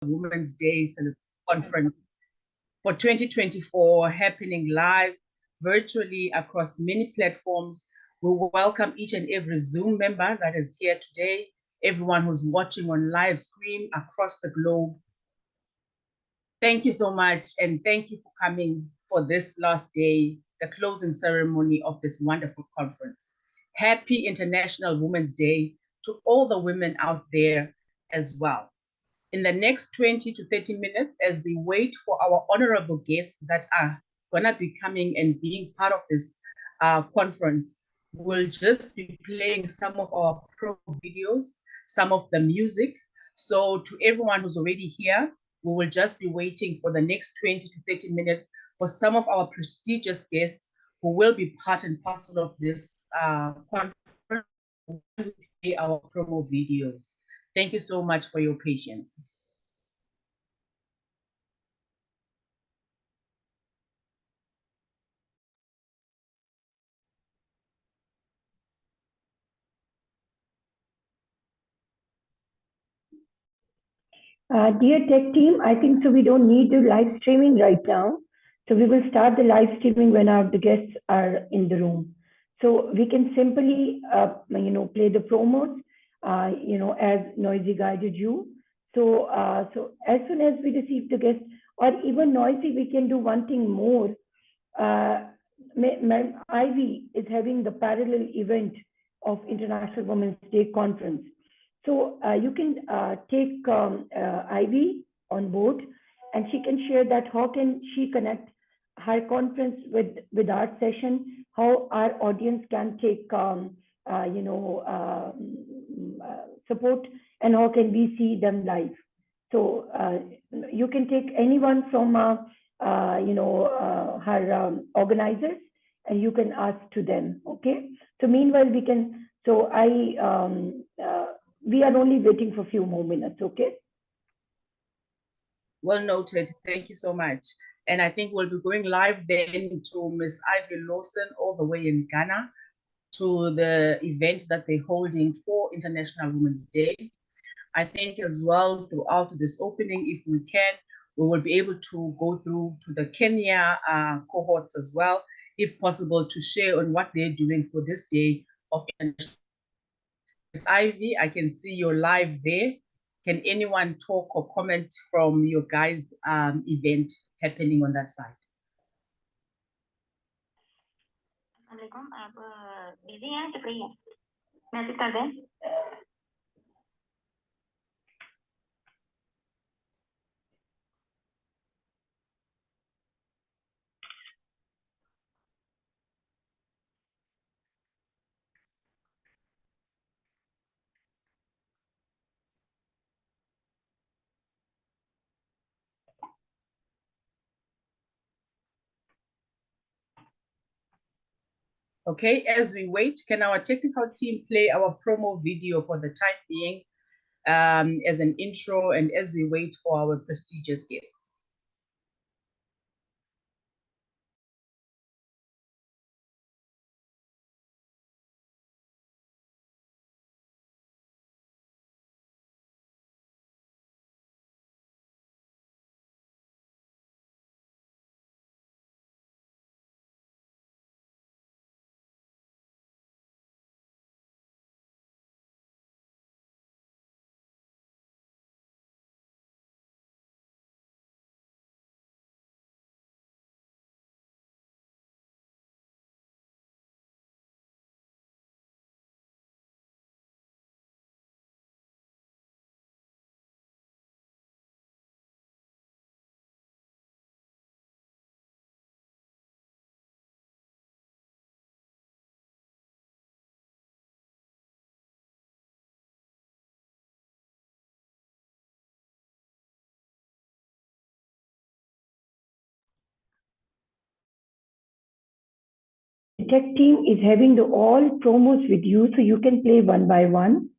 Women's Day Conference for 2024 happening live virtually across many platforms. We welcome each and every Zoom member that is here today, everyone who's watching on live stream across the globe. Thank you so much, and thank you for coming for this last day, the closing ceremony of this wonderful conference. Happy International Women's Day to all the women out there as well. In the next 20 to 30 minutes, as we wait for our honorable guests that are going to be coming and being part of this conference, we'll just be playing some of our pro videos, some of the music. So to everyone who's already here, we will just be waiting for the next 20 to 30 minutes for some of our prestigious guests who will be part and parcel of this conference. We'll play our promo videos. Thank you so much for your patience. Dear tech team, I think so we don't need the live streaming right now. So we will start the live streaming when the guests are in the room. So we can simply, play the promos, as Noisy guided you. So as soon as we receive the guests, or even Noisy, we can do one thing more. Ivy is having the parallel event of International Women's Day Conference. So you can take Ivy on board, and she can share that how can she connect her conference with our session, how our audience can take support, and how can we see them live. So you can take anyone from her organizers, and you can ask to them. Okay. So meanwhile, we can. So we are only waiting for a few more minutes, okay? Well noted. Thank you so much. And I think we'll be going live then to Miss Ivy Lawson all the way in Ghana to the event that they're holding for International Women's Day. I think as well throughout this opening, if we can, we will be able to go through to the Kenya cohorts as well, if possible, to share on what they're doing for this day of International. Miss Ivy, I can see you're live there. Can anyone talk or comment from your guys' event happening on that side? Assalamualaikum, आप busy हैं तो कहिए message कर दें. Okay, as we wait, can our technical team play our promo video for the time being as an intro and as we wait for our prestigious guests? The tech team is having the all promos with you, so you can play one by one.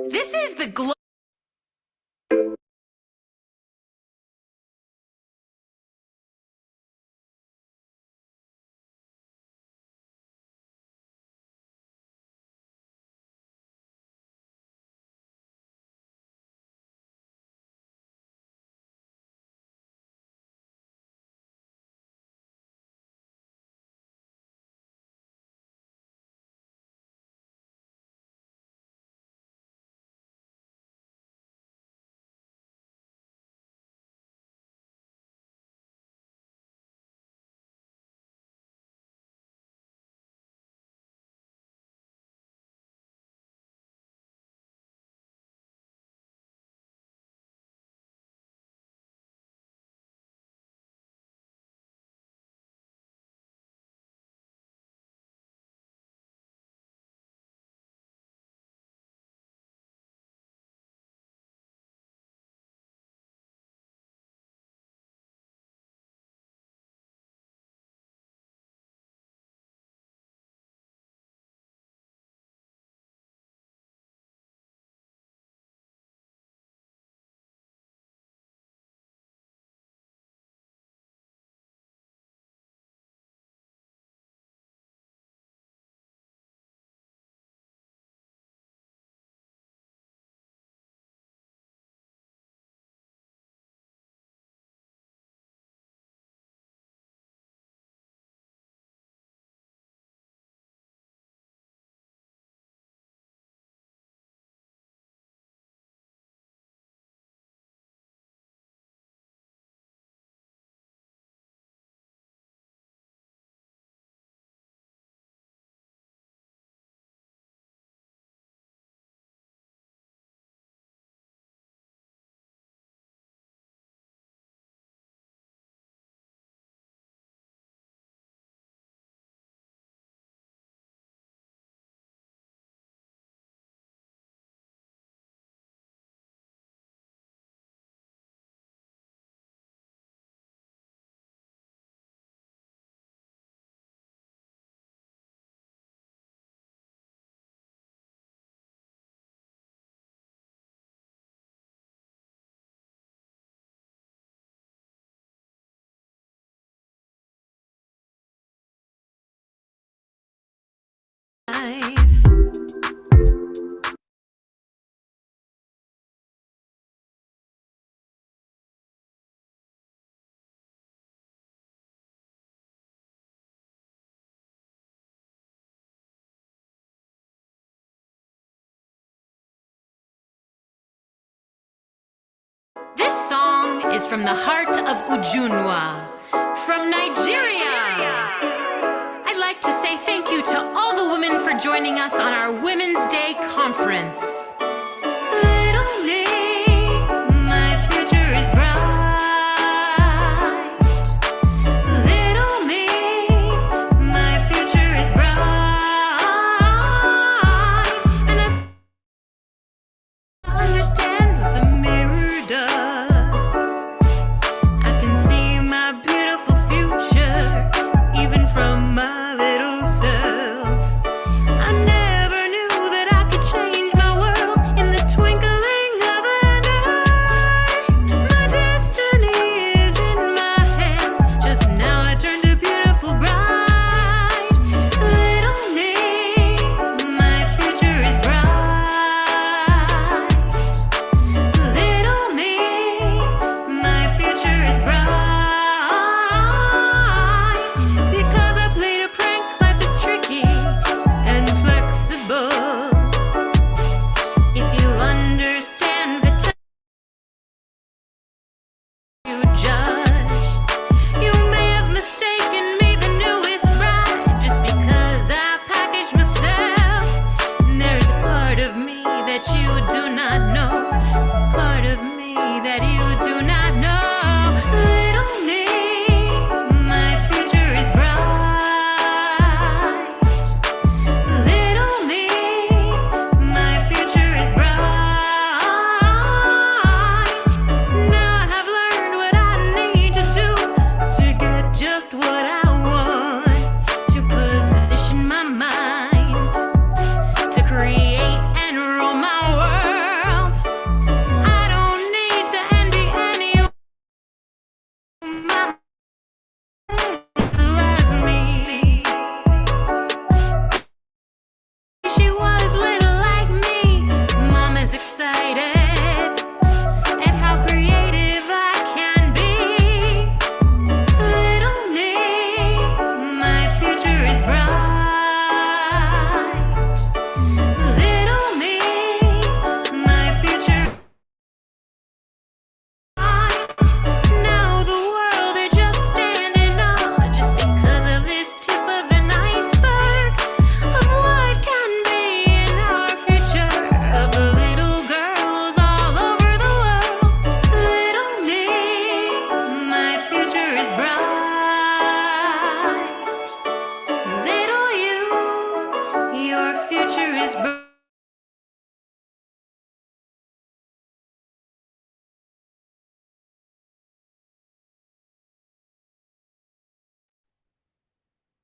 This is the This song is from the heart of Ujunwa, from Nigeria. I'd like to say thank you to all the women for joining us on our Women's Day conference. Little me, my future is bright. Little me, my future is bright. And I understand what the mirror does. I can see my beautiful future, even from my little self. I never knew that I could change my world.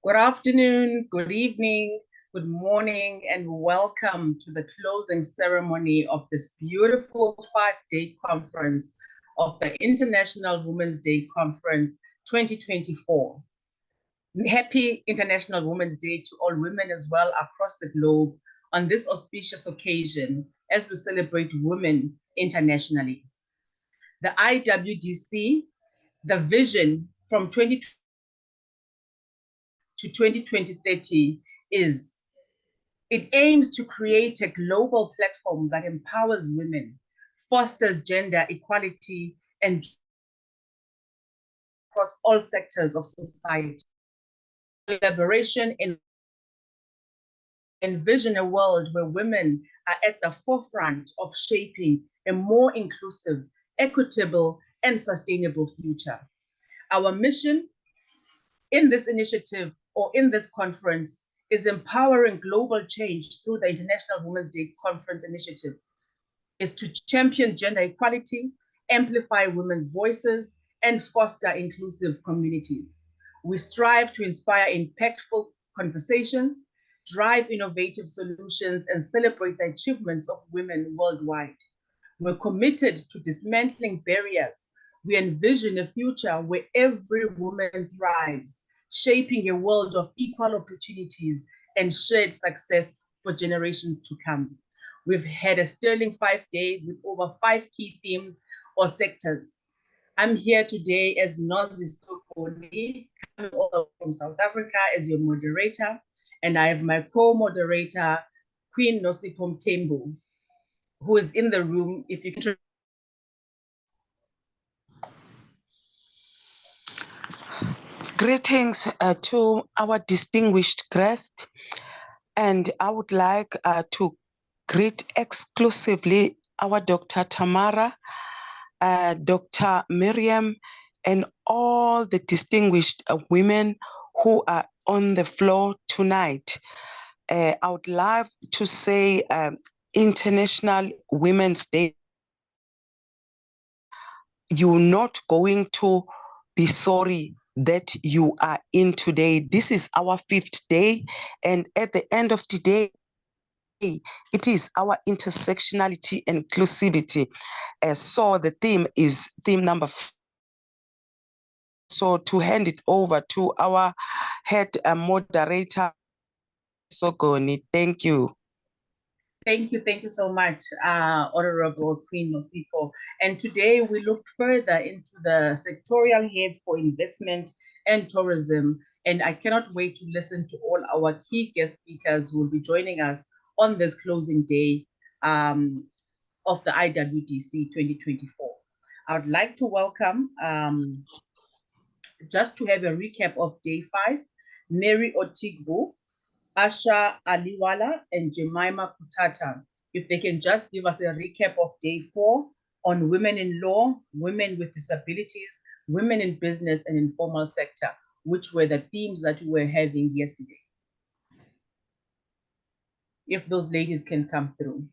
Good afternoon, good evening, good morning, and welcome to the closing ceremony of this beautiful 5-day conference of the International Women's Day Conference 2024. Happy International Women's Day to all women as well across the globe on this auspicious occasion as we celebrate women internationally. The IWDC, the vision from 2020 to 2030 is it aims to create a global platform that empowers women, fosters gender equality, and across all sectors of society. Collaboration and envision a world where women are at the forefront of shaping a more inclusive, equitable, and sustainable future. Our mission in this initiative or in this conference is empowering global change through the International Women's Day Conference initiatives, is to champion gender equality, amplify women's voices, and foster inclusive communities. We strive to inspire impactful conversations, drive innovative solutions, and celebrate the achievements of women worldwide. We're committed to dismantling barriers. We envision a future where every woman thrives, shaping a world of equal opportunities and shared success for generations to come. We've had a sterling 5 days with over 5 key themes or sectors. I'm here today as Nozi Sokoni, coming over from South Africa as your moderator, and I have my co-moderator, Queen Nosipho Mthembu, who is in the room. If you can. Greetings to our distinguished guest, and I would like to greet exclusively our Dr. Tamara, Dr. Miriam, and all the distinguished women who are on the floor tonight. I would love to say International Women's Day. You're not going to be sorry that you are in today. This is our 5th day, and at the end of the day, it is our intersectionality and inclusivity. So the theme is theme number 4. So to hand it over to our head moderator, Sokoni. Thank you. Thank you so much, Honorable Queen Nosipho. And today we look further into the sectorial heads for investment and tourism. And I cannot wait to listen to all our key guest speakers who will be joining us on this closing day of the IWDC 2024. I would like to welcome, just to have a recap of day 5, Mary Otigbu, Asha Aliwala, and Jemima Kutata. If they can just give us a recap of day 4 on women in law, women with disabilities, women in business and informal sector, which were the themes that we were having yesterday. If those ladies can come through.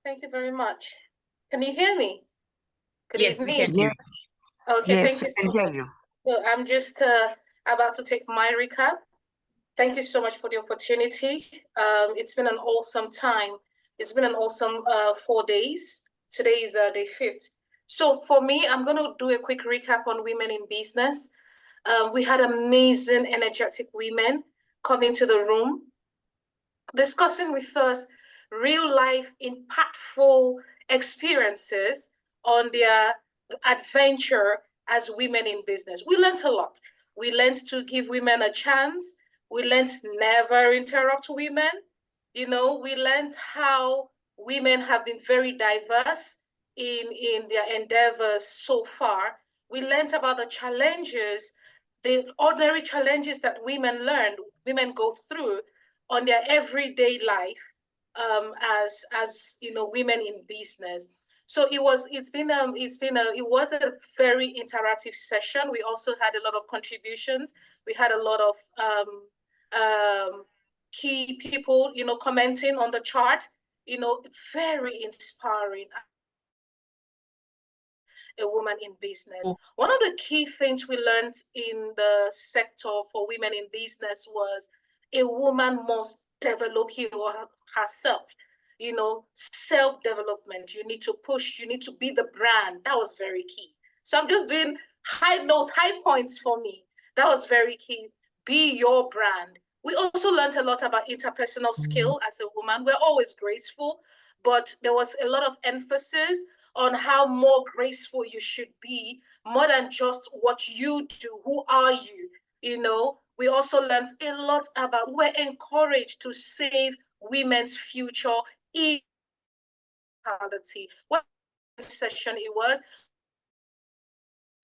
Thank you very much. Can you hear me? Good Yes, evening. we can hear. Okay, Yes, thank you we so can much. hear you. So I'm just about to take my recap. Thank you so much for the opportunity. It's been an awesome time. It's been an awesome 4 days. Today is day 5th. So for me, I'm going to do a quick recap on women in business. We had amazing, energetic women come into the room, discussing with us real life, impactful experiences on their adventure as women in business. We learned a lot. We learned to give women a chance. We learned never interrupt women. You know, we learned how women have been very diverse in their endeavors so far. We learned about the challenges, the ordinary challenges that women go through on their everyday life as you know, women in business. So it was a very interactive session. We also had a lot of contributions. We had a lot of key people, you know, commenting on the chart, you know, very inspiring. a woman in business. One of the key things we learned in the sector for women in business was a woman must develop him or herself. You know, self-development. You need to push, you need to be the brand. That was very key. So I'm just doing high notes, high points for me. That was very key. Be your brand. We also learned a lot about interpersonal skill as a woman. We're always graceful, but there was a lot of emphasis on how more graceful you should be, more than just what you do. Who are you? You know, we also learned a lot about, we're encouraged to save women's future in equality. What session it was.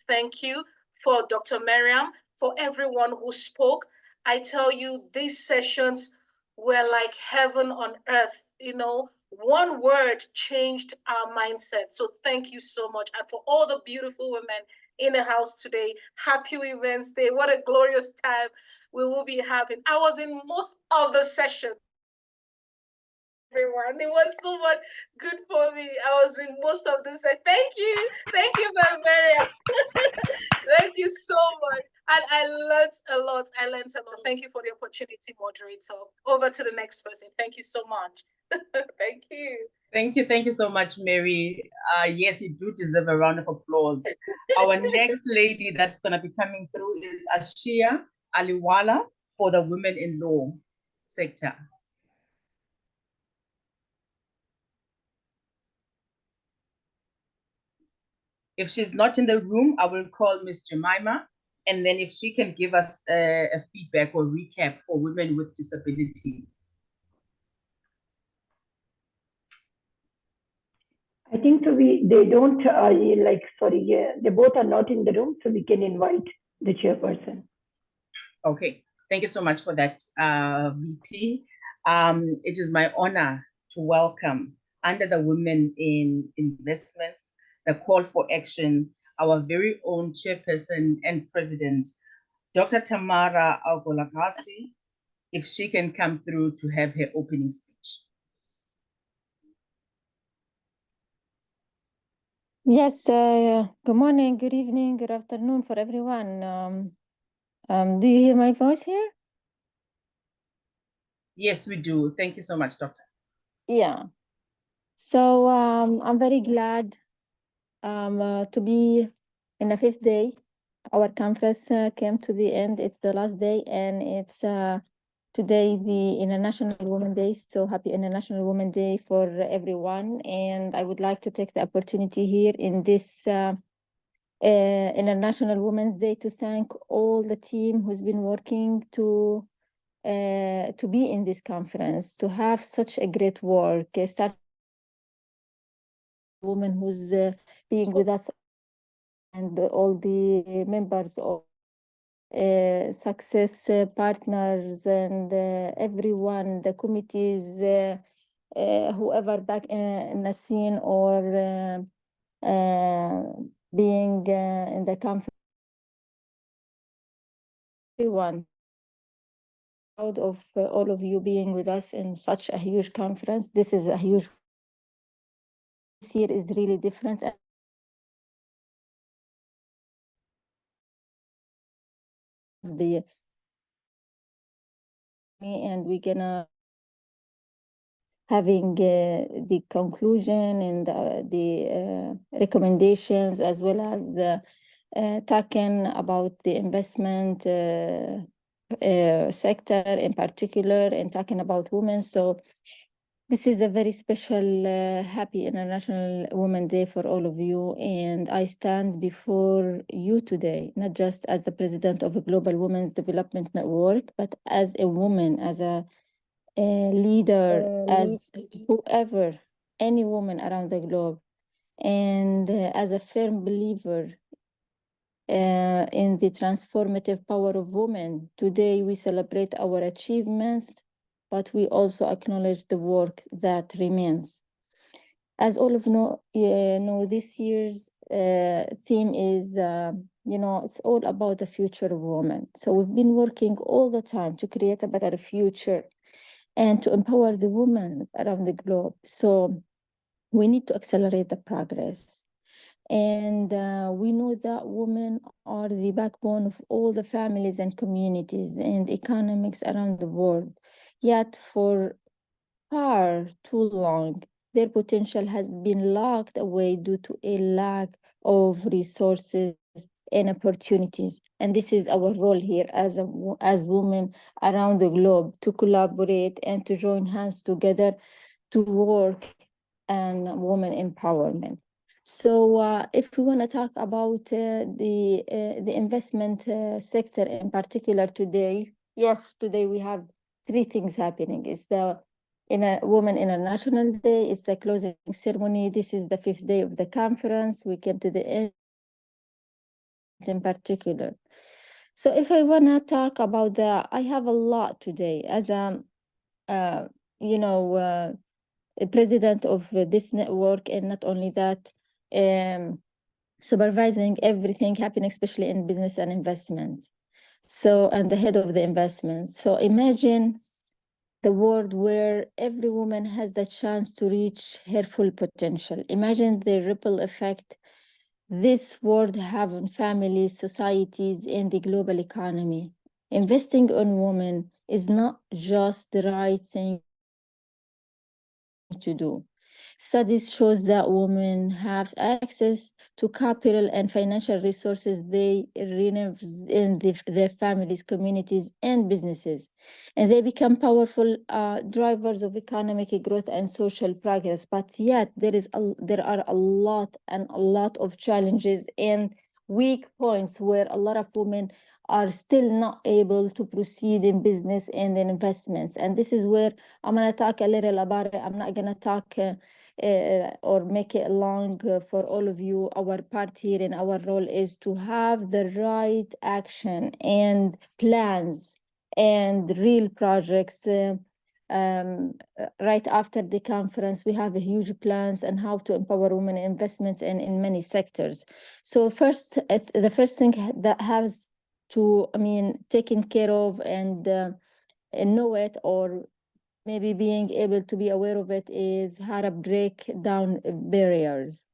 Thank you for Dr. Miriam, for everyone who spoke. I tell you, these sessions were like heaven on earth. You know, one word changed our mindset. So thank you so much. And for all the beautiful women in the house today, happy Women's Day. What a glorious time we will be having. I was in most of the sessions. Everyone, it was so much good for me. I was in most of this. Thank you, Maria. Thank you so much, and I learned a lot. Thank you for the opportunity, moderator. Over to the next person. Thank you so much. Thank you. Thank you so much, Mary. Yes, you do deserve a round of applause. Our next lady that's going to be coming through is Ashia Aliwala for the Women in Law sector. If she's not in the room, I will call Miss Jemima, and then if she can give us a feedback or recap for women with disabilities. I think so. They don't they both are not in the room, so we can invite the chairperson. Okay, thank you so much for that, VP. It is my honor to welcome, under the Women in Investments, the call for action, our very own chairperson and president, Dr. Tamara Agolagasi, if she can come through to have her opening speech. Yes, good morning, good evening, good afternoon for everyone. Do you hear my voice here? Yes, we do. Thank you so much, Doctor. Yeah. So I'm very glad to be in the 5th day. Our conference came to the end. It's the last day, and it's today the International Women's Day. So happy International Women's Day for everyone. And I would like to take the opportunity here in this International Women's Day to thank all the team who's been working to be in this conference, to have such a great work. Start woman who's being with us, and all the members of success partners, and everyone, the committees, whoever back in the scene or being in the conference. Everyone, proud of all of you being with us in such a huge conference. This is a huge. This year is really different. And we're gonna having the conclusion and the recommendations, as well as talking about the investment sector in particular, and talking about women. So this is a very special, happy International Women's Day for all of you. And I stand before you today, not just as the president of a Global Women's Development Network, but as a woman, as a leader, as whoever, any woman around the globe, and as a firm believer in the transformative power of women. Today we celebrate our achievements, but we also acknowledge the work that remains. As all of you know, this year's theme is, it's all about the future of women. So we've been working all the time to create a better future and to empower the women around the globe. So we need to accelerate the progress. And we know that women are the backbone of all the families and communities and economics around the world. Yet for far too long, their potential has been locked away due to a lack of resources and opportunities. And this is our role here as women around the globe, to collaborate and to join hands together to work on women empowerment. So if we want to talk about the investment sector in particular today, yes, today we have three things happening. It's the Women International Day, it's the closing ceremony. This is the 5th day of the conference. We came to the end in particular. So if I want to talk about I have a lot today as a, president of this network, and not only that, supervising everything happening, especially in business and investments. So, and the head of the investments. So imagine the world where every woman has the chance to reach her full potential. Imagine the ripple effect this world have on families, societies, and the global economy. Investing on women is not just the right thing to do. Studies shows that women have access to capital and financial resources they reinvest in their families, communities, and businesses. And they become powerful drivers of economic growth and social progress. But yet there are a lot of challenges and weak points where a lot of women are still not able to proceed in business and in investments. And this is where I'm going to talk a little about it. I'm not going to talk or make it long for all of you. Our part here and our role is to have the right action and plans and real projects. Right after the conference, we have a huge plans on how to empower women in investments and in many sectors. So first, the first thing that has to, taken care of and know it, or maybe being able to be aware of it, is how to break down barriers.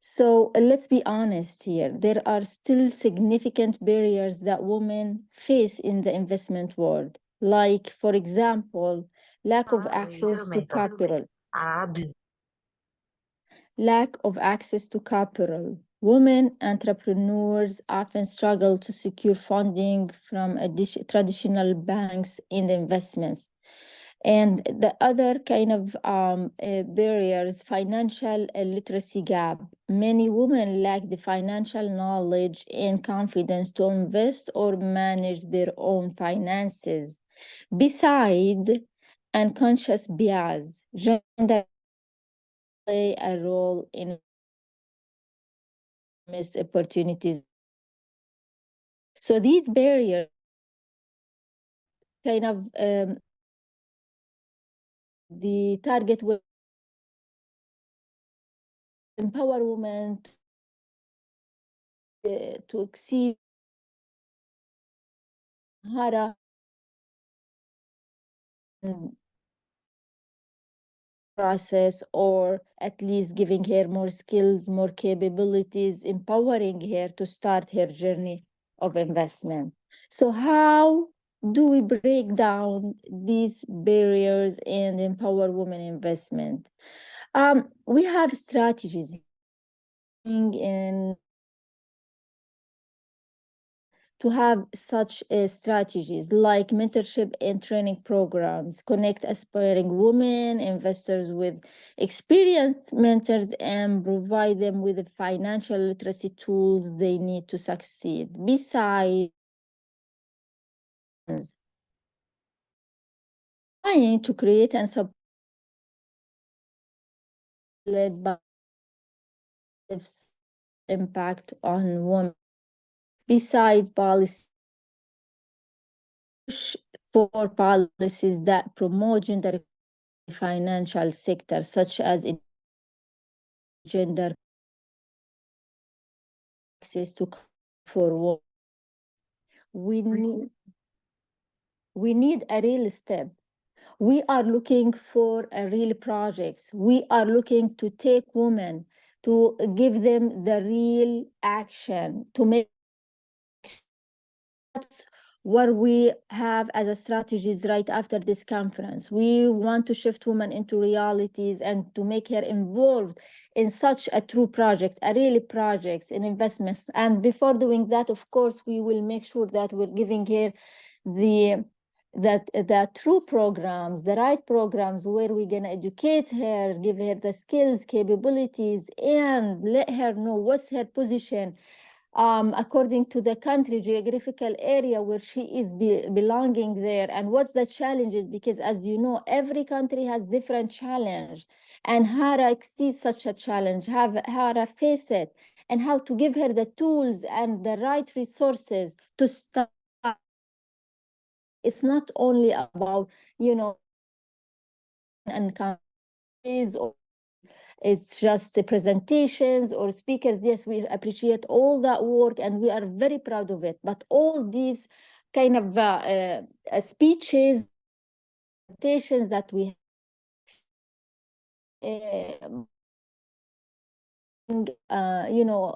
So let's be honest here. There are still significant barriers that women face in the investment world. Like, for example, lack of access to capital. Lack of access to capital. Women entrepreneurs often struggle to secure funding from traditional banks in the investments. And the other kind of barriers, financial literacy gap. Many women lack the financial knowledge and confidence to invest or manage their own finances. Besides, unconscious bias, gender play a role in missed opportunities. So these barriers kind of the target will empower women to exceed harder process, or at least giving her more skills, more capabilities, empowering her to start her journey of investment. So how do we break down these barriers and empower women investment? We have strategies in to have such strategies like mentorship and training programs, connect aspiring women, investors with experienced mentors, and provide them with the financial literacy tools they need to succeed. Besides, trying to create and support led by impact on women. Besides policy, for policies that promote gender financial sector, such as gender access to for women. We need a real step. We are looking for a real projects. We are looking to take women to give them the real action, to make that's what we have as a strategies right after this conference. We want to shift women into realities and to make her involved in such a true project, a really projects and investments. And before doing that, of course, we will make sure that we're giving her the true programs, the right programs where we're gonna educate her, give her the skills, capabilities, and let her know what's her position according to the country, geographical area where she is belonging there, and what's the challenges, because as you know, every country has different challenge, and how to exceed such a challenge, how to face it, and how to give her the tools and the right resources to start. It's not only about, and countries or it's just the presentations or speakers. Yes, we appreciate all that work and we are very proud of it. But all these kind of speeches, presentations that we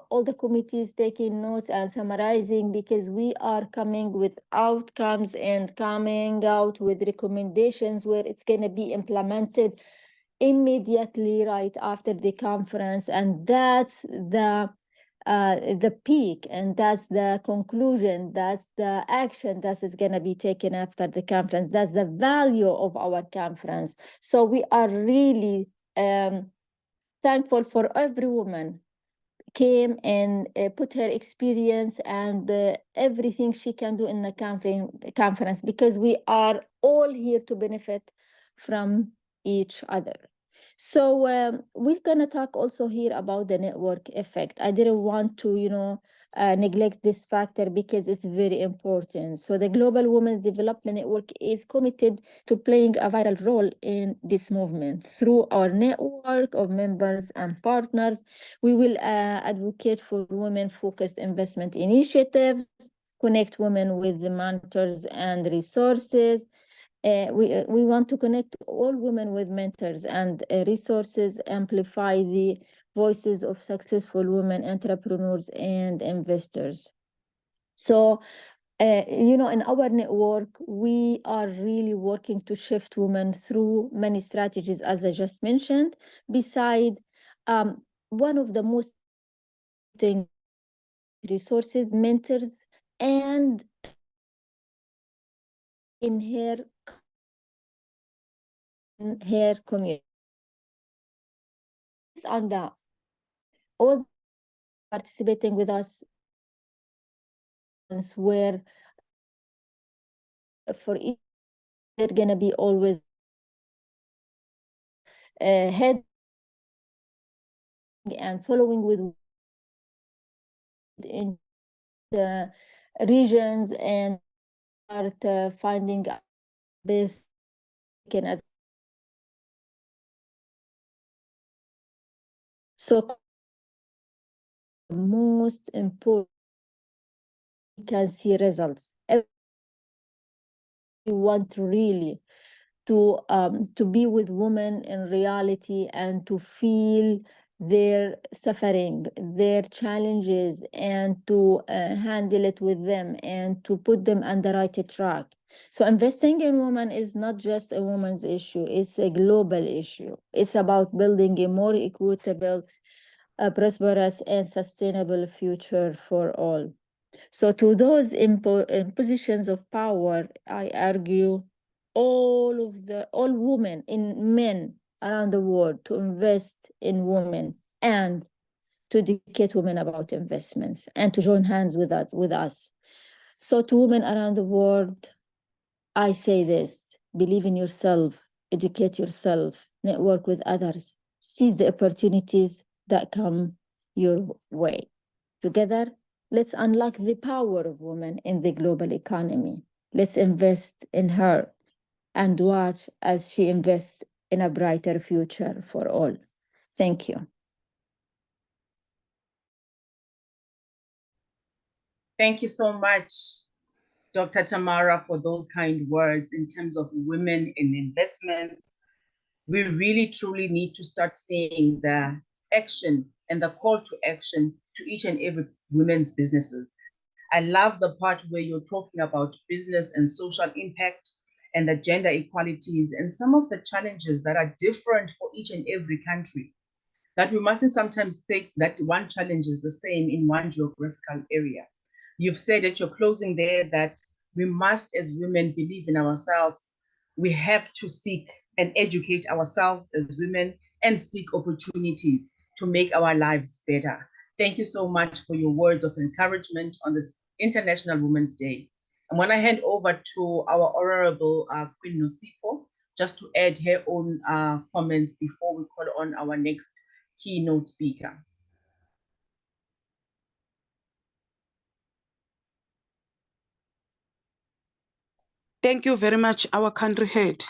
all the committees taking notes and summarizing, because we are coming with outcomes and coming out with recommendations where it's going to be implemented immediately right after the conference. And that's the peak, and that's the conclusion, that's the action that is going to be taken after the conference. That's the value of our conference. So we are really thankful for every woman came and put her experience and everything she can do in the conference, because we are all here to benefit from each other. So we're gonna talk also here about the network effect. I didn't want to, neglect this factor because it's very important. So the Global Women's Development Network is committed to playing a vital role in this movement. Through our network of members and partners, we will advocate for women-focused investment initiatives, connect women with the mentors and resources. We want to connect all women with mentors and resources, amplify the voices of successful women entrepreneurs and investors. So, in our network, we are really working to shift women through many strategies, as I just mentioned. Beside, one of the most resources, mentors, and in her community. On the all participating with us, where for each they're gonna be always head and following with in the regions and start finding best as so most important. You can see results. We want really to be with women in reality and to feel their suffering, their challenges, and to handle it with them and to put them on the right track. So investing in women is not just a woman's issue, it's a global issue. It's about building a more equitable, prosperous, and sustainable future for all. So to those in positions of power, I argue all women and men around the world to invest in women and to educate women about investments and to join hands with us. So to women around the world, I say this: believe in yourself, educate yourself, network with others, seize the opportunities that come your way. Together, let's unlock the power of women in the global economy. Let's invest in her and watch as she invests in a brighter future for all. Thank you. Thank you so much, Dr. Tamara, for those kind words in terms of women in investments. We really truly need to start seeing the action and the call to action to each and every women's businesses. I love the part where you're talking about business and social impact and the gender equalities and some of the challenges that are different for each and every country. That we mustn't sometimes think that one challenge is the same in one geographical area. You've said at your closing there that we must, as women, believe in ourselves. We have to seek and educate ourselves as women and seek opportunities to make our lives better. Thank you so much for your words of encouragement on this International Women's Day. I'm going to hand over to our Honorable Queen Nosipho just to add her own comments before we call on our next keynote speaker. Thank you very much, our country head.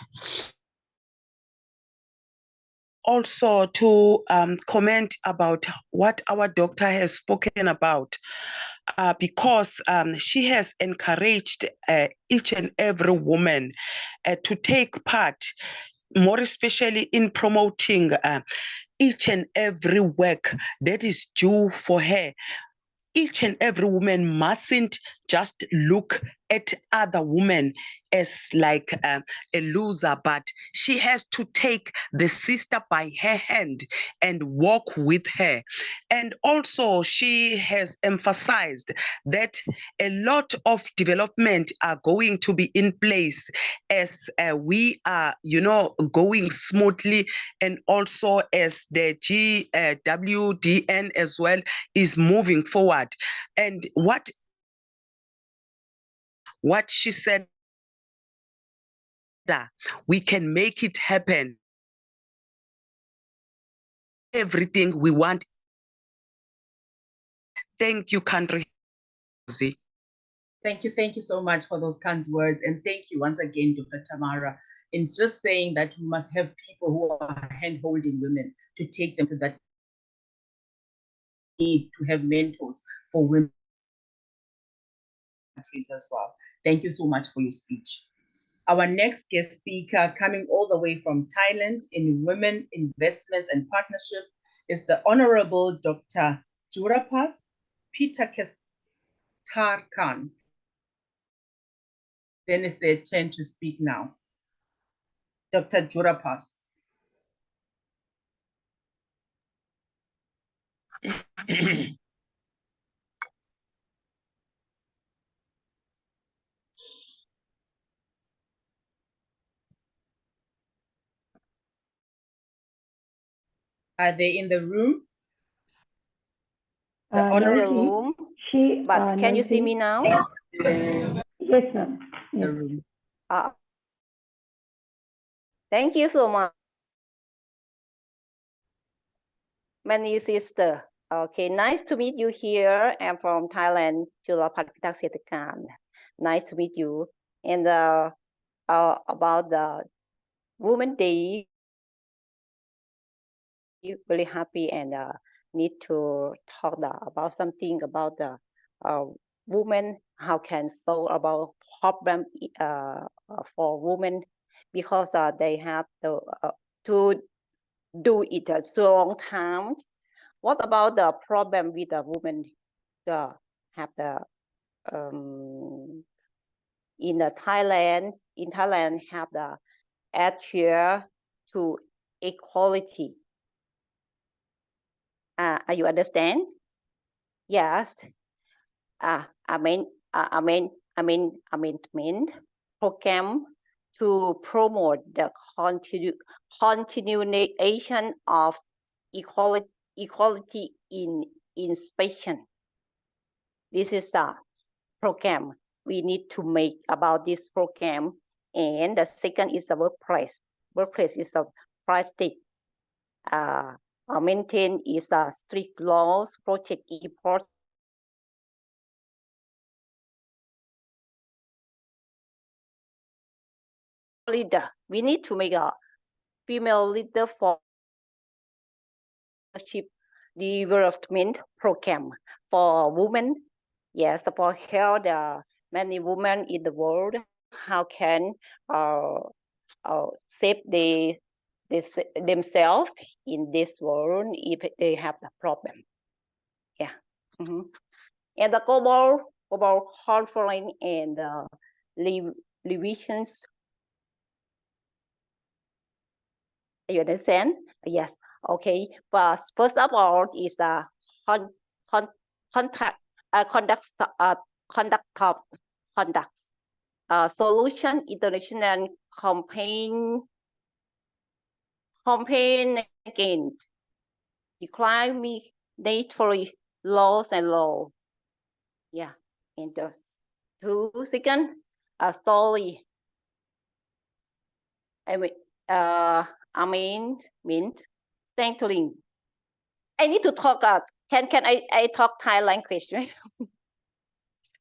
Also to comment about what our doctor has spoken about, because she has encouraged each and every woman to take part, more especially in promoting each and every work that is due for her. Each and every woman mustn't just look at other women as like a loser, but she has to take the sister by her hand and walk with her. And also she has emphasized that a lot of development are going to be in place as we are, going smoothly, and also as the GWDN as well is moving forward. And what she said, that we can make it happen. Everything we want. Thank you, country. Thank you so much for those kind words. And thank you once again, Dr. Tamara. It's just saying that we must have people who are hand-holding women to take them to that need to have mentors for women countries as well. Thank you so much for your speech. Our next guest speaker, coming all the way from Thailand in Women, Investments and Partnership, is the Honorable Dr. Jurapas Pitakestar Khan. Then it's their turn to speak now. Dr. Jurapas. Are they in the room? The no, but can you see me now? Yes, ma'am. Yes. The room. Thank you so much, many sister. Okay, nice to meet you here. I'm from Thailand, Jurapat Pitakestar. Nice to meet you. And about the Women's Day, very happy and need to talk about something about the women, how can solve about problem for women, because they have to do it a so long time. What about the problem with the women have the in Thailand have the adhere to equality. Are you understand? Yes. Amendment program to promote the continuation of equality in inspection. This is the program we need to make about this program. And the second is the workplace. Workplace is a plastic. Maintain is a strict laws, project import. Leader, we need to make a female leader for development program for women. Yes, for help many women in the world, how can save themselves in this world if they have the problem. Yeah. And the global conference and revisions. You understand? Yes. Okay. But first of all, is the conduct solution international campaign again discriminatory laws and law. Yeah. And the 2 second story. Amendment sanctuary. I need to talk. Can I talk Thai language? Right?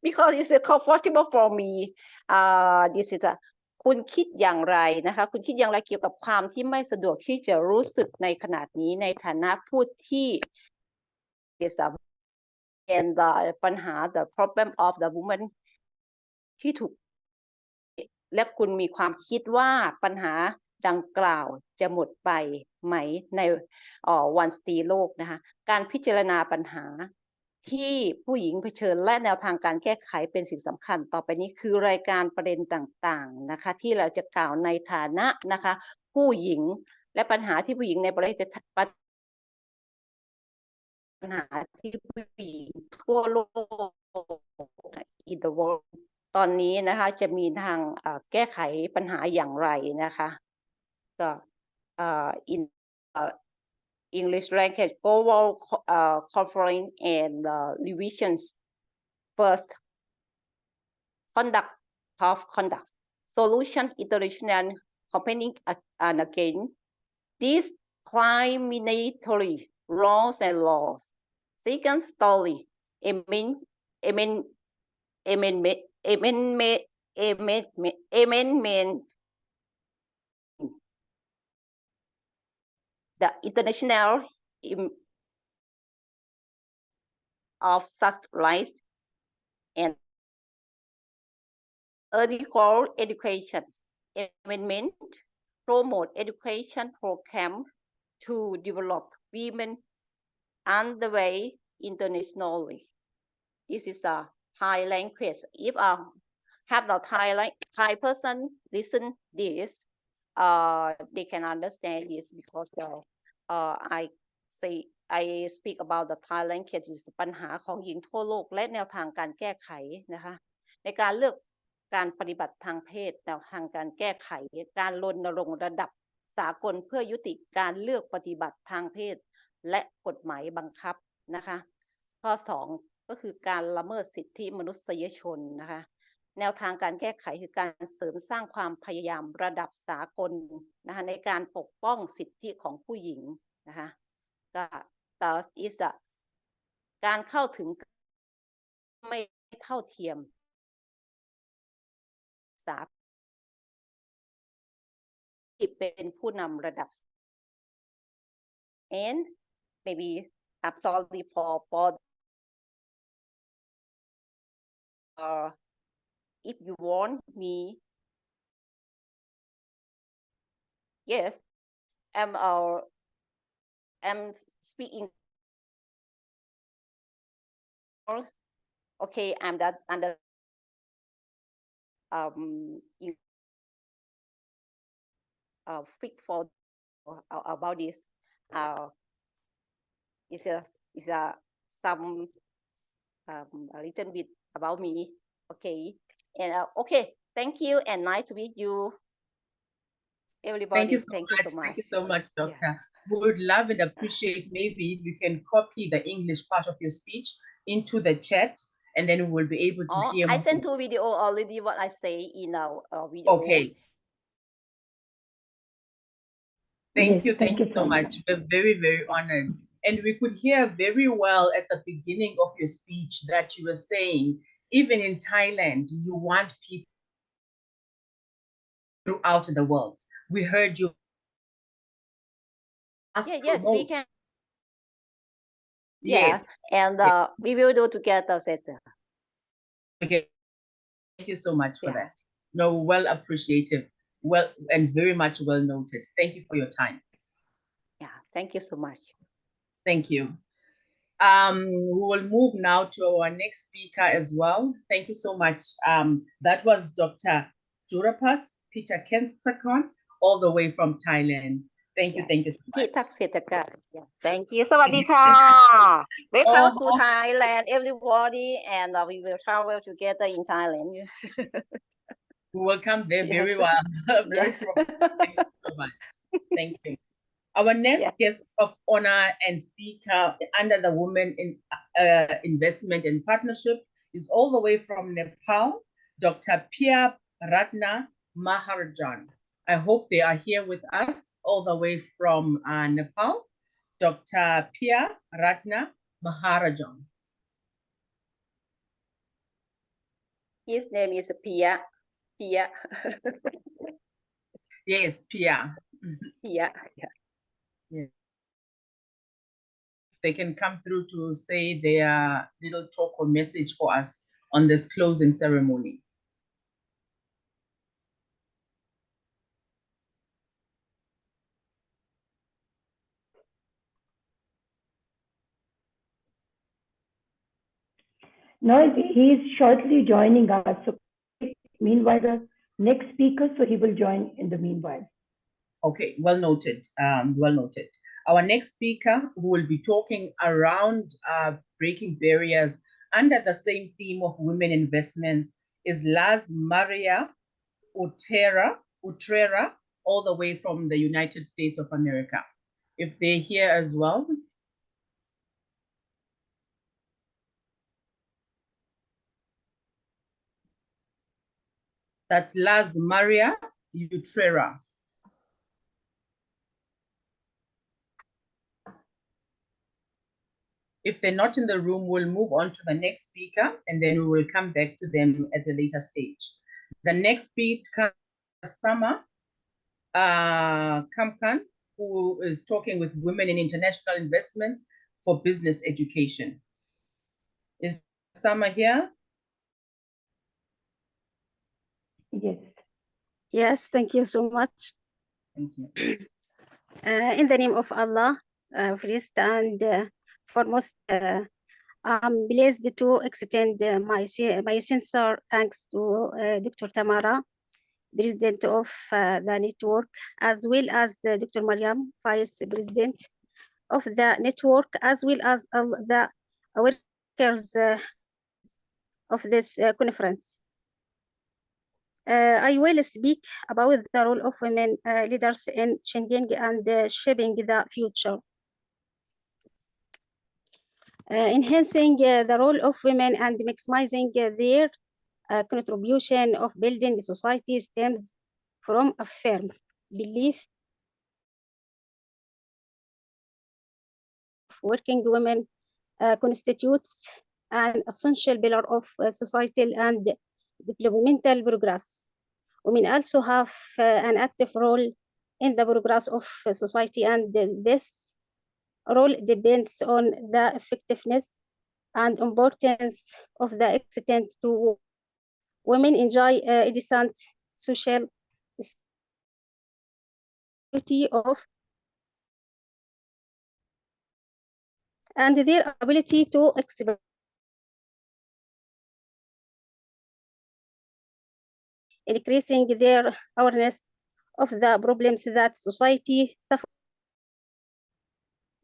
Because it's comfortable for me. This is คุณคิดอย่างไรนะคะคุณคิดอย่างไรเกี่ยวกับความที่ไม่สะดวกที่จะรู้สึกในขณะนี้ในฐานะผู้ที่ and the ปัญหา the problem of the woman ที่ถูกและคุณมีความคิดว่าปัญหาดังกล่าวจะหมดไปไหมในวันสตรีโลกนะคะการพิจารณาปัญหาที่ผู้หญิงเผชิญและแนวทางการแก้ไขเป็นสิ่งสำคัญต่อไปนี้คือรายการประเด็นต่างๆนะคะที่เราจะกล่าวในฐานะนะคะผู้หญิงและปัญหาที่ผู้หญิงในประเทศปัญหาที่ผู้หญิงทั่วโลก in the world ตอนนี้นะคะจะมีทางแก้ไขปัญหาอย่างไรนะคะก็ in English language global conference and revisions first conduct solution international campaigning and again discriminatory laws and laws. Second story amendment the international of such rights and equal education amendment promote education program to develop women underway internationally. This is a Thai language. If have the Thai person listen this, they can understand this because I speak about the Thai language is ปัญหาของหญิงทั่วโลกและแนวทางการแก้ไขนะคะในการเลือกการปฏิบัติทางเพศแนวทางการแก้ไขการรณรงค์ระดับสากลเพื่อยุติการเลือกปฏิบัติทางเพศและกฎหมายบังคับนะคะข้อ2ก็คือการละเมิดสิทธิมนุษยชนนะคะแนวทางการแก้ไขคือการเสริมสร้างความพยายามระดับสากลนะคะในการปกป้องสิทธิของผู้หญิงนะคะก็ต่ออีกการเข้าถึงไม่เท่าเทียมที่เป็นผู้นำระดับ and maybe absolutely for if you want me yes I'm speaking okay I'm that under fit for about this is some a little bit about me. Okay, and okay, thank you and nice to meet you, everybody. Thank you so much. Thank you so much, Doctor. Yeah. We would love and appreciate maybe if you can copy the English part of your speech into the chat, and then we will be able to hear. I sent 2 video already. What I say in our video. Okay. Thank you so much. We're very, very honored. And we could hear very well at the beginning of your speech that you were saying, even in Thailand, you want people throughout the world. We heard you. Yes, we can. Yes. Yeah, and we will do together, sister. Okay. Thank you so much for that. No, well appreciated. Well, and very much well noted. Thank you for your time. Yeah, thank you so much. Thank you. We will move now to our next speaker as well. Thank you so much. That was Dr. Jurapas Peter Kenstakon, all the way from Thailand. Thank you so much. Yeah, thank you. สวัสดีค่ะ Welcome to Oh. Thailand, everybody, and we will travel together in Thailand. We will come there very Yes. well. Very Yes. strong. Thank you so much. Thank you. Our next guest of honor and speaker under the Women in Investment and Partnership is all the way from Nepal, Dr. Pia Ratna Maharajan. I hope they are here with us all the way from Nepal, Dr. Pia Ratna Maharajan. His name is Pia. Pia. Yes, Pia. Pia. Yeah. They can come through to say their little talk or message for us on this closing ceremony. No, he is shortly joining us. So meanwhile, the next speaker, so he will join in the meanwhile. Okay, well noted. Well noted. Our next speaker, who will be talking around breaking barriers under the same theme of women investments, is Laz Maria Utrera, all the way from the United States of America. If they're here as well. That's Laz Maria Utrera. If they're not in the room, we'll move on to the next speaker, and then we will come back to them at the later stage. The next speaker, Sama Kamkan, who is talking with women in international investments for business education. Is Sama here? Yes. Yes, thank you so much. Thank you. In the name of Allah, first and foremost, I'm pleased to extend my sincere thanks to Dr. Tamara, President of the network, as well as Dr. Mariam, Vice President of the network, as well as the workers of this conference. I will speak about the role of women leaders in changing and shaping the future. Enhancing the role of women and maximizing their contribution of building society stems from a firm belief working women constitutes an essential pillar of societal and developmental progress. Women also have an active role in the progress of society, and this role depends on the effectiveness and importance of the extent to women enjoy a decent social security of and their ability to express increasing their awareness of the problems that society suffers.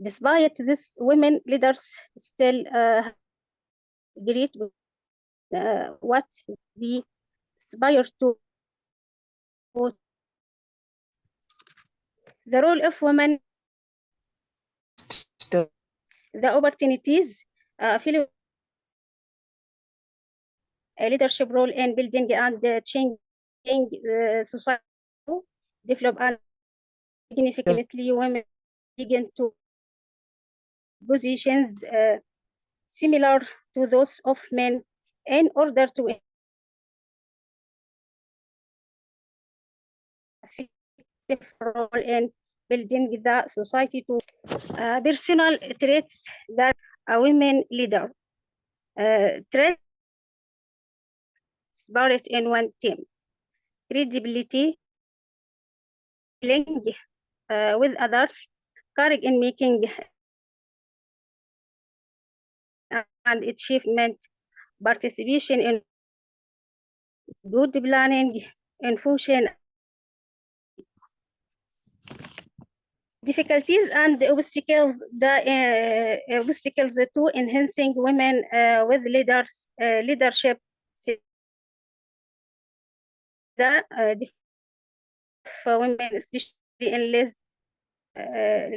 Despite this, women leaders still great what they aspire to. The role of women, the opportunities, a leadership role in building and changing society, develop and significantly women begin to positions similar to those of men in order to effective role in building the society to personal traits that a women leader traits spirit in one team, credibility, dealing with others, courage in making and achievement, participation in good planning, infusion, difficulties and obstacles, obstacles to enhancing women with leadership. The women, especially in less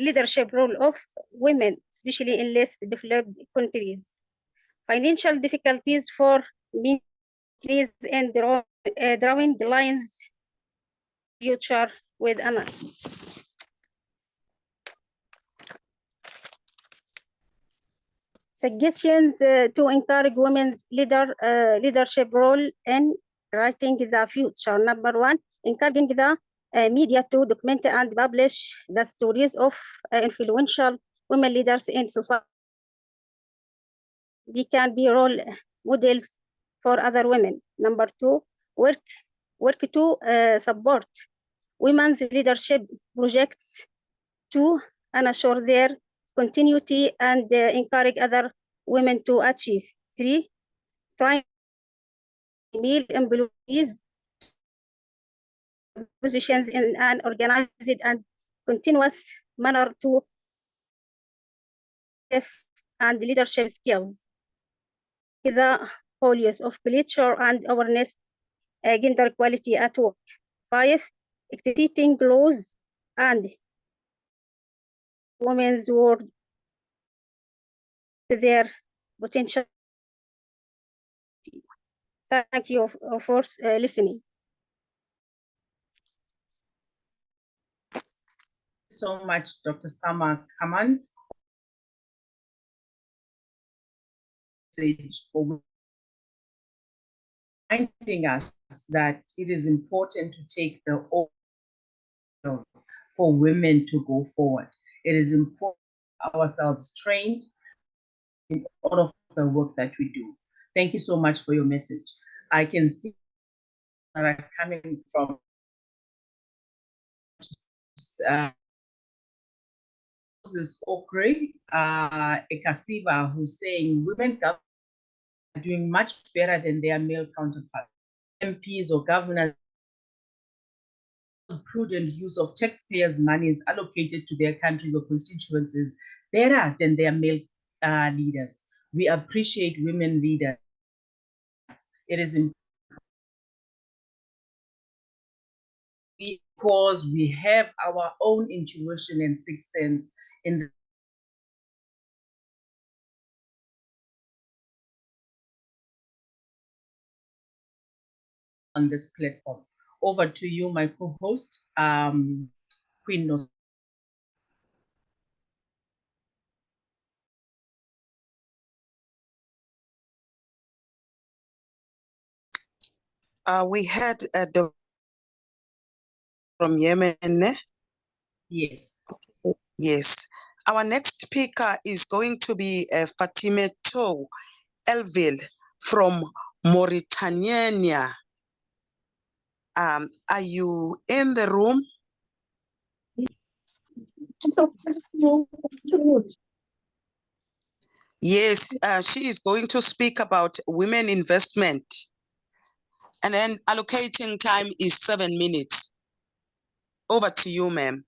leadership role of women, especially in less developed countries. Financial difficulties for increase and drawing the lines future with Anna. Suggestions to encourage women's leadership role in writing the future. Number one, encouraging the media to document and publish the stories of influential women leaders in society. They can be role models for other women. Number two, work to support women's leadership projects to ensure their continuity and encourage other women to achieve. Three, trying male employees positions in an organized and continuous manner to and leadership skills. The whole use of culture and awareness gender equality at work. Five, activating laws and women's world their potential. Thank you for listening. So much, Dr. Sama Kaman. For reminding us that it is important to take the oath for women to go forward. It is important ourselves trained in all of the work that we do. Thank you so much for your message. I can see that are coming from Moses Okre, Ekasiva, who's saying women are doing much better than their male counterparts. MPs or governors, prudent use of taxpayers' money is allocated to their countries or constituencies better than their male leaders. We appreciate women leaders. It is important because we have our own intuition and sixth sense in on this platform. Over to you, my co-host, Queen Nos. We had a doctor from Yemen. Yes. Yes. Our next speaker is going to be Fatime Tou Elville from Mauritania. Are you in the room? Yes, she is going to speak about women investment. And then allocating time is 7 minutes. Over to you, ma'am.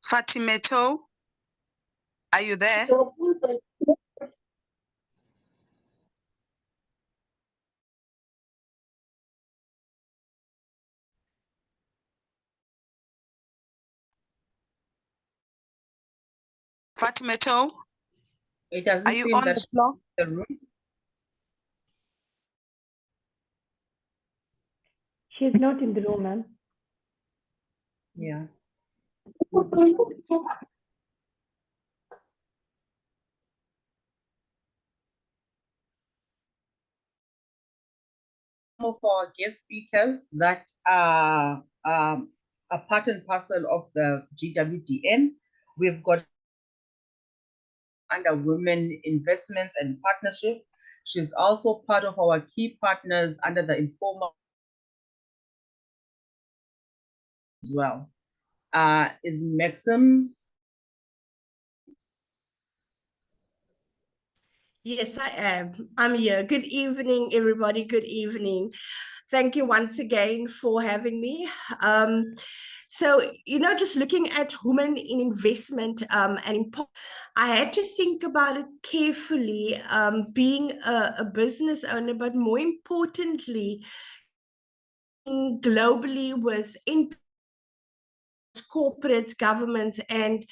Fatime Tou, are you there? Fatime Tou, It doesn't are you seem on that the floor? the room. She's not in the room, ma'am. Yeah. Of our guest speakers that are a part and parcel of the GWDN. We've got under Women Investments and Partnership. She's also part of our key partners under the informal as well. Is Maxim? Yes, I am. I'm here. Good evening, everybody. Good evening. Thank you once again for having me. So, just looking at women in investment I had to think about it carefully, being a business owner, but more importantly, globally with corporates, governments, and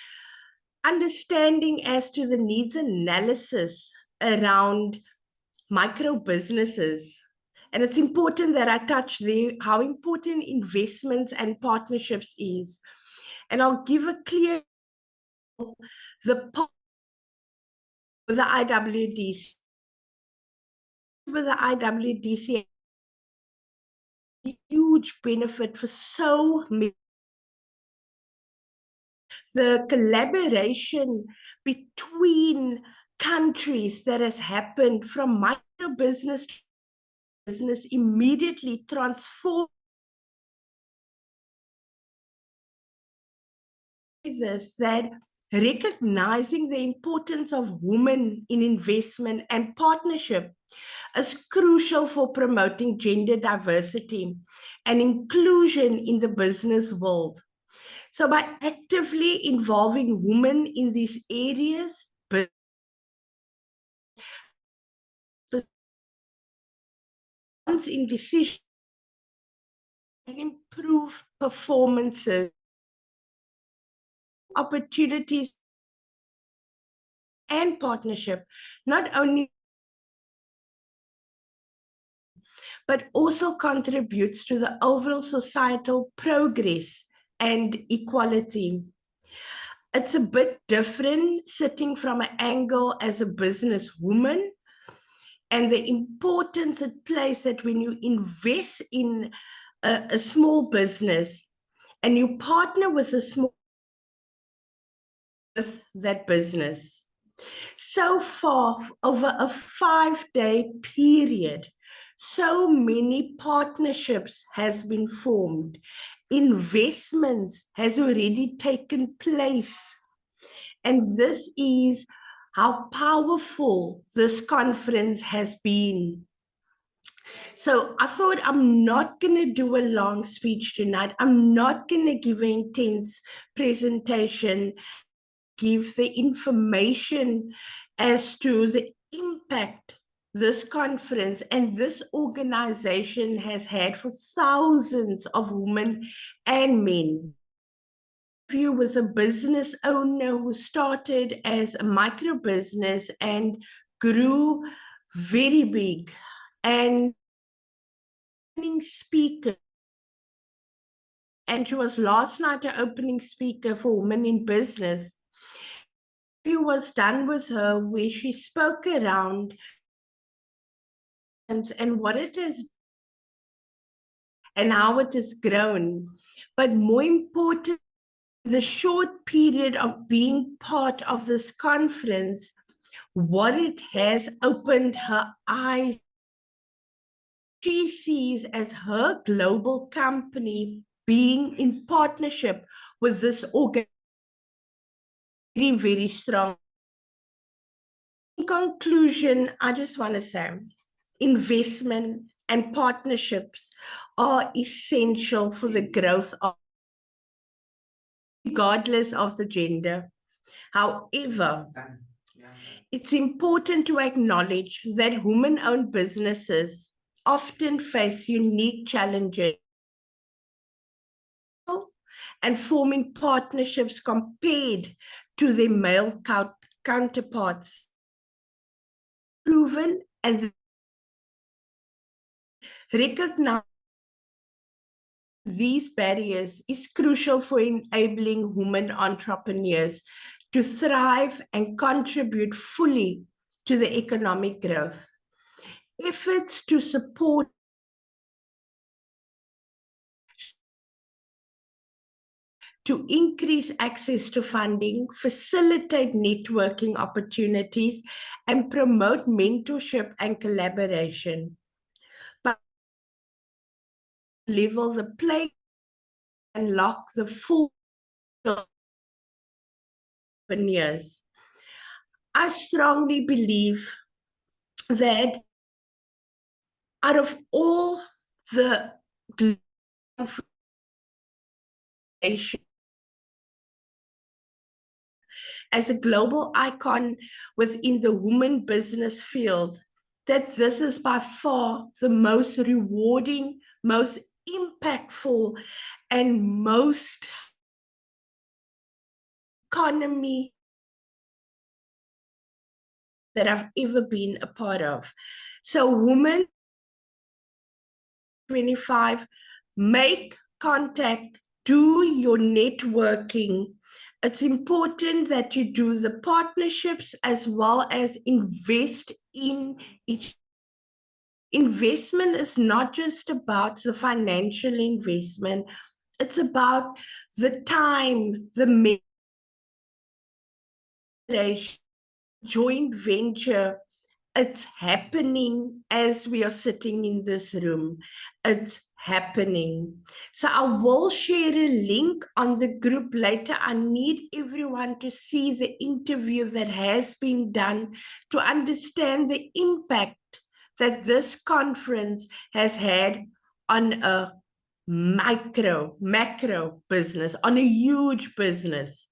understanding as to the needs analysis around micro businesses. And it's important that I touch there how important investments and partnerships is. And I'll give a clear the IWDC. With the IWDC, huge benefit for so many. The collaboration between countries that has happened from micro business to business immediately transform this, that recognizing the importance of women in investment and partnership is crucial for promoting gender diversity and inclusion in the business world. So by actively involving women in these areas, in decision and improve performances, opportunities, and partnership, not only but also contributes to the overall societal progress and equality. It's a bit different sitting from an angle as a businesswoman and the importance it plays that when you invest in a small business and you partner with a small with that business. So far, over a 5-day period, so many partnerships has been formed. Investments has already taken place. And this is how powerful this conference has been. So I thought I'm not going to do a long speech tonight. I'm not going to give an intense presentation, give the information as to the impact this conference and this organization has had for thousands of women and men. You was a business owner who started as a micro business and grew very big, and speaker, and she was last night an opening speaker for Women in Business. It was done with her where she spoke around and what it is and how it has grown. But more important, the short period of being part of this conference, what it has opened her eyes. She sees as her global company being in partnership with this organization very, very strong. In conclusion, I just want to say investment and partnerships are essential for the growth of, regardless of the gender. However, it's important to acknowledge that women-owned businesses often face unique challenges and forming partnerships compared to their male counterparts. Proven and recognize these barriers is crucial for enabling women entrepreneurs to thrive and contribute fully to the economic growth. Efforts to support to increase access to funding, facilitate networking opportunities, and promote mentorship and collaboration. But level the playing and unlock the full years. I strongly believe that out of all the as a global icon within the women business field, that this is by far the most rewarding, most impactful, and most economy that I've ever been a part of. So women 25, make contact, do your networking. It's important that you do the partnerships as well as invest in each. Investment is not just about the financial investment, it's about the time, the joint venture. It's happening as we are sitting in this room. It's happening. So I will share a link on the group later. I need everyone to see the interview that has been done to understand the impact that this conference has had on a macro business, on a huge business.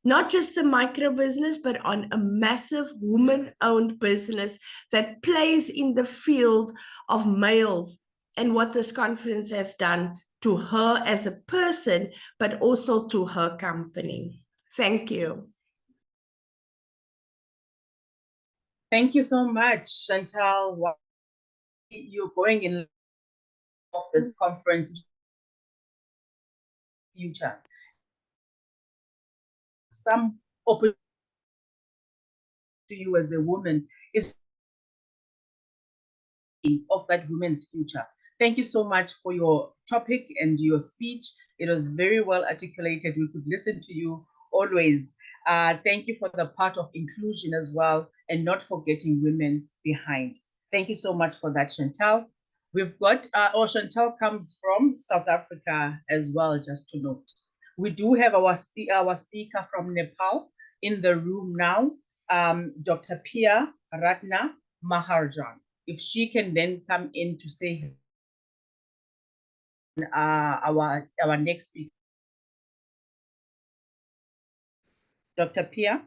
Not just the micro business, but on a massive woman-owned business that plays in the field of males, and what this conference has done to her as a person, but also to her company. Thank you. Thank you so much, Chantal. You're going in of this conference future. Some opportunity to you as a woman is of that woman's future. Thank you so much for your topic and your speech. It was very well articulated. We could listen to you always. Thank you for the part of inclusion as well, and not forgetting women behind. Thank you so much for that, Chantal. We've got, Chantal comes from South Africa as well, just to note. We do have our speaker from Nepal in the room now, Dr. Pia Ratna Maharjan. If she can then come in to say our next speaker. Dr. Pia?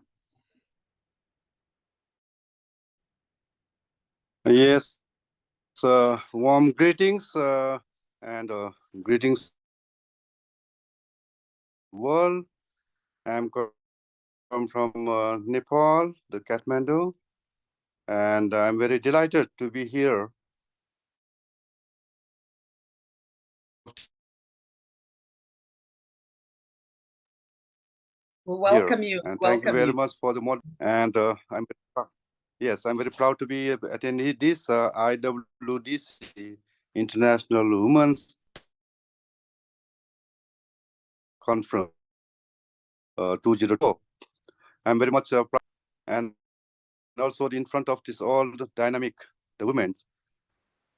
Yes, warm greetings and greetings world. I'm from Nepal, the Kathmandu, and I'm very delighted to be here. We welcome you. And thank you very much for the mod. And I'm very proud to be attending this IWDC International Women's Conference 2024. I'm very much proud, and also in front of this all the dynamic, the women,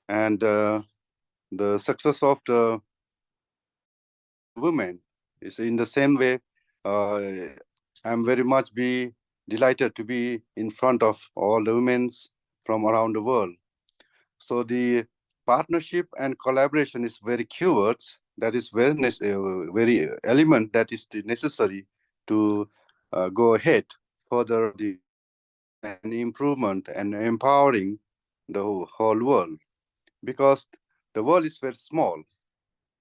and the success of the women is in the same way. I'm very much be delighted to be in front of all the women from around the world. So the partnership and collaboration is very keywords. That is very element that is necessary to go ahead further the and improvement and empowering the whole world, because the world is very small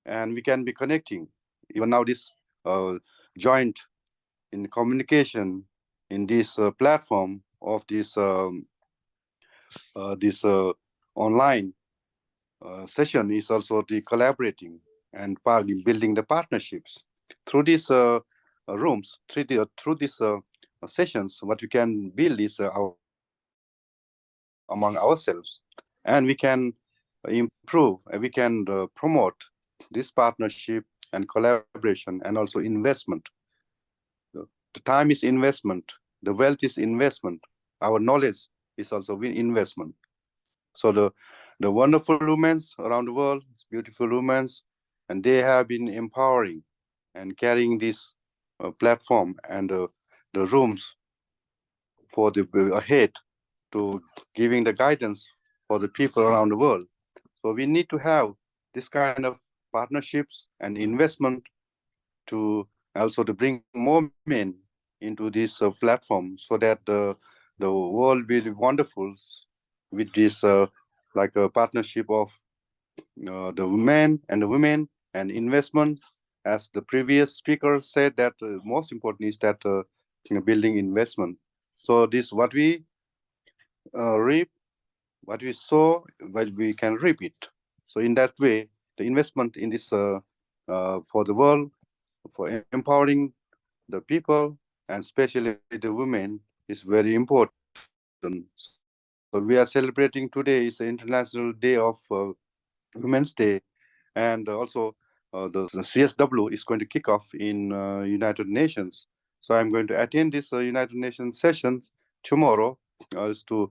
and we can be connecting. Even now this joint in communication in this platform of this online session is also the collaborating and building the partnerships through these rooms, through these sessions. What we can build is among ourselves, and we can improve and we can promote this partnership and collaboration and also investment. The time is investment, the wealth is investment, our knowledge is also investment. So the wonderful women around the world, beautiful women, and they have been empowering and carrying this platform and the rooms for the ahead to giving the guidance for the people around the world. So we need to have this kind of partnerships and investment to also to bring more men into this platform so that the world will be wonderful with this like a partnership of the men and the women and investment. As the previous speaker said, that most important is that building investment. So this what we reap, what we sow, what we can reap it. So in that way, the investment in this for the world, for empowering the people and especially the women is very important. So we are celebrating today is the International Day of Women's Day, and also the CSW is going to kick off in United Nations. So I'm going to attend this United Nations session tomorrow is to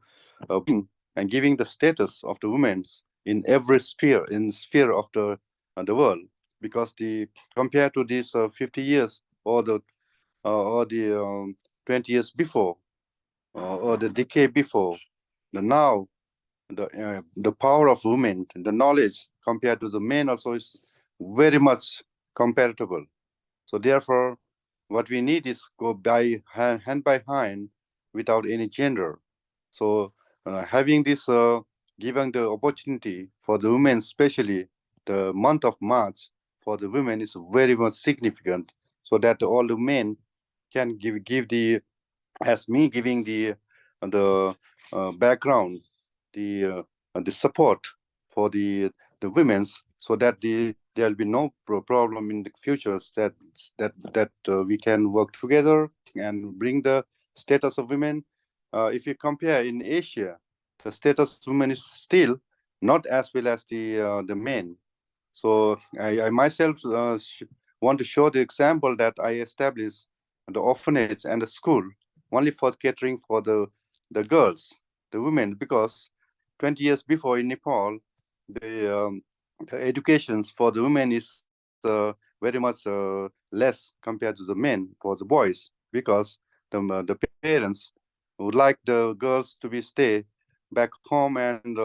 and giving the status of the women in every sphere of the world, because the compared to these 50 years or the 20 years before or the decade before, now the power of women, the knowledge compared to the men also is very much comparable. So therefore, what we need is go by hand by hand without any gender. So having this, giving the opportunity for the women, especially the month of March for the women is very much significant, so that all the men can give the, as me giving the background, the support for the women's, so that there'll be no problem in the future, that we can work together and bring the status of women. If you compare in Asia, the status of women is still not as well as the men. So I myself want to show the example that I established the orphanage and the school only for catering for the girls, the women, because 20 years before in Nepal, the educations for the women is very much less compared to the men for the boys, because the parents would like the girls to be stay back home and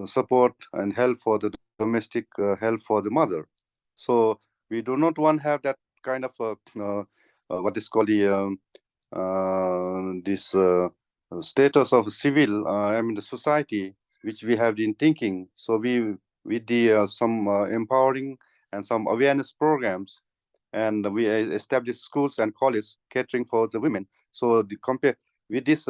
support and help for the domestic help for the mother. So we do not want to have that kind of what is called the this status of civil, I mean the society, which we have been thinking. So we with the some empowering and some awareness programs, and we established schools and colleges catering for the women. So the compare with this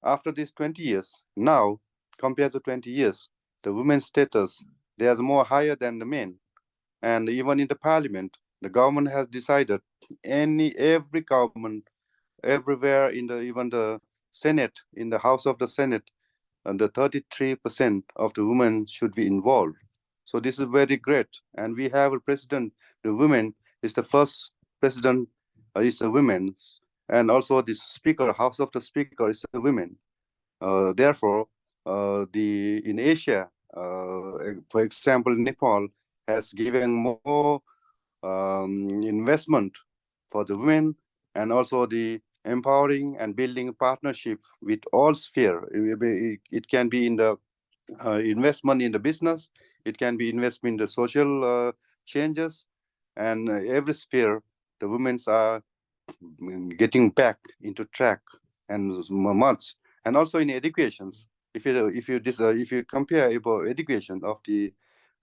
after these 20 years, now compared to 20 years, the women's status, they are more higher than the men. And even in the parliament, the government has decided every government everywhere in the even the Senate, in the House of the Senate, and the 33% of the women should be involved. So this is very great. And we have a president, the women is the first president is a woman, and also the speaker, House of the Speaker is a woman. Therefore, in Asia, for example, Nepal has given more investment for the women, and also the empowering and building partnership with all sphere. It can be in the investment in the business, it can be investment in the social changes, and every sphere, the women are getting back into track and much. And also in educations, if you compare about education of the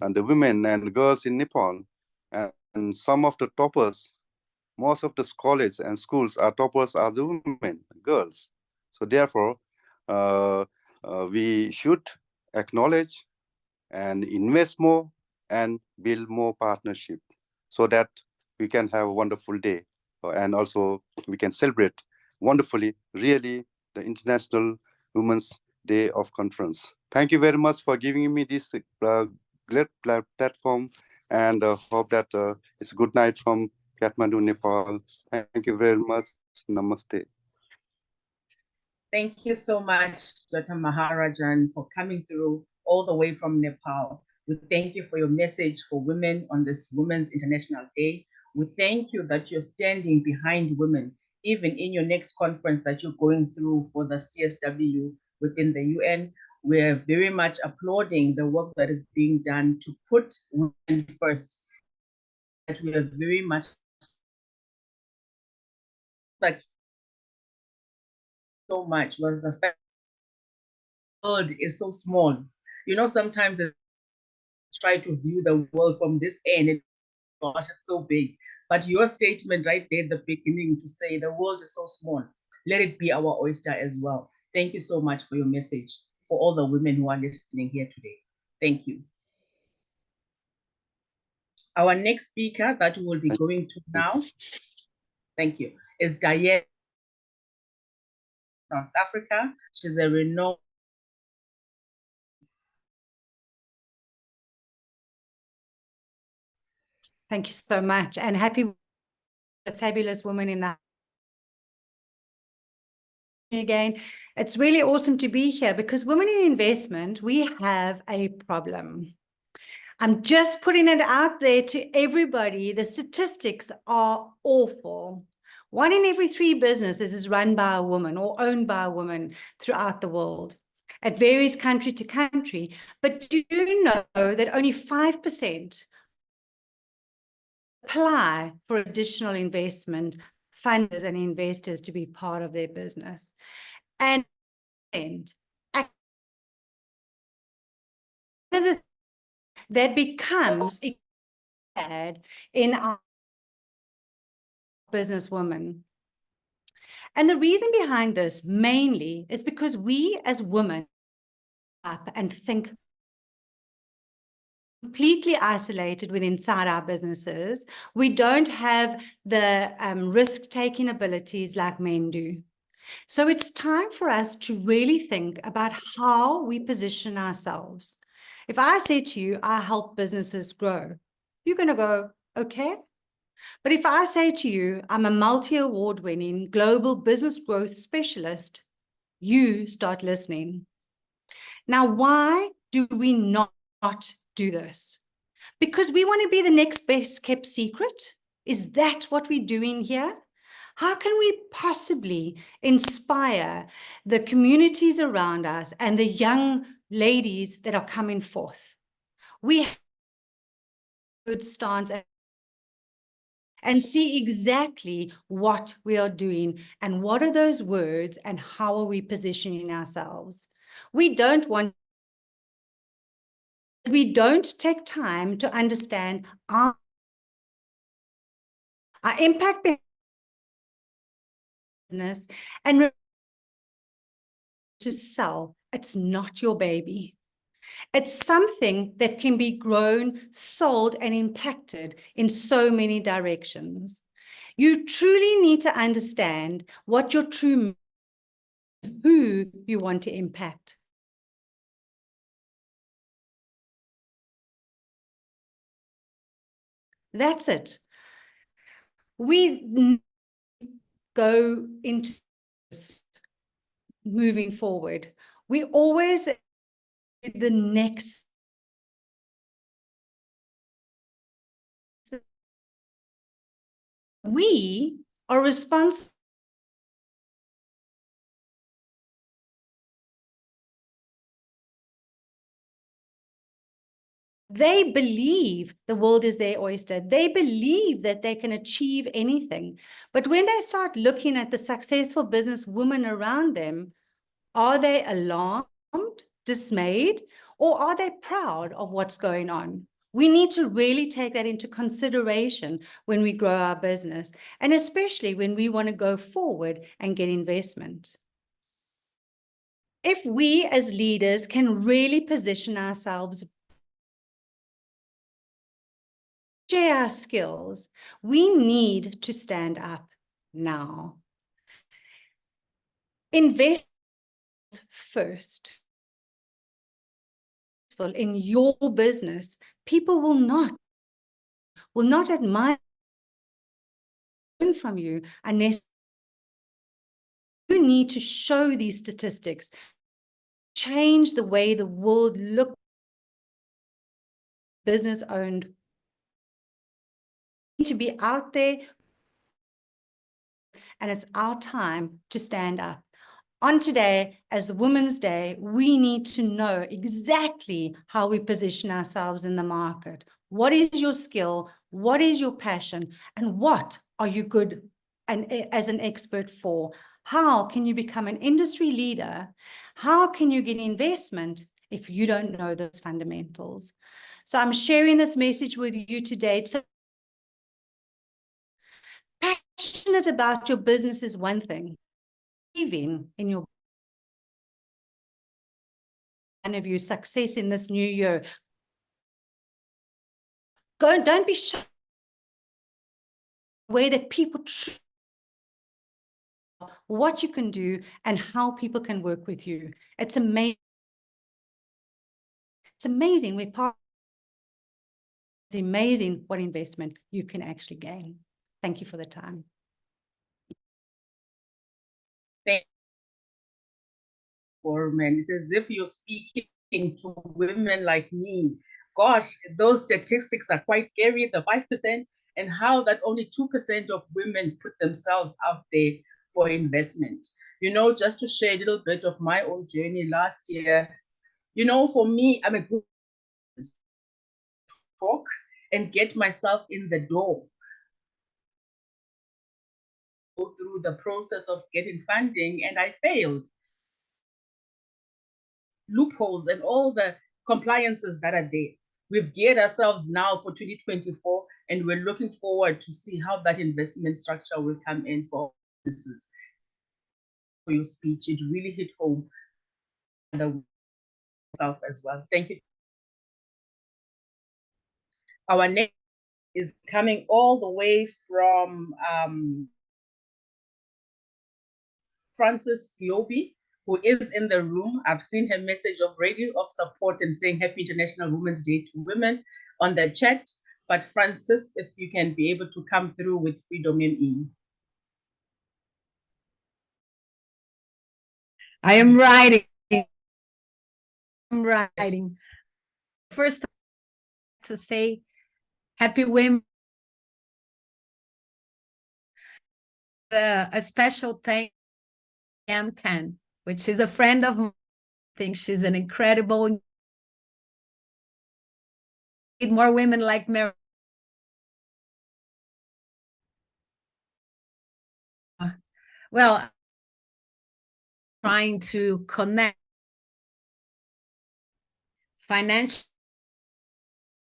women and girls in Nepal, and some of the toppers, most of the colleges and schools are toppers are the women, girls. So therefore, we should acknowledge and invest more and build more partnership, so that we can have a wonderful day, and also we can celebrate wonderfully, really, the International Women's Day of Conference. Thank you very much for giving me this great platform and hope that it's good night from Kathmandu, Nepal. Thank you very much. Namaste. Thank you so much, Dr. Maharajan, for coming through all the way from Nepal. We thank you for your message for women on this Women's International Day. We thank you that you're standing behind women, even in your next conference that you're going through for the CSW within the UN. We're very much applauding the work that is being done to put women first. That we are very much like so much was the fact the world is so small. You know, sometimes I try to view the world from this end, and gosh, it's so big. But your statement right there at the beginning to say the world is so small, let it be our oyster as well. Thank you so much for your message for all the women who are listening here today. Thank you. Our next speaker that we will be going to now, thank you, is Diane, South Africa. She's a renowned Thank you so much, and happy the fabulous woman in that. Again, it's really awesome to be here because women in investment, we have a problem. I'm just putting it out there to everybody. The statistics are awful. 1 in every 3 businesses is run by a woman or owned by a woman throughout the world. It varies country to country, but do you know that only 5% apply for additional investment funders and investors to be part of their business? And that becomes in our businesswoman. And the reason behind this mainly is because we as women up and think completely isolated within inside our businesses. We don't have the risk-taking abilities like men do. So it's time for us to really think about how we position ourselves. If I say to you, I help businesses grow, you're going to go, okay. But if I say to you, I'm a multi-award-winning global business growth specialist, you start listening. Now, why do we not do this? Because we want to be the next best kept secret? Is that what we're doing here? How can we possibly inspire the communities around us and the young ladies that are coming forth? We have a good stance and see exactly what we are doing and what are those words and how are we positioning ourselves. We don't take time to understand our impact business and to sell. It's not your baby. It's something that can be grown, sold, and impacted in so many directions. You truly need to understand what your true, who you want to impact. That's it. We go into this moving forward. We always the next. We are responsible. They believe the world is their oyster. They believe that they can achieve anything. But when they start looking at the successful business women around them, are they alarmed, dismayed, or are they proud of what's going on? We need to really take that into consideration when we grow our business, and especially when we want to go forward and get investment. If we as leaders can really position ourselves, share our skills, we need to stand up now. Invest first. In your business, people will not will not admire from you unless you need to show these statistics, change the way the world looks business owned, to be out there, and it's our time to stand up. On today, as Women's Day, we need to know exactly how we position ourselves in the market. What is your skill? What is your passion? And what are you good and as an expert for? How can you become an industry leader? How can you get investment if you don't know those fundamentals? So I'm sharing this message with you today. So passionate about your business is one thing. Believing in your of your success in this new year. Don't be shy. Way that people what you can do and how people can work with you. It's amazing. It's amazing. It's amazing what investment you can actually gain. Thank you for the time. Thank you, men. It's as if you're speaking to women like me. Gosh, those statistics are quite scary, the 5%, and how that only 2% of women put themselves out there for investment. You know, just to share a little bit of my own journey last year, you know, for me, I'm a good talk and get myself in the door. Go through the process of getting funding, and I failed. Loopholes and all the compliances that are there. We've geared ourselves now for 2024, and we're looking forward to see how that investment structure will come in for businesses. For your speech, it really hit home as well. Thank you. Our next is coming all the way from Frances Giobi, who is in the room. I've seen her message already of support and saying Happy International Women's Day to women on the chat. But Frances, if you can be able to come through with Freedom ME. I am writing. I'm writing. First, to say Happy Women. A special thank you, Ken, which is a friend of mine. I think she's an incredible. Need more women like Mary. Well, trying to connect financial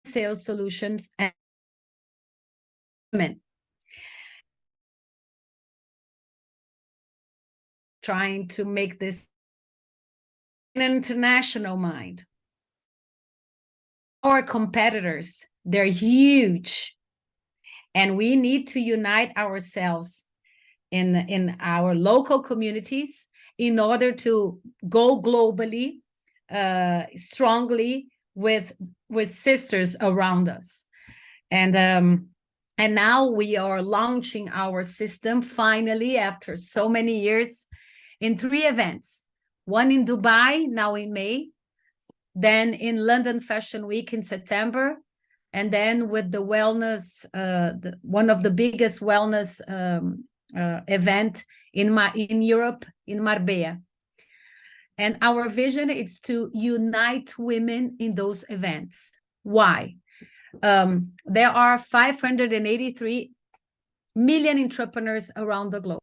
sales solutions and women. Trying to make this an international mind. Our competitors, they're huge, and we need to unite ourselves in our local communities in order to go globally strongly with sisters around us. And now we are launching our system finally after so many years in 3 events. One in Dubai now in May, then in London Fashion Week in September, and then with the wellness, one of the biggest wellness event in Europe, in Marbella. And our vision is to unite women in those events. Why? There are 583 million entrepreneurs around the globe.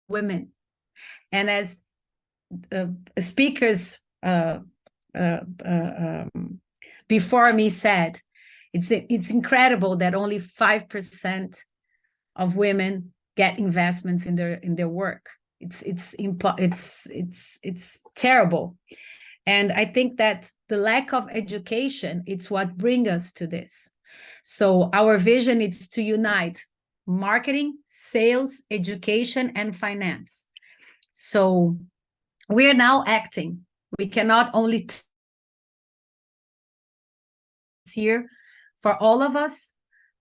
Women. And as speakers before me said, it's incredible that only 5% of women get investments in their work. It's terrible. And I think that the lack of education, it's what brings us to this. So our vision is to unite marketing, sales, education, and finance. So we are now acting. We cannot only here for all of us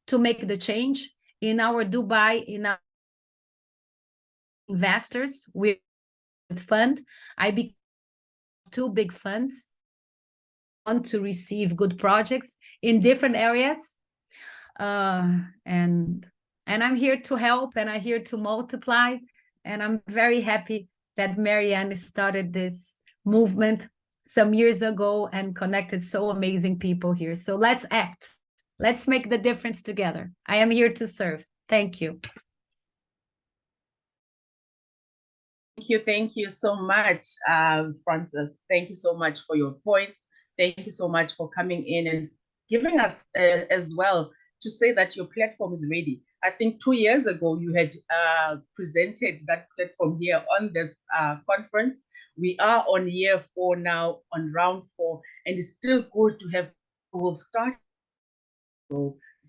to make the change. In our Dubai, in our investors with fund, I became 2 big funds want to receive good projects in different areas. And I'm here to help, and I'm here to multiply. And I'm very happy that Marianne started this movement some years ago and connected so amazing people here. So let's act. Let's make the difference together. I am here to serve. Thank you. Thank you so much, Frances. Thank you so much for your points. Thank you so much for coming in and giving us as well to say that your platform is ready. I think 2 years ago, you had presented that platform here on this conference. We are on year 4 now, on round 4, and it's still good to have people who've started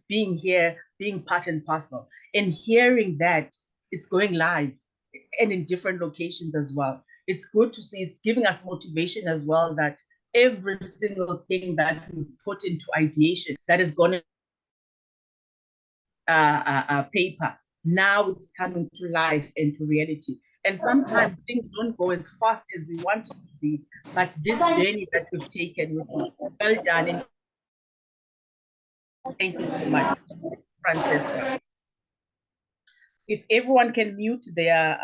being here, being part and parcel, and hearing that it's going live and in different locations as well. It's good to see. It's giving us motivation as well, that every single thing that we've put into ideation that is going to paper, now it's coming to life and to reality. And sometimes things don't go as fast as we want it to be, but this journey that we've taken with you, well done. And thank you so much, Francesca. If everyone can mute their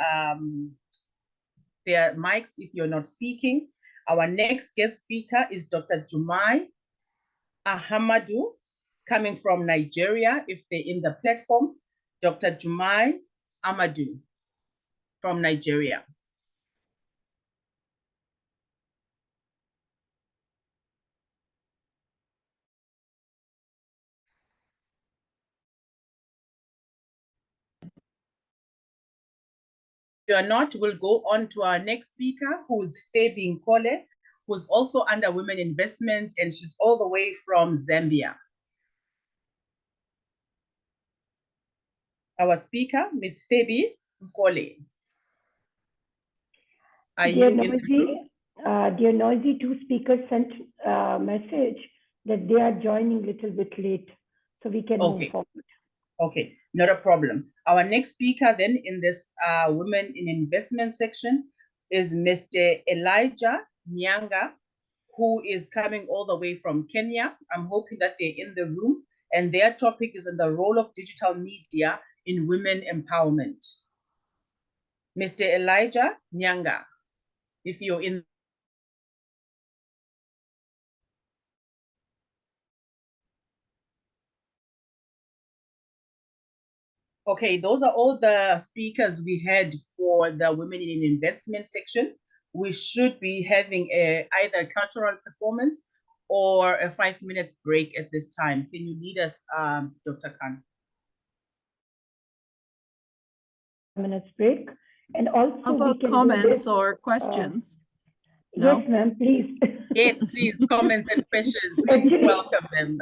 mics if you're not speaking. Our next guest speaker is Dr. Jumai Ahamadu, coming from Nigeria. If they're in the platform, Dr. Jumai Ahamadu from Nigeria. If you are not, we'll go on to our next speaker, who is Fabi Nkole, who's also under Women Investment, and she's all the way from Zambia. Our speaker, Ms. Fabi Nkole. Dear Noisy, 2 speakers sent a message that they are joining a little bit late, so we can move forward. Okay, not a problem. Our next speaker then in this Women in Investment section is Mr. Elijah Nyanga, who is coming all the way from Kenya. I'm hoping that they're in the room, and their topic is on the role of digital media in women empowerment. Mr. Elijah Nyanga, if you're in. Okay, those are all the speakers we had for the Women in Investment section. We should be having either a cultural performance or a 5-minute break at this time. Can you lead us, Dr. Khan? Minutes break. And also, how about comments or questions? No? Yes, ma'am, please. Yes, please, comments and questions. We welcome them.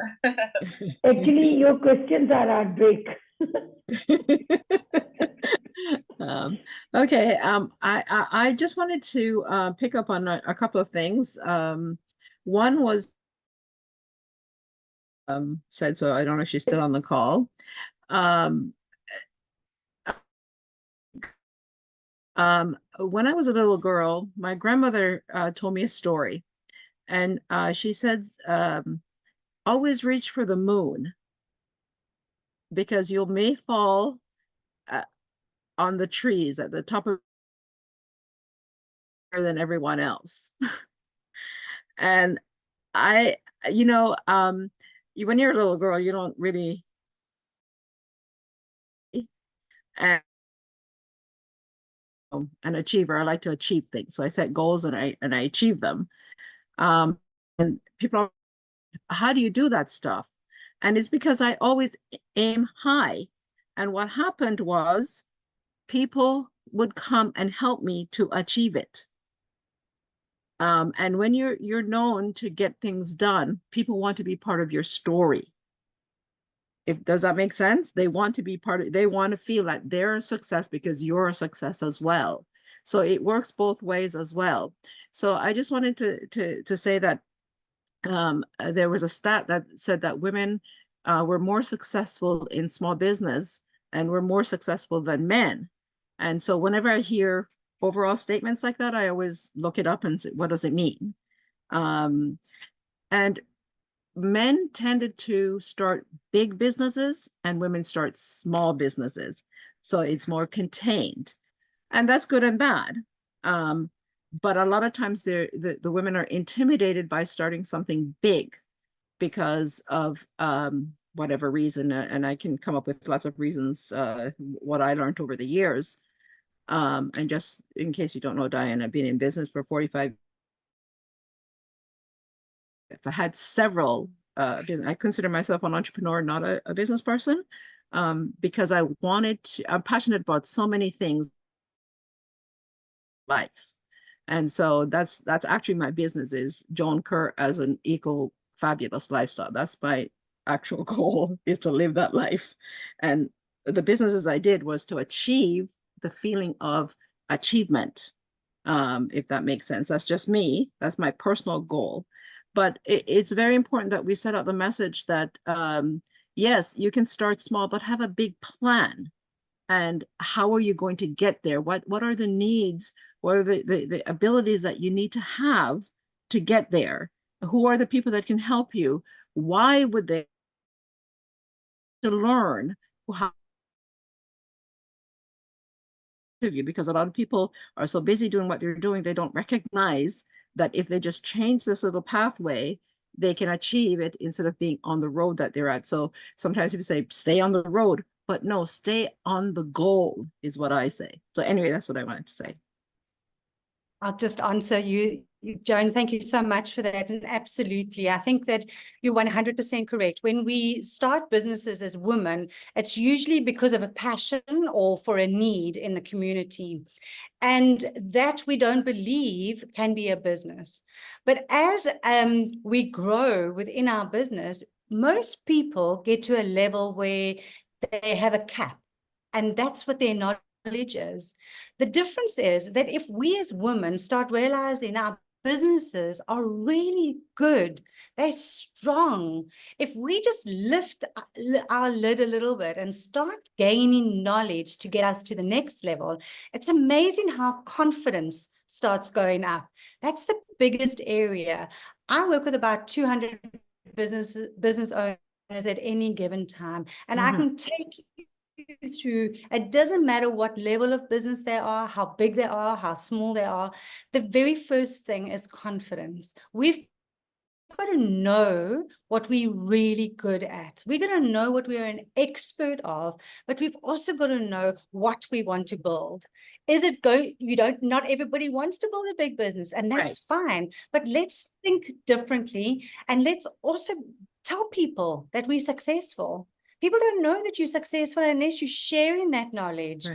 Actually, your questions are our break. Okay, I just wanted to pick up on a couple of things. One was said, so I don't know if she's still on the call. When I was a little girl, my grandmother told me a story, and she said, always reach for the moon, because you may fall on the trees at the top of than everyone else. And when you're a little girl, you don't really, and an achiever, I like to achieve things. So I set goals and I achieve them. And people are, how do you do that stuff? And it's because I always aim high. And what happened was people would come and help me to achieve it. And when you're known to get things done, people want to be part of your story. Does that make sense? They want to be they want to feel that they're a success because you're a success as well. So it works both ways as well. So I just wanted to say that there was a stat that said that women we're more successful in small business and we're more successful than men. And so whenever I hear overall statements like that, I always look it up and say, what does it mean? And men tended to start big businesses and women start small businesses. So it's more contained. And that's good and bad. But a lot of times the women are intimidated by starting something big because of whatever reason. And I can come up with lots of reasons, what I learned over the years. And just in case you don't know, Diane, I've been in business for 45 years. I had several I consider myself an entrepreneur, not a business person, because I wanted to, I'm passionate about so many things in life. And so that's actually my business, is Joan Kerr as an eco fabulous lifestyle. That's my actual goal, is to live that life. And the businesses I did was to achieve the feeling of achievement, if that makes sense. That's just me. That's my personal goal. But it's very important that we set out the message that, yes, you can start small, but have a big plan. And how are you going to get there? What are the needs? What are the abilities that you need to have to get there? Who are the people that can help you? Why would they to learn how to you? Because a lot of people are so busy doing what they're doing, they don't recognize that if they just change this little pathway, they can achieve it instead of being on the road that they're at. So sometimes people say, stay on the road, but no, stay on the goal is what I say. So anyway, that's what I wanted to say. I'll just answer you, Joan. Thank you so much for that. And absolutely, I think that you're 100% correct. When we start businesses as women, it's usually because of a passion or for a need in the community. And that we don't believe can be a business. But as we grow within our business, most people get to a level where they have a cap, and that's what their knowledge is. The difference is that if we as women start realizing our businesses are really good, they're strong. If we just lift our lid a little bit and start gaining knowledge to get us to the next level, it's amazing how confidence starts going up. That's the biggest area. I work with about 200 business owners at any given time, and I can take you through, it doesn't matter what level of business they are, how big they are, how small they are. The very first thing is confidence. We've got to know what we're really good at. We're going to know what we're an expert of, but we've also got to know what we want to build. Is it not everybody wants to build a big business, and that's fine, but let's think differently, and let's also tell people that we're successful. People don't know that you're successful unless you're sharing that knowledge.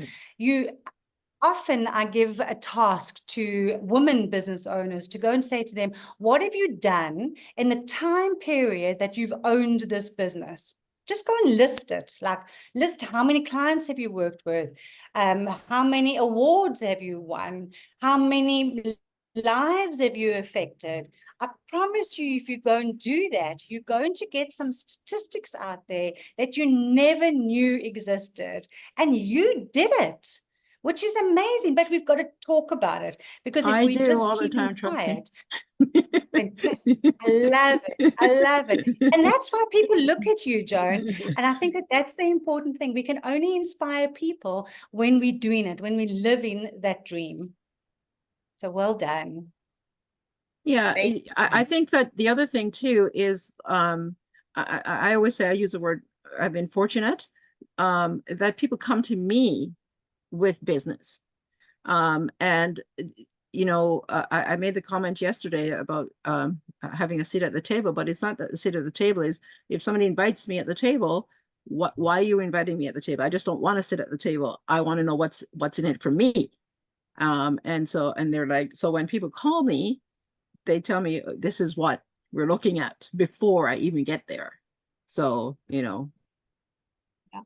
Often I give a task to women business owners to go and say to them, what have you done in the time period that you've owned this business? Just go and list it. Like, list how many clients have you worked with? How many awards have you won? How many lives have you affected? I promise you, if you go and do that, you're going to get some statistics out there that you never knew existed. And you did it, which is amazing, but we've got to talk about it, because if we just keep quiet, fantastic. I love it. I love it. And that's why people look at you, Joan. And I think that that's the important thing. We can only inspire people when we're doing it, when we're living that dream. So well done. Yeah, I think that the other thing too is, I always say, I use the word, I've been fortunate, that people come to me with business. And, you know, I made the comment yesterday about having a seat at the table, but it's not that the seat at the table is, if somebody invites me at the table, why are you inviting me at the table? I just don't want to sit at the table. I want to know what's in it for me. And they're like, so when people call me, they tell me, this is what we're looking at before I even get there. So, you know. Yeah.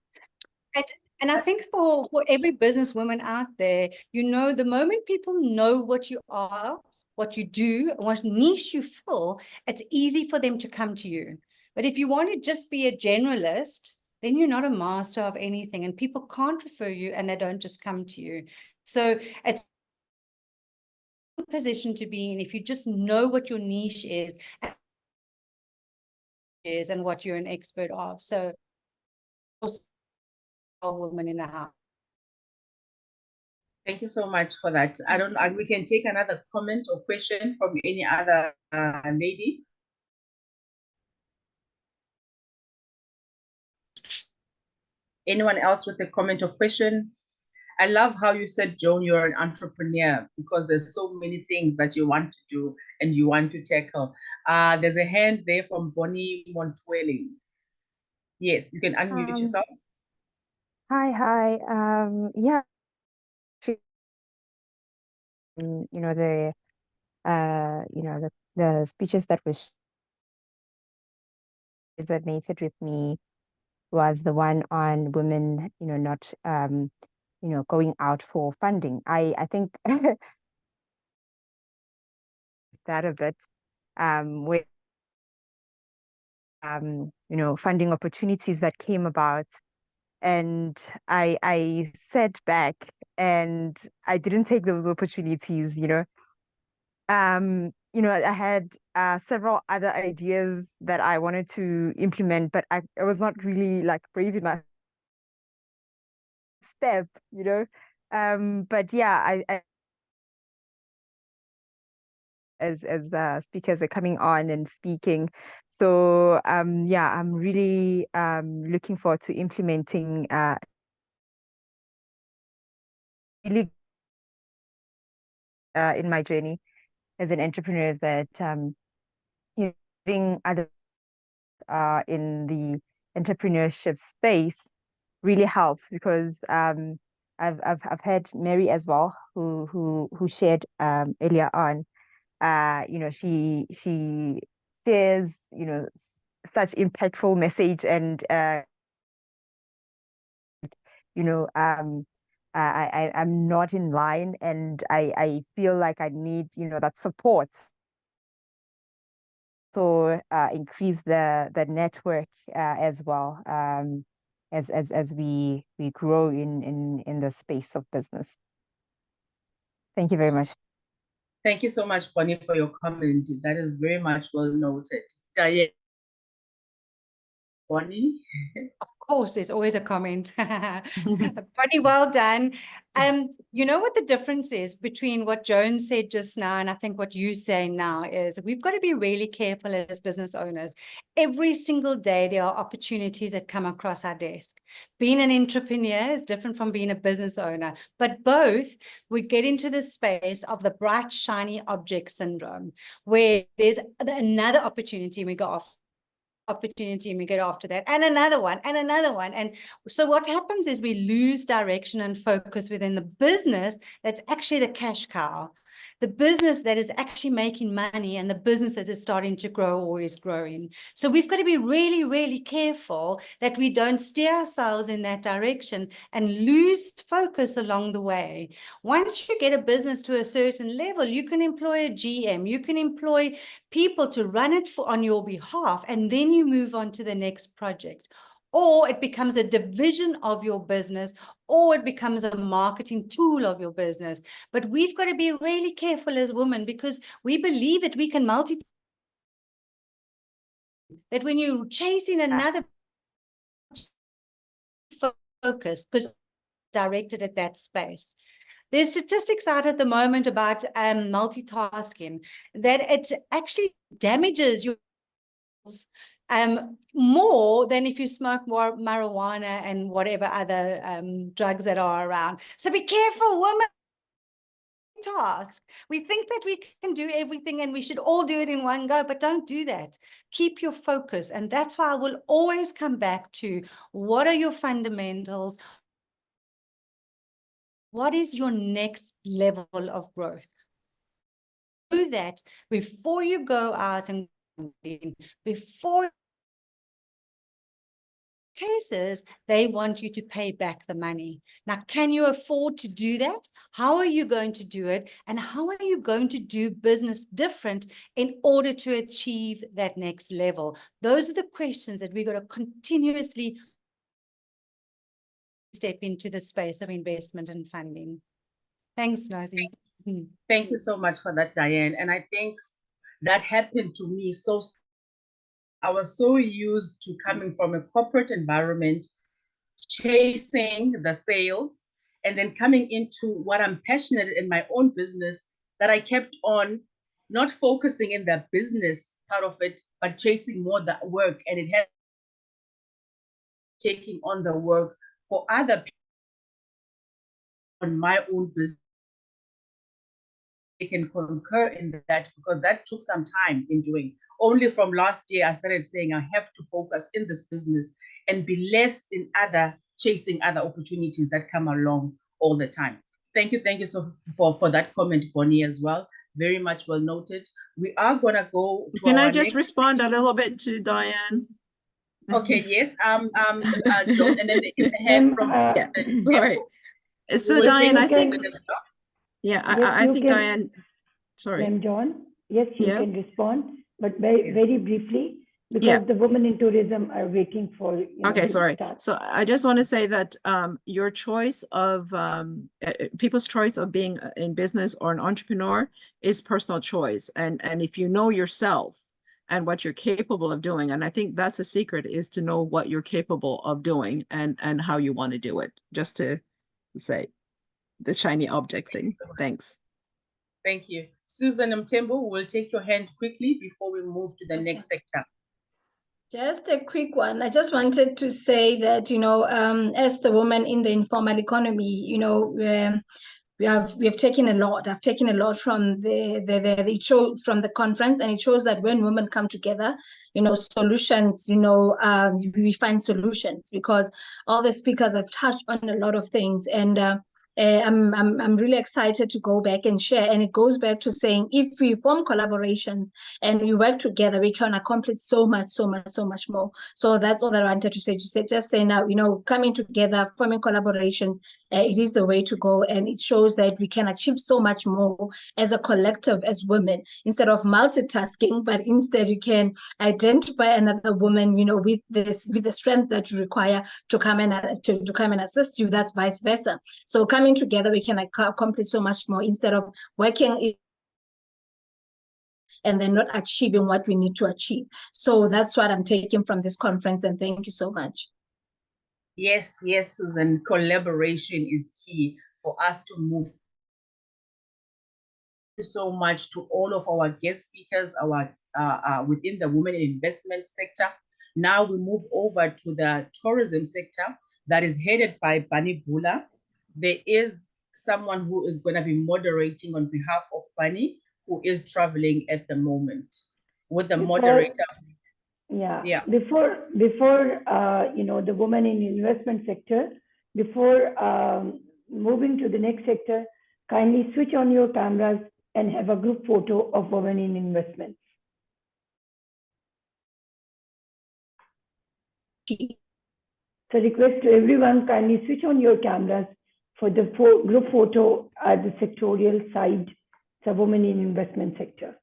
And I think for every businesswoman out there, you know, the moment people know what you are, what you do, what niche you fill, it's easy for them to come to you. But if you want to just be a generalist, then you're not a master of anything, and people can't refer you and they don't just come to you. So it's a position to be in if you just know what your niche is and what you're an expert of. So a woman in the house. Thank you so much for that. We can take another comment or question from any other lady. Anyone else with a comment or question? I love how you said, Joan, you're an entrepreneur because there's so many things that you want to do and you want to tackle. There's a hand there from Bonnie Montwelling. Yes, you can unmute yourself. Hi. Yeah. The the speeches that resonated with me was the one on women, not going out for funding. I think that a bit with funding opportunities that came about, and I sat back and I didn't take those opportunities. I had several other ideas that I wanted to implement, but I was not really like brave enough step, but yeah, I as speakers are coming on and speaking. So yeah, I'm really looking forward to implementing really in my journey as an entrepreneur is that having other in the entrepreneurship space really helps because I've had Mary as well who shared earlier on. She shares such impactful message, and I'm not in line, and I feel like I need that support. So increase the network as well as we grow in the space of business. Thank you very much. Thank you so much, Bonnie, for your comment. That is very much well noted. Diane. Bonnie? Of course, there's always a comment. Bonnie, well done. You know what the difference is between what Joan said just now and I think what you say now is we've got to be really careful as business owners. Every single day there are opportunities that come across our desk. Being an entrepreneur is different from being a business owner, but both we get into the space of the bright, shiny object syndrome, where there's another opportunity and we go off. Opportunity and we get after that and another one and so what happens is we lose direction and focus within the business that's actually the cash cow, the business that is actually making money, and the business that is starting to grow or is growing. So we've got to be really, really careful that we don't steer ourselves in that direction and lose focus along the way. Once you get a business to a certain level, you can employ a GM, you can employ people to run it on your behalf, and then you move on to the next project. Or it becomes a division of your business, or it becomes a marketing tool of your business. But we've got to be really careful as women because we believe that we can multitask. That when you're chasing another focus, because directed at that space. There's statistics out at the moment about multitasking, that it actually damages your more than if you smoke more marijuana and whatever other drugs that are around. So be careful, women. Task. We think that we can do everything and we should all do it in one go, but don't do that. Keep your focus. And that's why I will always come back to what are your fundamentals? What is your next level of growth? Do that before you go out and before cases, they want you to pay back the money. Now, can you afford to do that? How are you going to do it? And how are you going to do business different in order to achieve that next level? Those are the questions that we're going to continuously step into the space of investment and funding. Thanks, Nazi. Thank you so much for that, Diane. And I think that happened to me. So I was so used to coming from a corporate environment, chasing the sales, and then coming into what I'm passionate in my own business, that I kept on not focusing in the business part of it, but chasing more the work. And it had taking on the work for other people on my own business. They can concur in that, because that took some time in doing. Only from last year, I started saying I have to focus in this business and be less in chasing other opportunities that come along all the time. Thank you so for that comment, Bonnie, as well. Very much well noted. We are gonna go to Can our I just next... respond a little bit to Diane? Okay, yes. John, and then the hand from yeah, sorry. So we'll Diane, I take think, it. yeah, Yes, I think can, Diane, sorry. Ma'am John, yes, you Yeah. can respond, but very briefly, because Yeah. the women in tourism are waiting for, you know, Okay, to sorry. start. So I just want to say that your choice of people's choice of being in business or an entrepreneur is personal choice. And if you know yourself and what you're capable of doing, and I think that's a secret, is to know what you're capable of doing and how you want to do it. Just to say the shiny object thing. Thanks. Thank you. Susan Mtembo, we'll take your hand quickly before we move to the next sector. Just a quick one. I just wanted to say that, you know, as the woman in the informal economy, you know, we have taken a lot. I've taken a lot from it shows from the conference, and it shows that when women come together, you know, solutions, you know, we find solutions, because all the speakers have touched on a lot of things, and I'm really excited to go back and share. And it goes back to saying, if we form collaborations and we work together, we can accomplish so much more. So that's all I wanted to say. Just say now, you know, coming together, forming collaborations, it is the way to go, and it shows that we can achieve so much more as a collective, as women, instead of multitasking, but instead you can identify another woman, you know, with the strength that you require to come and to come and assist you. That's vice versa. So coming together, we can accomplish so much more instead of working and then not achieving what we need to achieve. So that's what I'm taking from this conference, and thank you so much. Yes, Susan, collaboration is key for us to move. Thank you so much to all of our guest speakers, our within the women in investment sector. Now we move over to the tourism sector that is headed by Bunny Bula. There is someone who is going to be moderating on behalf of Bunny, who is traveling at the moment. With the moderator. Yeah. Before you know, the women in investment sector, before moving to the next sector, kindly switch on your cameras and have a group photo of women in investment. So request to everyone, kindly switch on your cameras for the group photo at the sectorial side, the women in investment sector.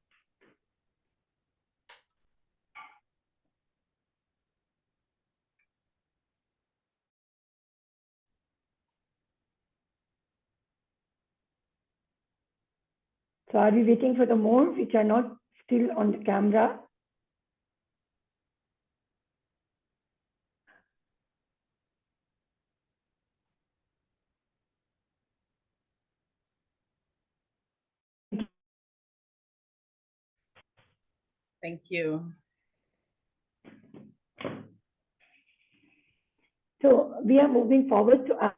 So are we waiting for the more which are not still on the camera? Thank you. So we are moving forward to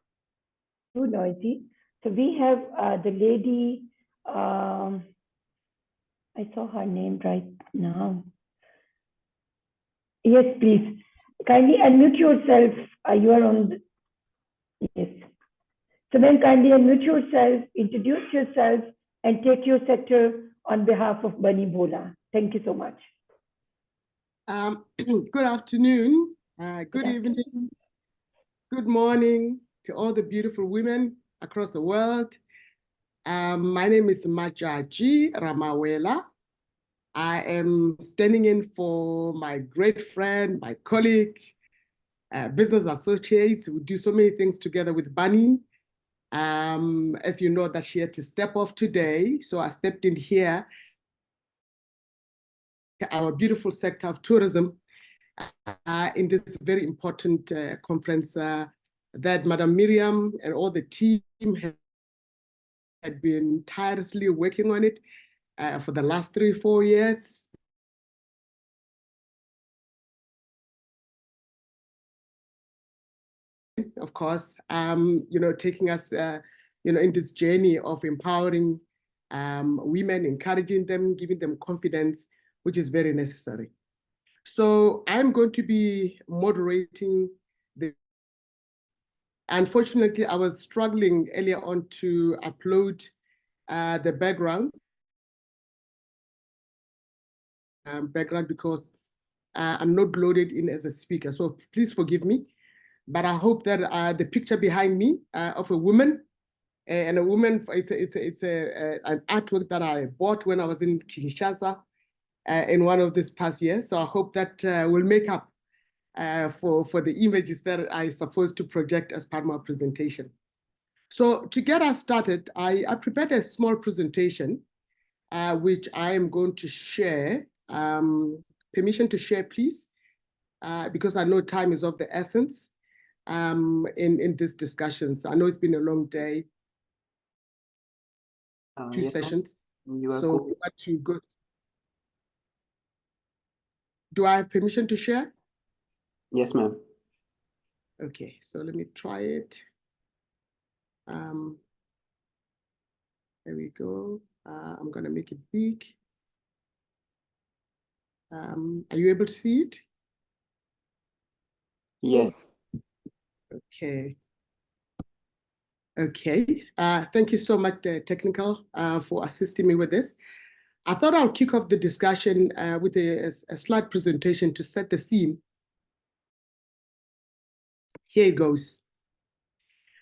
too noisy. So we have the lady, I saw her name right now. Yes, please. Kindly unmute yourself. You are on. Yes. So then kindly unmute yourself, introduce yourself, and take your sector on behalf of Bunny Bula. Thank you so much. Good afternoon. Good evening, good morning to all the beautiful women across the world. My name is Majaji Ramawela. I am standing in for my great friend, my colleague, business associate. We do so many things together with Bunny. As you know, that she had to step off today, so I stepped in here. Our beautiful sector of tourism in this very important conference that Madam Miriam and all the team had been tirelessly working on it for the last 3-4 years. Of course, taking us, in this journey of empowering women, encouraging them, giving them confidence, which is very necessary. So I'm going to be moderating the. Unfortunately, I was struggling earlier on to upload the background because I'm not loaded in as a speaker. So please forgive me. But I hope that the picture behind me of a woman, and a woman, it's an artwork that I bought when I was in Kinshasa in one of these past years. So I hope that will make up for the images that I supposed to project as part of my presentation. So to get us started, I prepared a small presentation, which I am going to share. Permission to share, please, because I know time is of the essence in these discussions. I know it's been a long day, 2 yes, sessions. you are So good. to go. Do I have permission to share? Yes, ma'am. Okay, so let me try it. There we go. I'm gonna make it big. Are you able to see it? Yes. Okay. Okay. Thank you so much, Technical, for assisting me with this. I thought I'll kick off the discussion with a slide presentation to set the scene. Here it goes.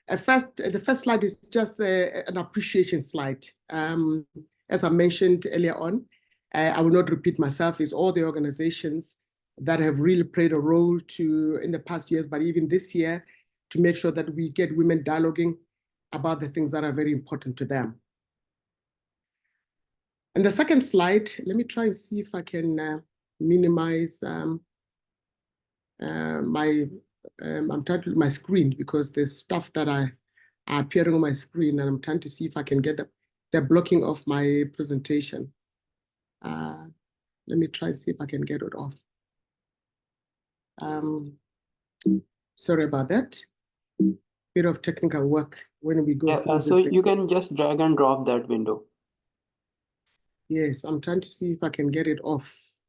The first slide is just an appreciation slide. As I mentioned earlier on, I will not repeat myself, it's all the organizations that have really played a role in the past years, but even this year, to make sure that we get women dialoguing about the things that are very important to them. And the second slide, let me try and see if I can minimize I'm trying to my screen because there's stuff that are appearing on my screen, and I'm trying to see if I can get the blocking of my presentation. Let me try and see if I can get it off. Sorry about that. Bit of technical work when we go through So this thing. you can just drag and drop that window. Yes, I'm trying to see if I can get it off.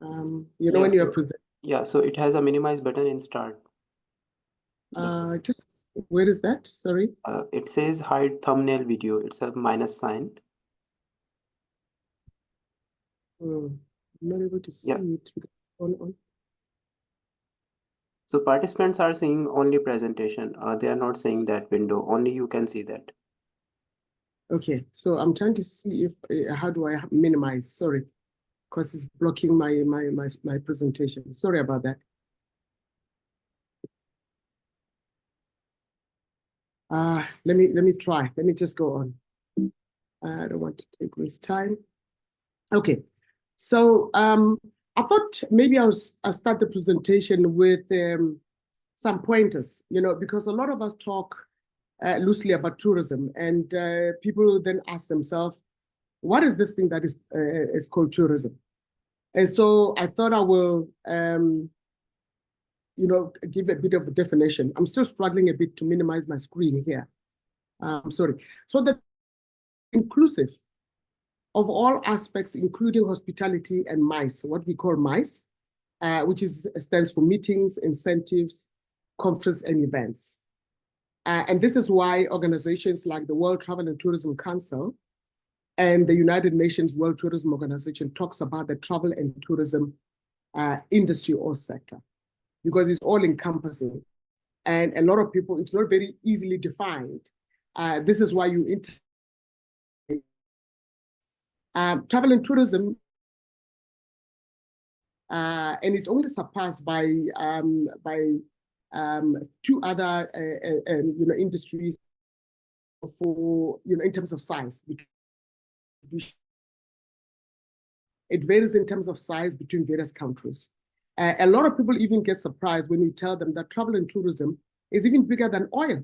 When you're presenting. Yeah, so it has a minimize button in start. Just where is that? Sorry. It says hide thumbnail video. It's a minus sign. I'm not able to see it. On. So participants are seeing only presentation. They are not seeing that window. Only you can see that. Okay, so I'm trying to see if how do I minimize? Sorry, because it's blocking my presentation. Sorry about that. Let me try. Let me just go on. I don't want to waste time. Okay, so I thought maybe I'll start the presentation with some pointers. Because a lot of us talk loosely about tourism, and people then ask themselves, what is this thing that is called tourism? And so I thought I will, give a bit of a definition. I'm still struggling a bit to minimize my screen here. Sorry. So the inclusive of all aspects, including hospitality and MICE, what we call MICE, which stands for meetings, incentives, conference, and events. And this is why organizations like the World Travel and Tourism Council and the United Nations World Tourism Organization talks about the travel and tourism industry or sector, because it's all encompassing. And a lot of people, it's not very easily defined. This is why you travel and tourism, and it's only surpassed by two other industries for in terms of size. It varies in terms of size between various countries. A lot of people even get surprised when you tell them that travel and tourism is even bigger than oil.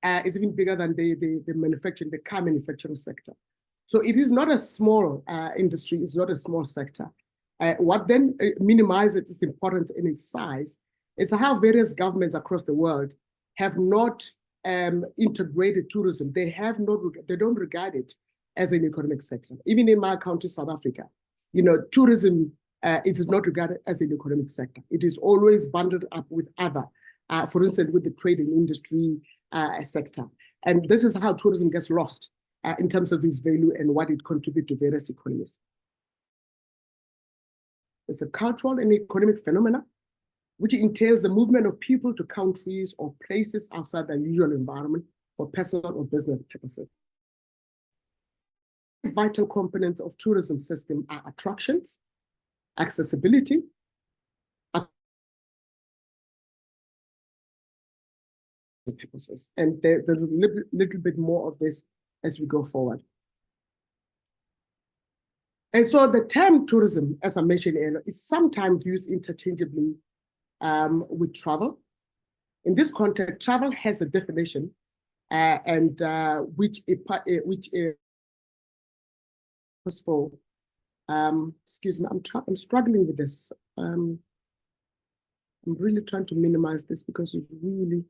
It's even bigger than the manufacturing, the car manufacturing sector. So it is not a small industry, it's not a small sector. What then minimizes its importance in its size is how various governments across the world have not integrated tourism. They don't regard it as an economic sector. Even in my country, South Africa, tourism it is not regarded as an economic sector. It is always bundled up with other, for instance, with the trading industry sector. And this is how tourism gets lost in terms of its value and what it contributes to various economies. It's a cultural and economic phenomena which entails the movement of people to countries or places outside their usual environment for personal or business purposes. Vital components of tourism system are attractions, accessibility, purposes. And there's a little bit more of this as we go forward. And so the term tourism, as I mentioned earlier, is sometimes used interchangeably with travel. In this context, travel has a definition, which for excuse me, I'm struggling with this. I'm really trying to minimize this because it's really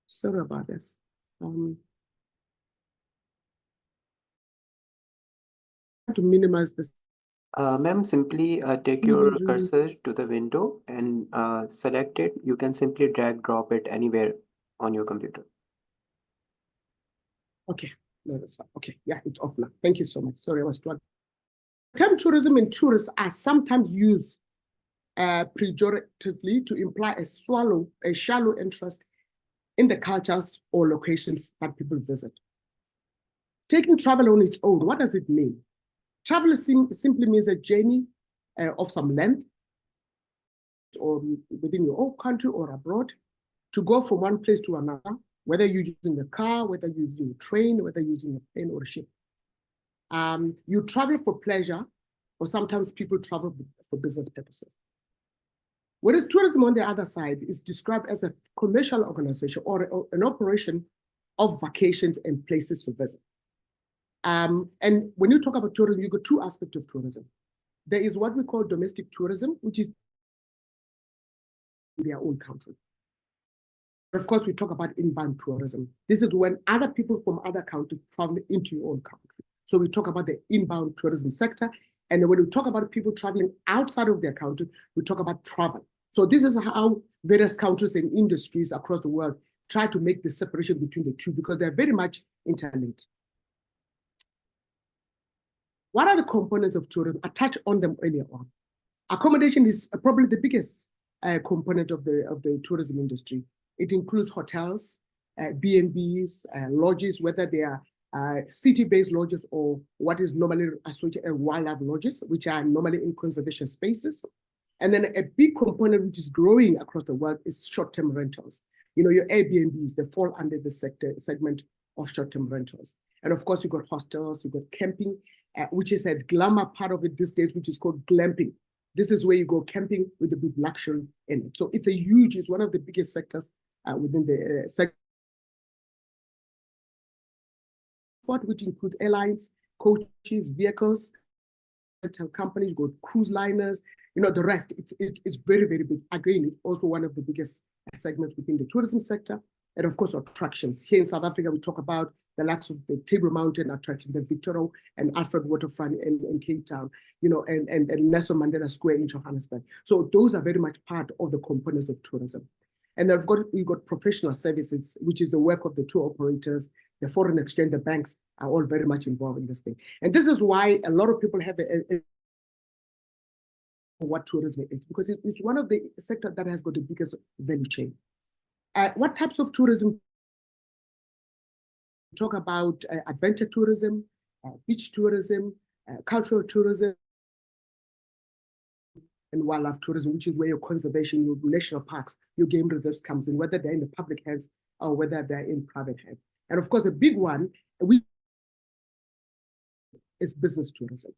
sorry about this. To minimize this. Ma'am, simply take your cursor to the window and select it. You can simply drag drop it anywhere on your computer. Okay, no, that's fine. Okay, yeah, it's off now. Thank you so much. Sorry, I was struggling. The term tourism and tourists are sometimes used pejoratively to imply a shallow interest in the cultures or locations that people visit. Taking travel on its own, what does it mean? Travel simply means a journey of some length, or within your own country or abroad, to go from one place to another, whether you're using a car, whether you're using a train, whether you're using a plane or a ship. You travel for pleasure, or sometimes people travel for business purposes. Whereas tourism, on the other side, is described as a commercial organization or an operation of vacations and places to visit. And when you talk about tourism, you've got two aspects of tourism. There is what we call domestic tourism, which is in their own country. Of course, we talk about inbound tourism. This is when other people from other countries travel into your own country. So we talk about the inbound tourism sector. And when we talk about people traveling outside of their country, we talk about travel. So this is how various countries and industries across the world try to make the separation between the two, because they're very much interlinked. What are the components of tourism? I touched on them earlier on. Accommodation is probably the biggest component of the tourism industry. It includes hotels, B&Bs, lodges, whether they are city-based lodges or what is normally associated with wildlife lodges, which are normally in conservation spaces. And then a big component which is growing across the world is short-term rentals. Your Airbnbs, they fall under the segment of short-term rentals. And of course, you've got hostels, you've got camping, which is a glamour part of it these days, which is called glamping. This is where you go camping with a big luxury in it. So it's one of the biggest sectors within the sector, which include airlines, coaches, vehicles, rental companies, go cruise liners, the rest. It's very, very big. Again, it's also one of the biggest segments within the tourism sector. And of course, attractions. Here in South Africa, we talk about the likes of the Table Mountain attraction, the Victoria and Alfred Waterfront in Cape Town, and Nelson Mandela Square in Johannesburg. So those are very much part of the components of tourism. And then we've got professional services, which is the work of the tour operators, the foreign exchange, the banks are all very much involved in this thing. And this is why a lot of people have what tourism is, because it's one of the sectors that has got the biggest value chain. What types of tourism? Talk about adventure tourism, beach tourism, cultural tourism, and wildlife tourism, which is where your conservation, your national parks, your game reserves comes in, whether they're in the public hands or whether they're in private hands. And of course, a big one is business tourism.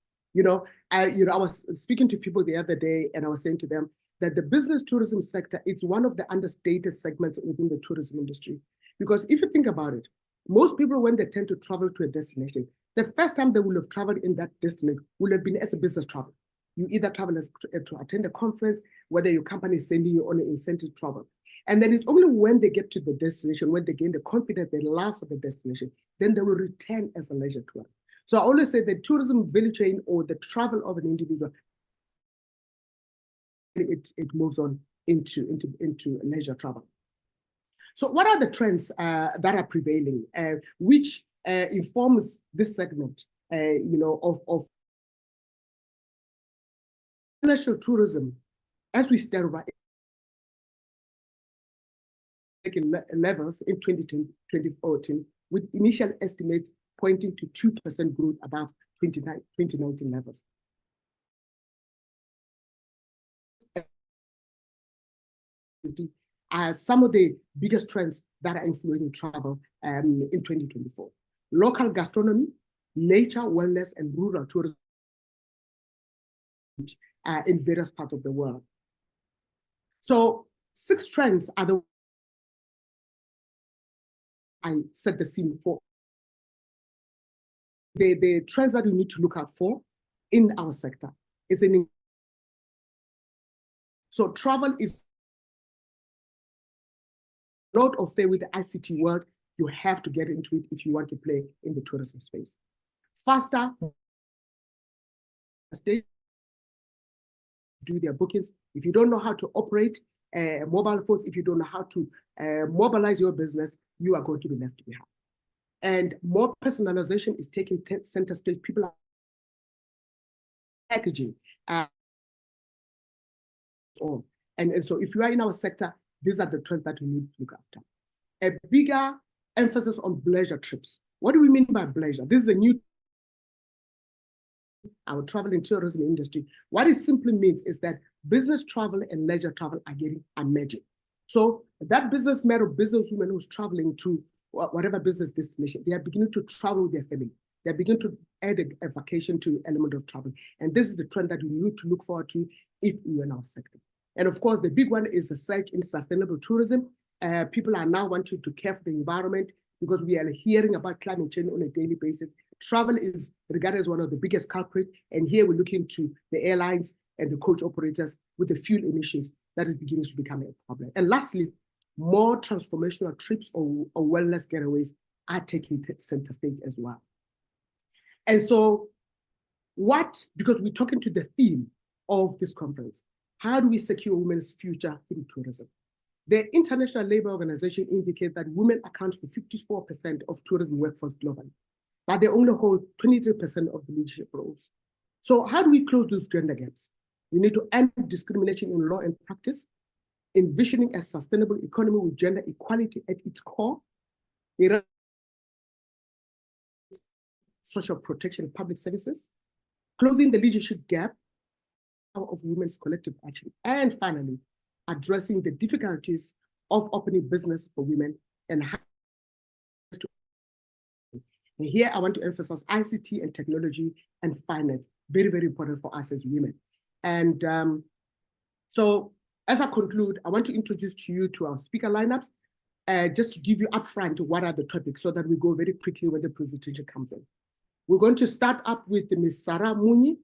I was speaking to people the other day, and I was saying to them that the business tourism sector is one of the understated segments within the tourism industry. Because if you think about it, most people, when they tend to travel to a destination, the first time they will have traveled in that destination will have been as a business travel. You either travel to attend a conference, whether your company is sending you on an incentive travel. And then it's only when they get to the destination, when they gain the confidence, they love for the destination, then they will return as a leisure tour. So I always say the tourism value chain, or the travel of an individual, it moves on into leisure travel. So what are the trends that are prevailing, which informs this segment, of international tourism, as we stand right levels in 2014, with initial estimates pointing to 2% growth above 2019 levels. Some of the biggest trends that are influencing travel in 2024. Local gastronomy, nature, wellness, and rural tourism in various parts of the world. So 6 trends are the I set the scene for. The trends that we need to look out for in our sector is so travel is not affair with the ICT world. You have to get into it if you want to play in the tourism space. Faster, do their bookings. If you don't know how to operate mobile phones, if you don't know how to mobilize your business, you are going to be left behind. And more personalization is taking center stage. People are packaging. And so if you are in our sector, these are the trends that we need to look after. A bigger emphasis on leisure trips. What do we mean by leisure? This is a new our travel and tourism industry. What it simply means is that business travel and leisure travel are merging. So that businessman or businesswoman who's traveling to whatever business destination, they are beginning to travel with their family. They're beginning to add a vacation to element of travel. And this is the trend that we need to look forward to if we're in our sector. And of course, the big one is the surge in sustainable tourism. People are now wanting to care for the environment because we are hearing about climate change on a daily basis. Travel is regarded as one of the biggest culprits. And here we're looking to the airlines and the coach operators with the fuel emissions that is beginning to become a problem. And lastly, more transformational trips or wellness getaways are taking center stage as well. And so because we're talking to the theme of this conference, how do we secure women's future in tourism? The International Labour Organization indicates that women account for 54% of tourism workforce globally, but they only hold 23% of the leadership roles. So how do we close those gender gaps? We need to end discrimination in law and practice, envisioning a sustainable economy with gender equality at its core, social protection and public services, closing the leadership gap of women's collective action, and finally, addressing the difficulties of opening business for women and how to. And here I want to emphasize ICT and technology and finance, very, very important for us as women. And so as I conclude, I want to introduce to you to our speaker lineups, just to give you upfront what are the topics so that we go very quickly when the presentation comes in. We're going to start up with Ms. Sarah Muni,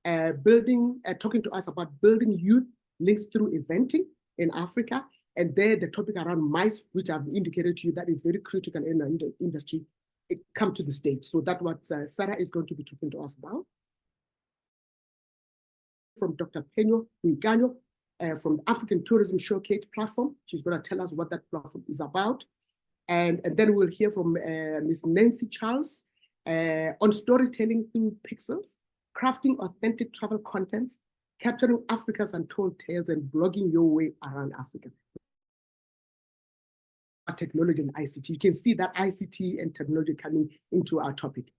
talking to us about building youth links through eventing in Africa. And there the topic around mice, which I've indicated to you that is very critical in the industry, it come to the stage. So that's what Sarah is going to be talking to us about. From Dr. Penyo Wiganyo, from the African Tourism Showcase platform. She's going to tell us what that platform is about. And then we'll hear from Ms. Nancy Charles on storytelling through pixels, crafting authentic travel contents, capturing Africa's untold tales and blogging your way around Africa. Technology and ICT. You can see that ICT and technology coming into our topic.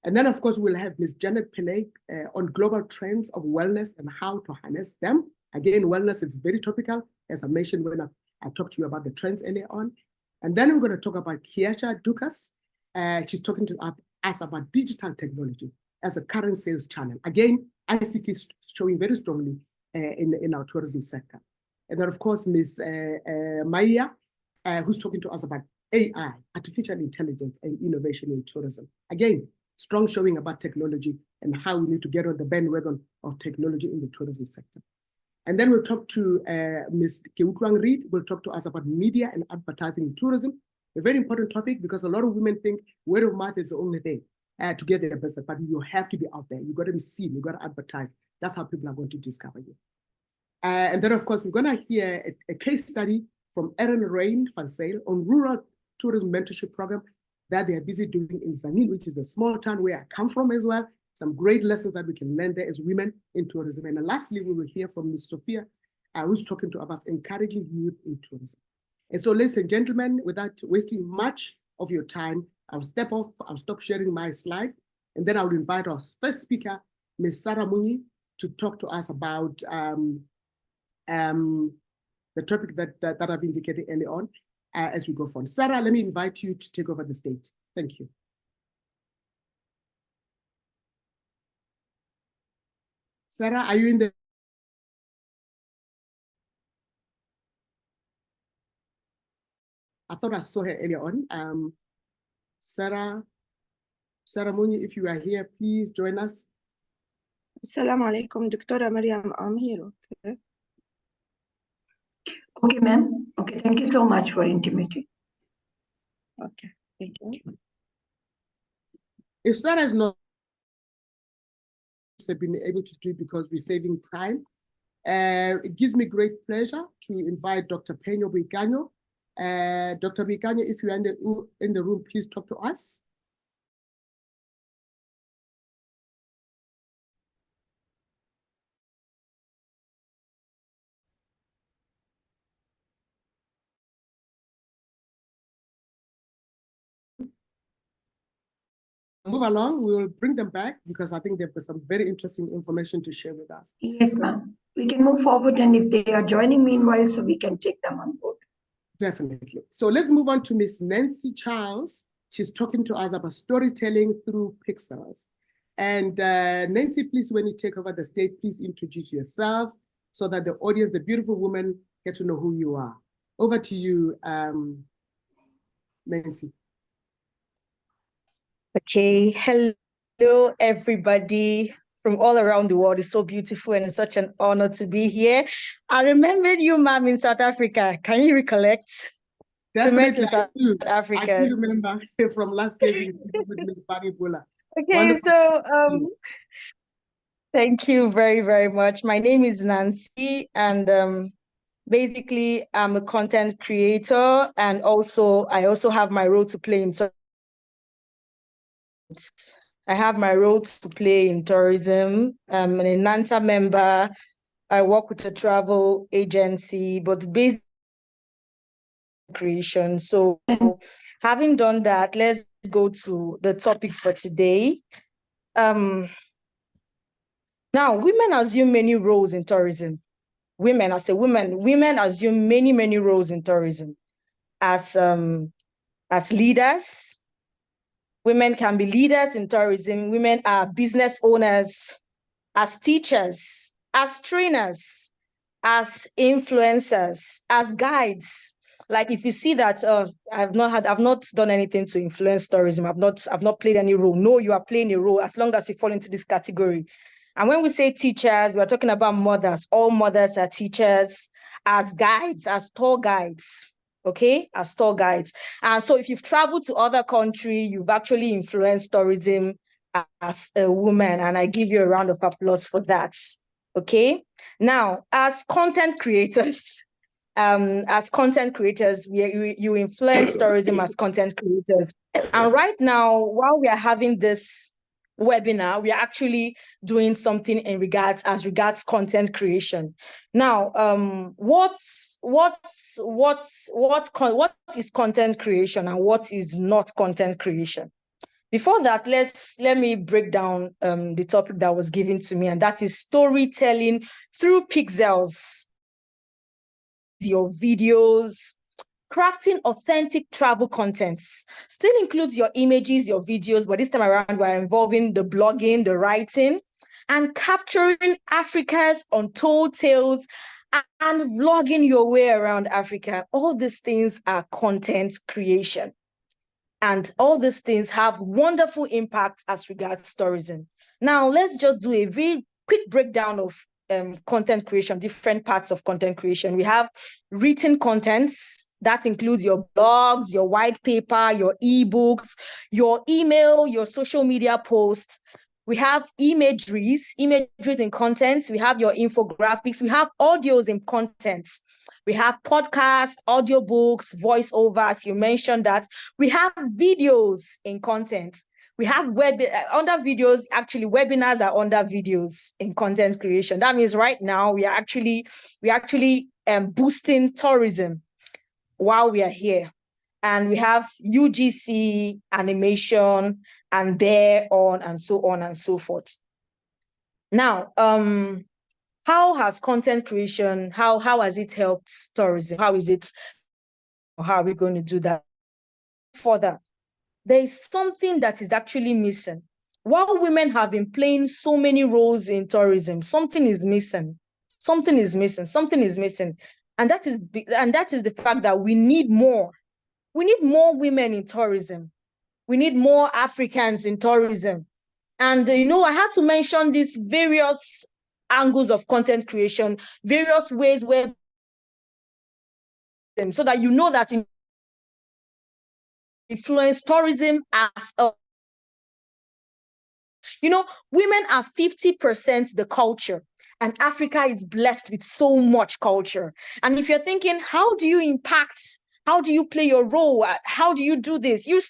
And then, of course, we'll have Ms. Janet Pillay on global trends of wellness and how to harness them. Again, wellness is very topical, as I mentioned when I talked to you about the trends earlier on. And then we're going to talk about Kiesha Dukas. She's talking to us about digital technology as a current sales channel. Again, ICT is showing very strongly in our tourism sector. And then, of course, Ms. Maya, who's talking to us about AI, artificial intelligence, and innovation in tourism. Again, strong showing about technology and how we need to get on the bandwagon of technology in the tourism sector. And then we'll talk to Ms. Keutwang Reid, will talk to us about media and advertising in tourism, a very important topic because a lot of women think word of mouth is the only thing to get their business, but you have to be out there. You got to be seen, you got to advertise. That's how people are going to discover you. And then, of course, we're going to hear a case study from Erin Rain van Sale on rural tourism mentorship program that they are busy doing in Zanin, which is a small town where I come from as well. Some great lessons that we can learn there as women in tourism. And then lastly, we will hear from Ms. Sophia, who's talking to us encouraging youth in tourism. And so, ladies and gentlemen, without wasting much of your time, I'll step off, I'll stop sharing my slide, and then I'll invite our first speaker, Ms. Sarah Munyi, to talk to us about the topic that I've indicated early on as we go forward. Sarah, let me invite you to take over the stage. Thank you. Sarah, are you in the? I thought I saw her earlier on. Sarah Munyi, if you are here, please join us. Assalamu alaikum, Dr. Maryam. I'm here. Okay. Okay, ma'am. Okay, thank you so much for intimating. Okay, thank you. If Sarah is not have been able to do because we're saving time, it gives me great pleasure to invite Dr. Peño Buicaño. Dr. Buicaño, if you're in the room, please talk to us. Move along, we will bring them back because I think they've got some very interesting information to share with us. Yes, ma'am. We can move forward, and if they are joining meanwhile, so we can take them on board. Definitely. So let's move on to Miss Nancy Charles. She's talking to us about storytelling through pixels. And Nancy, please, when you take over the stage, please introduce yourself so that the audience, the beautiful woman, get to know who you are. Over to you, Nancy. Okay, hello everybody from all around the world. It's so beautiful and it's such an honor to be here. I remembered you, ma'am, in South Africa. Can you recollect? Definitely, South Africa. I do remember from last year's with Ms. Barry Bula. Okay, Wonderful. so thank you very, very much. My name is Nancy, and basically I'm a content creator, and I also have my role to play in I have my role to play in tourism. I'm an Nanta member. I work with a travel agency, but based on creation. So having done that, let's go to the topic for today. Now, women assume many roles in tourism. Women assume many roles in tourism as leaders. Women can be leaders in tourism. Women are business owners, as teachers, as trainers, as influencers, as guides. Like if you see that I've not done anything to influence tourism. I've not played any role. No, you are playing a role as long as you fall into this category. And when we say teachers, we're talking about mothers. All mothers are teachers, as guides, as tour guides. Okay, as tour guides. And so if you've traveled to other countries, you've actually influenced tourism as a woman, and I give you a round of applause for that. Okay, now as content creators, you influence tourism as content creators. And right now, while we are having this webinar, we are actually doing something in regards content creation. Now, what is content creation and what is not content creation? Before that, let me break down the topic that was given to me, and that is storytelling through pixels. Your videos, crafting authentic travel contents still includes your images, your videos, but this time around we're involving the blogging, the writing, and capturing Africa's untold tales and vlogging your way around Africa. All these things are content creation. And all these things have wonderful impact as regards tourism. Now, let's just do a very quick breakdown of content creation, different parts of content creation. We have written contents. That includes your blogs, your white paper, your ebooks, your email, your social media posts. We have imageries in contents. We have your infographics. We have audios in contents. We have podcasts, audiobooks, voiceovers. You mentioned that. We have videos in content. We have under videos, actually webinars are under videos in content creation. That means right now we are actually boosting tourism while we are here. And we have UGC, animation, and thereon and so on and so forth. Now, how has content creation, how has it helped tourism? How are we going to do that further? There is something that is actually missing. While women have been playing so many roles in tourism, something is missing. Something is missing. Something is missing. And that is the fact that we need more. We need more women in tourism. We need more Africans in tourism. And, I had to mention these various angles of content creation, various ways where, so that you know that in influence tourism as a, women are 50% the culture, and Africa is blessed with so much culture. And if you're thinking, how do you impact? How do you play your role? How do you do this? You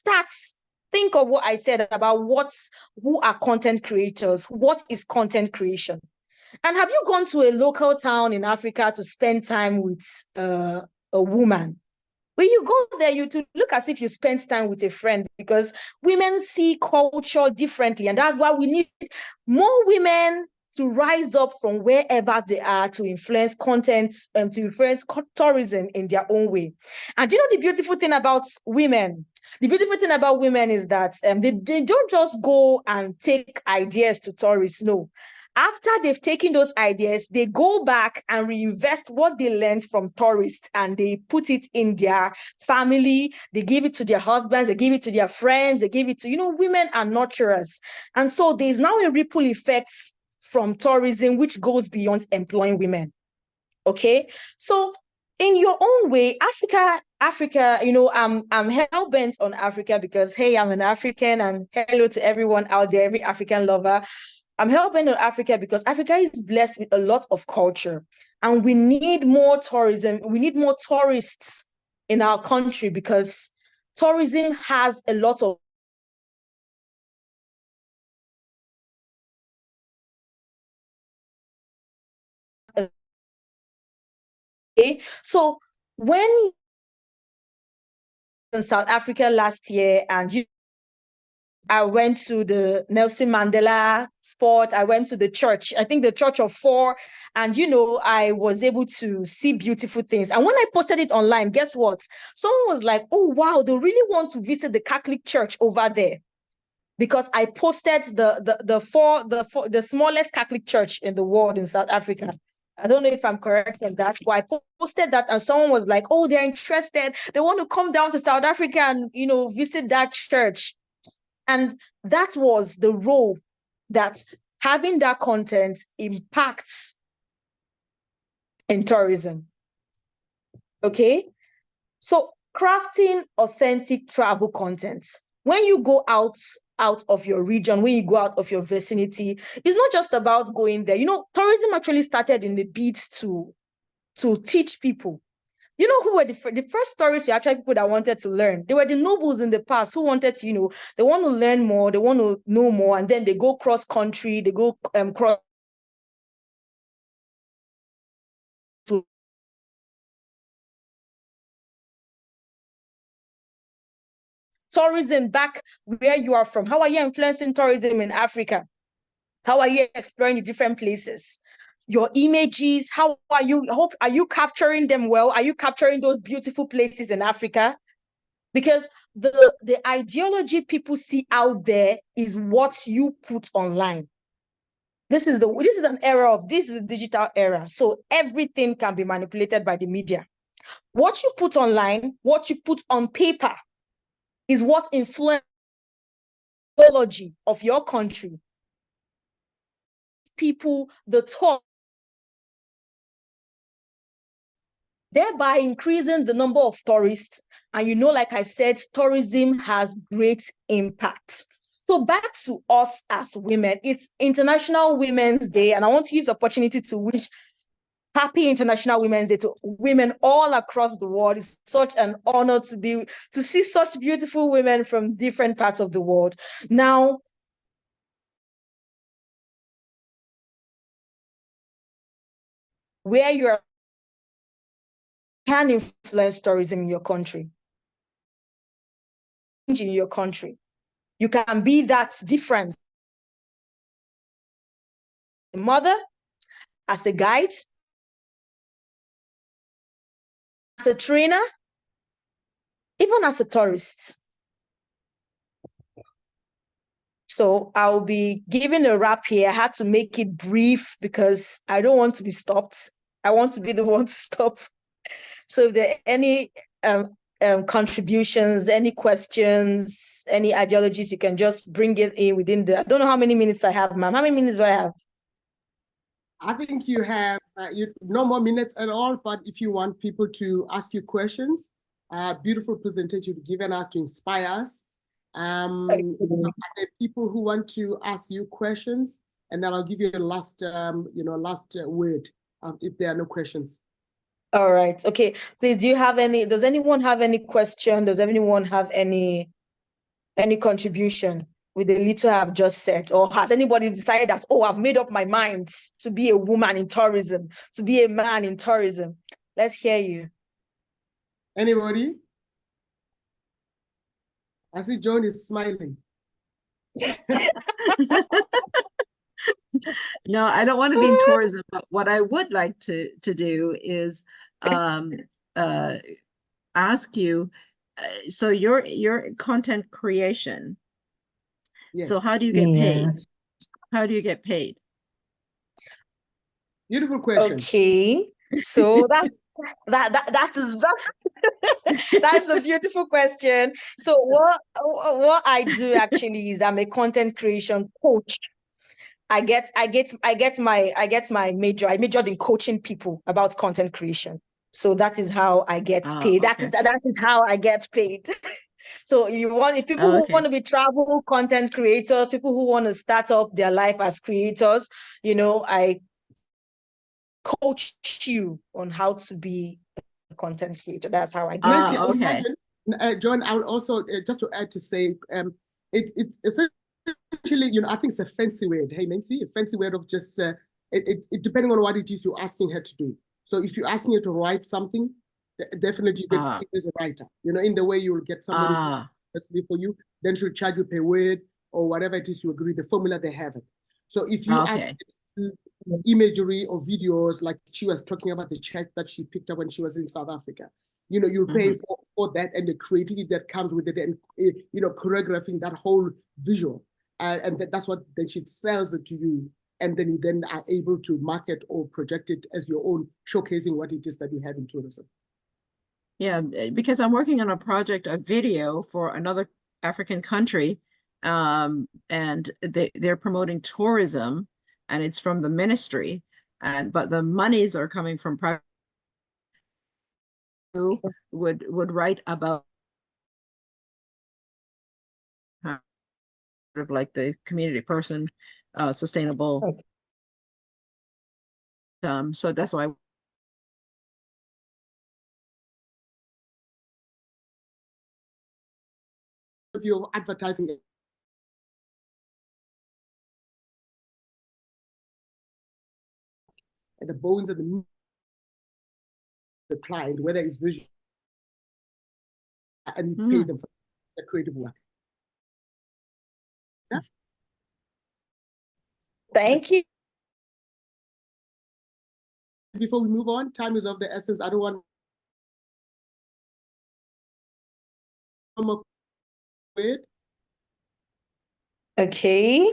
think of what I said about who are content creators. What is content creation? And have you gone to a local town in Africa to spend time with a woman? When you go there, you to look as if you spent time with a friend, because women see culture differently. And that's why we need more women to rise up from wherever they are to influence content and to influence tourism in their own way. And the beautiful thing about women? The beautiful thing about women is that they don't just go and take ideas to tourists. No. After they've taken those ideas, they go back and reinvest what they learned from tourists, and they put it in their family. They give it to their husbands, they give it to their friends, they give it to, women are nurturers. And so there's now a ripple effect from tourism, which goes beyond employing women. Okay. So in your own way, Africa, I'm hell-bent on Africa because, hey, I'm an African, and hello to everyone out there, every African lover. I'm helping Africa because Africa is blessed with a lot of culture, and we need more tourism. We need more tourists in our country because tourism has a lot of So when in South Africa last year, and I went to the Nelson Mandela spot. I went to the church, I think the Church of Four. And, I was able to see beautiful things. And when I posted it online, guess what? Someone was like, oh, wow, they really want to visit the Catholic Church over there. Because I posted the smallest Catholic church in the world in South Africa. I don't know if I'm correct on that, but I posted that, and someone was like, oh, they're interested. They want to come down to South Africa and, visit that church. And that was the role that having that content impacts in tourism. Okay? So crafting authentic travel content. When you go out of your region, when you go out of your vicinity, it's not just about going there. Tourism actually started in the bid to teach people. You know who were the first tourists were actually people that wanted to learn. They were the nobles in the past who wanted to, you know, they want to learn more, they want to know more, and then they go cross country, they go cross. Tourism back where you are from. How are you influencing tourism in Africa? How are you exploring the different places? Your images, how are you capturing them well? Are you capturing those beautiful places in Africa? Because the ideology people see out there is what you put online. This is an era of, this is a digital era. So everything can be manipulated by the media. What you put online, what you put on paper is what influences the ideology of your country. People, the talk, thereby increasing the number of tourists. And you know, like I said, tourism has great impact. So back to us as women, it's International Women's Day, and I want to use the opportunity to wish happy International Women's Day to women all across the world. It's such an honor to see such beautiful women from different parts of the world. Now, where you can influence tourism in your country, in your country. You can be that difference. A mother, as a guide, as a trainer, even as a tourist. So I'll be giving a wrap here. I had to make it brief because I don't want to be stopped. I want to be the one to stop. So if there are any contributions, any questions, any ideologies, you can just bring it in within I don't know how many minutes I have, ma'am. How many minutes do I have? I think you have no more minutes at all, but if you want people to ask you questions, beautiful presentation you've given us to inspire us. Are there people who want to ask you questions? And then I'll give you a last word if there are no questions. All right. Okay. Please, does anyone have any question? Does anyone have any contribution with the little I've just said? Or has anybody decided that, oh, I've made up my mind to be a woman in tourism, to be a man in tourism? Let's hear you. Anybody? I see John is smiling. No, I don't want to be in tourism, but what I would like to do is ask you, so your content creation. Yes. So how do you get paid? How do you get paid? Beautiful question. Okay. So that's a beautiful question. So what I do actually is I'm a content creation coach. I get my major. I majored in coaching people about content creation. So that is how I get paid. Okay. That is how I get paid. So if people who want to be travel content creators, people who want to start up their life as creators, I coach you on how to be a content creator. That's how I get it. Okay. John, I would also just to add to say, it's essentially, I think it's a fancy word. Hey, Nancy, a fancy word of just it depending on what it is you're asking her to do. So if you're asking her to write something, definitely you get paid as a writer. In the way you will get somebody especially for you, then she'll charge you per word or whatever it is you agree. The formula they have it. So if you ask imagery or videos, like she was talking about the check that she picked up when she was in South Africa, you'll pay for that and the creativity that comes with it, and choreographing that whole visual, and that's what then she sells it to you, and then you then are able to market or project it as your own, showcasing what it is that you have in tourism. Yeah, because I'm working on a project, a video for another African country, and they're promoting tourism, and it's from the ministry, but the monies are coming from private. Who would write about sort of like the community person, sustainable. So that's why view of advertising. And the bones of the client, whether it's visual, and you pay them for the creative work. Yeah? Thank you. Before we move on, time is of the essence. I don't want it. Okay.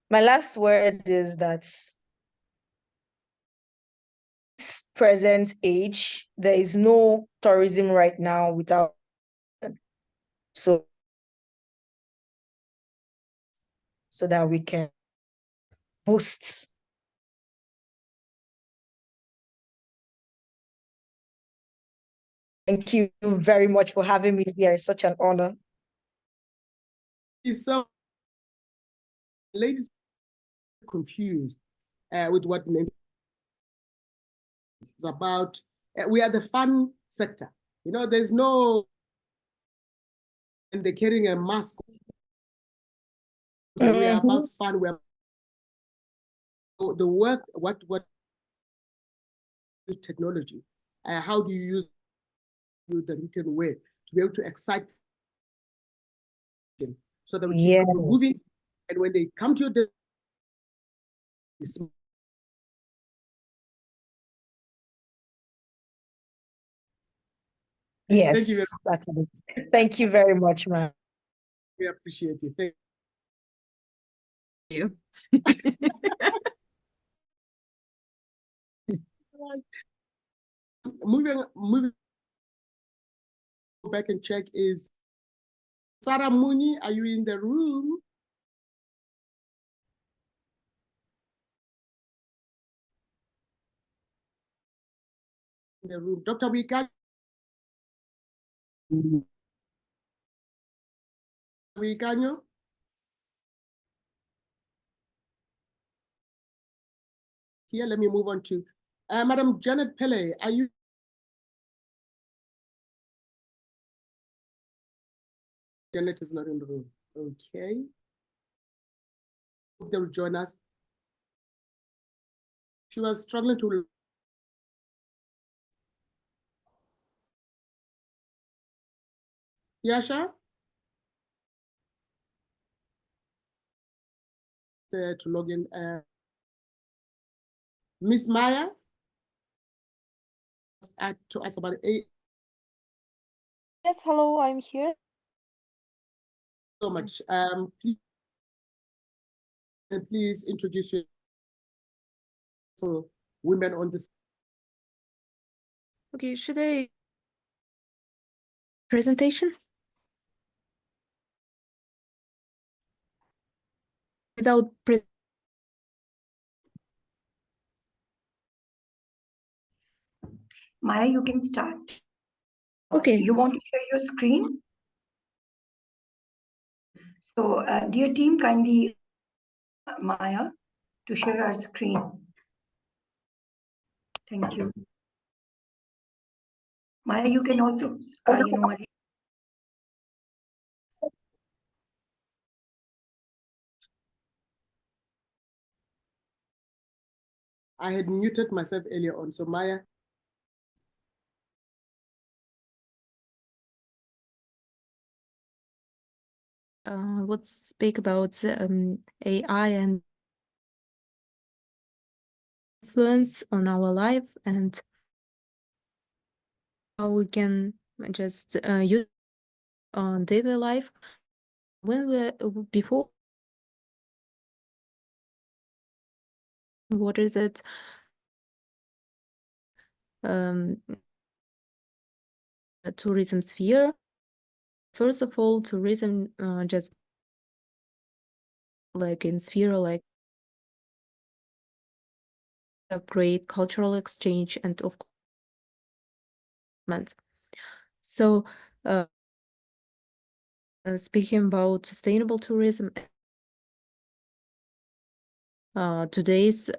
My last word is that this present age, there is no tourism right now without so that we can boost. Thank you very much for having me here. It's such an honor. So, ladies, confused with what it's about. We are the fun sector. You know, there's no, and they're carrying a mask. We are about fun. We are the work. What technology? How do you use the written word to be able to excite them so that we keep people moving, and when they come to your yes, thank you. That's it. Thank you very much, ma'am. We appreciate you. Thank you. moving go back and check is Sarah Muni, are you in the room? In the room. Dr. Wikanyo? Wikanyo? Here, let me move on to Madam Janet Pele, are you? Janet is not in the room. Okay. Hope they will join us. She was struggling to. Yasha? There to log in. Miss Maya? To us about 8. Yes, hello, I'm here. So much. Please introduce you for women on this. Okay, should I presentation? Without Maya, you can start. Okay. You want to share your screen? So, dear team, kindly Maya to share our screen. Thank you. Maya, you can also, I had muted myself earlier on, so Maya. Let's speak about AI and influence on our life and how we can just use on daily life. When we before, what is it? A tourism sphere. First of all, tourism just like in sphere like a great cultural exchange and of course. So speaking about sustainable tourism, today's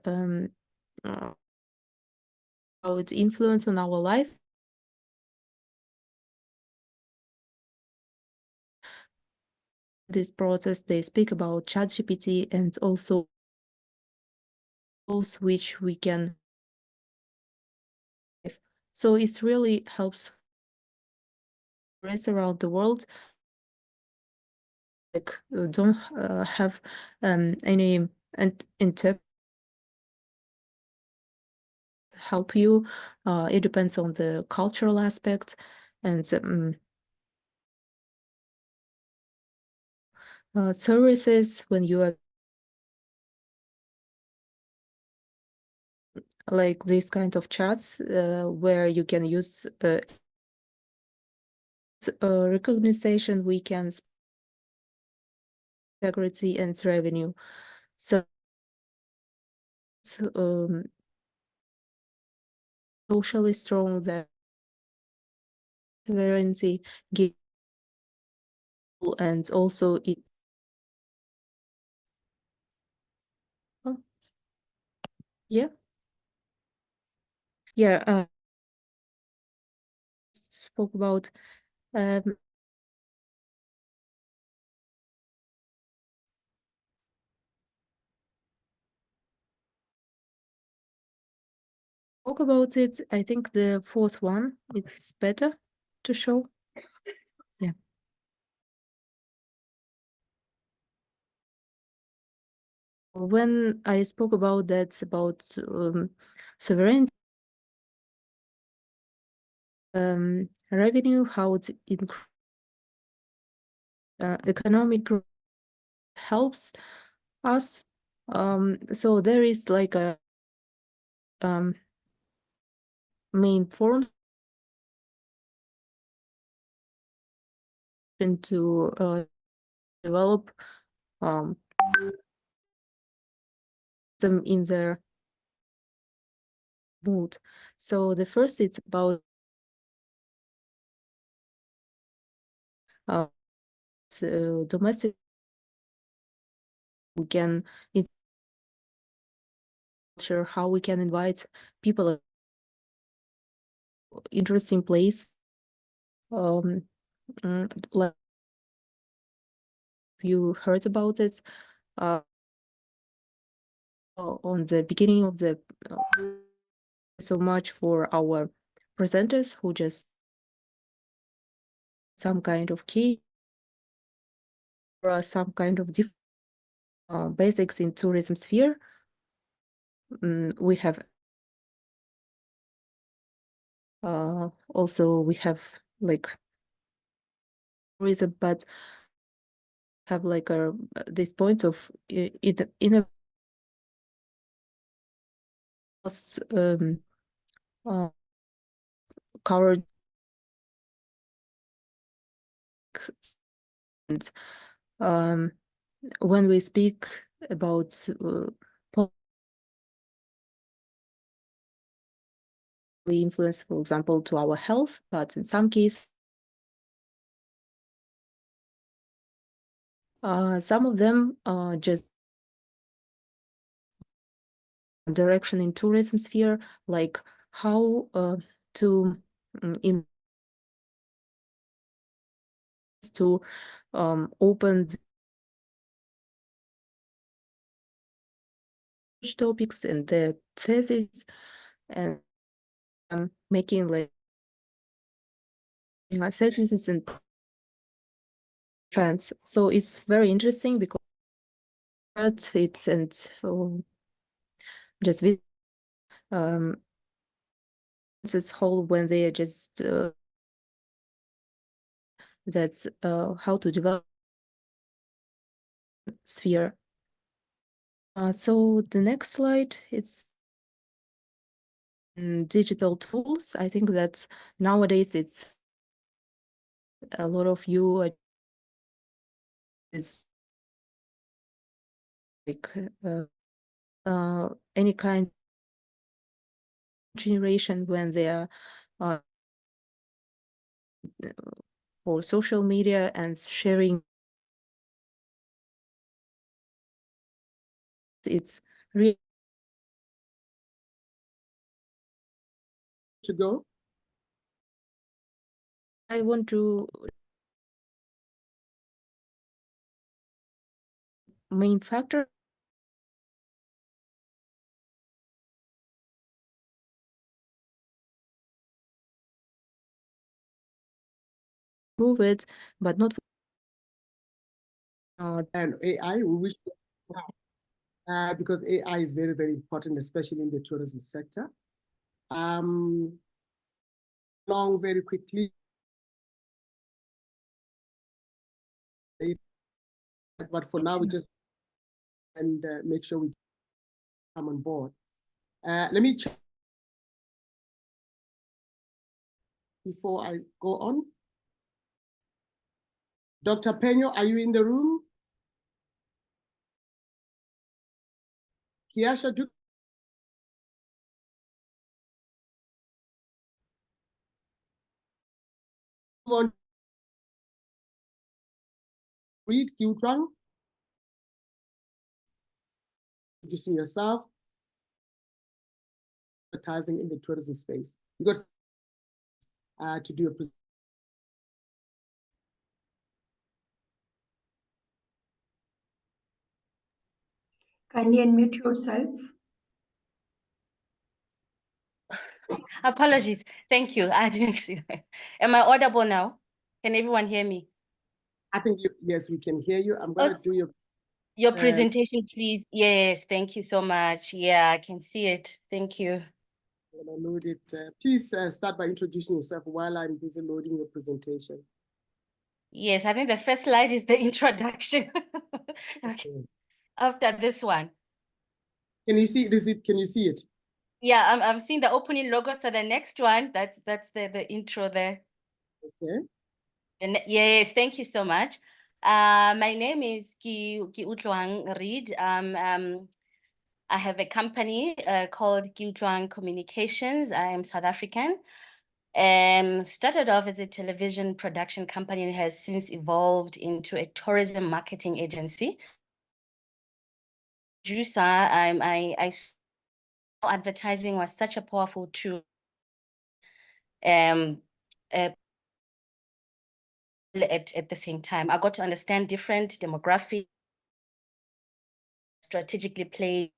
how its influence on our life. this process, they speak about ChatGPT and also tools which we can. So it really helps around the world. Like don't have any interpret help you. It depends on the cultural aspect and services when you are like this kind of chats where you can use recognition, we can integrity and revenue. So socially strong that sovereignty give and also it yeah spoke about talk about it. I think the fourth one, it's better to show. Yeah. When I spoke about that, about sovereignty, revenue, how it economic growth helps us. So there is like a main form to develop them in their mood. So the first it's about domestic. We can culture, how we can invite people interesting place. Like you heard about it on the beginning of the so much for our presenters who just some kind of key or some kind of basics in tourism sphere. We have also we have like tourism, but have like this point of it in a covered and when we speak about influence, for example, to our health, but in some cases some of them just direction in tourism sphere, like how to open topics and the thesis and making like thesis and trends. So it's very interesting because it's and just this whole when they are just that's how to develop sphere. So the next slide is digital tools. I think that nowadays it's a lot of you it's like any kind generation when they are for social media and sharing. It's really to go. I want to main factor prove it, but not and AI, we wish because AI is very, very important, especially in the tourism sector. Long very quickly. But for now, we just and make sure we come on board. Let me check before I go on. Dr. Peño, are you in the room? Kiasha, do you want to read Q-Trunk? Introducing yourself, advertising in the tourism space. You got to do a presentation. Kindly unmute yourself. Apologies. Thank you. I didn't see that. Am I audible now? Can everyone hear me? I think, yes, we can hear you. I'm going to do your presentation, please. Yes, thank you so much. Yeah, I can see it. Thank you. I'm going to load it. Please start by introducing yourself while I'm busy loading your presentation. Yes, I think the first slide is the introduction. Okay. After this one. Can you see it? Can you see it? Yeah, I'm seeing the opening logo. So the next one, that's the intro there. Okay. And yes, thank you so much. My name is Ki Utluang Reed. I have a company called Ki Utluang Communications. I am South African. Started off as a television production company and has since evolved into a tourism marketing agency. Producer, I saw advertising was such a powerful tool. At the same time, I got to understand different demographics, strategically play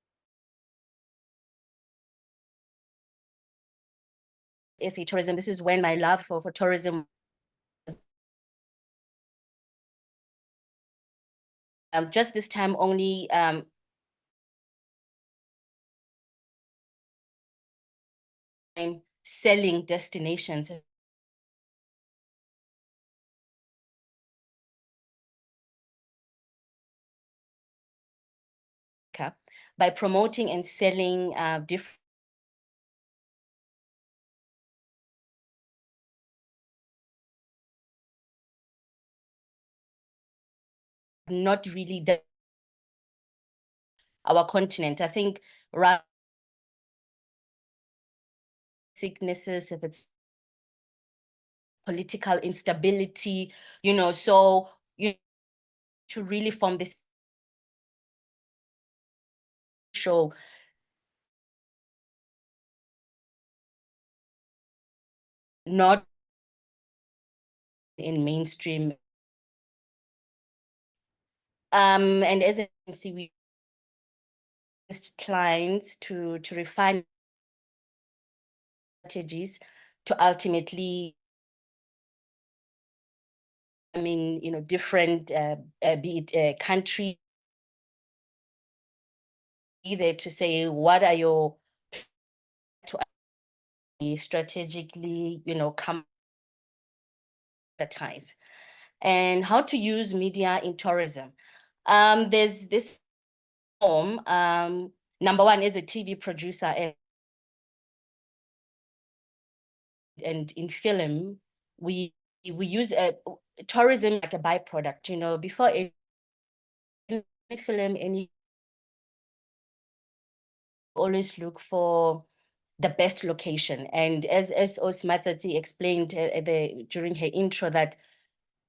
SA tourism. This is when my love for tourism just this time only selling destinations. By promoting and selling different not really our continent. I think sicknesses, if it's political instability, you know, so you to really form this show not in mainstream. And as you can see, we clients to refine strategies to ultimately, I mean, you know, different, be it country, either to say, what are your to strategically, you know, come advertise and how to use media in tourism. There's this form, number one is a TV producer and in film, we use tourism like a byproduct, you know, before a film, any always look for the best location. And as Osmatati explained during her intro that,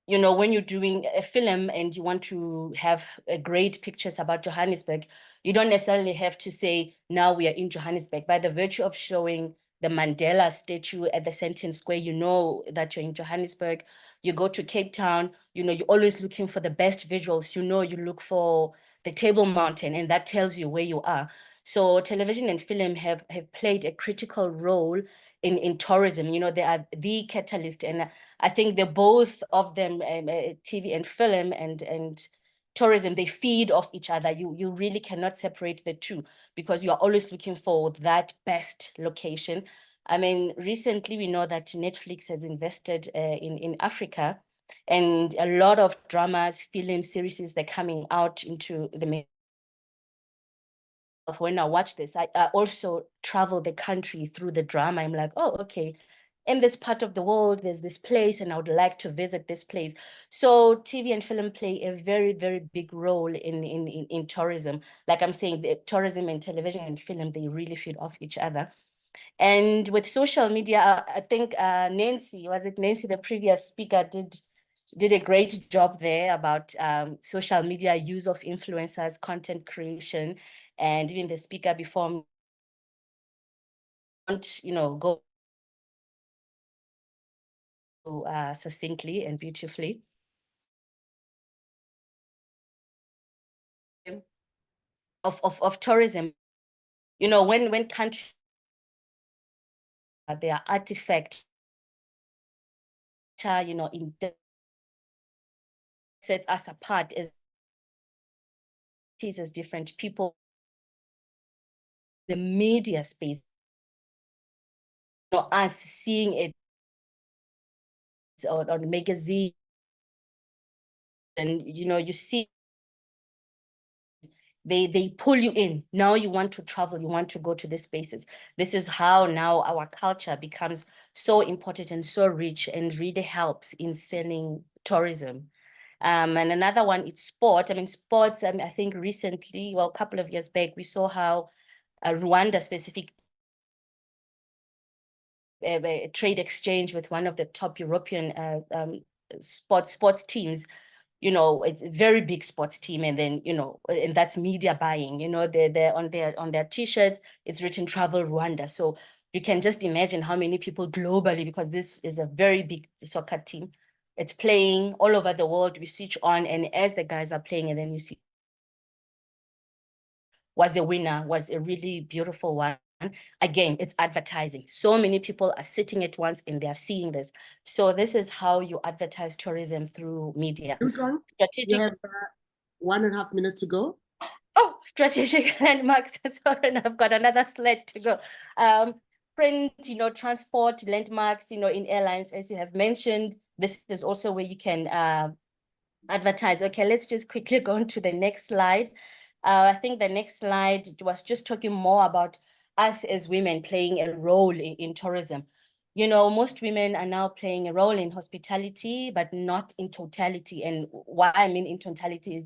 you know, when you're doing a film and you want to have great pictures about Johannesburg, you don't necessarily have to say, now we are in Johannesburg. By the virtue of showing the Mandela statue at the Sandton Square, you know that you're in Johannesburg. You go to Cape Town, you know, you're always looking for the best visuals. You know, you look for the Table Mountain, and that tells you where you are. So television and film have played a critical role in tourism. You know, they are the catalyst, and I think they're both of them, TV and film and tourism, they feed off each other. You really cannot separate the two, because you are always looking for that best location. I mean, recently we know that Netflix has invested in Africa, and a lot of dramas, films, series, they're coming out into the. When I watch this, I also travel the country through the drama. I'm like, oh, okay, in this part of the world, there's this place, and I would like to visit this place. So TV and film play a very, very big role in tourism. Like I'm saying, the tourism and television and film, they really feed off each other. And with social media, I think Nancy, the previous speaker, did a great job there about social media use of influencers, content creation, and even the speaker before me, go succinctly and beautifully. Of tourism, when countries, their artifacts, in sets us apart as different people. The media space, us seeing it on magazine, and you see they pull you in. Now you want to travel, you want to go to these spaces. This is how now our culture becomes so important and so rich, and really helps in selling tourism. And another one, it's sport. I mean, sports, I think recently, well, a couple of years back, we saw how Rwanda specific trade exchange with one of the top European sports teams. It's a very big sports team, and then and that's media buying. They're on their t-shirts, it's written Travel Rwanda. So you can just imagine how many people globally, because this is a very big soccer team, it's playing all over the world. We switch on, and as the guys are playing, and then you see was a winner, was a really beautiful one. Again, it's advertising. So many people are sitting at once and they're seeing this. So this is how you advertise tourism through media. You have 1.5 minutes to go. Oh, strategic landmarks. Sorry, I've got another slide to go. Print, transport, landmarks, in airlines, as you have mentioned. This is also where you can advertise. Okay, let's just quickly go on to the next slide. I think the next slide was just talking more about us as women playing a role in tourism. Most women are now playing a role in hospitality, but not in totality. And why I mean in totality is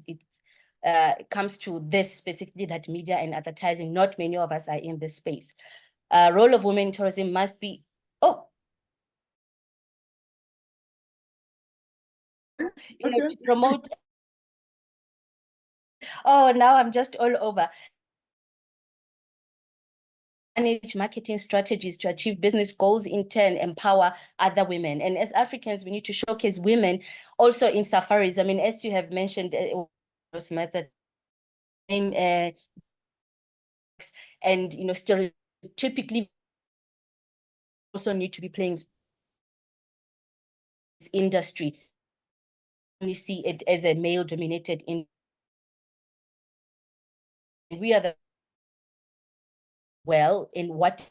it comes to this specifically, that media and advertising, not many of us are in this space. Role of women in tourism must be, to promote. Oh, now I'm just all over. Manage marketing strategies to achieve business goals, in turn empower other women. And as Africans, we need to showcase women also in safaris. I mean, as you have mentioned, and stereotypically also need to be playing this industry. We see it as a male-dominated industry. We are in what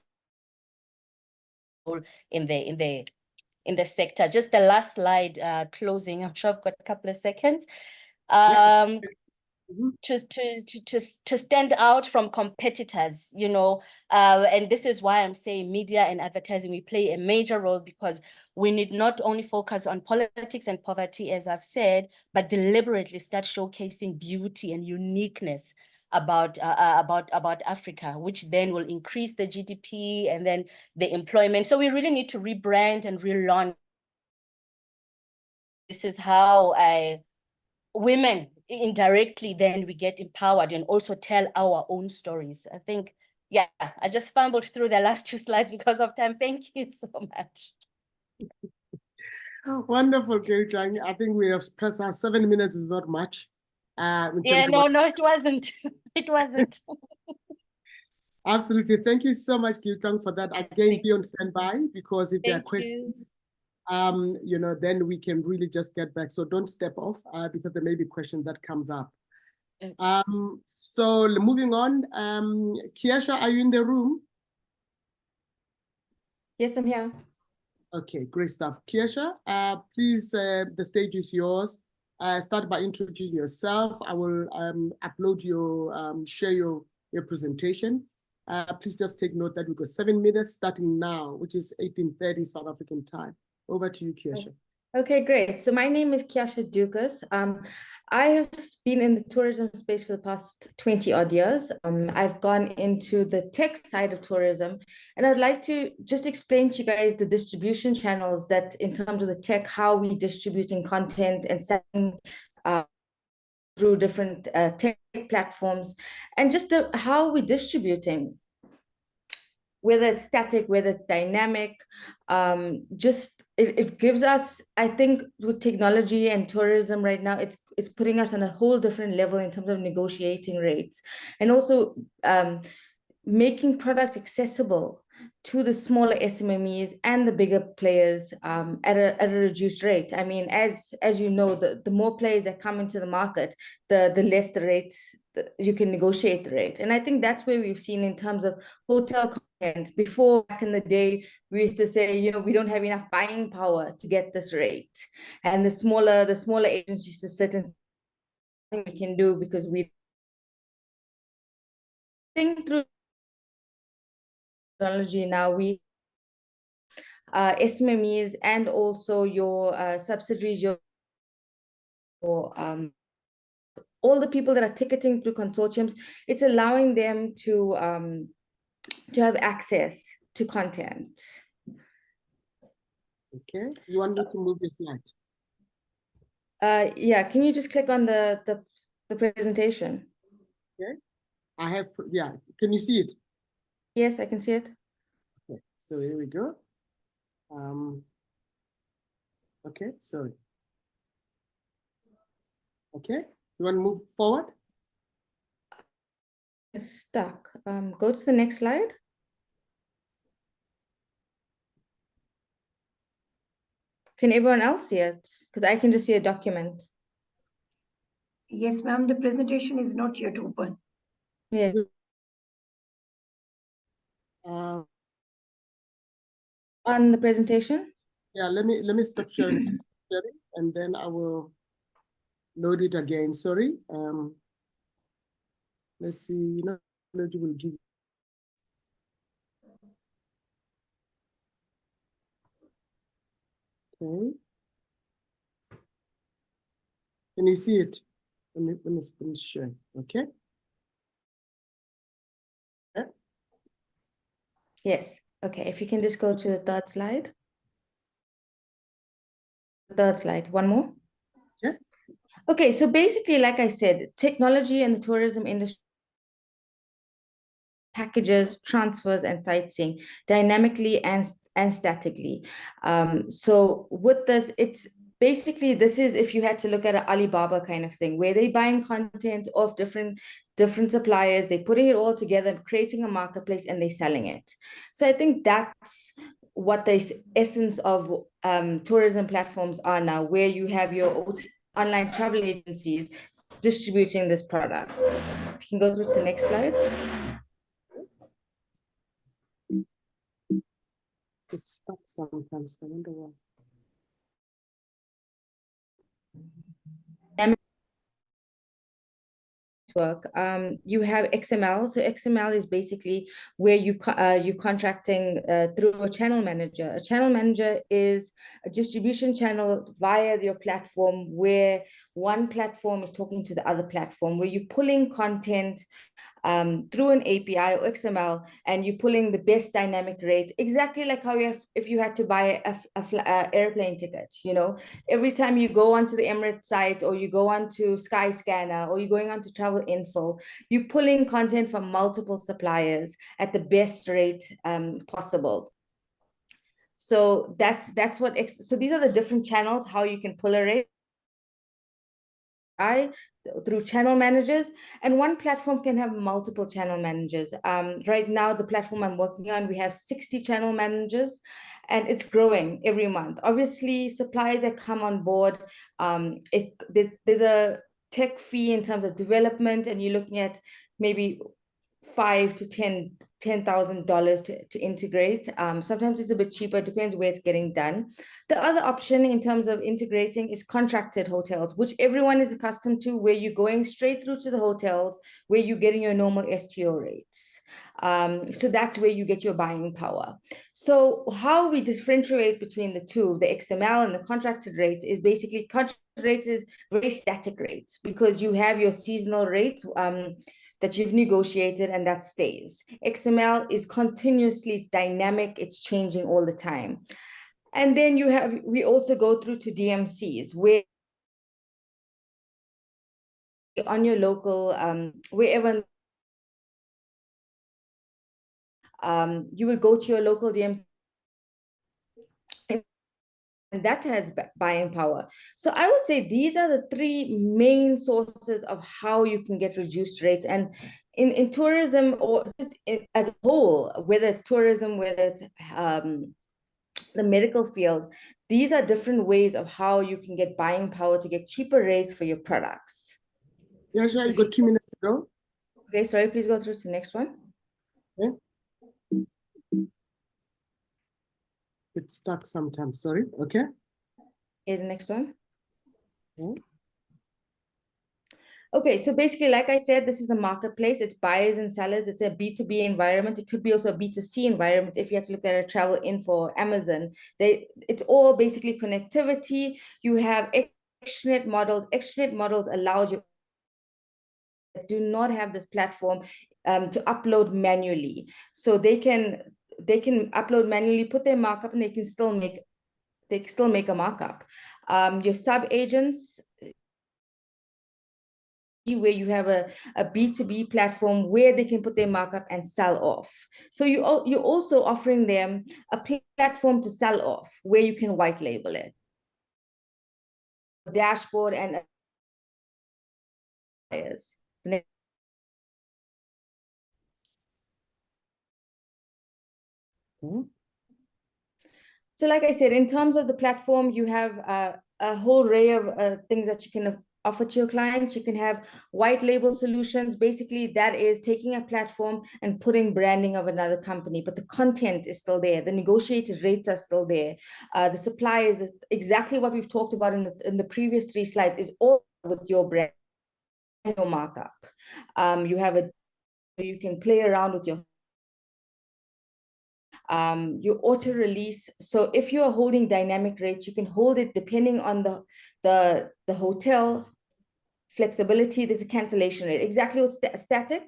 in the sector. Just the last slide, closing. I'm sure I've got a couple of seconds. Yes. To stand out from competitors, and this is why I'm saying media and advertising, we play a major role, because we need not only focus on politics and poverty, as I've said, but deliberately start showcasing beauty and uniqueness about Africa, which then will increase the GDP and then the employment. So we really need to rebrand and relaunch. This is how women indirectly then we get empowered and also tell our own stories. I think, yeah, I just fumbled through the last 2 slides because of time. Thank you so much. Wonderful, Kerry. I think we have pressed our 7 minutes is not much. terms of No, it wasn't. It wasn't. Absolutely. Thank you so much, Gilkang, for that. Again, be on standby, because if there are questions, then we can really just get back. So don't step off, because there may be questions that comes up. So moving on, Kiesha, are you in the room? Yes, I'm here. Okay, great stuff. Kiesha, please, the stage is yours. Start by introducing yourself. I will upload your, share your presentation. Please just take note that we've got 7 minutes starting now, which is 18:30 South African time. Over to you, Kiesha. Okay, great. So my name is Kiesha Dukas. I have been in the tourism space for the past 20 odd years. I've gone into the tech side of tourism, and I'd like to just explain to you guys the distribution channels that, in terms of the tech, how we distributing content and selling through different tech platforms, and just how we're distributing, whether it's static, whether it's dynamic. It gives us, I think, with technology and tourism right now, it's putting us on a whole different level in terms of negotiating rates, and also making product accessible to the smaller SMMEs and the bigger players at a reduced rate. I mean, as you know, the more players that come into the market, the less the rate, you can negotiate the rate. And I think that's where we've seen in terms of hotel content. Before, back in the day, we used to say, we don't have enough buying power to get this rate. And the smaller agents used to sit and say, we can do, because we think through technology now, we SMMEs and also your subsidiaries, all the people that are ticketing through consortiums, it's allowing them to have access to content. Okay, you want me to move the slide? Yeah, can you just click on the presentation? Okay, yeah, can you see it? Yes, I can see it. Okay, so here we go. Okay, sorry. Okay, you want to move forward? It's stuck. Go to the next slide. Can everyone else see it? Because I can just see a document. Yes, ma'am, the presentation is not yet open. Yes. On the presentation? Yeah, let me stop sharing, and then I will load it again. Sorry. Let's see. Will give. Okay. Can you see it? Let me share. Okay. Yeah. Yes. Okay. If you can just go to the third slide. Third slide. One more. Yeah. Okay. So basically, like I said, technology and the tourism industry, packages, transfers, and sightseeing dynamically and statically. So with this, it's basically, this is if you had to look at an Alibaba kind of thing, where they're buying content of different suppliers, they're putting it all together, creating a marketplace, and they're selling it. So I think that's what the essence of tourism platforms are now, where you have your online travel agencies distributing this product. If you can go through to the next slide. It's stuck sometimes. I wonder why. Work. You have XML. So XML is basically where you're contracting through a channel manager. A channel manager is a distribution channel via your platform, where one platform is talking to the other platform, where you're pulling content through an API or XML, and you're pulling the best dynamic rate, exactly like how if you had to buy a airplane ticket. Every time you go onto the Emirates site, or you go onto Skyscanner, or you're going onto Travel Info, you're pulling content from multiple suppliers at the best rate possible. So that's what. So these are the different channels how you can pull a rate. through channel managers, and one platform can have multiple channel managers. Right now, the platform I'm working on, we have 60 channel managers, and it's growing every month. Obviously, suppliers that come on board, there's a tech fee in terms of development, and you're looking at maybe $5,000 to $10,000 to integrate. Sometimes it's a bit cheaper, depends where it's getting done. The other option in terms of integrating is contracted hotels, which everyone is accustomed to, where you're going straight through to the hotels, where you're getting your normal STO rates. So that's where you get your buying power. So how we differentiate between the two, the XML and the contracted rates, is basically contracted rates is very static rates, because you have your seasonal rates that you've negotiated, and that stays. XML is continuously, it's dynamic, it's changing all the time. And then we also go through to DMCs, where on your local, wherever, you would go to your local DMC, and that has buying power. So I would say these are the three main sources of how you can get reduced rates. And in tourism, or just as a whole, whether it's tourism, whether it's the medical field, these are different ways of how you can get buying power to get cheaper rates for your products. Yeah, sure, you got 2 minutes to go. Okay, sorry, please go through to the next one. Okay. It's stuck sometimes, sorry. Okay. Okay, the next one. Okay. Okay, so basically, like I said, this is a marketplace. It's buyers and sellers. It's a B2B environment. It could be also a B2C environment. If you had to look at a travel info, Amazon, it's all basically connectivity. You have extranet models. Extranet models allows you that do not have this platform to upload manually. So they can upload manually, put their markup, and they can still make a markup. Your sub agents, where you have a B2B platform where they can put their markup and sell off. So you're also offering them a platform to sell off, where you can white label it. Dashboard and buyers. So like I said, in terms of the platform, you have a whole array of things that you can offer to your clients. You can have white label solutions. Basically, that is taking a platform and putting branding of another company, but the content is still there. The negotiated rates are still there. The supply is exactly what we've talked about in the previous 3 slides, is all with your brand and your markup. You can play around with your auto release. So if you are holding dynamic rates, you can hold it depending on the hotel flexibility. There's a cancellation rate. Exactly what's static.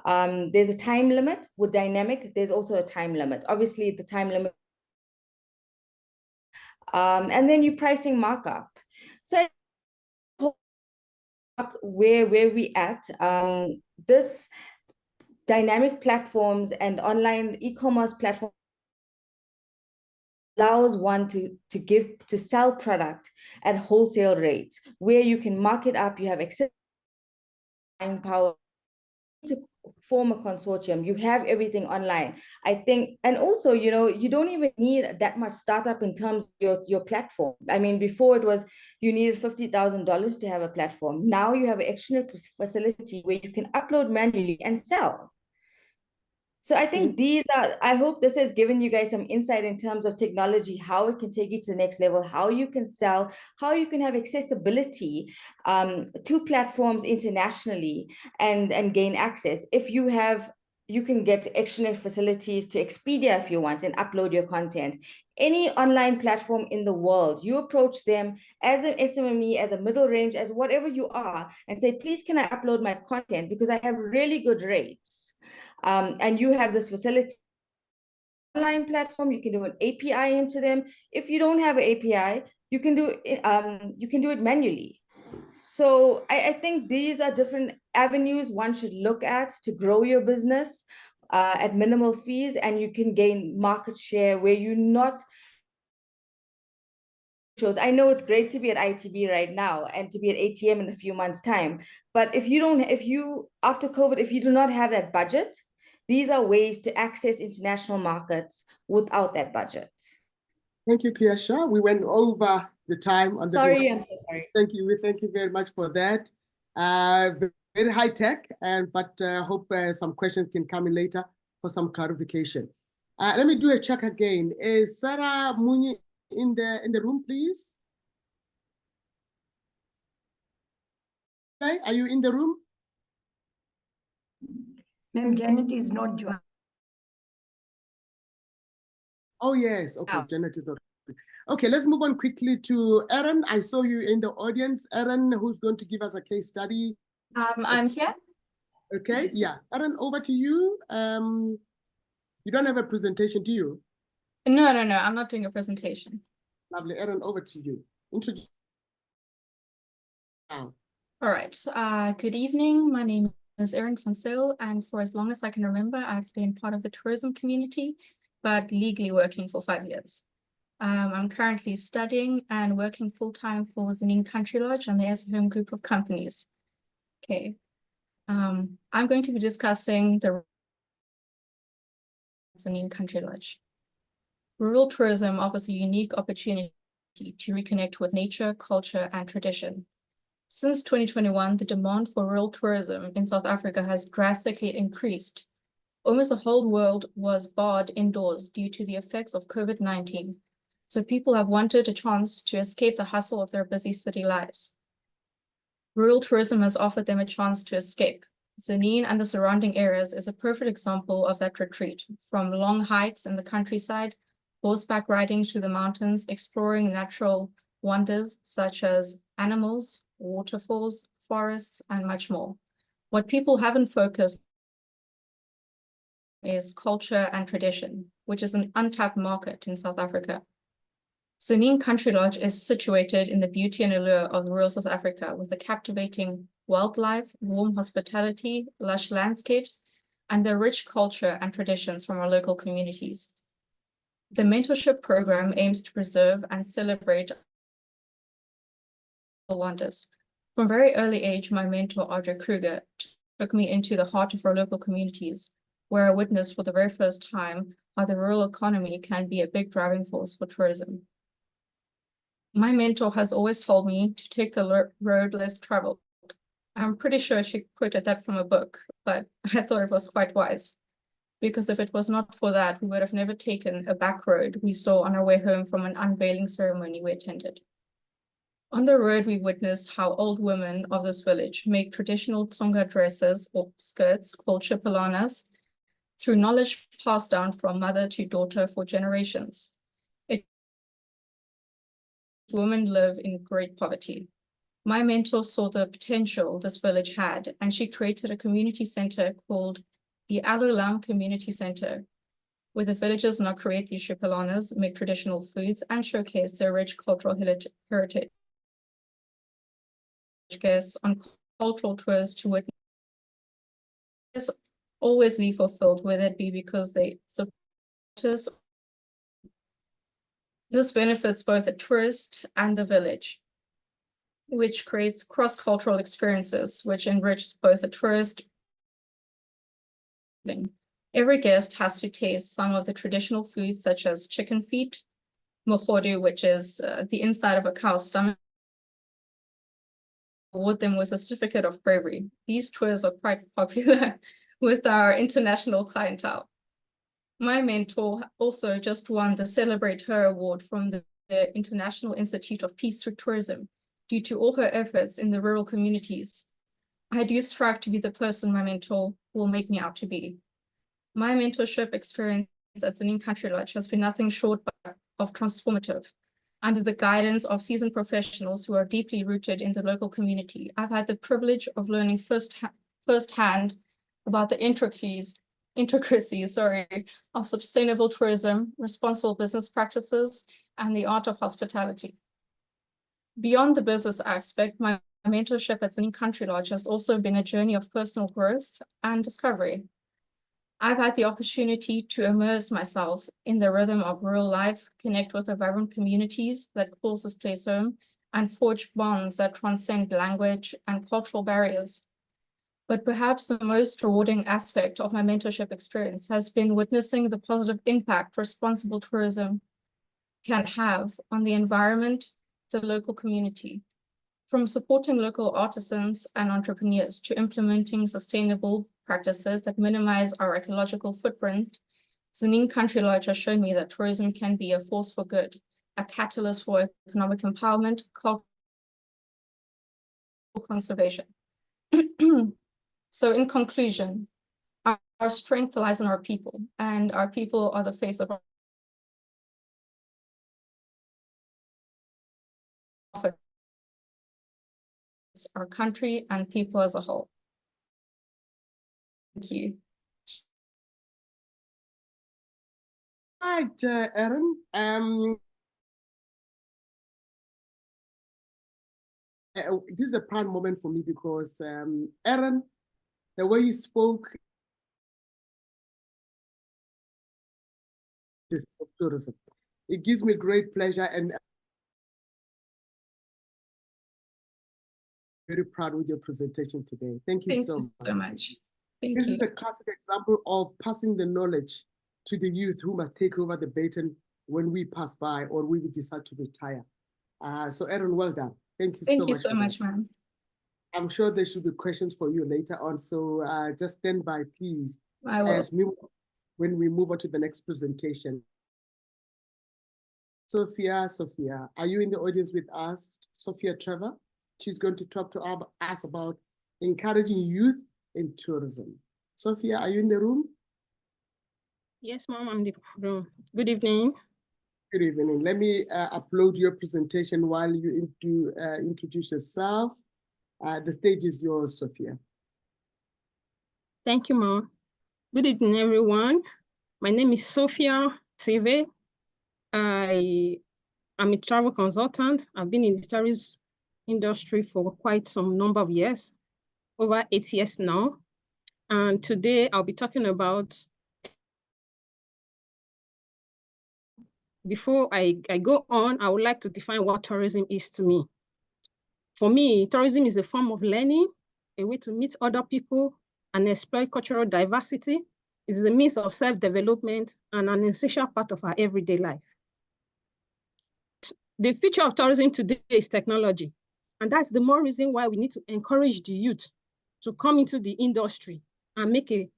There's a time limit. With dynamic, there's also a time limit. Obviously, the time limit. And then you're pricing markup. So where we at, this dynamic platforms and online e-commerce platforms allows one to sell product at wholesale rates, where you can mark it up, you have excess buying power to form a consortium. You have everything online, I think. And also, you don't even need that much startup in terms of your platform. I mean, before it was you needed $50,000 to have a platform. Now you have an extranet facility where you can upload manually and sell. So I think I hope this has given you guys some insight in terms of technology, how it can take you to the next level, how you can sell, how you can have accessibility to platforms internationally and gain access. If you can get extranet facilities to Expedia if you want and upload your content. Any online platform in the world, you approach them as an SMME, as a middle range, as whatever you are, and say, please, can I upload my content? Because I have really good rates. And you have this facility online platform, you can do an API into them. If you don't have an API, you can do it manually. So I think these are different avenues one should look at to grow your business at minimal fees, and you can gain market share where you're not shows. I know it's great to be at ITB right now and to be at ATM in a few months' time, but if you after COVID, if you do not have that budget, these are ways to access international markets without that budget. Thank you, Kiasha. We went over the time on the. Sorry, I'm so sorry. Thank you. Thank you very much for that. Very high tech, but hope some questions can come in later for some clarification. Let me do a check again. Is Sarah Muni in the room, please? Okay, are you in the room? Ma'am, Janet is not joining. Oh, yes. Okay, Janet is not. Okay, let's move on quickly to Erin. I saw you in the audience. Erin, who's going to give us a case study? I'm here. Okay, yeah. Erin, over to you. You don't have a presentation, do you? No, I'm not doing a presentation. Lovely. Erin, over to you. Introduce. All right. Good evening. My name is Erin van Zyl, and for as long as I can remember, I've been part of the tourism community, but legally working for 5 years. I'm currently studying and working full-time for Zanin Country Lodge and the Home group of companies. Okay. I'm going to be discussing the Zanin Country Lodge. Rural tourism offers a unique opportunity to reconnect with nature, culture, and tradition. Since 2021, the demand for rural tourism in South Africa has drastically increased. Almost the whole world was barred indoors due to the effects of COVID-19. So people have wanted a chance to escape the hustle of their busy city lives. Rural tourism has offered them a chance to escape. Zanin and the surrounding areas is a perfect example of that retreat, from long hikes in the countryside, horseback riding through the mountains, exploring natural wonders such as animals, waterfalls, forests, and much more. What people haven't focused is culture and tradition, which is an untapped market in South Africa. Zanin Country Lodge is situated in the beauty and allure of rural South Africa with a captivating wildlife, warm hospitality, lush landscapes, and the rich culture and traditions from our local communities. The mentorship program aims to preserve and celebrate wonders. From a very early age, my mentor, Audrey Kruger, took me into the heart of our local communities, where I witnessed for the very first time how the rural economy can be a big driving force for tourism. My mentor has always told me to take the road less traveled. I'm pretty sure she quoted that from a book, but I thought it was quite wise. Because if it was not for that, we would have never taken a back road we saw on our way home from an unveiling ceremony we attended. On the road, we witnessed how old women of this village make traditional Tsonga dresses or skirts called chipolanas through knowledge passed down from mother to daughter for generations. Women live in great poverty. My mentor saw the potential this village had, and she created a community center called the Alulam Community Center, where the villagers now create these chipolanas, make traditional foods, and showcase their rich cultural heritage. Guests on cultural tours to witness always leave fulfilled, whether it be because they support us. This benefits both the tourist and the village, which creates cross-cultural experiences, which enrich both the tourist. Every guest has to taste some of the traditional foods, such as chicken feet, mogodu, which is the inside of a cow's stomach. Award them with a certificate of bravery. These tours are quite popular with our international clientele. My mentor also just won the Celebrate Her Award from the International Institute of Peace through Tourism due to all her efforts in the rural communities. I do strive to be the person my mentor will make me out to be. My mentorship experience at Zanin Country Lodge has been nothing short of transformative. Under the guidance of seasoned professionals who are deeply rooted in the local community, I've had the privilege of learning firsthand about the intricacies of sustainable tourism, responsible business practices, and the art of hospitality. Beyond the business aspect, my mentorship at Zanin Country Lodge has also been a journey of personal growth and discovery. I've had the opportunity to immerse myself in the rhythm of real life, connect with the vibrant communities that calls this place home, and forge bonds that transcend language and cultural barriers. But perhaps the most rewarding aspect of my mentorship experience has been witnessing the positive impact responsible tourism can have on the environment, the local community. From supporting local artisans and entrepreneurs to implementing sustainable practices that minimize our ecological footprint, Zanin Country Lodge has shown me that tourism can be a force for good, a catalyst for economic empowerment, cultural conservation. So in conclusion, our strength lies in our people, and our people are the face of our country and people as a whole. Thank you. All right, Erin. This is a proud moment for me because, Erin, the way you spoke of tourism, it gives me great pleasure and very proud with your presentation today. Thank you so much. Thank This you. is a classic example of passing the knowledge to the youth who must take over the baton when we pass by or we decide to retire. So Erin, well done. Thank you so much. Thank you so much, ma'am. I'm sure there should be questions for you later on. So just stand by, please. I will. When we move on to the next presentation. Sophia, are you in the audience with us? Sophia Trevor. She's going to talk to us about encouraging youth in tourism. Sophia, are you in the room? Yes, ma'am, I'm in the room. Good evening. Good evening. Let me upload your presentation while you introduce yourself. The stage is yours, Sophia. Thank you, ma'am. Good evening, everyone. My name is Sophia Teve. I am a travel consultant. I've been in the tourism industry for quite some number of years, over 8 years now. And today I'll be talking about, before I go on, I would like to define what tourism is to me. For me, tourism is a form of learning, a way to meet other people and explore cultural diversity. It is a means of self-development and an essential part of our everyday life. The future of tourism today is technology. And that's the more reason why we need to encourage the youth to come into the industry and make a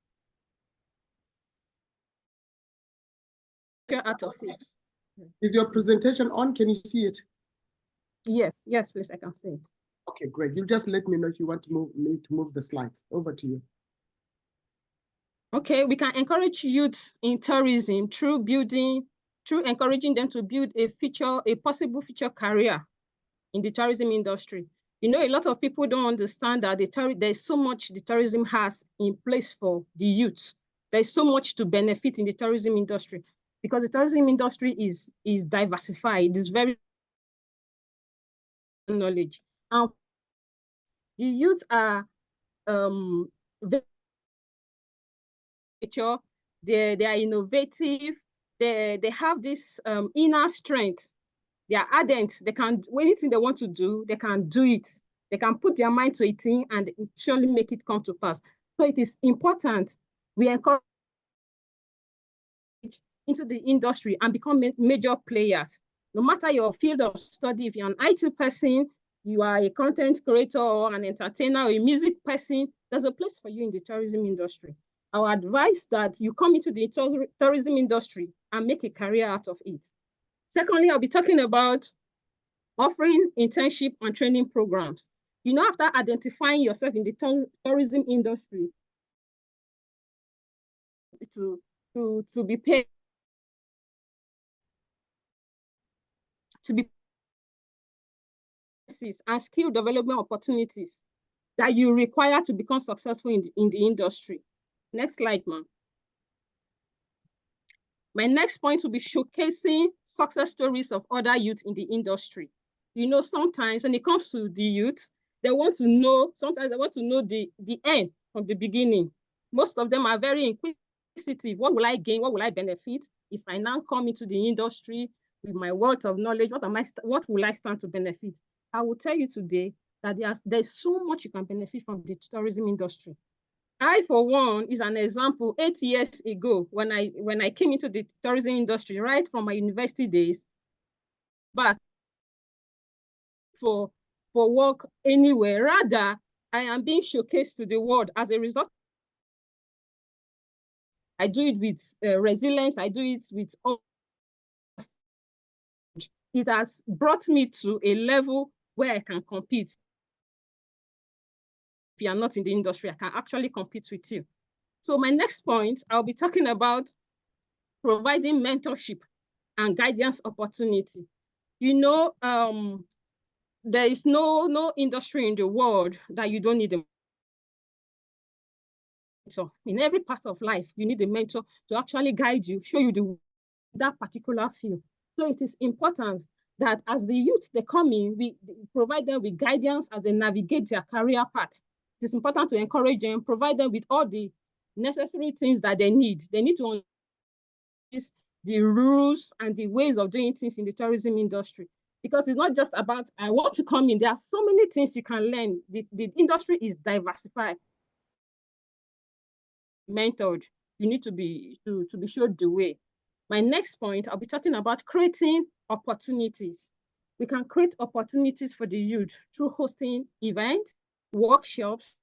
out of it. Is your presentation on? Can you see it? Yes, please, I can see it. Okay, great. You just let me know if you want to move the slides. Over to you. Okay, we can encourage youth in tourism through encouraging them to build a possible future career in the tourism industry. You know, a lot of people don't understand that there's so much the tourism has in place for the youth. There's so much to benefit in the tourism industry because the tourism industry is diversified. It's very knowledge. And the youth are very they are innovative. They have this inner strength. They are ardent. They can, anything they want to do, they can do it. They can put their mind to it and surely make it come to pass. So it is important we encourage into the industry and become major players. No matter your field of study, if you're an IT person, you are a content creator or an entertainer or a music person, there's a place for you in the tourism industry. I would advise that you come into the tourism industry and make a career out of it. Secondly, I'll be talking about offering internship and training programs. You know, after identifying yourself in the tourism industry, to be paid, and skill development opportunities that you require to become successful in the industry. Next slide, ma'am. My next point will be showcasing success stories of other youth in the industry. You know, sometimes when it comes to the youth, they want to know, sometimes they want to know the end from the beginning. Most of them are very inquisitive. what will I gain? What will I benefit if I now come into the industry with my wealth of knowledge? What will I stand to benefit? I will tell you today that there's so much you can benefit from the tourism industry. I, for one, is an example. 8 years ago, when I came into the tourism industry, right from my university days, back for work anywhere. Rather, I am being showcased to the world as a result. I do it with resilience. I do it with all. It has brought me to a level where I can compete. If you are not in the industry, I can actually compete with you. So my next point, I'll be talking about providing mentorship and guidance opportunity. You know, there is no industry in the world that you don't need a mentor. In every part of life, you need a mentor to actually guide you, show you that particular field. So it is important that as the youth they come in, we provide them with guidance as they navigate their career path. It is important to encourage them, provide them with all the necessary things that they need. They need to understand the rules and the ways of doing things in the tourism industry. Because it's not just about, I want to come in. There are so many things you can learn. The industry is diversified. Mentored, you need to be showed the way. My next point, I'll be talking about creating opportunities. We can create opportunities for the youth through hosting events, workshops,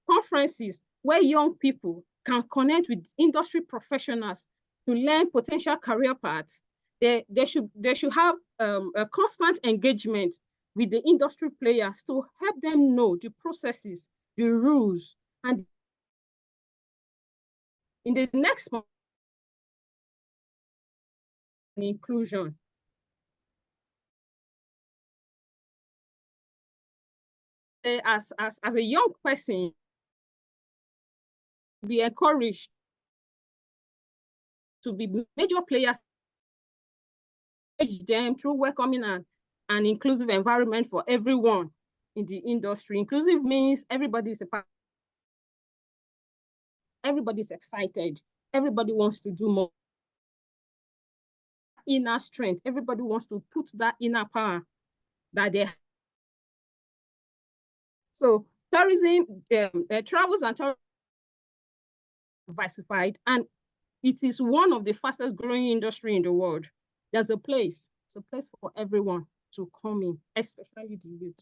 conferences where young people can connect with industry professionals to learn potential career paths. They should have a constant engagement with the industry players to help them know the processes, the rules, and in the next one, inclusion. As a young person, be encouraged to be major players, engage them through welcoming an inclusive environment for everyone in the industry. Inclusive means everybody's a part. Everybody's excited. Everybody wants to do more. Inner strength. Everybody wants to put that inner power that they have. So tourism, travels and tourism diversified, and it is one of the fastest growing industry in the world. There's a place. It's a place for everyone to come in, especially the youth.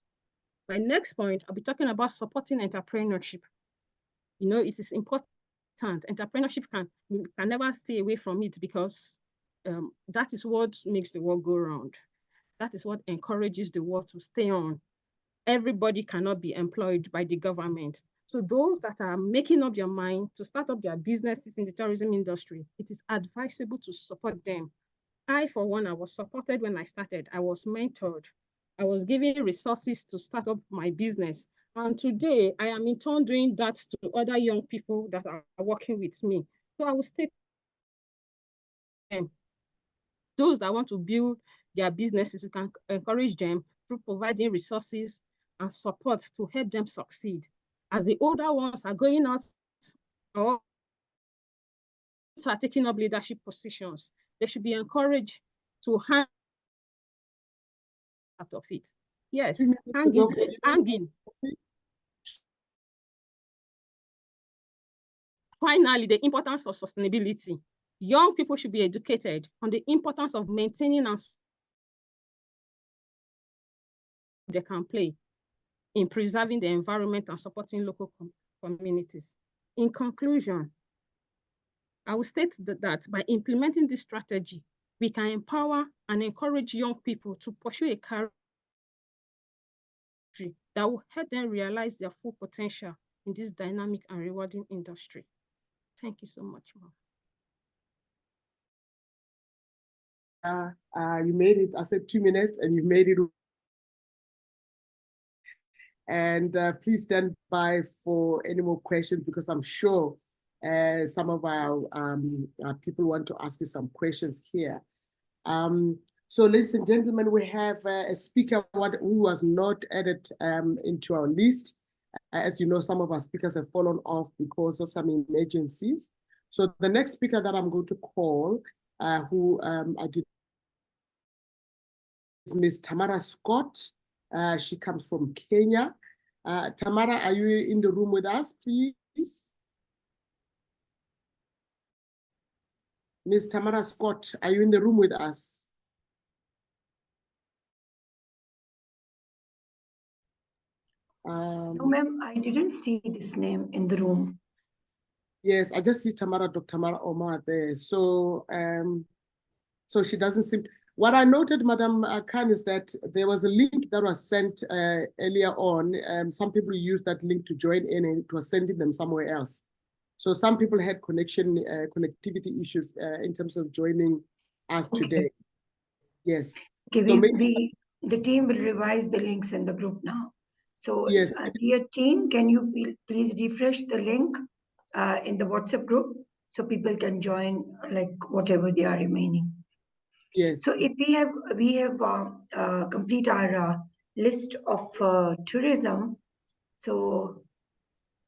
My next point, I'll be talking about supporting entrepreneurship. You know, it is important. Entrepreneurship can never stay away from it because that is what makes the world go round. That is what encourages the world to stay on. Everybody cannot be employed by the government. So those that are making up their mind to start up their businesses in the tourism industry, it is advisable to support them. I, for one, I was supported when I started. I was mentored. I was given resources to start up my business. And today, I am in turn doing that to other young people that are working with me. So I will stay them. Those that want to build their businesses, we can encourage them through providing resources and support to help them succeed. As the older ones are going out or are taking up leadership positions, they should be encouraged to hang out of it. Yes, hanging. Finally, the importance of sustainability. Young people should be educated on the importance of maintaining and they can play in preserving the environment and supporting local communities. In conclusion, I will state that by implementing this strategy, we can empower and encourage young people to pursue a career that will help them realize their full potential in this dynamic and rewarding industry. Thank you so much, Mom. You made it, I said 2 minutes, and you made it. And please stand by for any more questions because I'm sure some of our people want to ask you some questions here. So ladies and gentlemen, we have a speaker who was not added into our list. As you know, some of our speakers have fallen off because of some emergencies. So the next speaker that I'm going to call, who I did, is Ms. Tamara Scott. She comes from Kenya. Tamara, are you in the room with us, please? Ms. Tamara Scott, are you in the room with us? No, ma'am, I didn't see this name in the room. Yes, I just see Tamara, Dr. Tamara Omar there. So, so she doesn't seem. What I noted, Madam Khan, is that there was a link that was sent earlier on. Some people used that link to join in, and it was sending them somewhere else. So some people had connectivity issues in terms of joining us today. Yes. Okay, So maybe, the team will revise the links in the group now. So, yes. dear team, can you please refresh the link in the WhatsApp group so people can join like whatever they are remaining. Yes. So if we have complete our list of tourism. So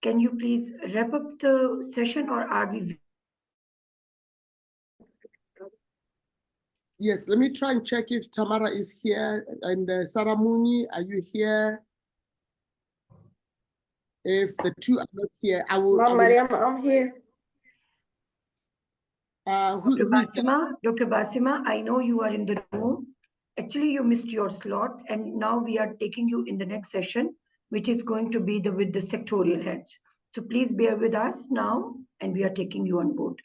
can you please wrap up the session, or are we? Yes, let me try and check if Tamara is here. And Saramuni, are you here? If the two are not here, I will. Ma'am Mariam, I'm here. Dr. Basima, I know you are in the room. Actually, you missed your slot, and now we are taking you in the next session, which is going to be with the sectorial heads. So please bear with us now, and we are taking you on board.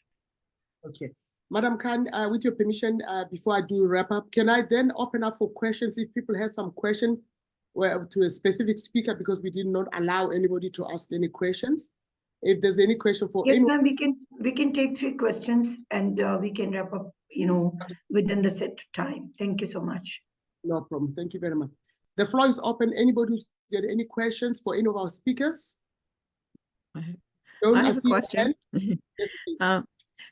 Okay. Madam Khan, with your permission, before I do wrap up, can I then open up for questions if people have some question to a specific speaker, because we did not allow anybody to ask any questions. If there's any question for yes, anyone. ma'am, we can take 3 questions, and we can wrap up, within the set time. Thank you so much. No problem. Thank you very much. The floor is open. Anybody who's got any questions for any of our speakers? I have a question. Yes, please.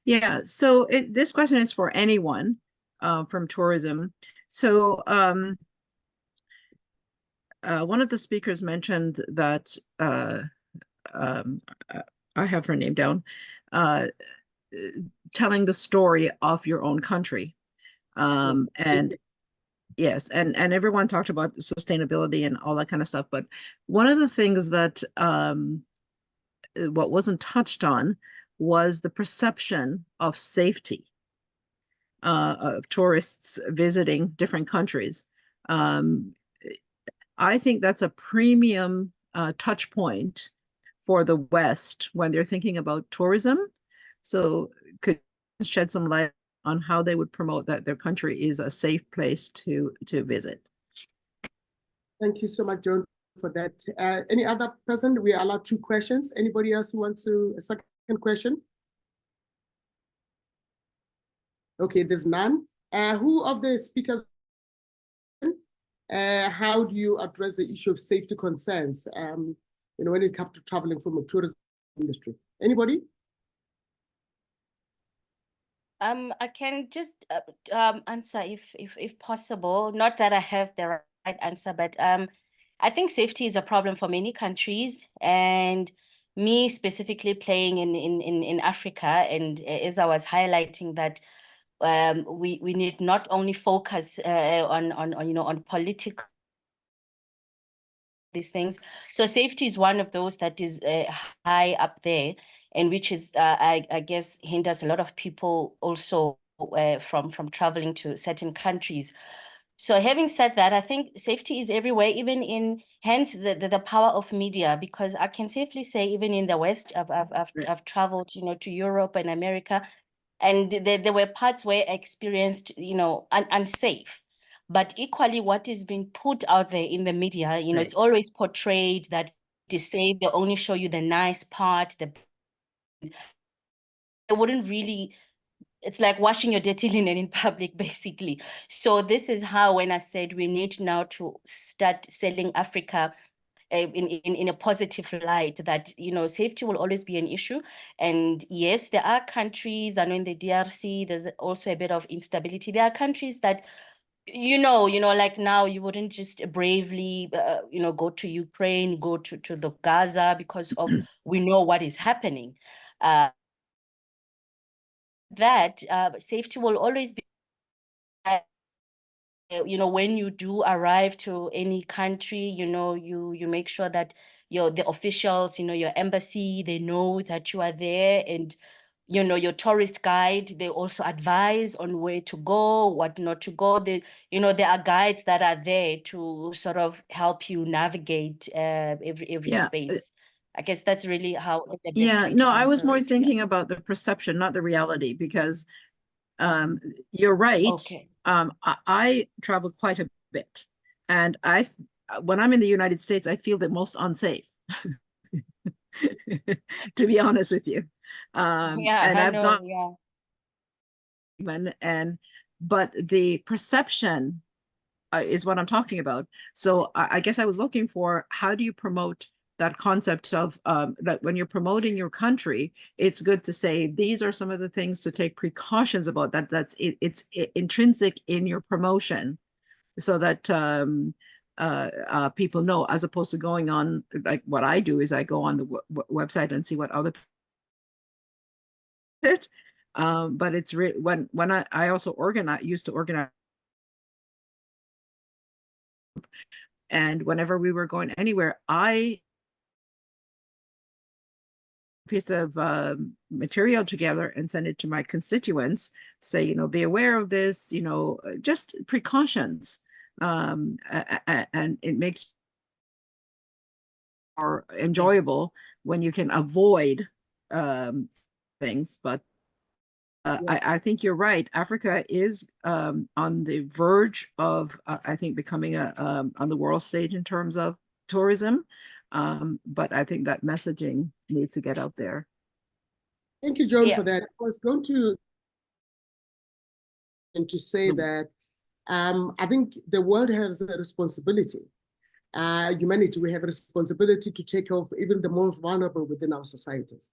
Yeah, so this question is for anyone from tourism. So one of the speakers mentioned that I have her name down, telling the story of your own country. And yes, and everyone talked about sustainability and all that kind of stuff. But one of the things that what wasn't touched on was the perception of safety of tourists visiting different countries. I think that's a premium touch point for the West when they're thinking about tourism. So could you shed some light on how they would promote that their country is a safe place to visit? Thank you so much, Joan, for that. Any other person? We are allowed 2 questions. Anybody else who wants a second question? Okay, there's none. Who of the speakers, how do you address the issue of safety concerns, when it comes to traveling from a tourism industry? Anybody? I can just answer if possible. Not that I have the right answer, but I think safety is a problem for many countries, and me specifically playing in Africa. And as I was highlighting that we need not only focus on political these things. So safety is one of those that is high up there, and which is I guess hinders a lot of people also from traveling to certain countries. So having said that, I think safety is everywhere, even in hence the power of media, because I can safely say even in the West, I've traveled to Europe and America, and there were parts where I experienced unsafe. But equally, what is being put out there in the media, it's always portrayed that it is safe. They only show you the nice part. They wouldn't really. It's like washing your dirty linen in public, basically. So this is how, when I said we need now to start selling Africa in a positive light, that safety will always be an issue. And yes, there are countries, I know in the DRC there's also a bit of instability. There are countries that like now you wouldn't just bravely go to Ukraine, go to the Gaza, because of we know what is happening. that, safety will always be, you know, when you do arrive to any country, you know, you make sure that the officials, you know, your embassy, they know that you are there, and you know, your tourist guide, they also advise on where to go, what not to go. You know, there are guides that are there to sort of help you navigate every space. I guess that's really how the best Yeah, way no, to I was answer more it. thinking about the perception, not the reality, because you're right. Okay. I travel quite a bit, and when I'm in the United States, I feel the most unsafe, to be honest with you. Yeah, And I I've know, gone, yeah. but the perception is what I'm talking about. So I guess I was looking for, how do you promote that concept of that when you're promoting your country, it's good to say, these are some of the things to take precautions about, it's intrinsic in your promotion, so that people know, as opposed to going on, like what I do is I go on the website and see what other it. But it's when I also used to organize, and whenever we were going anywhere, piece of material together and send it to my constituents, say, you know, be aware of this, you know, just precautions. And it makes more enjoyable when you can avoid things. But I think you're right. Africa is on the verge of, I think, becoming on the world stage in terms of tourism. But I think that messaging needs to get out there. Thank you, Joan, for that. I was going to say that I think the world has a responsibility. Humanity, we have a responsibility to take care of even the most vulnerable within our societies,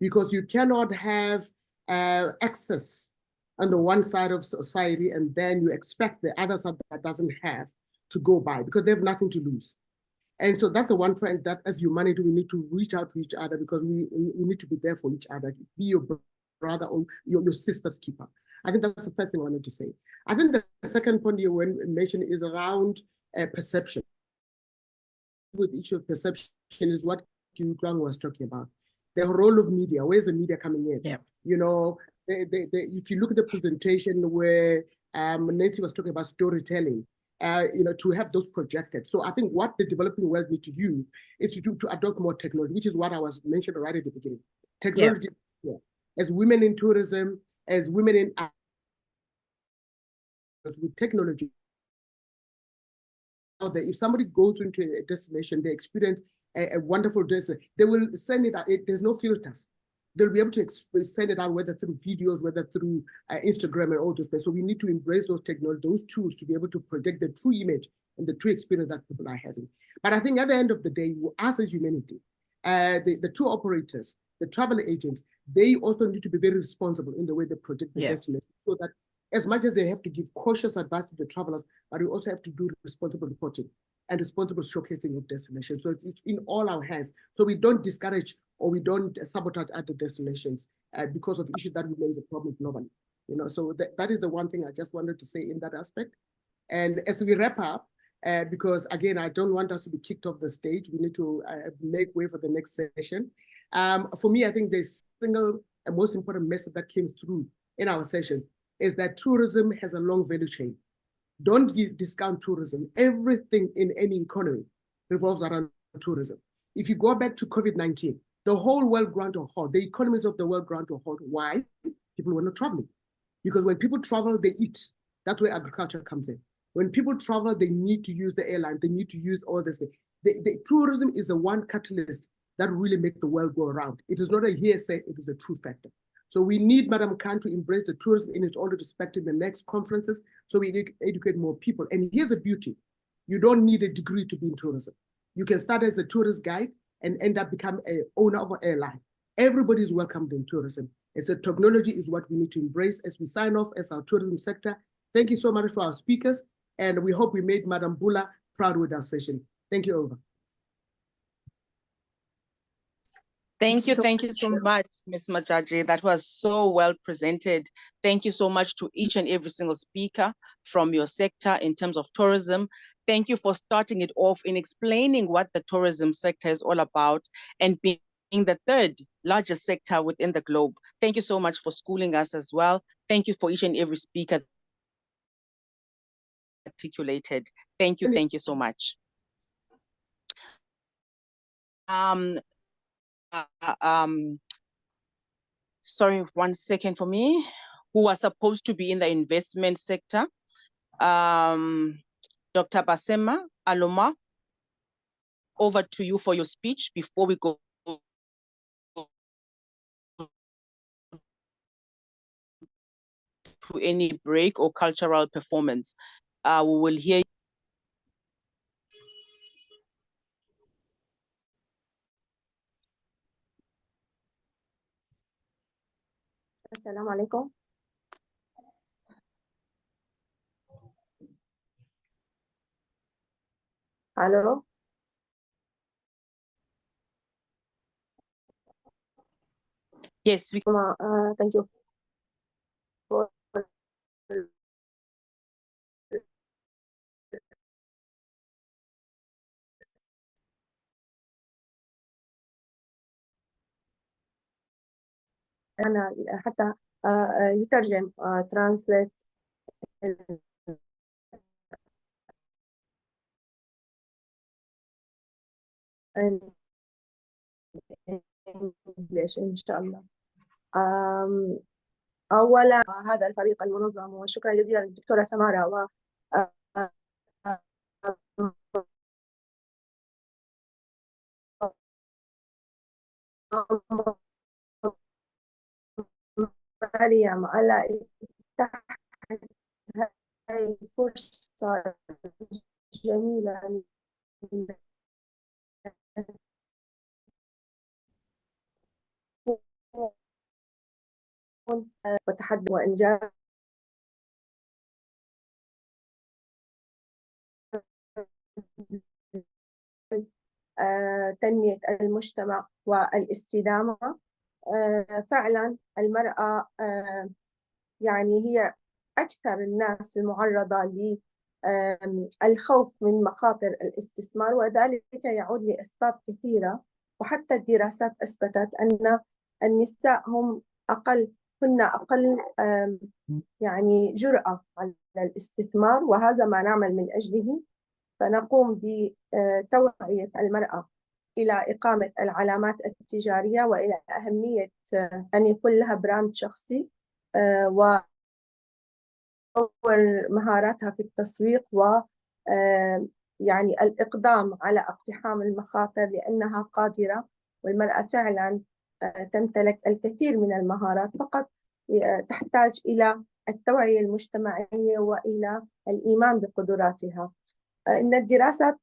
because you cannot have access on the one side of society and then you expect the other side that doesn't have to go by, because they have nothing to lose. And so that's the one point that as humanity, we need to reach out to each other, because we need to be there for each other. Be your brother or your sister's keeper. I think that's the first thing I wanted to say. I think the second point you mentioned is around perception. With issue of perception is what Q Kwang was talking about. The role of media, where's the media coming in? Yeah. You know, if you look at the presentation where Nancy was talking about storytelling, you know, to have those projected. So I think what the developing world need to use is to adopt more technology, which is what I was mentioning right at the beginning. Technology, as women in tourism, as women in with technology. If somebody goes into a destination, they experience a wonderful destination, they will send it out. There's no filters. They'll be able to send it out, whether through videos, whether through Instagram and all those things. So we need to embrace those technology, those tools, to be able to project the true image and the true experience that people are having. But I think at the end of the day, us as humanity, the tour operators, the travel agents, they also need to be very responsible in the way they project the destination, so that as much as they have to give cautious advice to the travelers, but we also have to do responsible reporting and responsible showcasing of destinations. So it's in all our hands. So we don't discourage or we don't sabotage other destinations because of the issue that we know is a problem globally. You know, so that is the one thing I just wanted to say in that aspect. And as we wrap up, because again, I don't want us to be kicked off the stage. We need to make way for the next session. For me, I think the single and most important message that came through in our session is that tourism has a long value chain. Don't discount tourism. Everything in any economy revolves around tourism. If you go back to COVID-19, the whole world ground to a halt. The economies of the world ground to a halt. Why? People were not traveling. Because when people travel, they eat. That's where agriculture comes in. When people travel, they need to use the airline. They need to use all this thing. The tourism is the one catalyst that really makes the world go around. It is not a hearsay, it is a true factor. So we need Madam Khan to embrace the tourism in its own respect in the next conferences, so we educate more people. And here's the beauty. You don't need a degree to be in tourism. You can start as a tourist guide and end up becoming an owner of an airline. Everybody is welcomed in tourism. And so technology is what we need to embrace as we sign off as our tourism sector. Thank you so much for our speakers. And we hope we made Madam Bula proud with our session. Thank you, over. Thank you so much, Ms. Majaji. That was so well presented. Thank you so much to each and every single speaker from your sector in terms of tourism. Thank you for starting it off in explaining what the tourism sector is all about and being the third largest sector within the globe. Thank you so much for schooling us as well. Thank you for each and every speaker articulated. Thank you so much. Sorry, 1 second for me, who was supposed to be in the investment sector. Dr. Basema Aloma, over to you for your speech before we go to any break or cultural performance. We will hear. Assalamu alaikum. Hello. Yes, we. Thank you for أنا حتى يترجم translate English إن شاء الله. أولا هذا الفريق المنظم وشكرا جزيلا للدكتورة تمارا و مريم على إتاحة هاي الفرصة جميلة وتحدي وإنجاز تنمية المجتمع والاستدامة. فعلا المرأة يعني هي أكثر الناس المعرضة للخوف من مخاطر الاستثمار، وذلك يعود لأسباب كثيرة، وحتى الدراسات أثبتت أن النساء هن أقل يعني جرأة على الاستثمار، وهذا ما نعمل من أجله. فنقوم بتوعية المرأة إلى إقامة العلامات التجارية وإلى أهمية أن يكون لها براند شخصي وتطور مهاراتها في التسويق و يعني الإقدام على اقتحام المخاطر لأنها قادرة، والمرأة فعلا تمتلك الكثير من المهارات، فقط تحتاج إلى التوعية المجتمعية وإلى الإيمان بقدراتها. إن الدراسات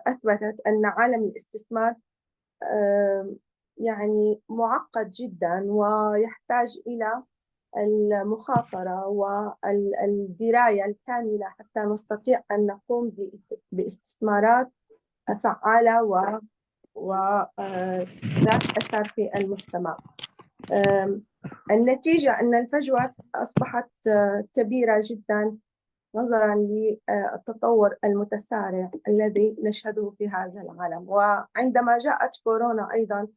أثبتت أن عالم الاستثمار يعني معقد جدا ويحتاج إلى المخاطرة والدراية الكاملة حتى نستطيع أن نقوم باستثمارات فعالة وذات أثر في المجتمع. النتيجة أن الفجوة أصبحت كبيرة جدا نظرا للتطور المتسارع الذي نشهده في هذا العالم. وعندما جاءت كورونا أيضا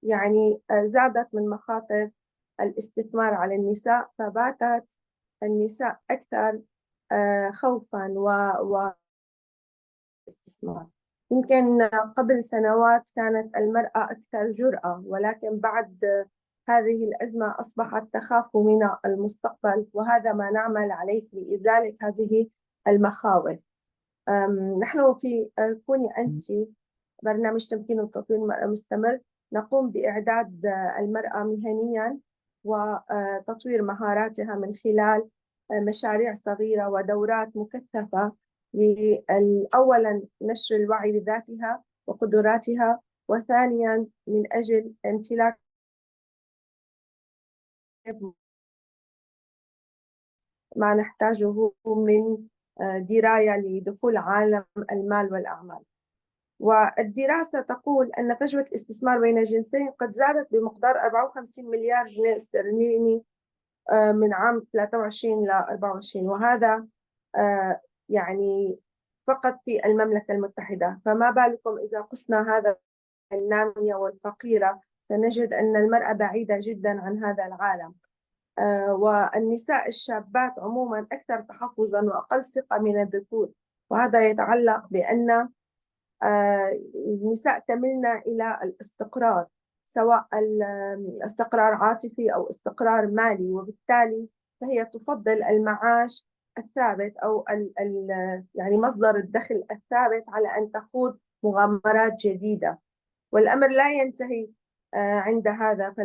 يعني زادت من مخاطر الاستثمار على النساء، فباتت النساء أكثر خوفا واستثمار. يمكن قبل سنوات كانت المرأة أكثر جرأة، ولكن بعد هذه الأزمة أصبحت تخاف من المستقبل، وهذا ما نعمل عليه لإزالة هذه المخاوف. نحن في كوني أنت برنامج تمكين وتطوير المرأة مستمر نقوم بإعداد المرأة مهنيا وتطوير مهاراتها من خلال مشاريع صغيرة ودورات مكثفة أولا نشر الوعي بذاتها وقدراتها، وثانيا من أجل امتلاك ما نحتاجه من دراية لدخول عالم المال والأعمال. والدراسة تقول أن فجوة الاستثمار بين الجنسين قد زادت بمقدار 54 مليار جنيه استرليني من عام 23 ل 24، وهذا يعني فقط في المملكة المتحدة. فما بالكم إذا قسنا هذا النامية والفقيرة، سنجد أن المرأة بعيدة جدا عن هذا العالم. والنساء الشابات عموما أكثر تحفظا وأقل ثقة من الذكور، وهذا يتعلق بأن النساء تملن إلى الاستقرار، سواء الاستقرار عاطفي أو استقرار مالي، وبالتالي فهي تفضل المعاش الثابت أو يعني مصدر الدخل الثابت على أن تخوض مغامرات جديدة. والأمر لا ينتهي عند هذا،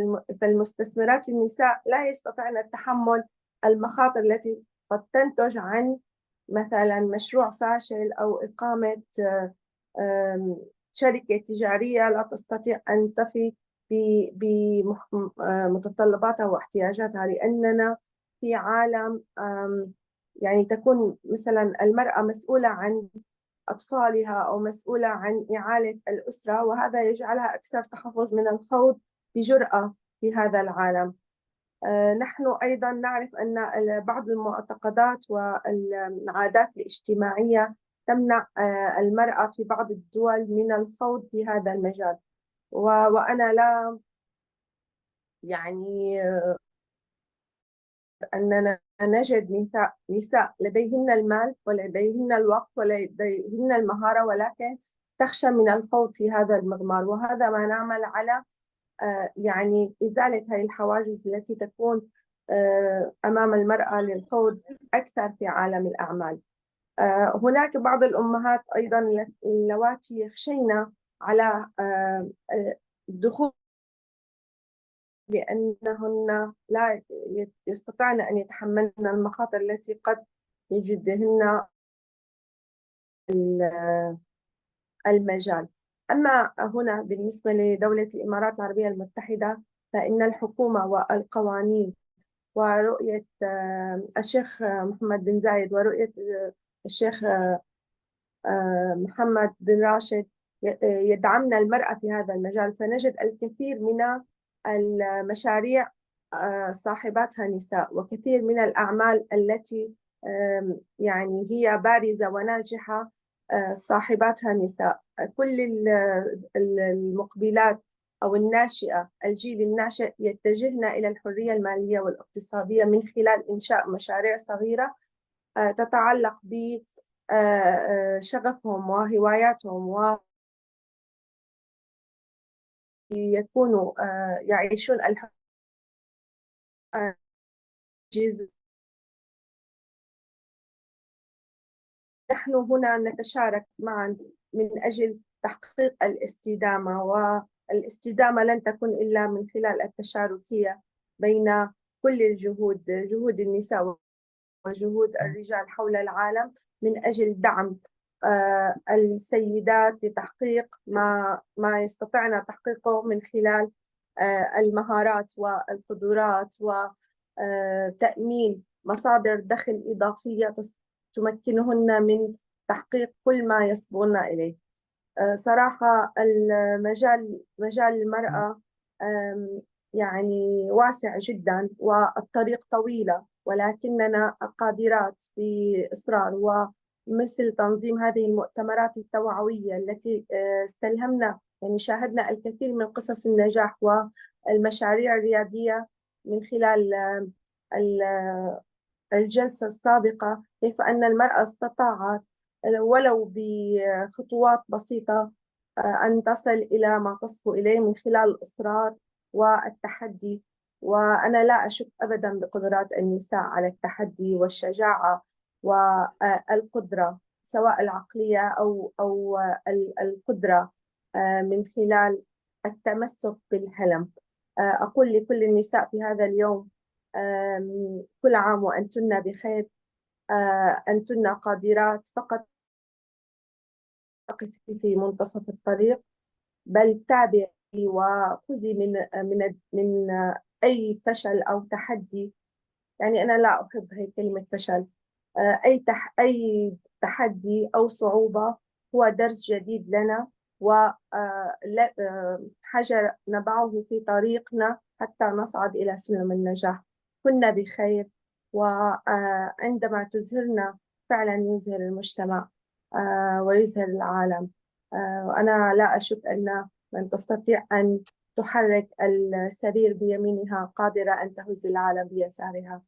فالمستثمرات النساء لا يستطعن تحمل المخاطر التي قد تنتج عن مثلا مشروع فاشل أو إقامة شركة تجارية لا تستطيع أن تفي بمتطلباتها واحتياجاتها، لأننا في عالم يعني تكون مثلا المرأة مسؤولة عن أطفالها أو مسؤولة عن إعالة الأسرة، وهذا يجعلها أكثر تحفظ من الخوض بجرأة في هذا العالم. نحن أيضا نعرف أن بعض المعتقدات والعادات الاجتماعية تمنع المرأة في بعض الدول من الخوض في هذا المجال، وأنا لا يعني أننا نجد نساء لديهن المال ولديهن الوقت ولديهن المهارة، ولكن تخشى من الخوض في هذا المضمار، وهذا ما نعمل على يعني إزالة هذه الحواجز التي تكون أمام المرأة للخوض أكثر في عالم الأعمال. هناك بعض الأمهات أيضا اللواتي يخشين على الدخول لأنهن لا يستطعن أن يتحملن المخاطر التي قد يجدهن المجال. أما هنا بالنسبة لدولة الإمارات العربية المتحدة، فإن الحكومة والقوانين ورؤية الشيخ محمد بن زايد ورؤية الشيخ محمد بن راشد يدعمن المرأة في هذا المجال، فنجد الكثير من المشاريع صاحباتها نساء، وكثير من الأعمال التي يعني هي بارزة وناجحة صاحباتها نساء. كل المقبلات أو الناشئة، الجيل الناشئ يتجهن إلى الحرية المالية والاقتصادية من خلال إنشاء مشاريع صغيرة تتعلق بشغفهم وهواياتهم، ويكونوا يعيشون نحن هنا نتشارك معا من أجل تحقيق الاستدامة، والاستدامة لن تكون إلا من خلال التشاركية بين كل الجهود، جهود النساء وجهود الرجال حول العالم، من أجل دعم السيدات لتحقيق ما يستطعن تحقيقه من خلال المهارات والقدرات وتأمين مصادر دخل إضافية تمكنهن من تحقيق كل ما يصبون إليه. صراحة مجال المرأة يعني واسع جدا والطريق طويلة، ولكننا قادرات بإصرار، ومثل تنظيم هذه المؤتمرات التوعوية التي استلهمنا، يعني شاهدنا الكثير من قصص النجاح والمشاريع الريادية من خلال الجلسة السابقة، كيف أن المرأة استطاعت ولو بخطوات بسيطة أن تصل إلى ما تصبو إليه من خلال الإصرار والتحدي. وأنا لا أشك أبدا بقدرات النساء على التحدي والشجاعة والقدرة، سواء العقلية أو القدرة من خلال التمسك بالحلم. أقول لكل النساء في هذا اليوم كل عام وأنتن بخير، أنتن قادرات، فقط تقفي في منتصف الطريق، بل تابعي وخذي من أي فشل أو تحدي. يعني أنا لا أحب هي كلمة فشل، أي تحدي أو صعوبة هو درس جديد لنا، وحجر نضعه في طريقنا حتى نصعد إلى سلم النجاح. كنا بخير، وعندما تزهرنا فعلا يزهر المجتمع ويزهر العالم. وأنا لا أشك أن من تستطيع أن تحرك السرير بيمينها قادرة أن تهز العالم بيسارها.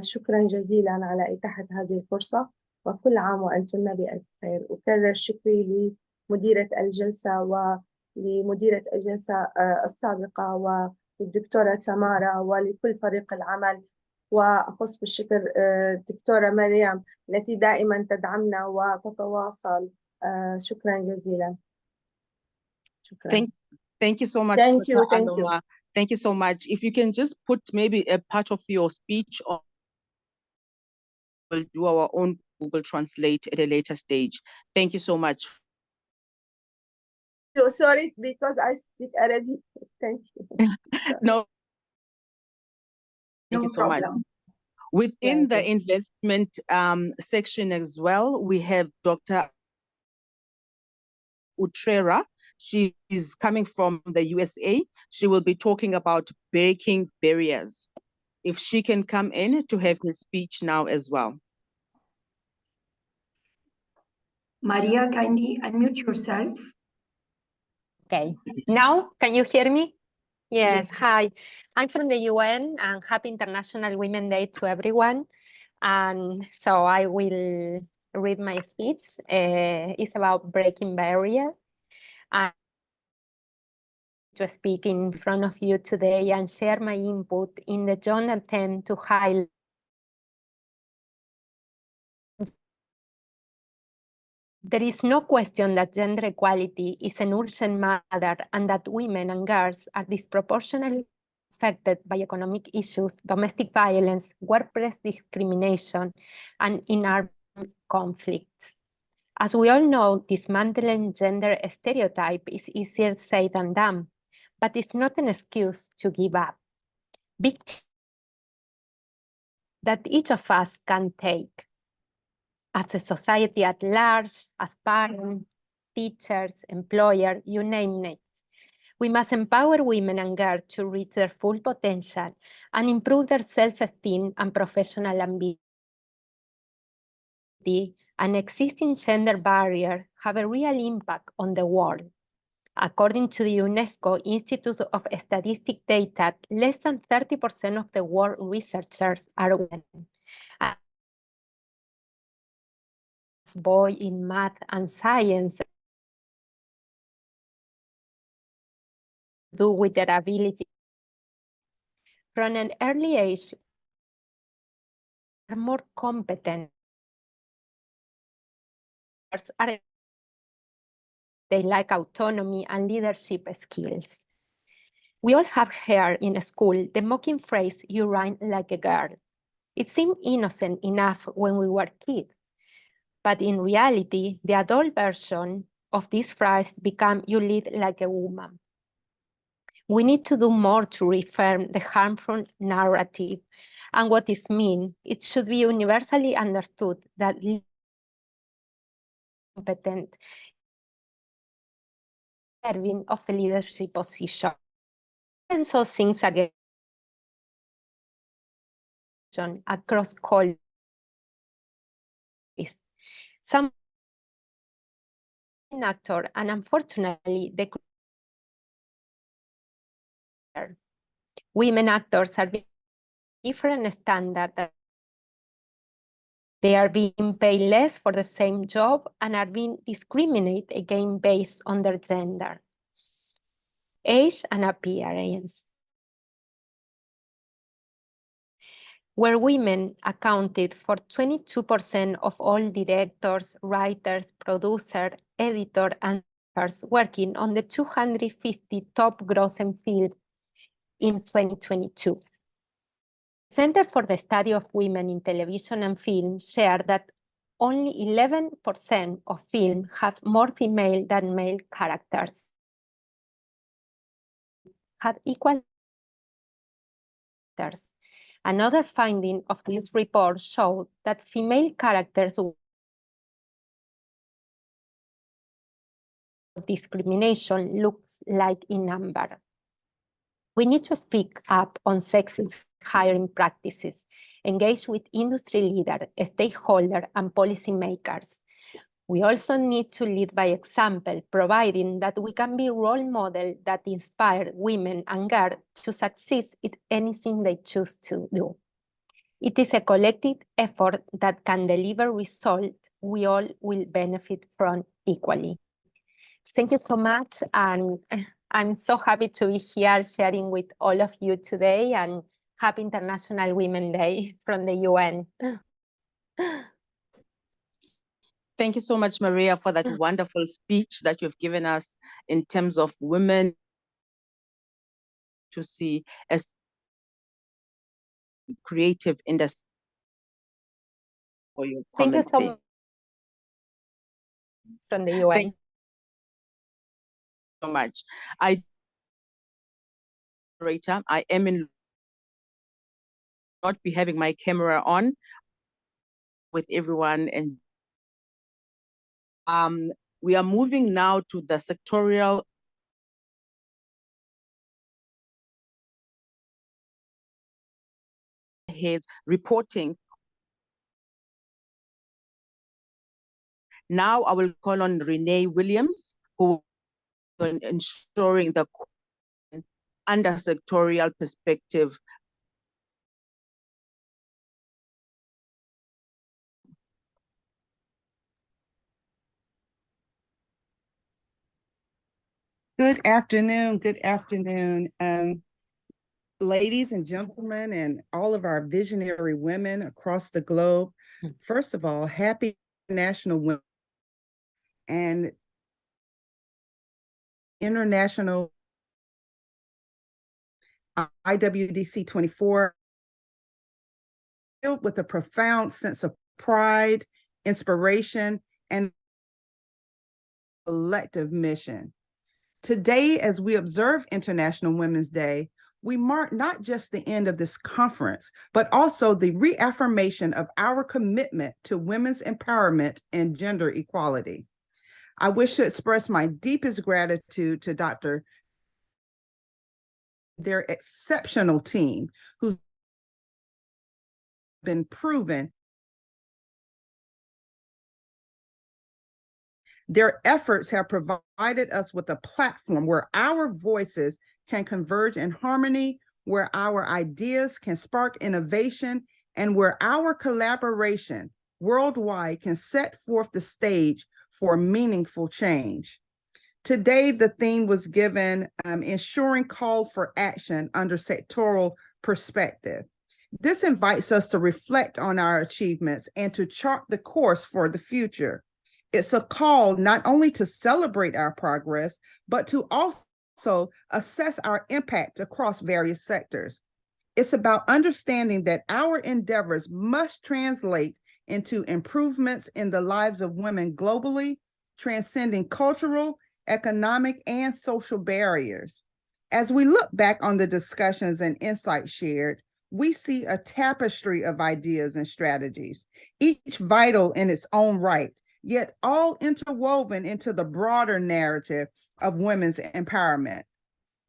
شكرا جزيلا على إتاحة هذه الفرصة، وكل عام وأنتن بألف خير. أكرر شكري لمديرة الجلسة ولمديرة الجلسة السابقة والدكتورة تمارا ولكل فريق العمل، وأخص بالشكر الدكتورة مريم التي دائما تدعمنا وتتواصل. شكرا جزيلا. شكرا. Thank you so much. Thank you. Dr. Aloma. Thank you so much. If you can just put maybe a part of your speech on, we'll do our own Google Translate at a later stage. Thank you so much. Sorry, because I speak Arabic. Thank you. No. Thank you so much. Within the investment section as well, we have Dr. Utrera. She is coming from the USA. She will be talking about breaking barriers. If she can come in to have her speech now as well. Maria, kindly unmute yourself. Okay, now can you hear me? Yes. Yes. Hi, I'm from the UN and happy International Women's Day to everyone. And so I will read my speech. It's about breaking barriers. And to speak in front of you today and share my input in the joint attempt to highlight there is no question that gender equality is an urgent matter and that women and girls are disproportionately affected by economic issues, domestic violence, workplace discrimination, and in-armed conflicts. As we all know, dismantling gender stereotype is easier said than done, but it's not an excuse to give up. Big that each of us can take. As a society at large, as parents, teachers, employers, you name it. We must empower women and girls to reach their full potential and improve their self-esteem and professional ambition. And existing gender barriers have a real impact on the world. According to the UNESCO Institute of Statistics data, less than 30% of the world researchers are women. Boy in math and science do with their ability from an early age are more competent. They like autonomy and leadership skills. We all have heard in school the mocking phrase, "you run like a girl." It seemed innocent enough when we were kids, but in reality, the adult version of this phrase became, "you lead like a woman." We need to do more to reaffirm the harmful narrative and what it means. It should be universally understood that competent serving of the leadership position. And so things are getting across cultures. Some actor, and unfortunately, the women actors are different standards. They are being paid less for the same job and are being discriminated against based on their gender, age, and appearance. Where women accounted for 22% of all directors, writers, producers, editors, and working on the 250 top grossing fields in 2022. Center for the Study of Women in Television and Film shared that only 11% of films have more female than male characters. Had equal characters. Another finding of this report showed that female characters discrimination looks like in number. We need to speak up on sexist hiring practices, engage with industry leaders, stakeholders, and policymakers. We also need to lead by example, providing that we can be role models that inspire women and girls to succeed in anything they choose to do. It is a collective effort that can deliver results we all will benefit from equally. Thank you so much, and I'm so happy to be here sharing with all of you today, and happy International Women's Day from the UN. Thank you so much, Maria, for that wonderful speech that you've given us in terms of women to see as creative industry for your Thank you comments. so much from the UN. Thank you so much. I am in not be having my camera on with everyone, and we are moving now to the sectorial heads reporting. Now I will call on Renee Williams, who is ensuring the under sectorial perspective. Good afternoon. Good afternoon, ladies and gentlemen, and all of our visionary women across the globe. First of all, happy National Women and International IWDC 24, filled with a profound sense of pride, inspiration, and collective mission. Today, as we observe International Women's Day, we mark not just the end of this conference, but also the reaffirmation of our commitment to women's empowerment and gender equality. I wish to express my deepest gratitude to Dr. their exceptional team who's been proven. Their efforts have provided us with a platform where our voices can converge in harmony, where our ideas can spark innovation, and where our collaboration worldwide can set forth the stage for meaningful change. Today, the theme was given ensuring call for action under sectoral perspective. This invites us to reflect on our achievements and to chart the course for the future. It's a call not only to celebrate our progress, but to also assess our impact across various sectors. It's about understanding that our endeavors must translate into improvements in the lives of women globally, transcending cultural, economic, and social barriers. As we look back on the discussions and insights shared, we see a tapestry of ideas and strategies, each vital in its own right, yet all interwoven into the broader narrative of women's empowerment.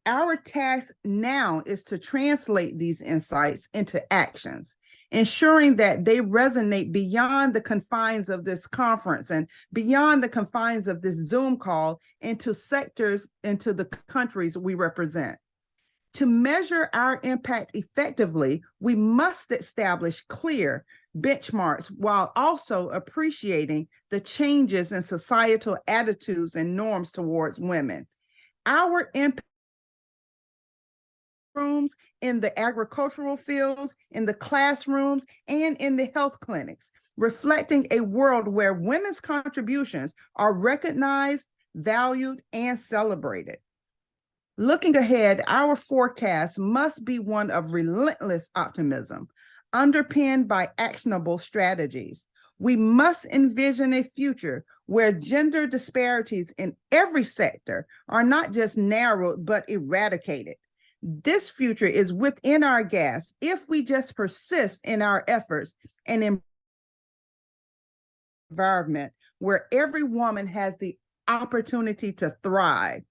Our task now is to translate these insights into actions, ensuring that they resonate beyond the confines of this conference and beyond the confines of this Zoom call into sectors, into the countries we represent. To measure our impact effectively, we must establish clear benchmarks while also appreciating the changes in societal attitudes and norms towards women. Our impact rooms, in the agricultural fields, in the classrooms, and in the health clinics, reflecting a world where women's contributions are recognized, valued, and celebrated. Looking ahead, our forecast must be one of relentless optimism, underpinned by actionable strategies. We must envision a future where gender disparities in every sector are not just narrowed, but eradicated. This future is within our grasp if we just persist in our efforts and environment where every woman has the opportunity to thrive.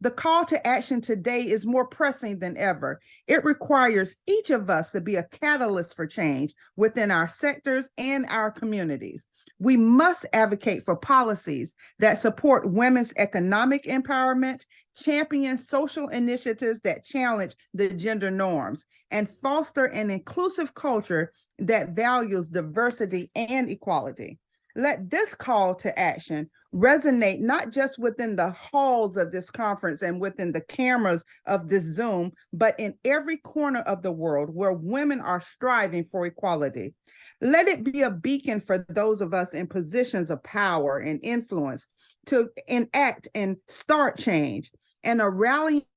The call to action today is more pressing than ever. It requires each of us to be a catalyst for change within our sectors and our communities. We must advocate for policies that support women's economic empowerment, champion social initiatives that challenge the gender norms, and foster an inclusive culture that values diversity and equality. Let this call to action resonate not just within the halls of this conference and within the cameras of this Zoom, but in every corner of the world where women are striving for equality. Let it be a beacon for those of us in positions of power and influence to enact and start change, and a rally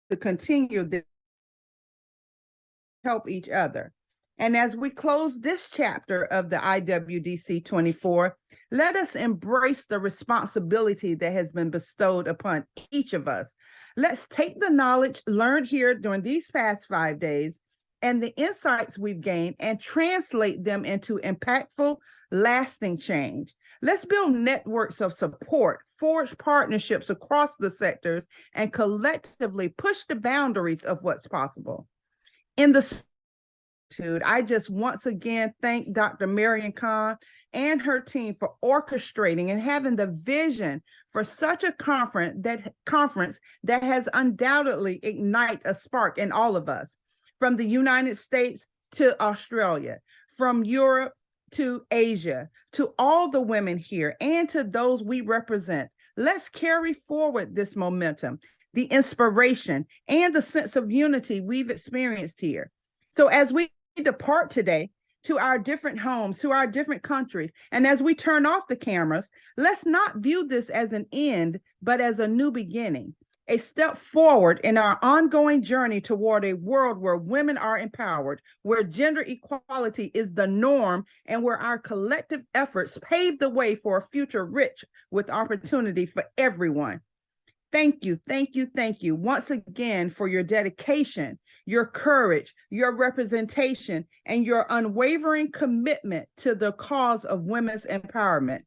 to continue this, help each other. And as we close this chapter of the IWDC 24, let us embrace the responsibility that has been bestowed upon each of us. Let's take the knowledge learned here during these past 5 days and the insights we've gained and translate them into impactful, lasting change. Let's build networks of support, forge partnerships across the sectors, and collectively push the boundaries of what's possible. In the I just once again thank Dr. Marian Khan and her team for orchestrating and having the vision for such a conference that has undoubtedly ignited a spark in all of us, from the United States to Australia, from Europe to Asia, to all the women here and to those we represent. Let's carry forward this momentum, the inspiration, and the sense of unity we've experienced here. So as we depart today to our different homes, to our different countries, and as we turn off the cameras, let's not view this as an end, but as a new beginning, a step forward in our ongoing journey toward a world where women are empowered, where gender equality is the norm, and where our collective efforts pave the way for a future rich with opportunity for everyone. Thank you, thank you, thank you once again for your dedication, your courage, your representation, and your unwavering commitment to the cause of women's empowerment.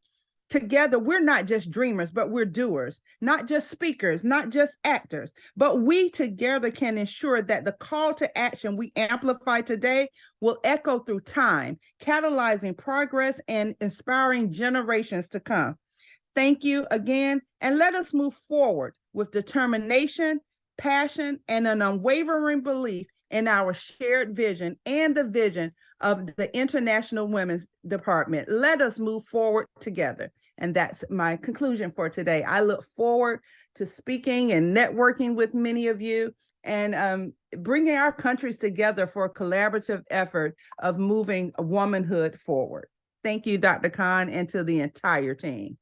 Together, we're not just dreamers, but we're doers, not just speakers, not just actors, but we together can ensure that the call to action we amplify today will echo through time, catalyzing progress and inspiring generations to come. Thank you again, and let us move forward with determination, passion, and an unwavering belief in our shared vision and the vision of the International Women's Department. Let us move forward together. And that's my conclusion for today. I look forward to speaking and networking with many of you and bringing our countries together for a collaborative effort of moving womanhood forward. Thank you, Dr. Khan, and to the entire team.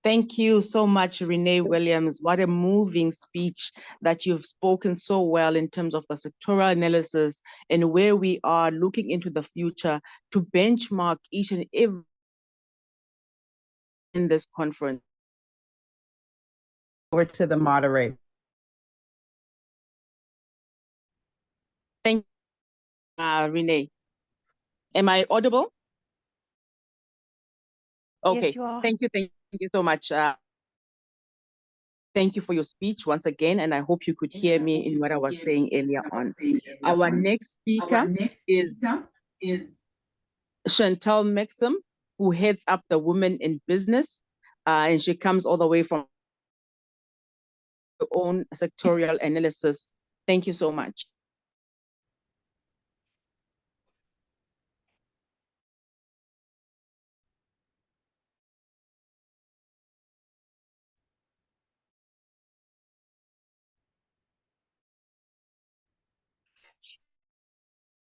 Thank you so much, Renee Williams. What a moving speech that you've spoken so well in terms of the sectoral analysis and where we are looking into the future to benchmark each and every in this conference. Over to the moderator. Thank you, Renee. Am I audible? Okay, Yes, you are. Thank you so much. Thank you for your speech once again, and I hope you could hear me in what I was saying earlier on. Our next speaker is Chantal Maxim, who heads up the Women in Business, and she comes all the way from her own sectorial analysis. Thank you so much.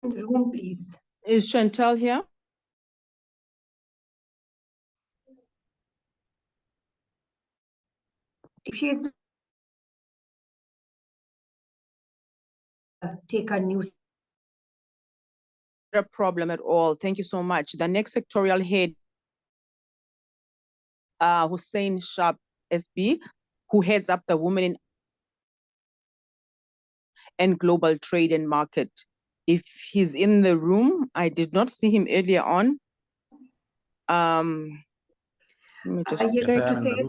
In the room, please. Is Chantal here? If she is, take her news. Not a problem at all. Thank you so much. The next sectorial head, Hussein Sharp SB, who heads up the Women in and Global Trade and Market. If he's in the room, I did not see him earlier on. Let me just Yes, check. Dr. Sayed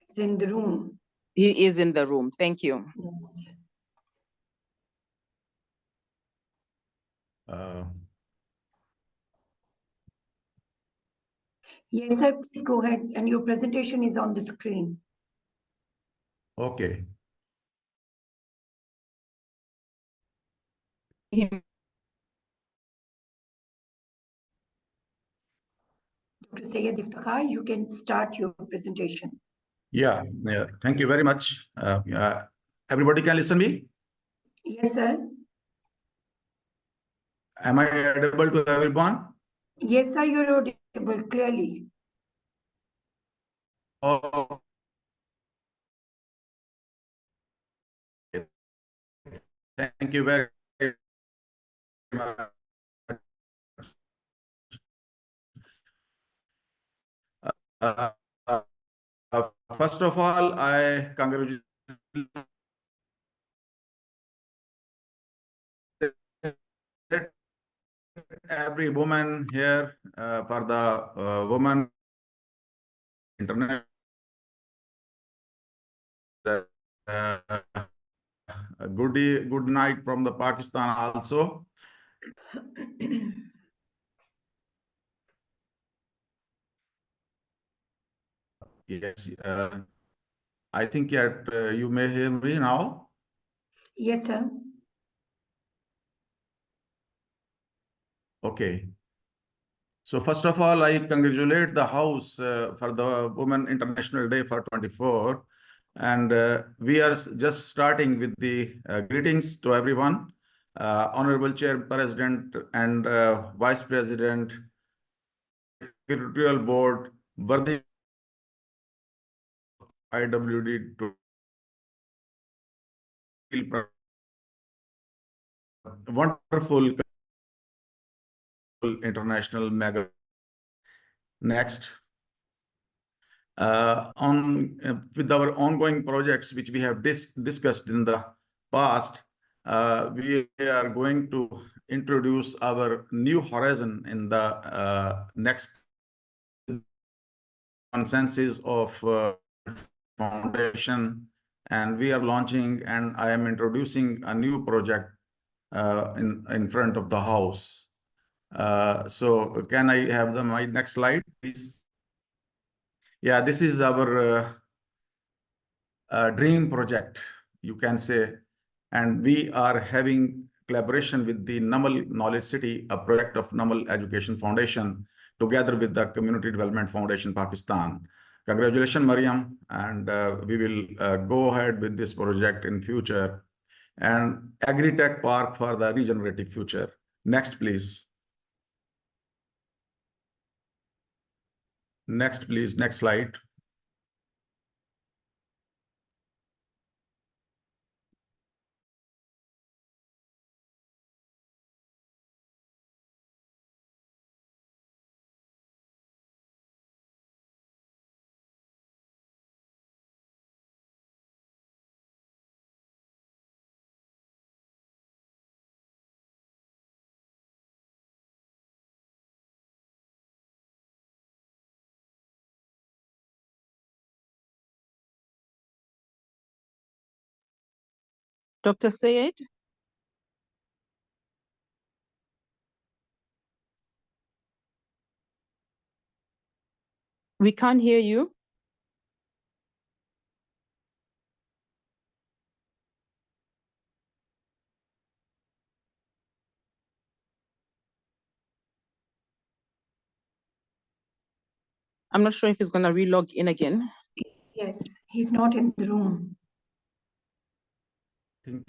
is in the room. He is in the room. Thank you. Yes. Yes, sir, please go ahead. And your presentation is on the screen. Okay. Dr. Sayed Iftikhar, you can start your presentation. Yeah. Thank you very much. Everybody can listen me? Yes, sir. Am I audible to everyone? Yes, sir, you're audible clearly. Oh. Thank you very much. First of all, I congratulate every woman here for the Women Internet. Good night from the Pakistan also. Yes, I think you may hear me now. Yes, sir. Okay. So first of all, I congratulate the House for the Women International Day for 24. And we are just starting with the greetings to everyone. Honorable Chair, President and Vice President, Secretarial Board, worthy IWD to wonderful international mega. Next. With our ongoing projects, which we have discussed in the past, we are going to introduce our new horizon in the next consensus of foundation, and we are launching, and I am introducing a new project in front of the House. So can I have my next slide, please? Yeah, this is our dream project, you can say, and we are having collaboration with the Namal Knowledge City, a project of Namal Education Foundation, together with the Community Development Foundation, Pakistan. Congratulations, Mariam, and we will go ahead with this project in future, and Agri-Tech Park for the regenerative future. Next, please. Next, please. Next slide. Dr. Sayed? We can't hear you. I'm not sure if he's going to re-log in again. Yes, he's not in the room. I think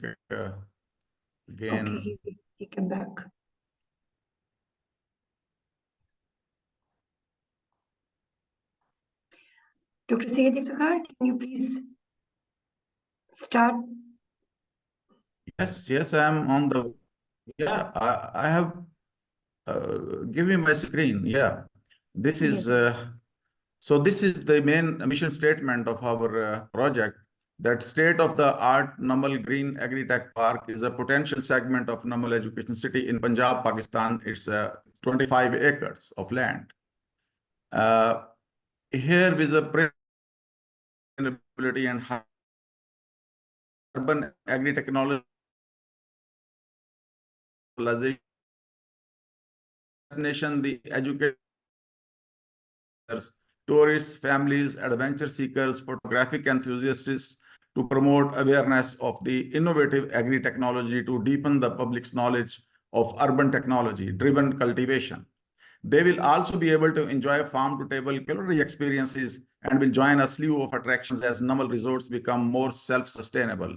again. Okay, he came back. Dr. Sayed Iftikhar, can you please start? Yes, I am on the. Yeah, I have. Give me my screen. Yeah, this is. So this is the main mission statement of our project. That state-of-the-art Namal Green Agri-Tech Park is a potential segment of Namal Education City in Punjab, Pakistan. It's 25 acres of land. Here with the sustainability and urban agri-technology, nation, the educators, tourists, families, adventure seekers, photographic enthusiasts, to promote awareness of the innovative agri-technology to deepen the public's knowledge of urban technology-driven cultivation. They will also be able to enjoy farm-to-table culinary experiences and will join a slew of attractions as Namal resorts become more self-sustainable.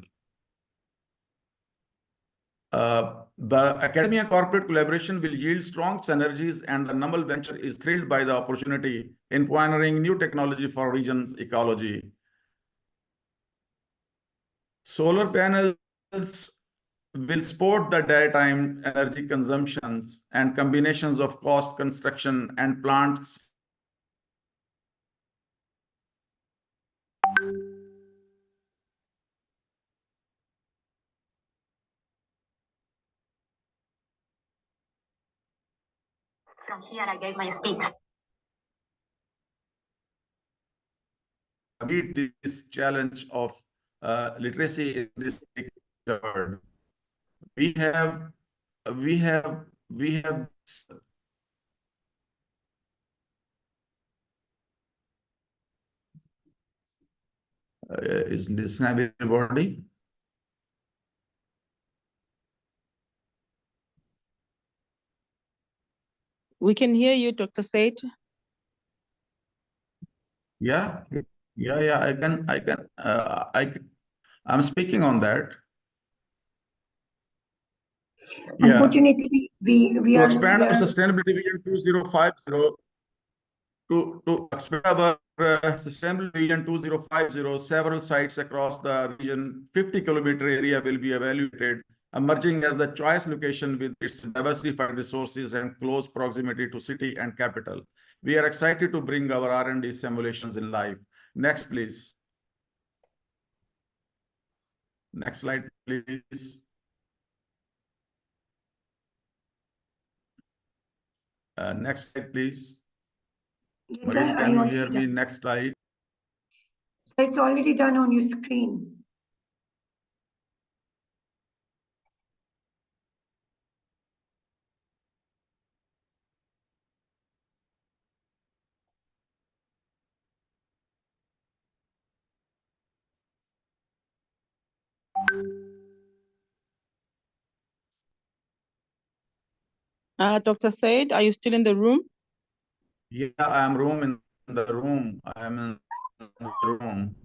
The academia corporate collaboration will yield strong synergies, and the Namal venture is thrilled by the opportunity in pioneering new technology for region's ecology. Solar panels will support the daytime energy consumptions and combinations of cost construction and plants. From here, I gave my speech. Meet this challenge of literacy in this world. We have is this everybody? We can hear you, Dr. Said. Yeah. I'm speaking on that. Unfortunately, we to are expand our sustainability vision 2050 to expand our sustainability vision 2050, several sites across the region, 50-kilometer area will be evaluated, emerging as the choice location with its diversified resources and close proximity to city and capital. We are excited to bring our R&D simulations in life. Next, please. Next slide, please. Next slide, please. Yes, Maureen, sir, can you hear me? Next slide. It's already done on your screen. Dr. Said, are you still in the room? Yeah, I am in the room. I am in the room.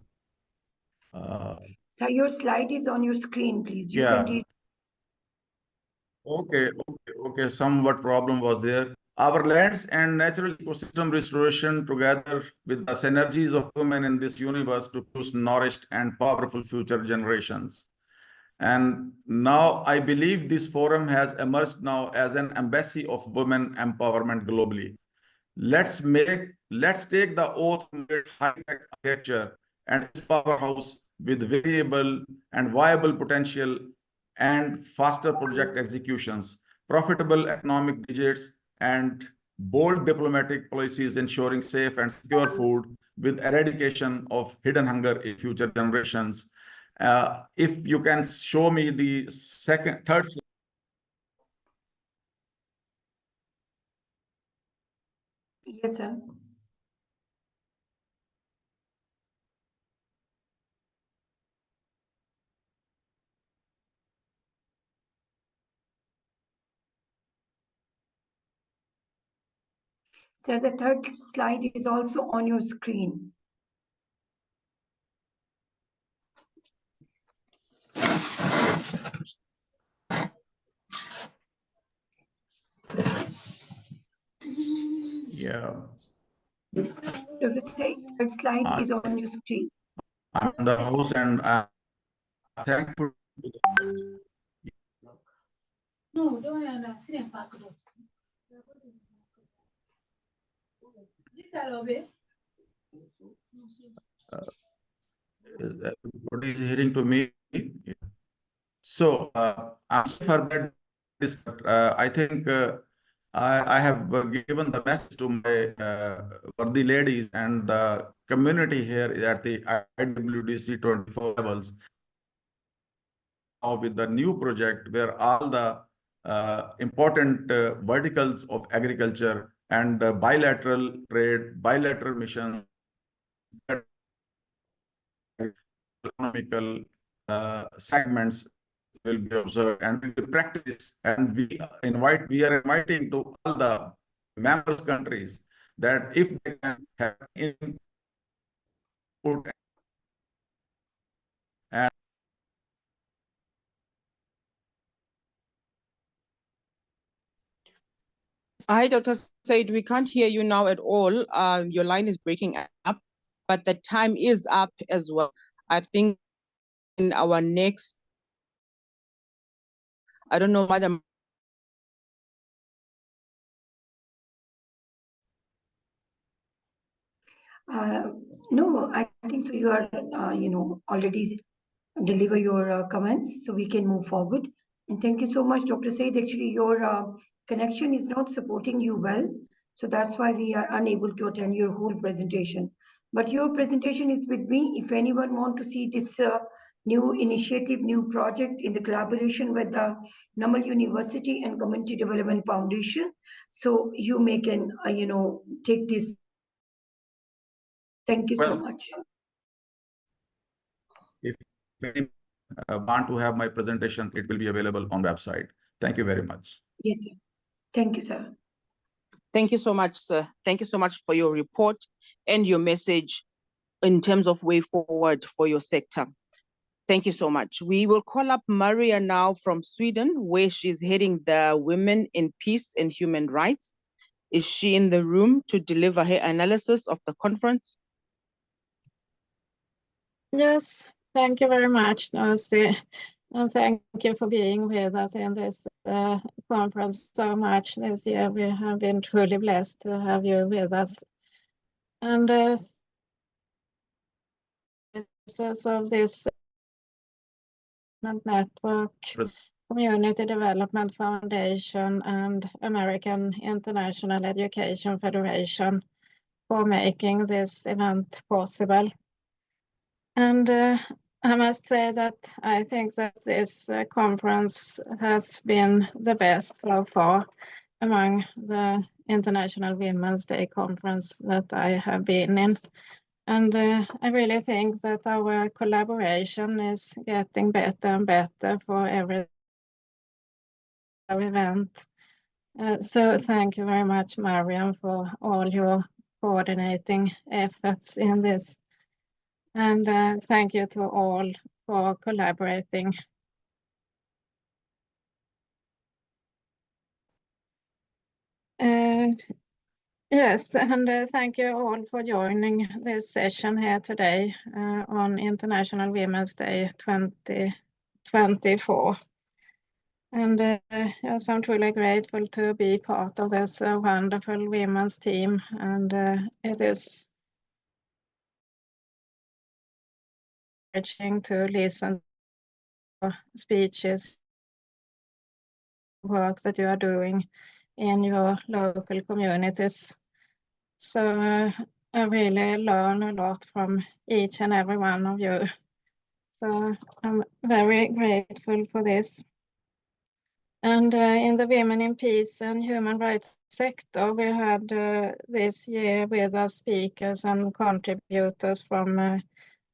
So your slide is on your screen, please. You Yeah. can read. Okay. Somewhat problem was there. Our lands and natural ecosystem restoration, together with the synergies of women in this universe, to produce nourished and powerful future generations. And now I believe this forum has emerged now as an embassy of women empowerment globally. Let's take the oath made high-tech architecture and its powerhouse with variable and viable potential and faster project executions, profitable economic digits, and bold diplomatic policies ensuring safe and secure food with eradication of hidden hunger in future generations. If you can show me the third slide. Yes, sir. So the third slide is also on your screen. Yeah. Dr. Said, third slide is on your screen. I'm in the house and I'm thankful to the No, don't understand. is everybody is hearing to me? So I'm sorry for that. I think I have given the message to my worthy ladies and the community here at the IWDC 24 levels with the new project where all the important verticals of agriculture and bilateral trade, bilateral mission, economical segments will be observed and we will practice. And we are inviting to all the members countries that if they can have input and Hi, Dr. Said, we can't hear you now at all. Your line is breaking up, but the time is up as well. I think in our next, I don't know, Madam. No, I think you are, already deliver your comments, so we can move forward. And thank you so much, Dr. Said. Actually, your connection is not supporting you well, so that's why we are unable to attend your whole presentation. But your presentation is with me. If anyone want to see this new initiative, new project in the collaboration with the Namal University and Community Development Foundation, so you may can, take this. Thank you so much. If any want to have my presentation, it will be available on website. Thank you very much. Yes, sir. Thank you, sir. Thank you so much, sir. Thank you so much for your report and your message in terms of way forward for your sector. Thank you so much. We will call up Maria now from Sweden, where she's heading the Women in Peace and Human Rights. Is she in the room to deliver her analysis of the conference? Yes, thank you very much, Nancy. And thank you for being with us in this conference so much this year. We have been truly blessed to have you with us. And of this network, Community Development Foundation and American International Education Federation for making this event possible. And I must say that I think that this conference has been the best so far among the International Women's Day conference that I have been in. And I really think that our collaboration is getting better and better for every event. So thank you very much, Mariam, for all your coordinating efforts in this. And thank you to all for collaborating. Yes, and thank you all for joining this session here today on International Women's Day 2024. And yes, I'm truly grateful to be part of this wonderful women's team, and it is encouraging to listen to speeches, work that you are doing in your local communities. So I really learn a lot from each and every one of you. So I'm very grateful for this. And in the Women in Peace and Human Rights sector, we had this year with us speakers and contributors from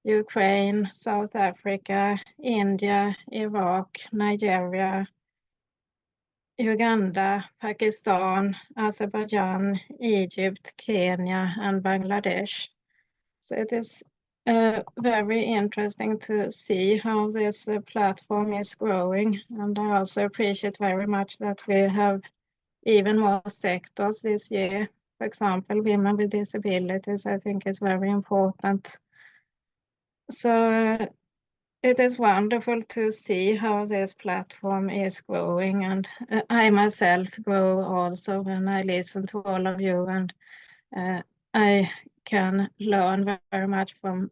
Ukraine, South Africa, India, Iraq, Nigeria, Uganda, Pakistan, Azerbaijan, Egypt, Kenya, and Bangladesh. So it is very interesting to see how this platform is growing. And I also appreciate very much that we have even more sectors this year. For example, women with disabilities, I think is very important. So it is wonderful to see how this platform is growing, and I myself grow also when I listen to all of you, and I can learn very much from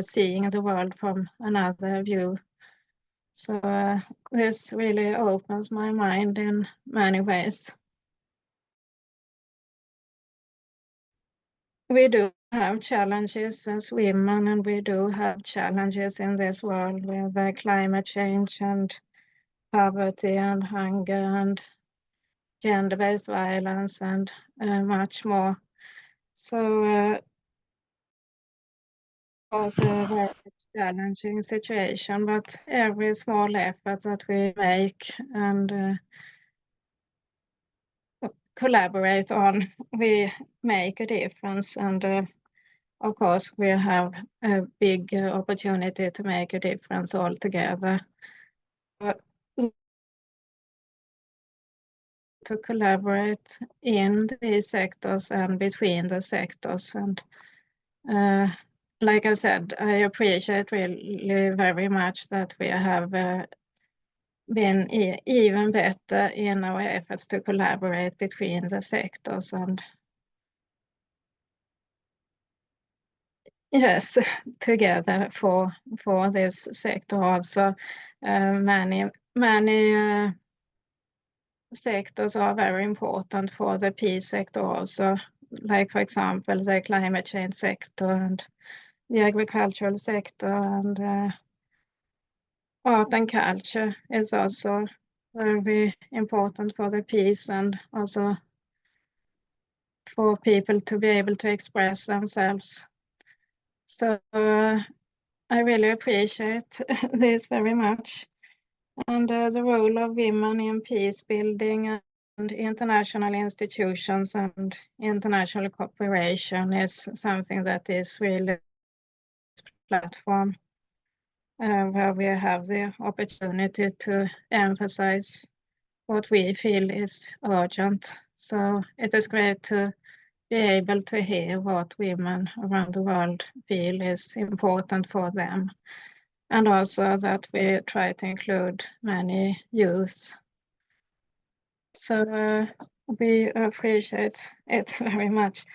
seeing the world from another view. So this really opens my mind in many ways. we do have challenges as women, and we do have challenges in this world with climate change and poverty and hunger and gender-based violence and much more. So also a very challenging situation, but every small effort that we make and collaborate on, we make a difference. And of course, we have a big opportunity to make a difference all together. To collaborate in these sectors and between the sectors. And like I said, I appreciate really very much that we have been even better in our efforts to collaborate between the sectors. And yes, together for this sector also. Many sectors are very important for the peace sector also, like for example the climate change sector and the agricultural sector, and art and culture is also very important for the peace and also for people to be able to express themselves. So I really appreciate this very much. And the role of women in peace building and international institutions and international cooperation is something that is really a platform where we have the opportunity to emphasize what we feel is urgent. So it is great to be able to hear what women around the world feel is important for them. And also that we try to include many youth. So we appreciate it very much.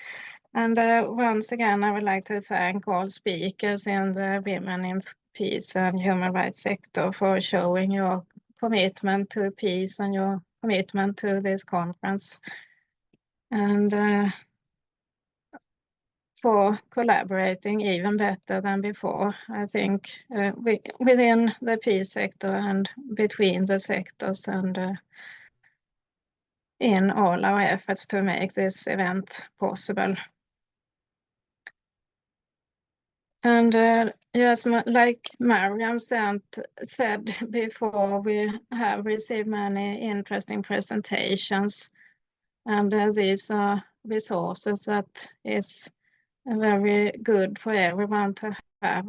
And once again, I would like to thank all speakers in the Women in Peace and Human Rights sector for showing your commitment to peace and your commitment to this conference. And for collaborating even better than before. I think within the peace sector and between the sectors and in all our efforts to make this event possible. And yes, like Mariam said before, we have received many interesting presentations, and these are resources that is very good for everyone to have.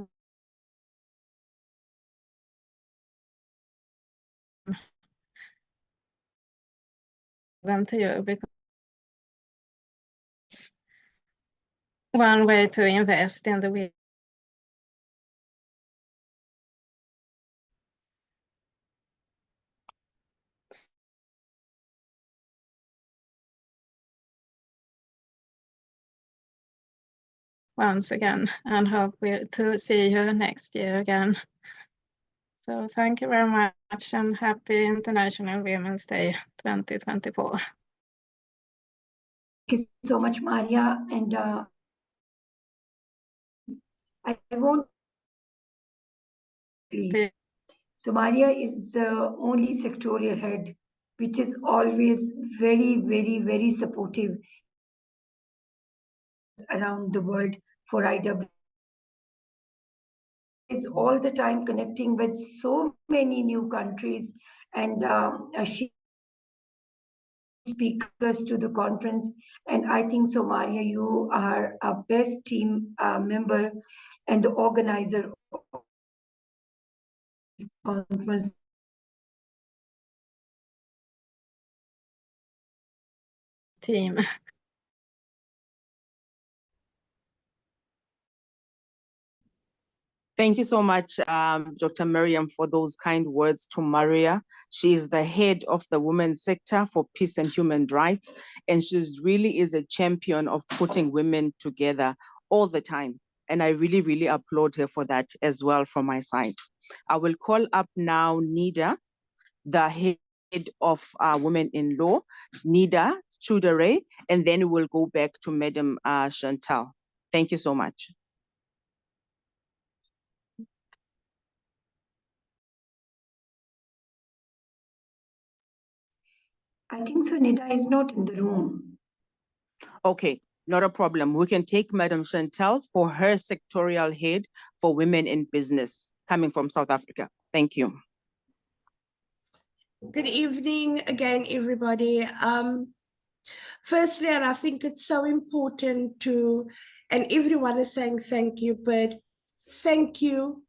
Them to you because one way to invest in the once again, and hope to see you next year again. So thank you very much and happy International Women's Day 2024. Thank you so much, Maria. And I won't. So Maria is the only sectorial head, which is always very, very, very supportive around the world for IWDC. Is all the time connecting with so many new countries, and she speakers to the conference. And I think so, Maria, you are a best team member and the organizer of this conference. Team. Thank you so much, Dr. Miriam, for those kind words to Maria. She is the head of the women's sector for peace and human rights, and she really is a champion of putting women together all the time. And I really, really applaud her for that as well from my side. I will call up now Nida, the head of Women in Law. Nida, Chudere, and then we'll go back to Madam Chantal. Thank you so much. I think Sunita is not in the room. Okay, not a problem. We can take Madam Chantal for her sectorial head for women in business coming from South Africa. Thank you. Good evening again, everybody. Firstly, and I think it's so important to, and everyone is saying thank you, but thank you,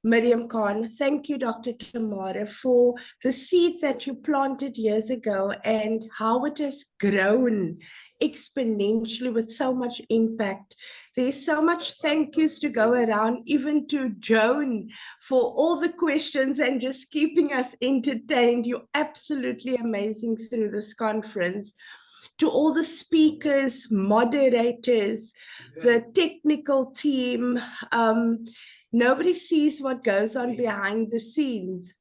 Miriam Khan. Thank you, Dr. Tamara, for the seed that you planted years ago and how it has grown exponentially with so much impact. There's so much thank yous to go around, even to Joan for all the questions and just keeping us entertained. You're absolutely amazing through this conference. To all the speakers, moderators, the technical team, nobody sees what goes on behind the scenes,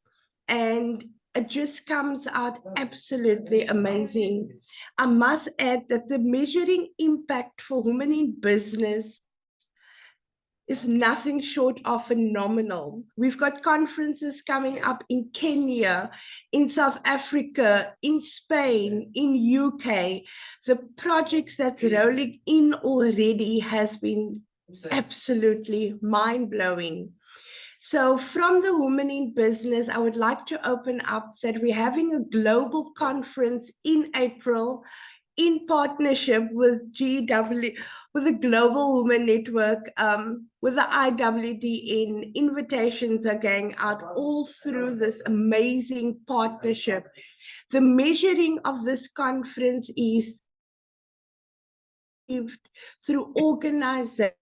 and it just comes out absolutely amazing. I must add that the measuring impact for women in business is nothing short of phenomenal. We've got conferences coming up in Kenya, in South Africa, in Spain, in UK. The projects that's rolling in already has been absolutely mind-blowing. So from the Women in Business, I would like to open up that we're having a global conference in April in partnership with GW, with the Global Women Network, with the IWDN. Invitations are going out all through this amazing partnership. The measuring of this conference is through organizations.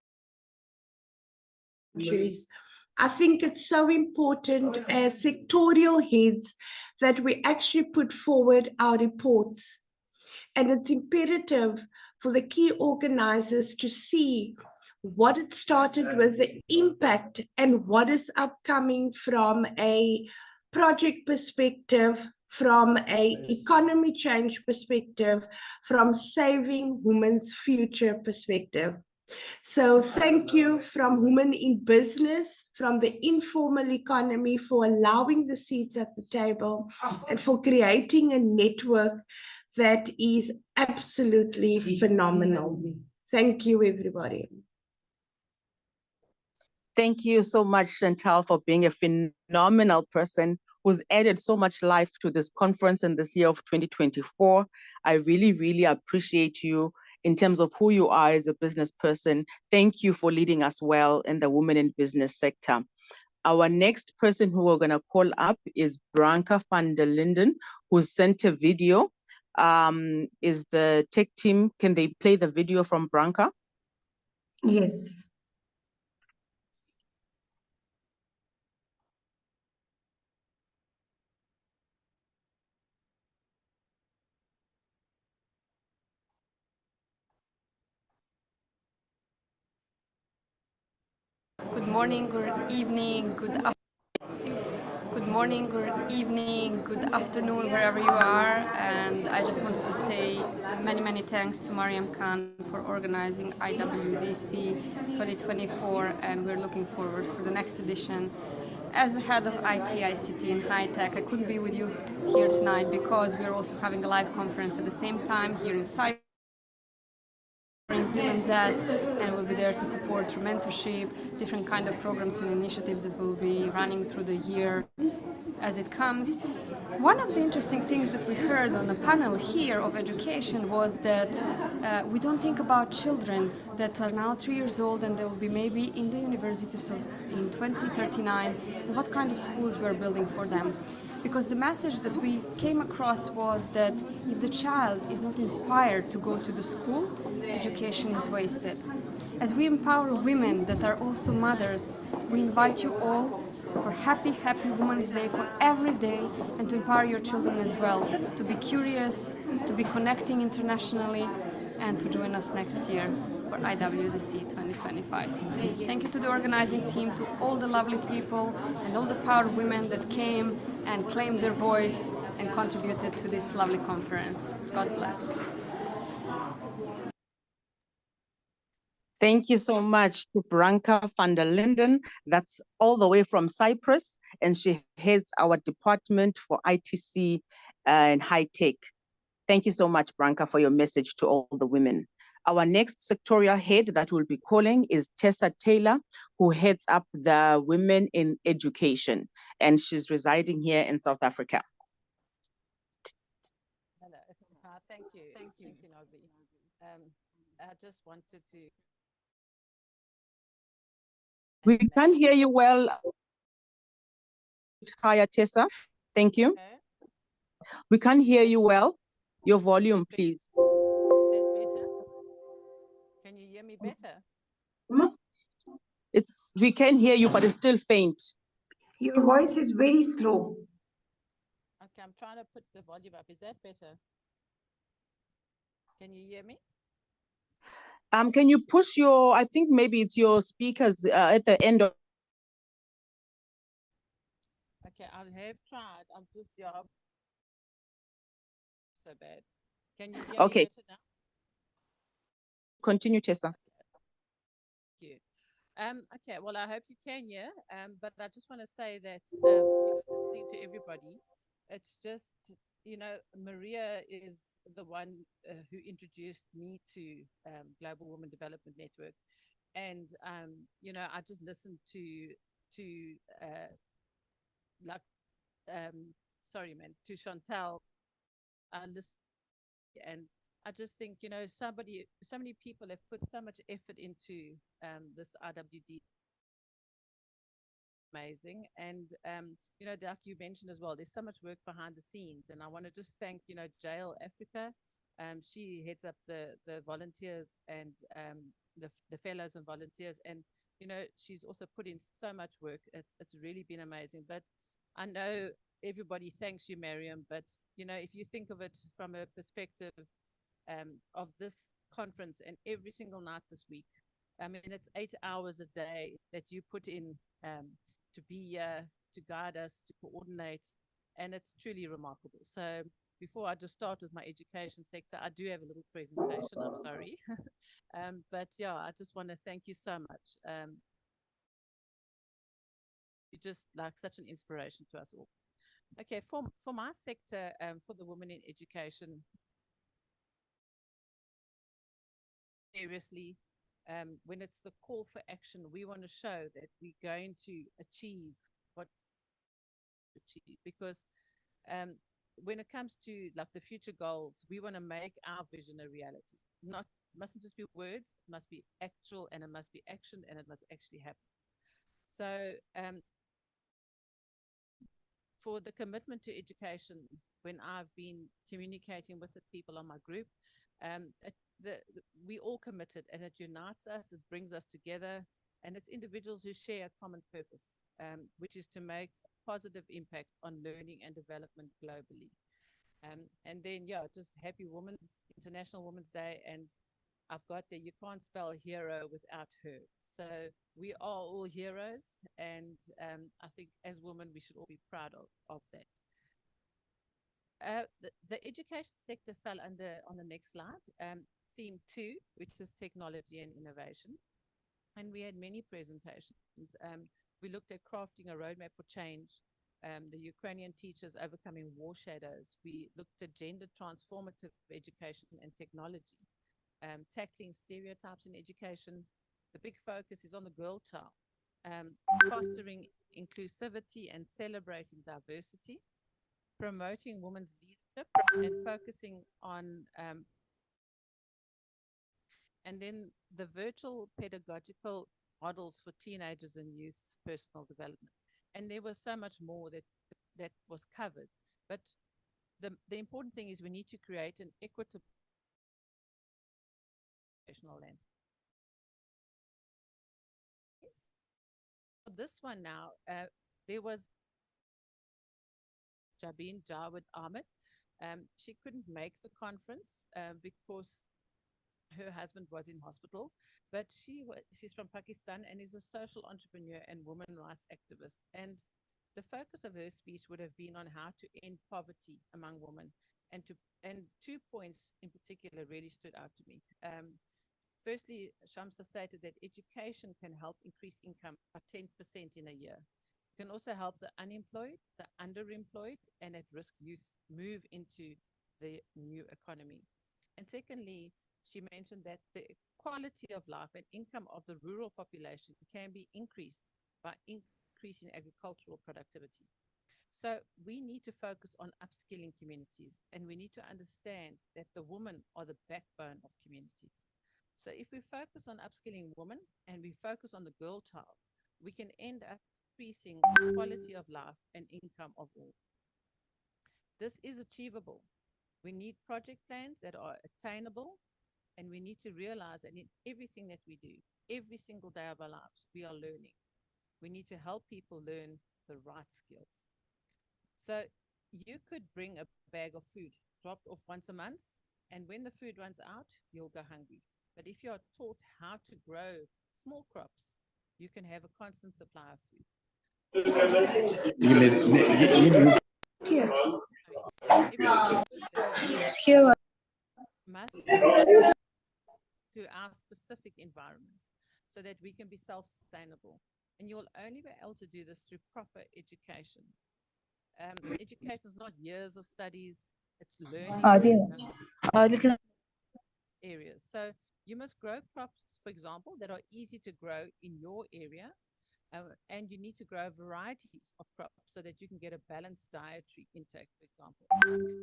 I think it's so important as sectorial heads that we actually put forward our reports. And it's imperative for the key organizers to see what it started with, the impact, and what is upcoming from a project perspective, from an economy change perspective, from saving women's future perspective. So thank you from Women in Business, from the informal economy, for allowing the seats at the table and for creating a network that is absolutely phenomenal. Thank you, everybody. Thank you so much, Chantal, for being a phenomenal person who's added so much life to this conference in this year of 2024. I really, really appreciate you in terms of who you are as a business person. Thank you for leading us well in the women in business sector. Our next person who we're going to call up is Branka van der Linden, who sent a video. Is the tech team, can they play the video from Branka? Yes. Good morning, good evening, good morning, good evening, good afternoon, wherever you are. And I just wanted to say many, many thanks to Mariam Khan for organizing IWDC 2024, and we're looking forward for the next edition. As the head of IT, ICT, and High Tech, I couldn't be with you here tonight because we're also having a live conference at the same time here in Cyprus. Zealand Zest, and we'll be there to support through mentorship, different kind of programs and initiatives that will be running through the year as it comes. One of the interesting things that we heard on the panel here of education was that we don't think about children that are now 3 years old and they will be maybe in the universities in 2039, and what kind of schools we're building for them. Because the message that we came across was that if the child is not inspired to go to the school, education is wasted. As we empower women that are also mothers, we invite you all for Happy Women's Day for every day, and to empower your children as well, to be curious, to be connecting internationally, and to join us next year for IWDC 2025. Thank you to the organizing team, to all the lovely people and all the proud women that came and claimed their voice and contributed to this lovely conference. God bless. Thank you so much to Branka van der Linden. That's all the way from Cyprus, and she heads our department for ITC and high tech. Thank you so much, Branka, for your message to all the women. Our next sectorial head that we'll be calling is Tessa Taylor, who heads up the Women in Education, and she's residing here in South Africa. Hello. Thank you. Thank you, Nazi. I just wanted to. We can't hear you well. Higher, Tessa. Thank you. Okay. We can't hear you well. Your volume, please. Is that better? Can you hear me better? We can hear you, but it's still faint. Your voice is very slow. Okay, I'm trying to put the volume up. Is that better? Can you hear me? Can you push I think maybe it's your speakers at the end of. Okay, I have tried. I'm just, yeah, so bad. Can you hear me better now? Continue, Tessa. Thank you. Okay, well, I hope you can hear, but I just want to say that, listening to everybody, it's just, Maria is the one who introduced me to Global Women Development Network. And, I just listened to to Chantal, and I just think, so many people have put so much effort into this IWD. Amazing. And, like you mentioned as well, there's so much work behind the scenes. And I want to just thank, Jail Africa. She heads up the volunteers and the fellows and volunteers. And, she's also put in so much work. It's really been amazing. But I know everybody thanks you, Miriam. But, if you think of it from a perspective of this conference and every single night this week, I mean, it's 8 hours a day that you put in to be to guide us, to coordinate, and it's truly remarkable. So before I just start with my education sector, I do have a little presentation, I'm sorry. But yeah, I just want to thank you so much. You're just like such an inspiration to us all. Okay, for my sector, for the women in education, seriously, when it's the call for action, we want to show that we're going to achieve what we achieve, because when it comes to like the future goals, we want to make our vision a reality. Mustn't just be words, it must be actual, and it must be action, and it must actually happen. So for the commitment to education, when I've been communicating with the people on my group, we all committed, and it unites us, it brings us together, and it's individuals who share a common purpose, which is to make a positive impact on learning and development globally. And then, yeah, just happy International Women's Day, and I've got there, you can't spell hero without her. So we are all heroes, and I think as women, we should all be proud of that. The education sector fell under, on the next slide, theme 2, which is technology and innovation. And we had many presentations. We looked at crafting a roadmap for change, the Ukrainian teachers overcoming war shadows. We looked at gender transformative education and technology, tackling stereotypes in education. The big focus is on the girl child, fostering inclusivity and celebrating diversity, promoting women's leadership, and focusing on and then the virtual pedagogical models for teenagers and youth's personal development. And there was so much more that was covered. But the important thing is we need to create an equitable educational landscape. For this one now, there was Jabin Jawed Ahmed. She couldn't make the conference because her husband was in hospital, but she's from Pakistan and is a social entrepreneur and women rights activist. And The focus of her speech would have been on how to end poverty among women, and 2 points in particular really stood out to me. Firstly, Shamsa stated that education can help increase income by 10% in a year. It can also help the unemployed, the underemployed, and at-risk youth move into the new economy. And secondly, she mentioned that the quality of life and income of the rural population can be increased by increasing agricultural productivity. So we need to focus on upskilling communities, and we need to understand that the women are the backbone of communities. So if we focus on upskilling women and we focus on the girl child, we can end up increasing the quality of life and income of all. This is achievable. We need project plans that are attainable, and we need to realize that in everything that we do, every single day of our lives, we are learning. We need to help people learn the right skills. So you could bring a bag of food dropped off once a month, and when the food runs out, you'll go hungry. But if you are taught how to grow small crops, you can have a constant supply of food. Must to our specific environments so that we can be self-sustainable. And you'll only be able to do this through proper education. Education is not years of studies, it's learning areas. So you must grow crops, for example, that are easy to grow in your area, and you need to grow varieties of crops so that you can get a balanced dietary intake, for example.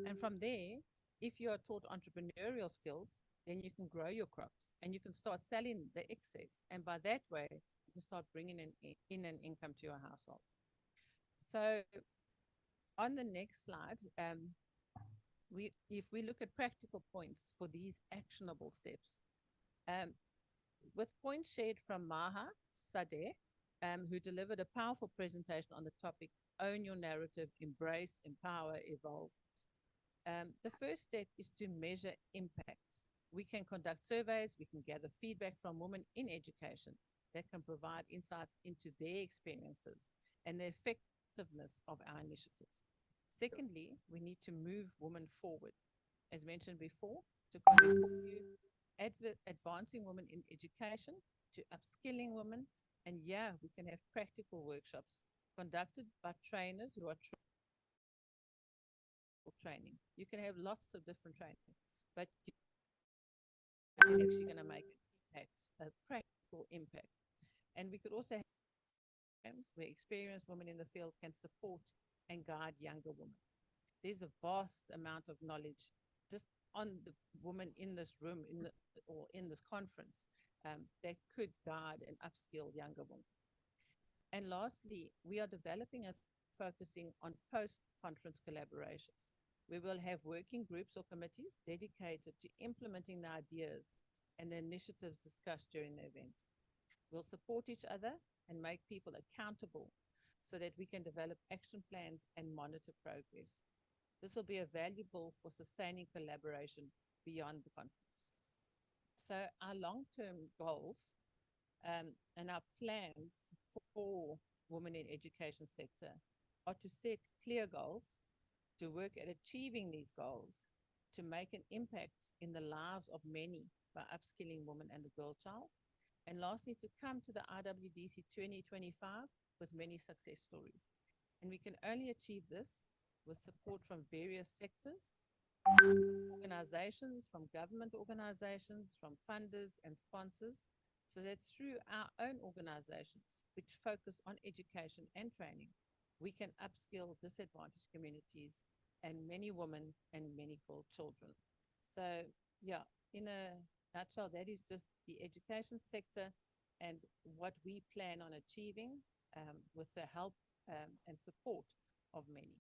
And from there, if you are taught entrepreneurial skills, then you can grow your crops and you can start selling the excess. And by that way, you can start bringing in an income to your household. So on the next slide, if we look at practical points for these actionable steps, with points shared from Maha Sadeh, who delivered a powerful presentation on the topic, Own Your Narrative, Embrace, Empower, Evolve. The first step is to measure impact. We can conduct surveys, we can gather feedback from women in education that can provide insights into their experiences and the effectiveness of our initiatives. Secondly, we need to move women forward. As mentioned before, to contribute advancing women in education, to upskilling women, and yeah, we can have practical workshops conducted by trainers who are training. You can have lots of different training, but you're actually going to make an impact, a practical impact. And we could also have programs where experienced women in the field can support and guide younger women. There's a vast amount of knowledge just on the women in this room or in this conference that could guide and upskill younger women. And lastly, we are developing and focusing on post-conference collaborations. We will have working groups or committees dedicated to implementing the ideas and the initiatives discussed during the event. We'll support each other and make people accountable so that we can develop action plans and monitor progress. This will be valuable for sustaining collaboration beyond the conference. So our long-term goals and our plans for women in education sector are to set clear goals, to work at achieving these goals, to make an impact in the lives of many by upskilling women and the girl child, and lastly, to come to the IWDC 2025 with many success stories. And we can only achieve this with support from various sectors, organizations, from government organizations, from funders and sponsors, so that through our own organizations, which focus on education and training, we can upskill disadvantaged communities and many women and many children. So yeah, in a nutshell, that is just the education sector and what we plan on achieving with the help and support of many.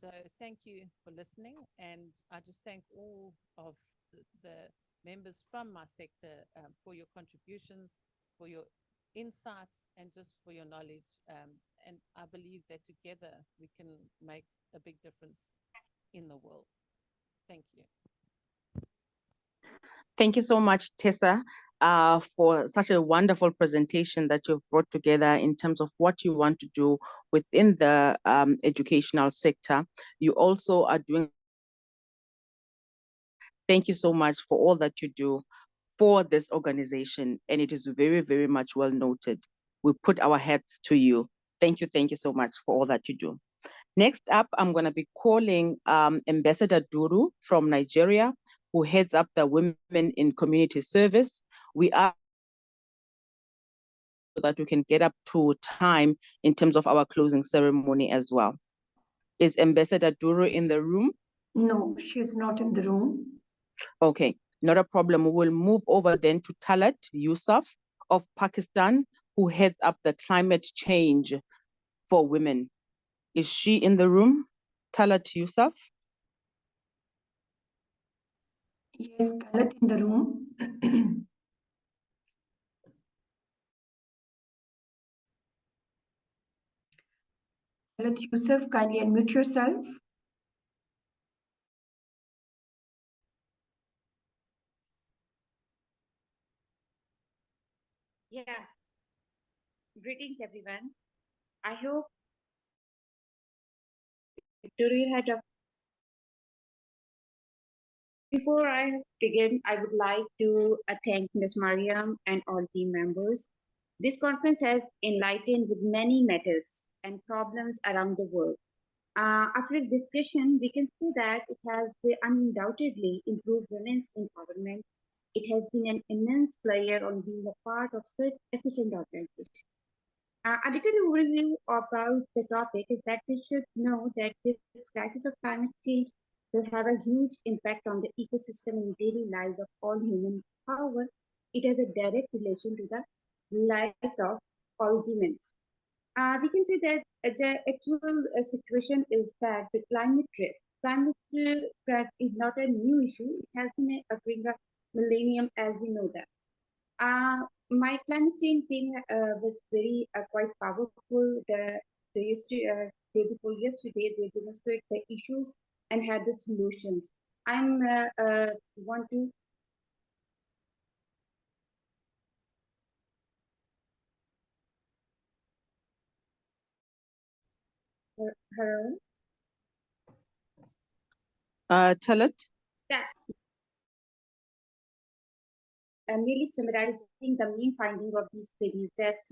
So thank you for listening, and I just thank all of the members from my sector for your contributions, for your insights, and just for your knowledge. And I believe that together we can make a big difference in the world. Thank you. Thank you so much, Tessa. for such a wonderful presentation that you've brought together in terms of what you want to do within the educational sector. You also are doing. Thank you so much for all that you do for this organization, and it is very, very much well noted. We put our hats to you. Thank you so much for all that you do. Next up, I'm going to be calling Ambassador Duru from Nigeria, who heads up the Women in Community Service. We are so that we can get up to time in terms of our closing ceremony as well. Is Ambassador Duru in the room? No, she's not in the room. Okay, not a problem. We will move over then to Talat Yusuf of Pakistan, who heads up the climate change for women. Is she in the room? Talat Yusuf? Yes, Talat in the room. Talat Yusuf, kindly unmute yourself. Yeah. Greetings, everyone. I hope Victoria had a. Before I begin, I would like to thank Ms. Mariam and all team members. This conference has enlightened with many matters and problems around the world. After discussion, we can see that it has undoubtedly improved women's empowerment. It has been an immense player on being a part of such efficient organization. A little overview about the topic is that we should know that this crisis of climate change will have a huge impact on the ecosystem and daily lives of all humans. However, it has a direct relation to the lives of all humans. We can say that the actual situation is that the climate risk. Climate threat is not a new issue. It has been occurring a millennium as we know that. My climate change thing was very quite powerful. The day before yesterday, they demonstrated the issues and had the solutions. I'm want to. Hello. Talat? Yeah. Merely summarizing the main finding of these studies as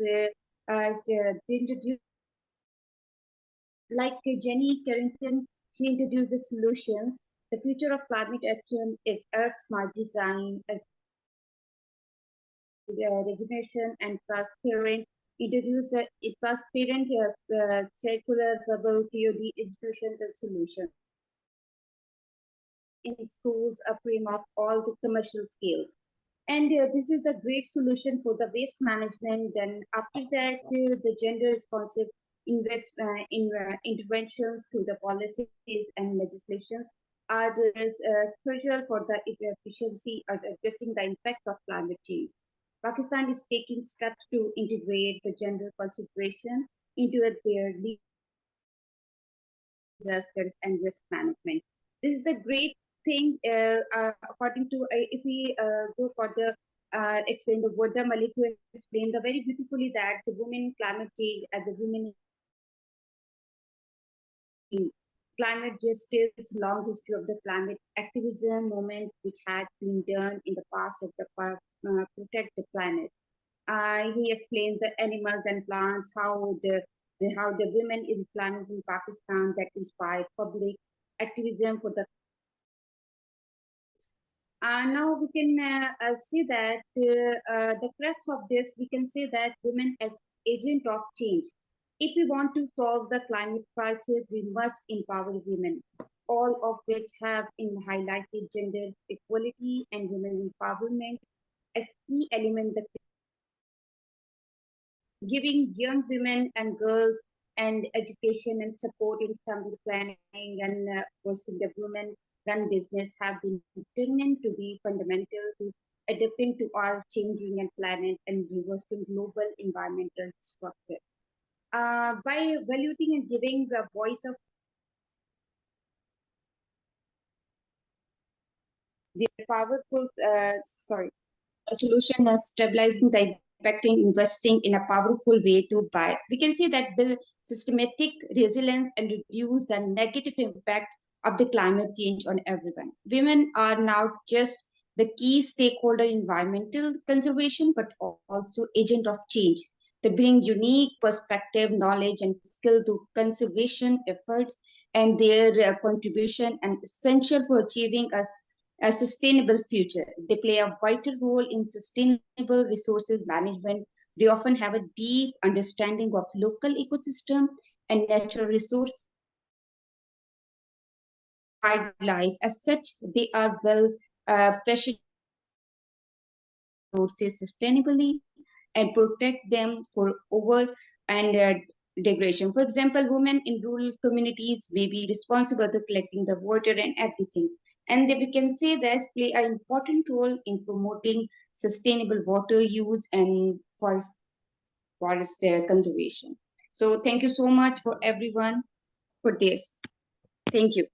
they introduce, like Jenny Carrington, she introduced the solutions. The future of climate action is Earth smart design, as regeneration and transparent. Introduce a transparent circular bubble POD institutions and solutions in schools, a frame of all the commercial scales. And this is the great solution for the waste management. Then after that, the gender responsive interventions through the policies and legislations are crucial for the efficiency of addressing the impact of climate change. Pakistan is taking steps to integrate the gender consideration into their disasters and risk management. This is the great thing, according to, if we go for the explain the word, Malik who explained the very beautifully that the women climate change as a women in climate justice, long history of the climate activism movement which had been done in the past of the protect the planet. He explained the animals and plants, how the women in planet in Pakistan that inspired public activism for the. Now we can see that the crux of this, we can say that women as agent of change. If we want to solve the climate crisis, we must empower women, all of which have highlighted gender equality and women empowerment as key element that giving young women and girls and education and support in family planning and boosting the women run business have been determined to be fundamental to adapting to our changing and planet and reversing global environmental structure. By evaluating and giving the voice of the powerful, sorry, a solution as stabilizing the impacting, investing in a powerful way to buy. We can say that build systematic resilience and reduce the negative impact of the climate change on everyone. Women are now just the key stakeholder in environmental conservation, but also agent of change. They bring unique perspective, knowledge, and skill to conservation efforts, and their contribution and essential for achieving a sustainable future. They play a vital role in sustainable resources management. They often have a deep understanding of local ecosystem and natural resource wildlife. As such, they are well passionate resources sustainably and protect them for over and degradation. For example, women in rural communities may be responsible for collecting the water and everything. And we can say that play an important role in promoting sustainable water use and forest conservation. So thank you so much for everyone for this. Thank you.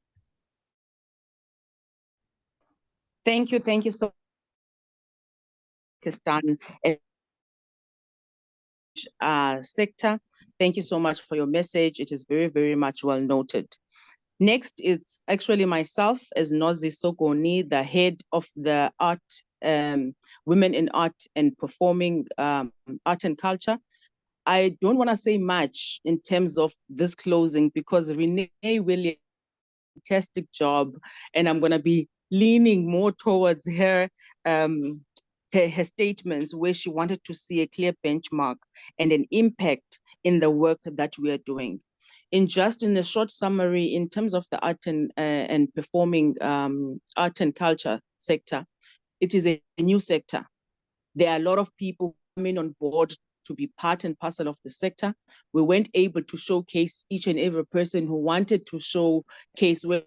Thank you so much, Pakistan sector. Thank you so much for your message. It is very, very much well noted. Next, it's actually myself as Nozi Sogoni, the head of the art, Women in Art and Performing Art and Culture. I don't want to say much in terms of this closing because Renee Williams did a fantastic job, and I'm going to be leaning more towards her her statements where she wanted to see a clear benchmark and an impact in the work that we are doing. In a short summary, in terms of the art and performing art and culture sector, it is a new sector. There are a lot of people coming on board to be part and parcel of the sector. We weren't able to showcase each and every person who wanted to showcase where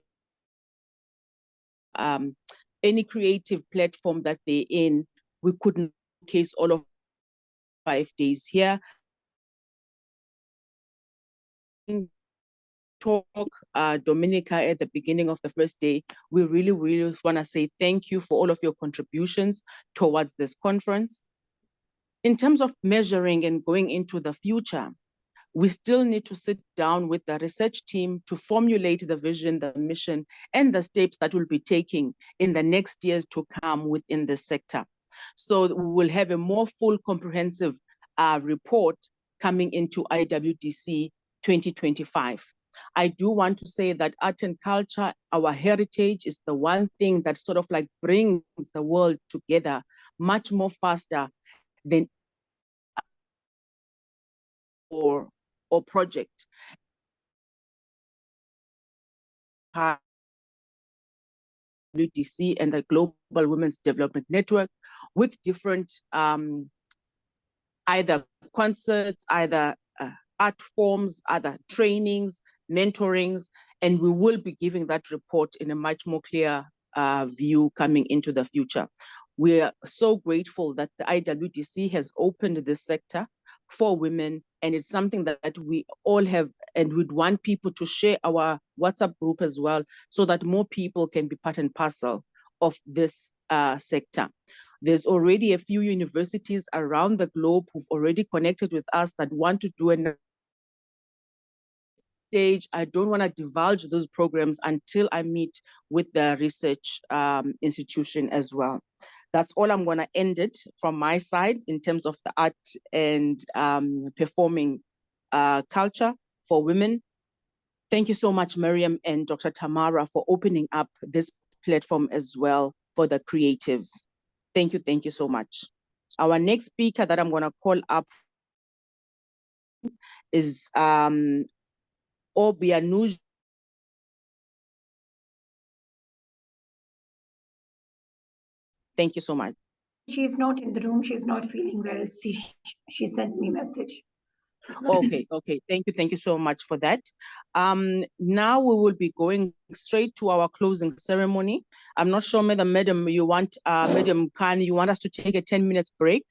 any creative platform that they're in. We couldn't showcase all of 5 days here. Talk, Dominica, at the beginning of the first day, we really want to say thank you for all of your contributions towards this conference. In terms of measuring and going into the future, we still need to sit down with the research team to formulate the vision, the mission, and the steps that we'll be taking in the next years to come within the sector. So we will have a more full comprehensive report coming into IWDC 2025. I do want to say that art and culture, our heritage, is the one thing that sort of like brings the world together much more faster than or project. IWDC and the Global Women's Development Network with different either concerts, either art forms, other trainings, mentorings, and we will be giving that report in a much more clear view coming into the future. We are so grateful that the IWDC has opened this sector for women, and it's something that we all have, and we'd want people to share our WhatsApp group as well, so that more people can be part and parcel of this sector. There's already a few universities around the globe who've already connected with us that want to do an stage. I don't want to divulge those programs until I meet with the research institution as well. That's all. I'm going to end it from my side in terms of the art and performing culture for women. Thank you so much, Miriam and Dr. Tamara, for opening up this platform as well for the creatives. Thank you so much. Our next speaker that I'm going to call up is Obianuj. Thank you so much. She's not in the room. She's not feeling well. She sent me a message. Okay. Thank you so much for that. Now we will be going straight to our closing ceremony. I'm not sure, Madam, you want, Madam Khan, you want us to take a 10 minutes break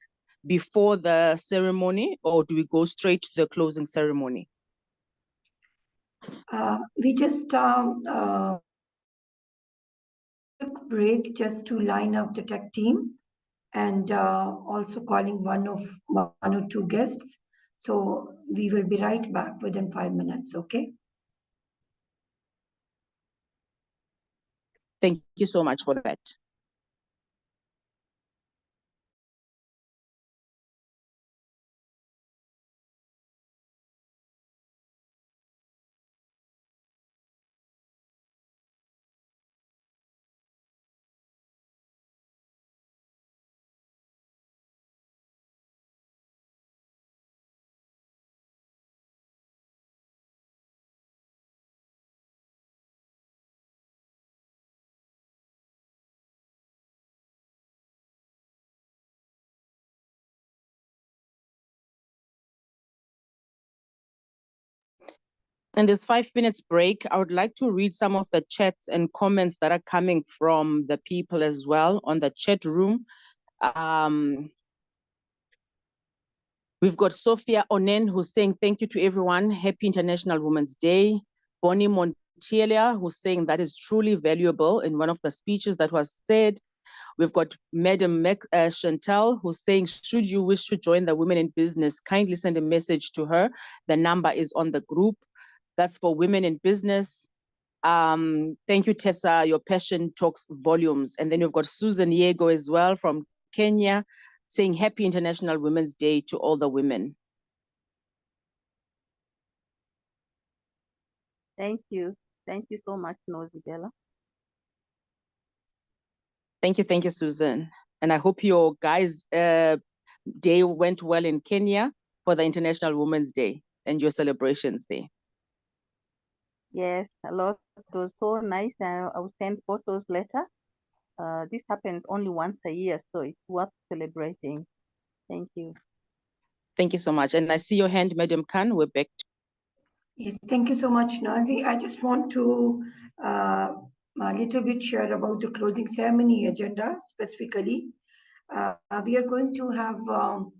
before the ceremony, or do we go straight to the closing ceremony? We just quick break just to line up the tech team, and also calling one or two guests. So we will be right back within 5 minutes, okay? Thank you so much for that. In this 5 minutes break, I would like to read some of the chats and comments that are coming from the people as well on the chat room. We've got Sophia Onen who's saying thank you to everyone. Happy International Women's Day. Bonnie Montiela who's saying that is truly valuable in one of the speeches that was said. We've got Madam Chantal who's saying, should you wish to join the Women in Business, kindly send a message to her. The number is on the group. That's for Women in Business. Thank you, Tessa. Your passion talks volumes. And then we've got Susan Yego as well from Kenya saying Happy International Women's Day to all the women. Thank you. Thank you so much, Nozibella. Thank you, Susan. And I hope your guys' day went well in Kenya for the International Women's Day and your celebrations there. Yes, a lot. It was so nice. I will send photos later. This happens only once a year, so it's worth celebrating. Thank you. Thank you so much. And I see your hand, Madam Khan. We're back. Yes, thank you so much, Nazi. I just want to a little bit share about the closing ceremony agenda specifically. We are going to have, from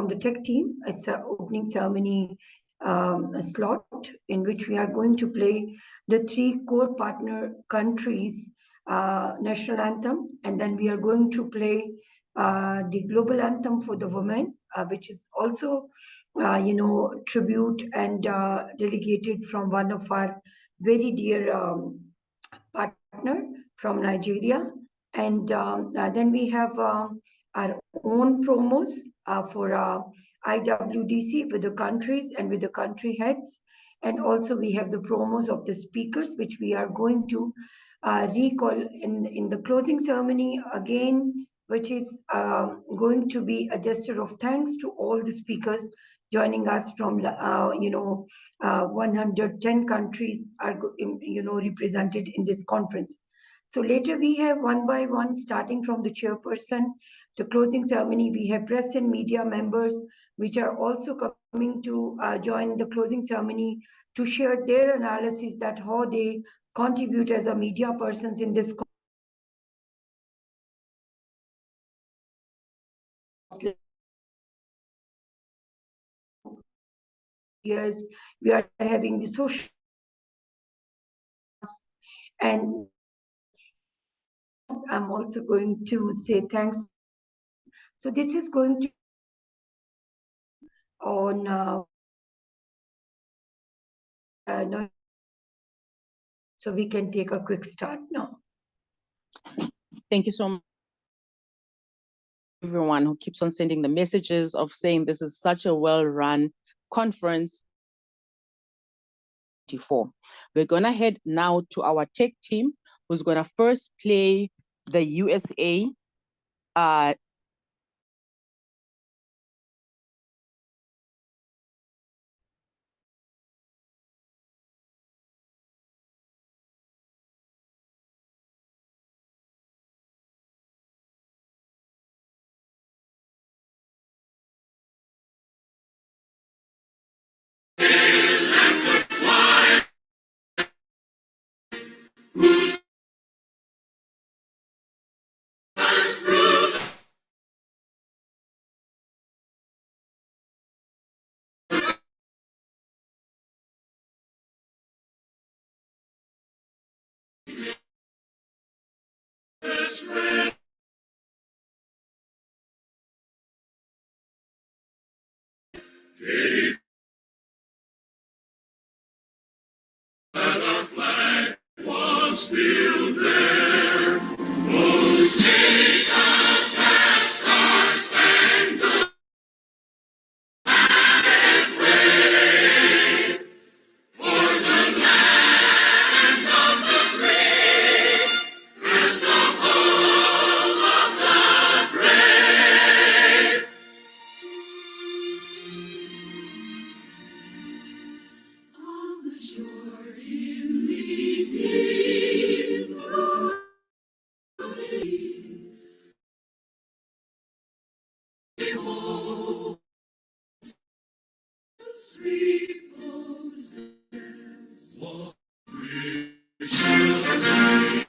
the tech team, it's an opening ceremony slot in which we are going to play the 3 core partner countries' national anthem, and then we are going to play the global anthem for the women, which is also, tribute and delegated from one of our very dear partner from Nigeria. And then we have our own promos for IWDC with the countries and with the country heads. And also we have the promos of the speakers, which we are going to recall in the closing ceremony again, which is going to be a gesture of thanks to all the speakers joining us from, 110 countries are, represented in this conference. So later we have one by one, starting from the chairperson, the closing ceremony, we have press and media members, which are also coming to join the closing ceremony to share their analysis that how they contribute as a media persons in this years. We are having the social and I'm also going to say thanks. So this is going to on so we can take a quick start now. Thank you so much, everyone who keeps on sending the messages of saying this is such a well-run conference. We're going to head now to our tech team, who's going to first play the USA still there. Oh, take us that star-spangled way for the land of the free and the home of the brave. On the shore dimly seen through behold, sweet Moses, what we shall do.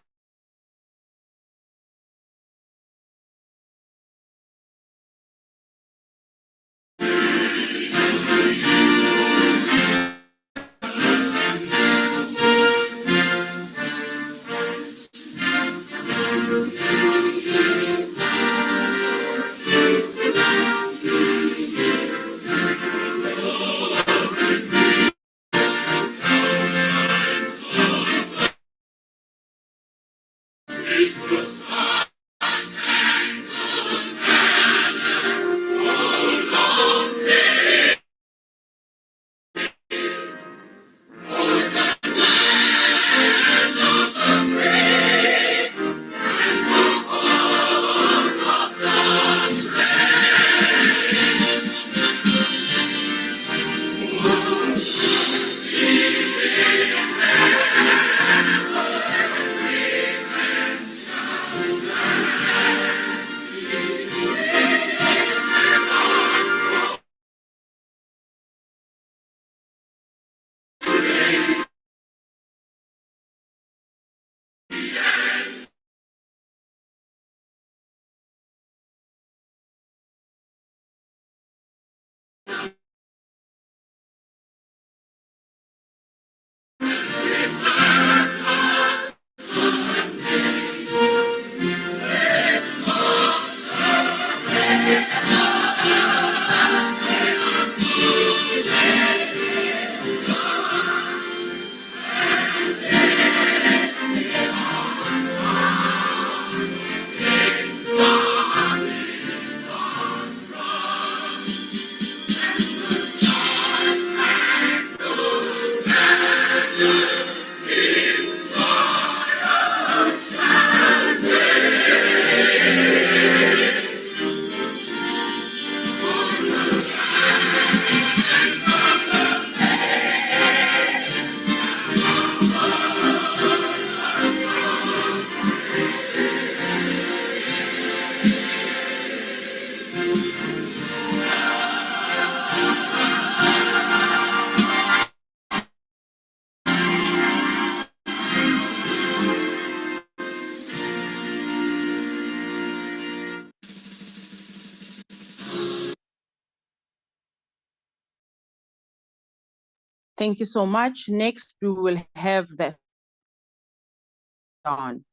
It's the star-spangled banner, oh long may for the land of the brave and the home of the brave. Oh, sing it Thank you so much. Next, we will have the on.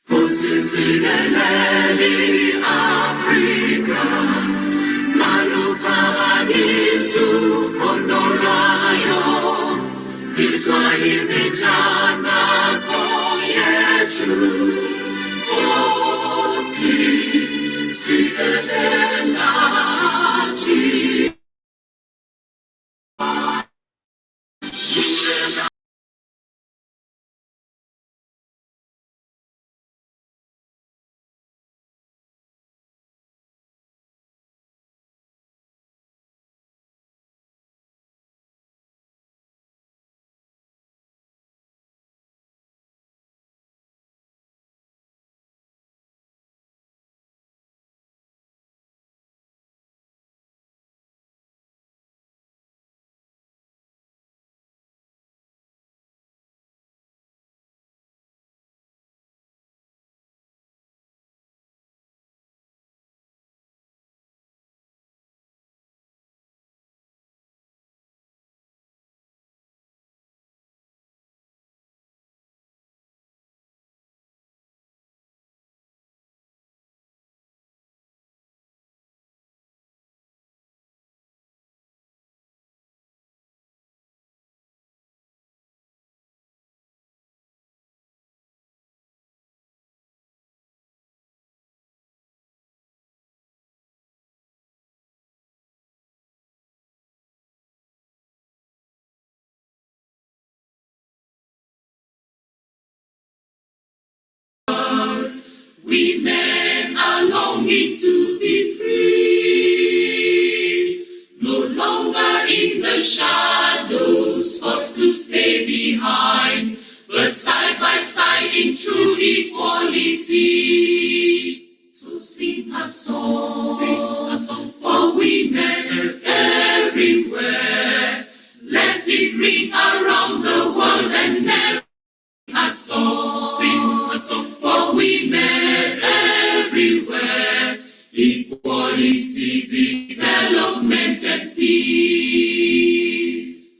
Usisingeleni Afrika, malupawani supondolayo, Kiswahili mitanaso yetu, Usisingeleni achieve. Women are longing to be free, no longer in the shadows, forced to stay behind, but side by side in true equality. So sing a song for women everywhere. Let it ring around the world and never sing a song for women everywhere. Equality, development, and peace.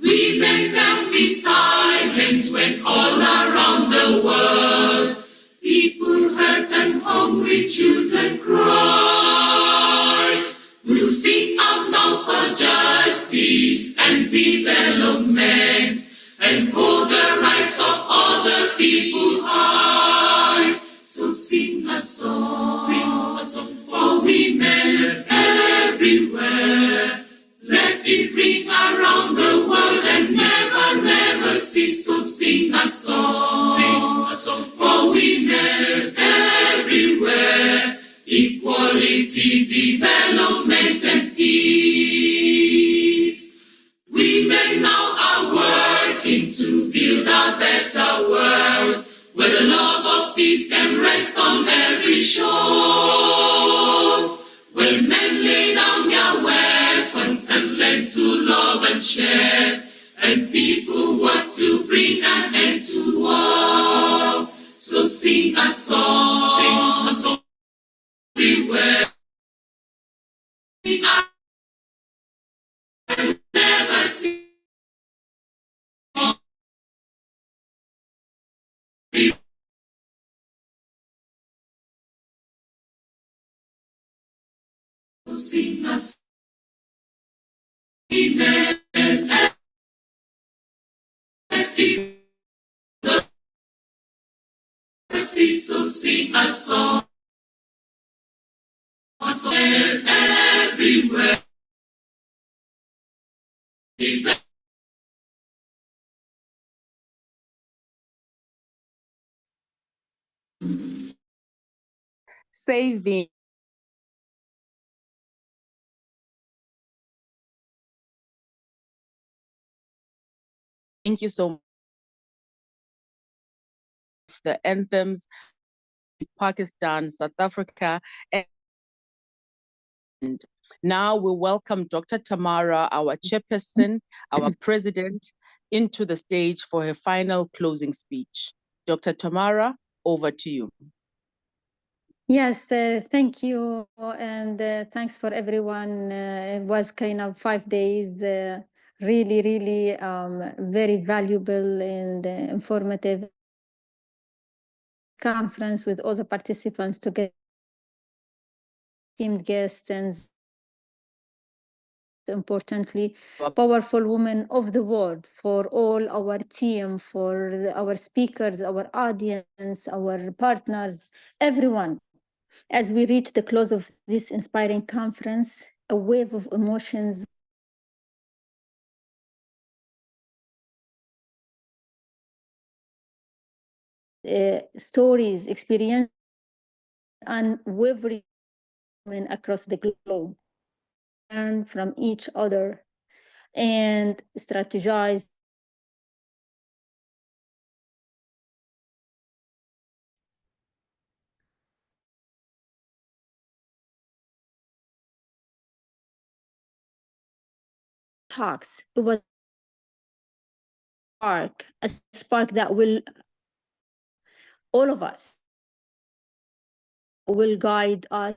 Women can't be silent when all around the world people hurt and hungry children cry. We'll sing out loud for justice and development and hold the rights of other people high. So sing a song for women everywhere. Let it ring around the world and never, never cease. So sing a song for women everywhere. Equality, development, and peace. Women now are working to build a better world, where the love of peace can rest on every shore. Where men lay down their weapons and learn to love and share, and people work to bring an end to war. So sing a song everywhere. And never see. Sing a song. Amen. So sing a song everywhere. Saving. Thank you so much. The anthems, Pakistan, South Africa, and now we welcome Dr. Tamara, our chairperson, our president, into the stage for her final closing speech. Dr. Tamara, over to you. Yes, thank you, and thanks for everyone. It was kind of 5 days, really, really very valuable and informative conference with all the participants together, esteemed guests, and importantly, powerful women of the world, for all our team, for our speakers, our audience, our partners, everyone. As we reach the close of this inspiring conference, a wave of emotions stories, experience unwavering across the globe, learn from each other and strategize. Talks. It was a spark that will all of us will guide us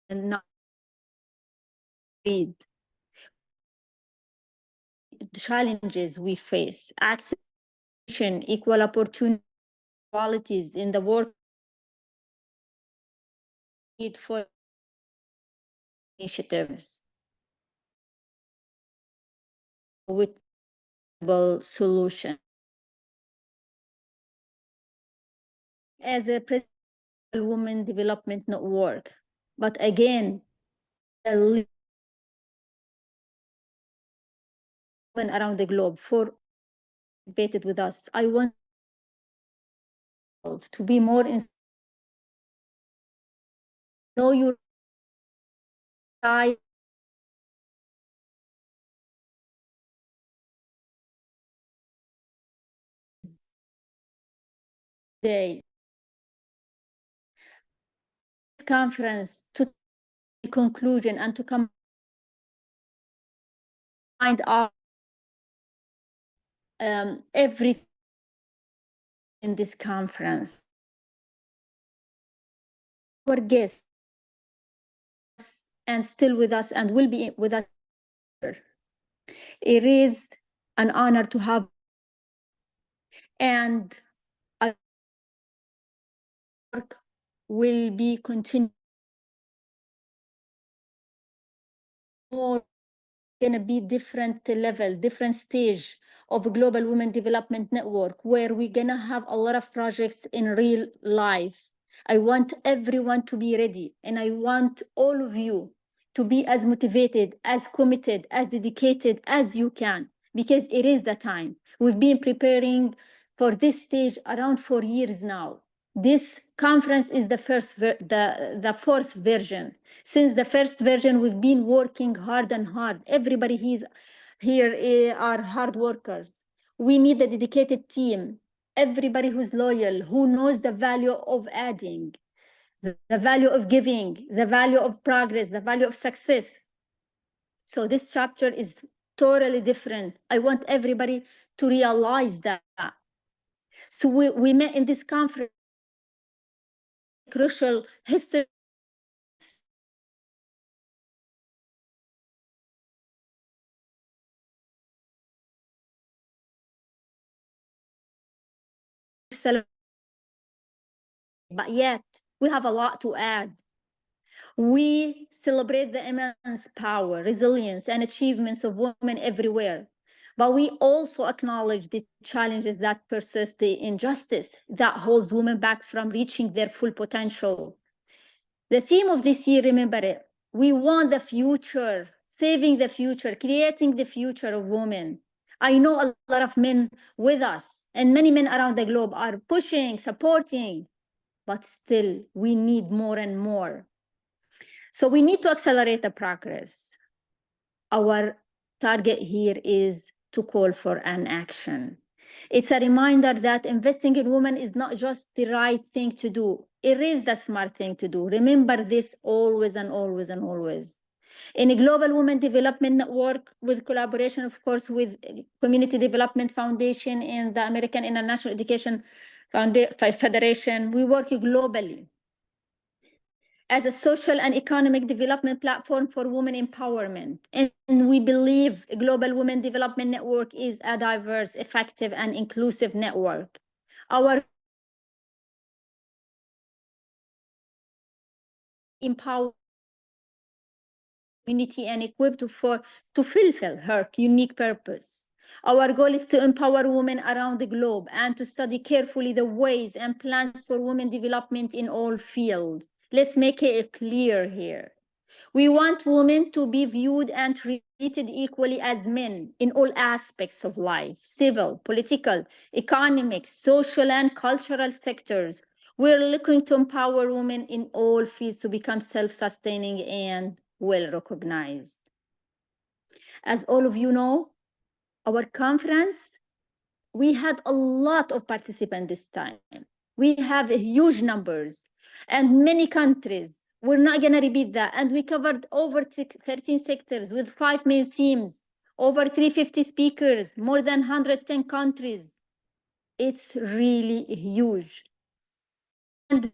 and not lead the challenges we face. Access, equal opportunity, qualities in the work, need for initiatives with solution. As a President of the Women Development Network, but again, women around the globe for participated with us. I want to be more know your side. Day conference to conclusion and to come find out everything in this conference. Our guests and still with us and will be with us. It is an honor to have, and our work will be continued. More gonna be different level, different stage of a Global Women Development Network, where we're gonna have a lot of projects in real life. I want everyone to be ready, and I want all of you to be as motivated, as committed, as dedicated as you can, because it is the time. We've been preparing for this stage around 4 years now. This conference is the the fourth version. Since the first version, we've been working hard and hard. Everybody here are hard workers. We need a dedicated team. Everybody who's loyal, who knows the value of adding, the value of giving, the value of progress, the value of success. So this chapter is totally different. I want everybody to realize that. So we met in this conference, crucial history. But yet we have a lot to add. We celebrate the immense power, resilience, and achievements of women everywhere. But we also acknowledge the challenges that persist, the injustice that holds women back from reaching their full potential. The theme of this year, remember it, we want the future, saving the future, creating the future of women. I know a lot of men with us, and many men around the globe are pushing, supporting, but still we need more and more. So we need to accelerate the progress. Our target here is to call for an action. It's a reminder that investing in women is not just the right thing to do. It is the smart thing to do. Remember this always and always and always. In a Global Women Development Network, with collaboration, of course, with Community Development Foundation and the American International Education Federation, we work globally as a social and economic development platform for women empowerment. And we believe Global Women Development Network is a diverse, effective, and inclusive network. Our empower community and equipped to fulfill her unique purpose. Our goal is to empower women around the globe and to study carefully the ways and plans for women development in all fields. Let's make it clear here. We want women to be viewed and treated equally as men in all aspects of life, civil, political, economic, social, and cultural sectors. We're looking to empower women in all fields to become self-sustaining and well-recognized. As all of you know, our conference, we had a lot of participants this time. We have huge numbers and many countries. We're not going to repeat that. And we covered over 13 sectors with 5 main themes, over 350 speakers, more than 110 countries. It's really huge. And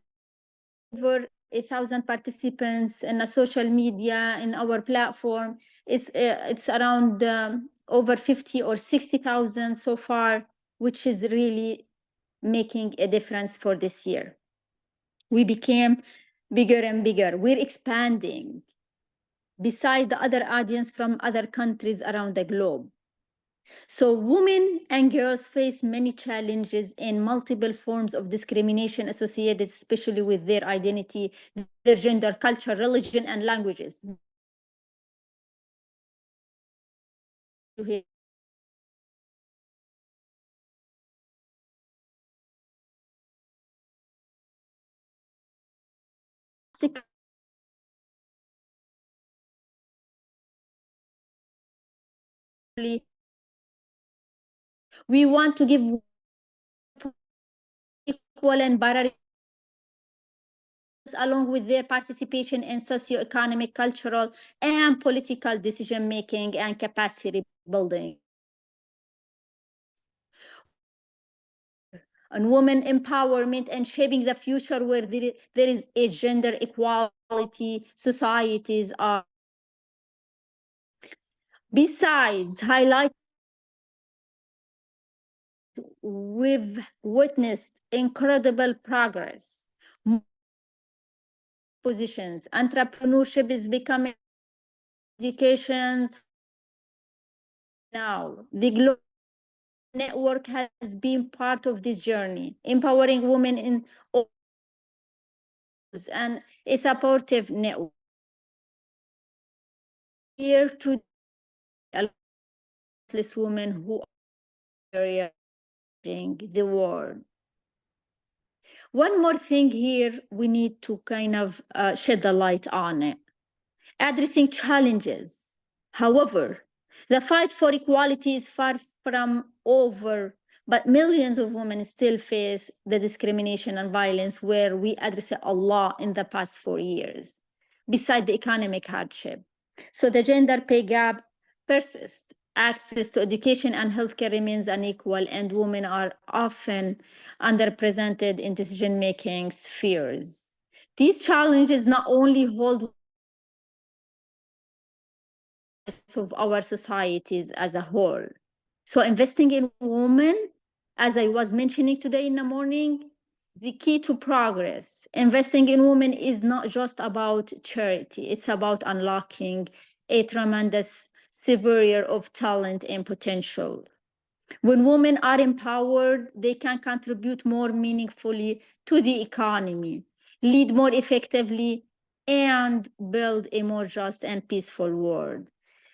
over 1,000 participants in a social media in our platform. It's around over 50 or 60,000 so far, which is really making a difference for this year. We became bigger and bigger. We're expanding beside the other audience from other countries around the globe. So women and girls face many challenges in multiple forms of discrimination associated especially with their identity, their gender, culture, religion, and languages. We want to give equal and barrier along with their participation in socio-economic, cultural, and political decision-making and capacity building. On women empowerment and shaping the future where there is a gender equality, societies are. Besides, highlight, we've witnessed incredible progress. Positions, entrepreneurship is becoming education now. The global network has been part of this journey, empowering women in all and a supportive network. Here to women who are changing the world. One more thing here, we need to kind of shed the light on it. Addressing challenges. However, the fight for equality is far from over, but millions of women still face the discrimination and violence where we addressed a lot in the past 4 years, besides the economic hardship. So the gender pay gap persists. Access to education and healthcare remains unequal, and women are often underrepresented in decision-making spheres. These challenges not only hold of our societies as a whole. So investing in women, as I was mentioning today in the morning, the key to progress. Investing in women is not just about charity, it's about unlocking a tremendous sphere of talent and potential. When women are empowered, they can contribute more meaningfully to the economy, lead more effectively, and build a more just and peaceful world.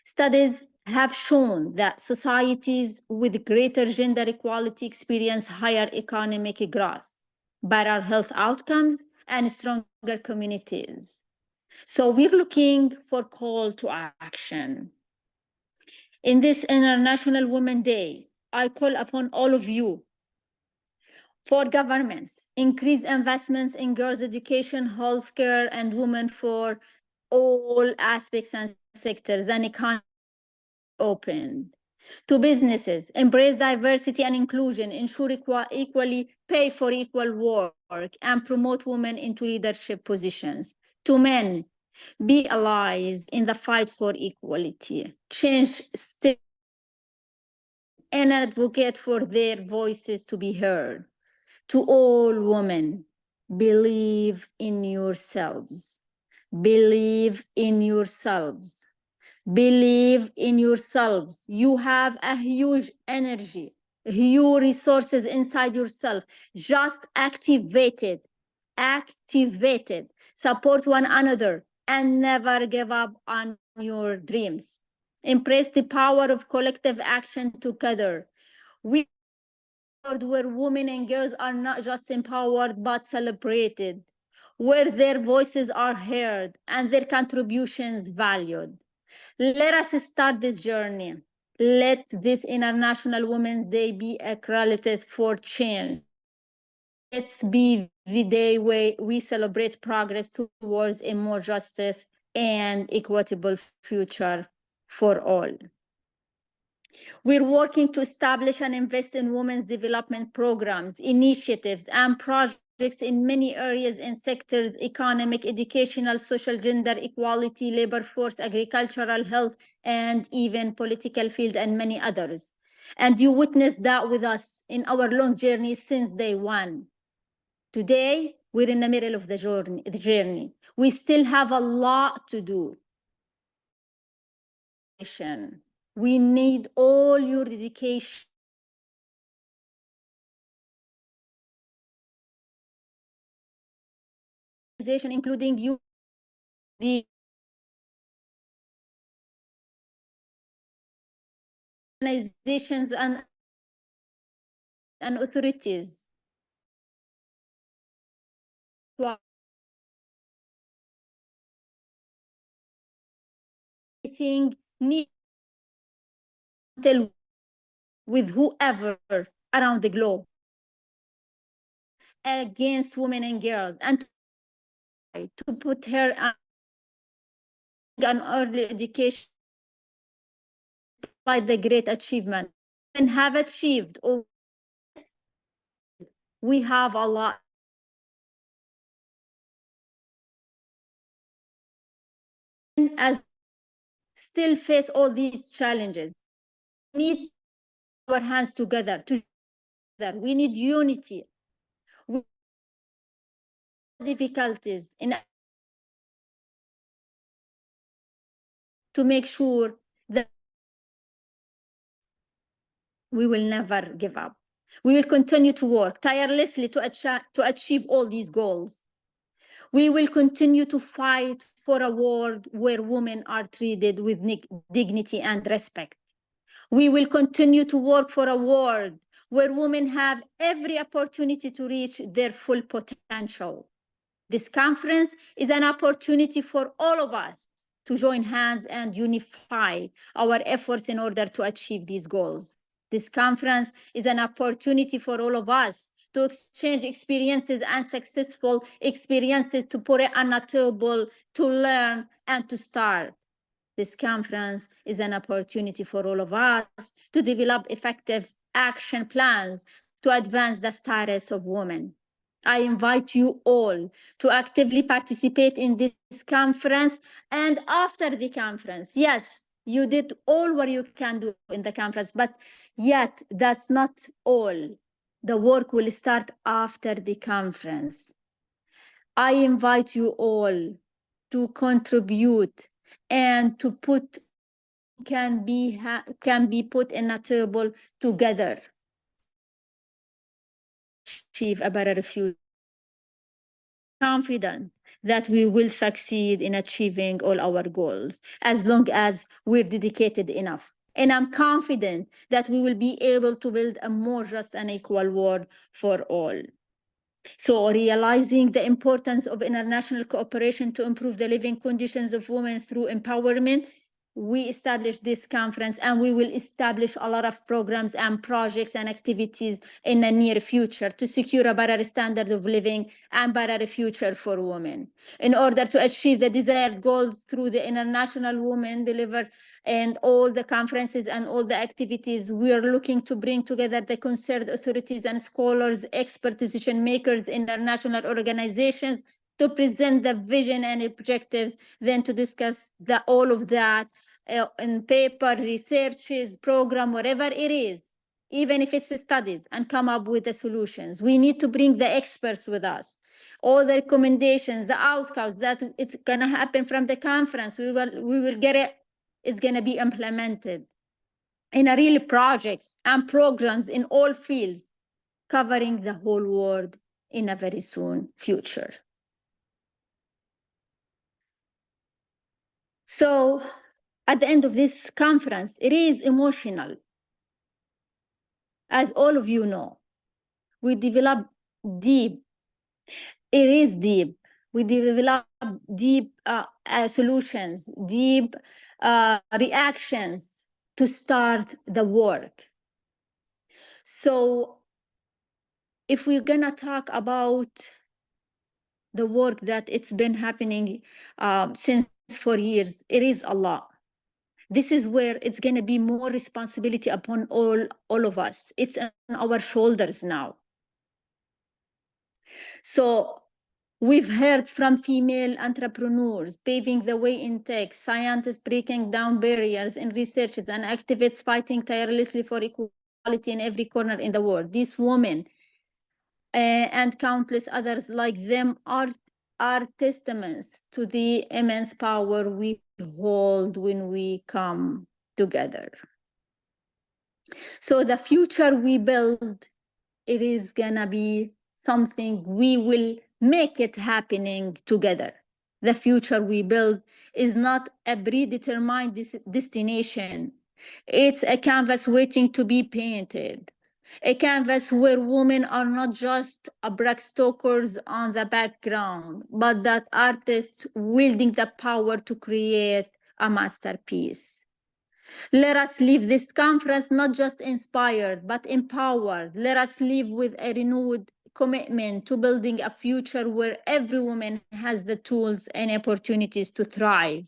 Studies have shown that societies with greater gender equality experience higher economic growth, better health outcomes, and stronger communities. So we're looking for call to action. In this International Women's Day, I call upon all of you for governments, increase investments in girls' education, healthcare, and women for all aspects and sectors and economy open. To businesses, embrace diversity and inclusion, ensure equally pay for equal work, and promote women into leadership positions. To men, be allies in the fight for equality, change state, and advocate for their voices to be heard. To all women, believe in yourselves. Believe in yourselves. Believe in yourselves. You have a huge energy, huge resources inside yourself. Just activate it. Activate it. Support one another and never give up on your dreams. Embrace the power of collective action together. We where women and girls are not just empowered but celebrated, where their voices are heard and their contributions valued. Let us start this journey. Let this International Women's Day be a catalyst for change. Let's be the day where we celebrate progress towards a more justice and equitable future for all. We're working to establish and invest in women's development programs, initiatives, and projects in many areas and sectors: economic, educational, social, gender equality, labor force, agricultural, health, and even political field, and many others. And you witnessed that with us in our long journey since day one. Today, we're in the middle of the journey. We still have a lot to do. We need all your dedication. Including you, the organizations and authorities. Anything need with whoever around the globe against women and girls, and to put her on early education by the great achievement and have achieved. We have a lot. As still face all these challenges, we need our hands together. We need unity. We difficulties in to make sure that we will never give up. We will continue to work tirelessly to achieve all these goals. We will continue to fight for a world where women are treated with dignity and respect. We will continue to work for a world where women have every opportunity to reach their full potential. This conference is an opportunity for all of us to join hands and unify our efforts in order to achieve these goals. This conference is an opportunity for all of us to exchange experiences and successful experiences, to put it on a table, to learn and to start. This conference is an opportunity for all of us to develop effective action plans to advance the status of women. I invite you all to actively participate in this conference and after the conference. Yes, you did all what you can do in the conference, but yet that's not all. The work will start after the conference. I invite you all to contribute and to put can be put in a table together. Achieve a better future. Confident that we will succeed in achieving all our goals as long as we're dedicated enough. And I'm confident that we will be able to build a more just and equal world for all. So realizing the importance of international cooperation to improve the living conditions of women through empowerment, we established this conference, and we will establish a lot of programs and projects and activities in the near future to secure a better standard of living and better future for women. In order to achieve the desired goals through the International Women Deliver and all the conferences and all the activities, we are looking to bring together the concerned authorities and scholars, expert decision makers, international organizations to present the vision and objectives, then to discuss all of that in paper, researches, program, whatever it is, even if it's studies, and come up with the solutions. We need to bring the experts with us. All the recommendations, the outcomes that it's gonna happen from the conference, we will get it. It's gonna be implemented in a real projects and programs in all fields, covering the whole world in a very soon future. So at the end of this conference, it is emotional. As all of you know, we develop deep. It is deep. We develop deep solutions, deep reactions to start the work. So if we're gonna talk about the work that it's been happening since 4 years, it is a lot. This is where it's gonna be more responsibility upon all of us. It's on our shoulders now. So we've heard from female entrepreneurs paving the way in tech, scientists breaking down barriers in researchers, and activists fighting tirelessly for equality in every corner in the world. These women and countless others like them are testaments to the immense power we hold when we come together. So the future we build, it is gonna be something we will make it happening together. The future we build is not a predetermined destination. It's a canvas waiting to be painted. A canvas where women are not just brushstrokers on the background, but that artists wielding the power to create a masterpiece. Let us leave this conference not just inspired, but empowered. Let us leave with a renewed commitment to building a future where every woman has the tools and opportunities to thrive.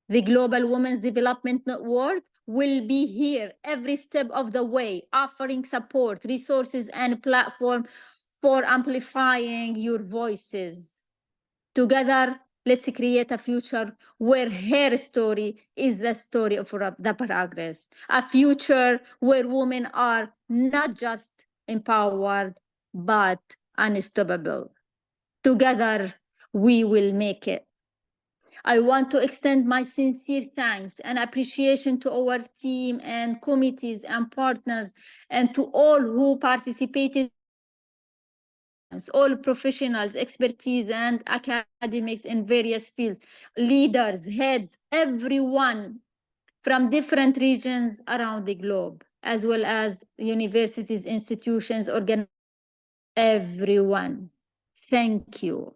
The Global Women's Development Network will be here every step of the way, offering support, resources, and platform for amplifying your voices. Together, let's create a future where her story is the story of the progress. A future where women are not just empowered, but unstoppable. Together, we will make it. I want to extend my sincere thanks and appreciation to our team and committees and partners and to all who participated, all professionals, expertise, and academics in various fields, leaders, heads, everyone from different regions around the globe, as well as universities, institutions, organizations, everyone. Thank you.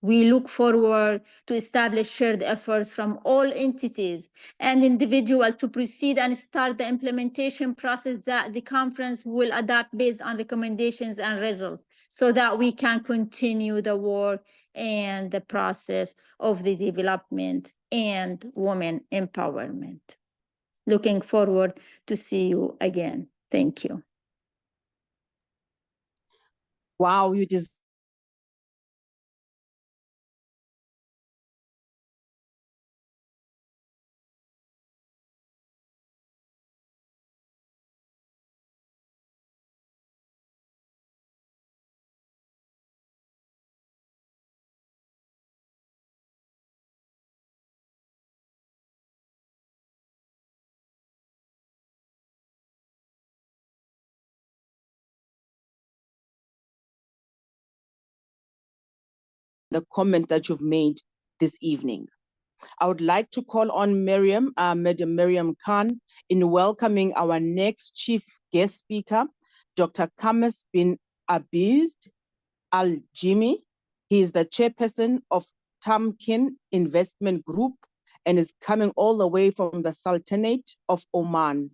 We look forward to establish shared efforts from all entities and individuals to proceed and start the implementation process that the conference will adopt based on recommendations and results so that we can continue the work and the process of the development and women empowerment. Looking forward to see you again. Thank you. Wow, you deserve the comment that you've made this evening. I would like to call on Madam Miriam Khan in welcoming our next chief guest speaker, Dr. Kames bin Abizd Al-Jimi. He is the chairperson of Tamkin Investment Group and is coming all the way from the Sultanate of Oman.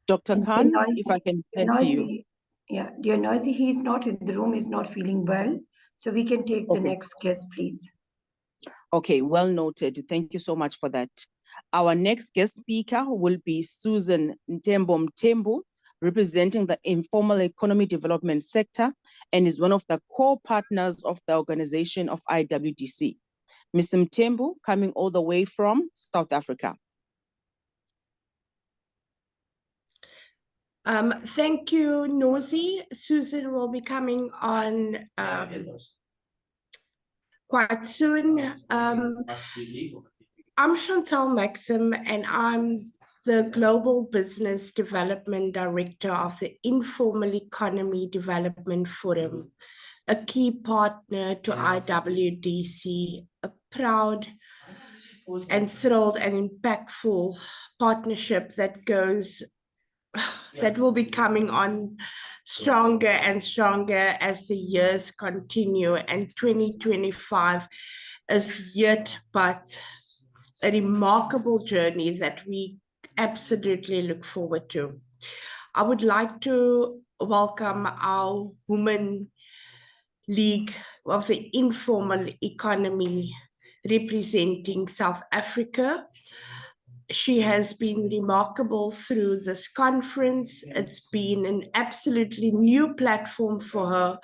Dr. Khan, if I can turn to you. Yeah, dear Noisy, he's not in the room, he's not feeling well. So we can take the next guest, please. Okay, well noted. Thank you so much for that. Our next guest speaker will be Susan Ntembo Mtembu, representing the informal economy development sector and is one of the core partners of the organization of IWDC. Ms. Mtembu, coming all the way from South Africa. Thank you, Nozi. Susan will be coming on quite soon. I'm Chantal Maxim, and I'm the Global Business Development Director of the Informal Economy Development Forum, a key partner to IWDC, a proud and thrilled and impactful partnership that will be coming on stronger and stronger as the years continue, and 2025 is yet but a remarkable journey that we absolutely look forward to. I would like to welcome our Women League of the Informal Economy representing South Africa. She has been remarkable through this conference. It's been an absolutely new platform for her,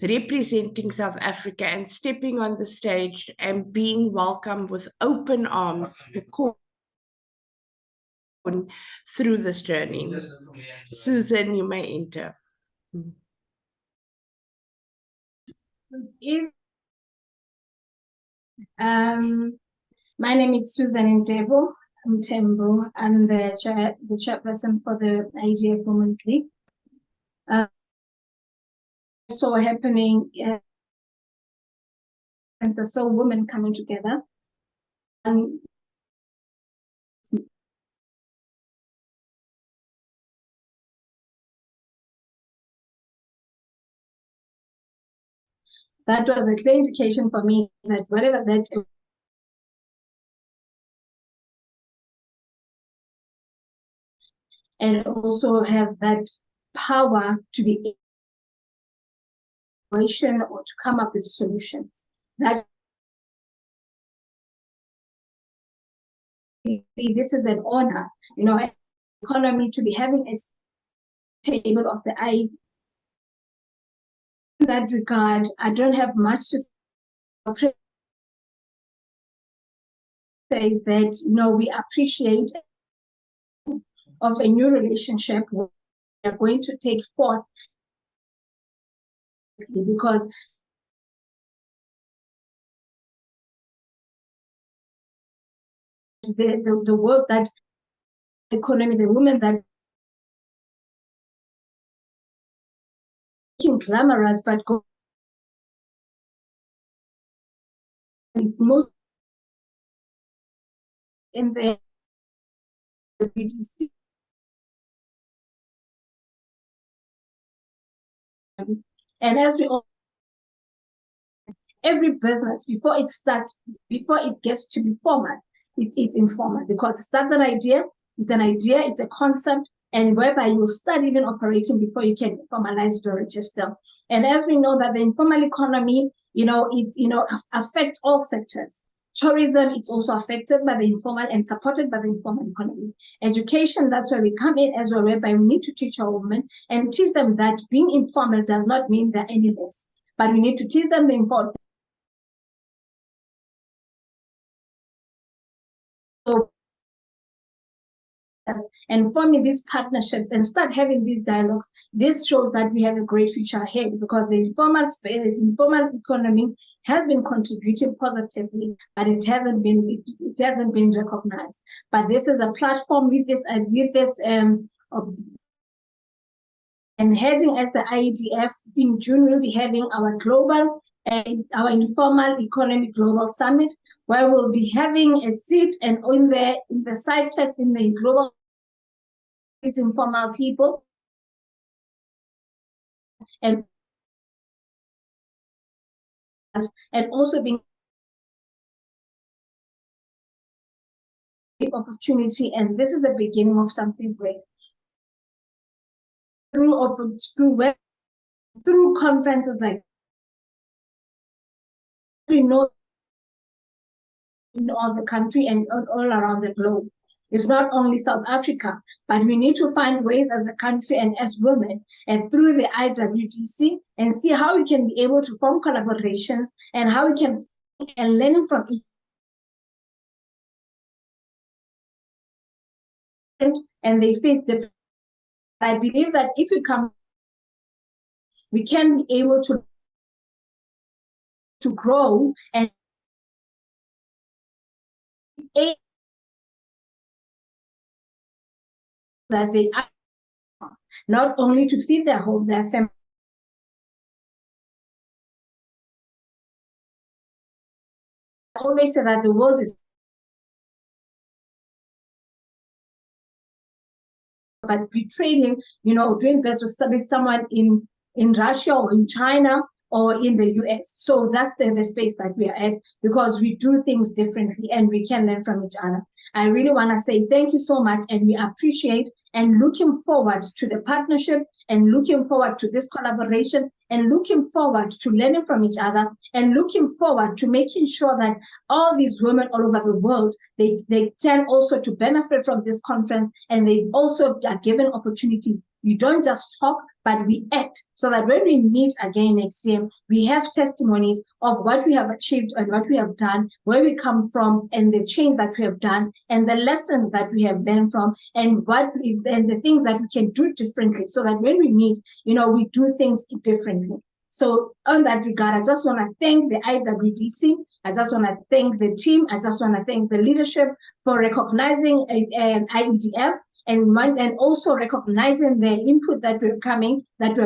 representing South Africa and stepping on the stage and being welcomed with open arms through this journey. Susan, you may enter. My name is Susan Ndebo. I'm Tembo. I'm the chairperson for the IGF Women's League. So happening, and so women coming together. And that was a clear indication for me that whatever that and also have that power to be or to come up with solutions. That this is an honor, you know, economy to be having a table of the eye. In that regard, I don't have much to say. Says that, you know, we appreciate of a new relationship we are going to take forth, because the work that economy, the women that glamorous, but it's most in the IWDC. And as we all, every business, before it starts, before it gets to be formal, it is informal, because it starts an idea, it's a concept, and whereby you start even operating before you can formalize the register. And as we know that the informal economy, you know, it affects all sectors. Tourism is also affected by the informal and supported by the informal economy. Education, that's where we come in as well, whereby we need to teach our women and teach them that being informal does not mean they're any less, but we need to teach them the informal. So, and forming these partnerships and start having these dialogues, this shows that we have a great future ahead, because the informal economy has been contributing positively, but it hasn't been recognized. But this is a platform with this and heading as the IEDF in June, we'll be having our global, our informal economy global summit, where we'll be having a seat and in the side text in the global is informal people and also being opportunity, and this is the beginning of something great. Through conferences like we know in all the country and all around the globe. It's not only South Africa, but we need to find ways as a country and as women and through the IWDC and see how we can be able to form collaborations and how we can and learn from each and they face the. I believe that if we come, we can be able to grow and that they are not only to feed their home, their family, always say that the world is, but be trading, or doing business with someone in Russia or in China or in the US. So that's the space that we are at, because we do things differently and we can learn from each other. I really want to say thank you so much, and we appreciate and looking forward to the partnership and looking forward to this collaboration and looking forward to learning from each other and looking forward to making sure that all these women all over the world, they tend also to benefit from this conference, and they also are given opportunities. We don't just talk, but we act, so that when we meet again next year, we have testimonies of what we have achieved and what we have done, where we come from, and the change that we have done, and the lessons that we have learned from, and the things that we can do differently, so that when we meet, we do things differently. So on that regard, I just want to thank the IWDC. I just want to thank the team. I just want to thank the leadership for recognizing IEDF and also recognizing the input that we're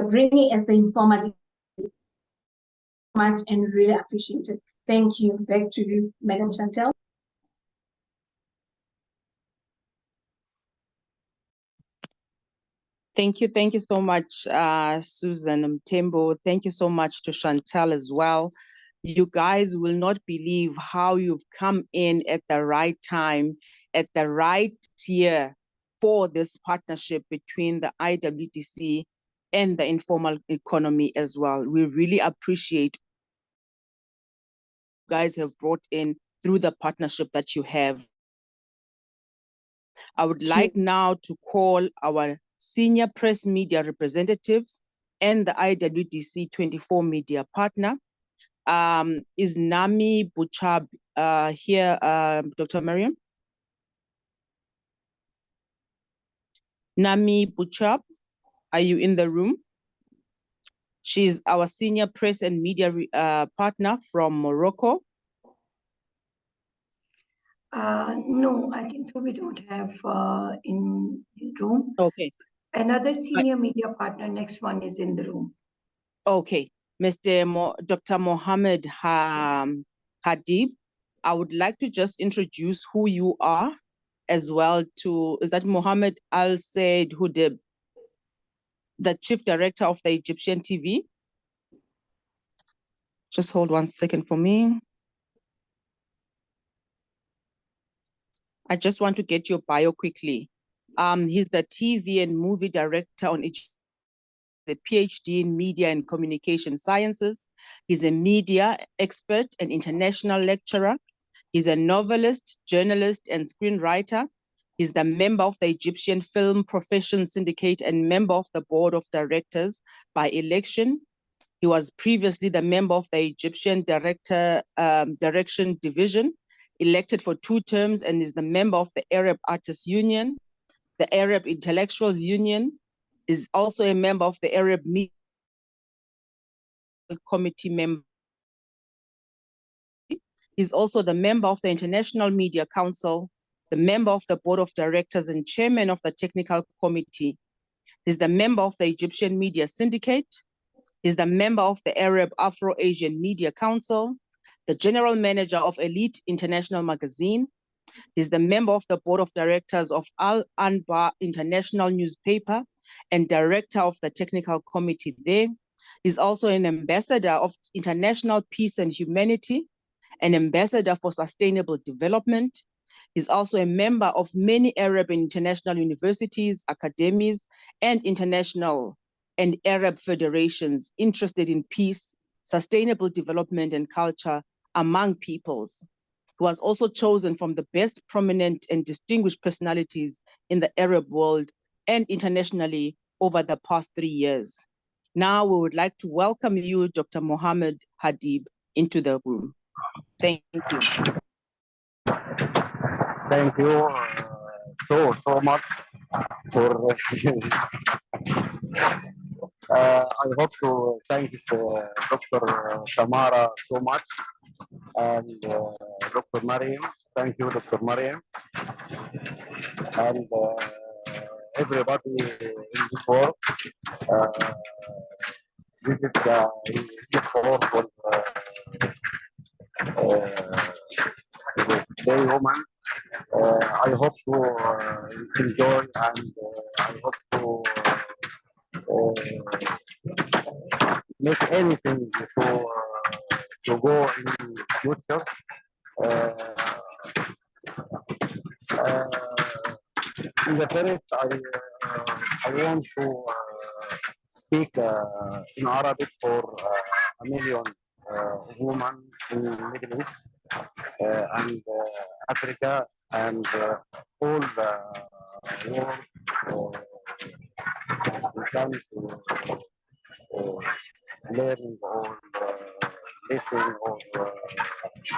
bringing as the informal much, and really appreciate it. Thank you. Back to you, Madam Chantel. Thank you so much, Susan Mtembo. Thank you so much to Chantel as well. You guys will not believe how you've come in at the right time, at the right year for this partnership between the IWDC and the informal economy as well. We really appreciate you guys have brought in through the partnership that you have. I would like now to call our senior press media representatives and the IWDC 24 media partner. Is Nami Buchab here, Dr. Mariam? Nami Buchab, are you in the room? She's our senior press and media partner from Morocco. No, I think so. We don't have in the room. Okay. Another senior media partner, next one is in the room. Okay. Dr. Mohammed Hadib, I would like to just introduce who you are as well is that Mohammed Al Said Hudib, the Chief Director of the Egyptian TV. Just hold 1 second for me. I just want to get your bio quickly. He's the TV and movie director on the PhD in Media and Communication Sciences. He's a media expert and international lecturer. He's a novelist, journalist, and screenwriter. He's the member of the Egyptian Film Profession Syndicate and member of the board of directors by election. He was previously the member of the Egyptian Direction Division, elected for 2 terms, and is the member of the Arab Artists Union, the Arab Intellectuals Union, is also a member of the Arab Media Committee member. He's also the member of the International Media Council, the member of the board of directors and chairman of the technical committee. He's the member of the Egyptian Media Syndicate. He's the member of the Arab Afro-Asian Media Council, the general manager of Elite International Magazine. He's the member of the board of directors of Al-Anbar International Newspaper and director of the technical committee there. He's also an ambassador of International Peace and Humanity, an ambassador for sustainable development. He's also a member of many Arab and international universities, academies, and international and Arab federations interested in peace, sustainable development, and culture among peoples. He was also chosen from the best prominent and distinguished personalities in the Arab world and internationally over the past 3 years. Now we would like to welcome you, Dr. Mohammed Hadib, into the room. Thank you. Thank you so much for I hope to thank Dr. Tamara so much and Dr. Mariam. Thank you, Dr. Mariam, and everybody in this world. This is the powerful Day Woman. I hope to enjoy and I hope to make anything to go in future. In the first, I want to speak in Arabic for a million women in Middle East and Africa and all the world. We can to learn or listen or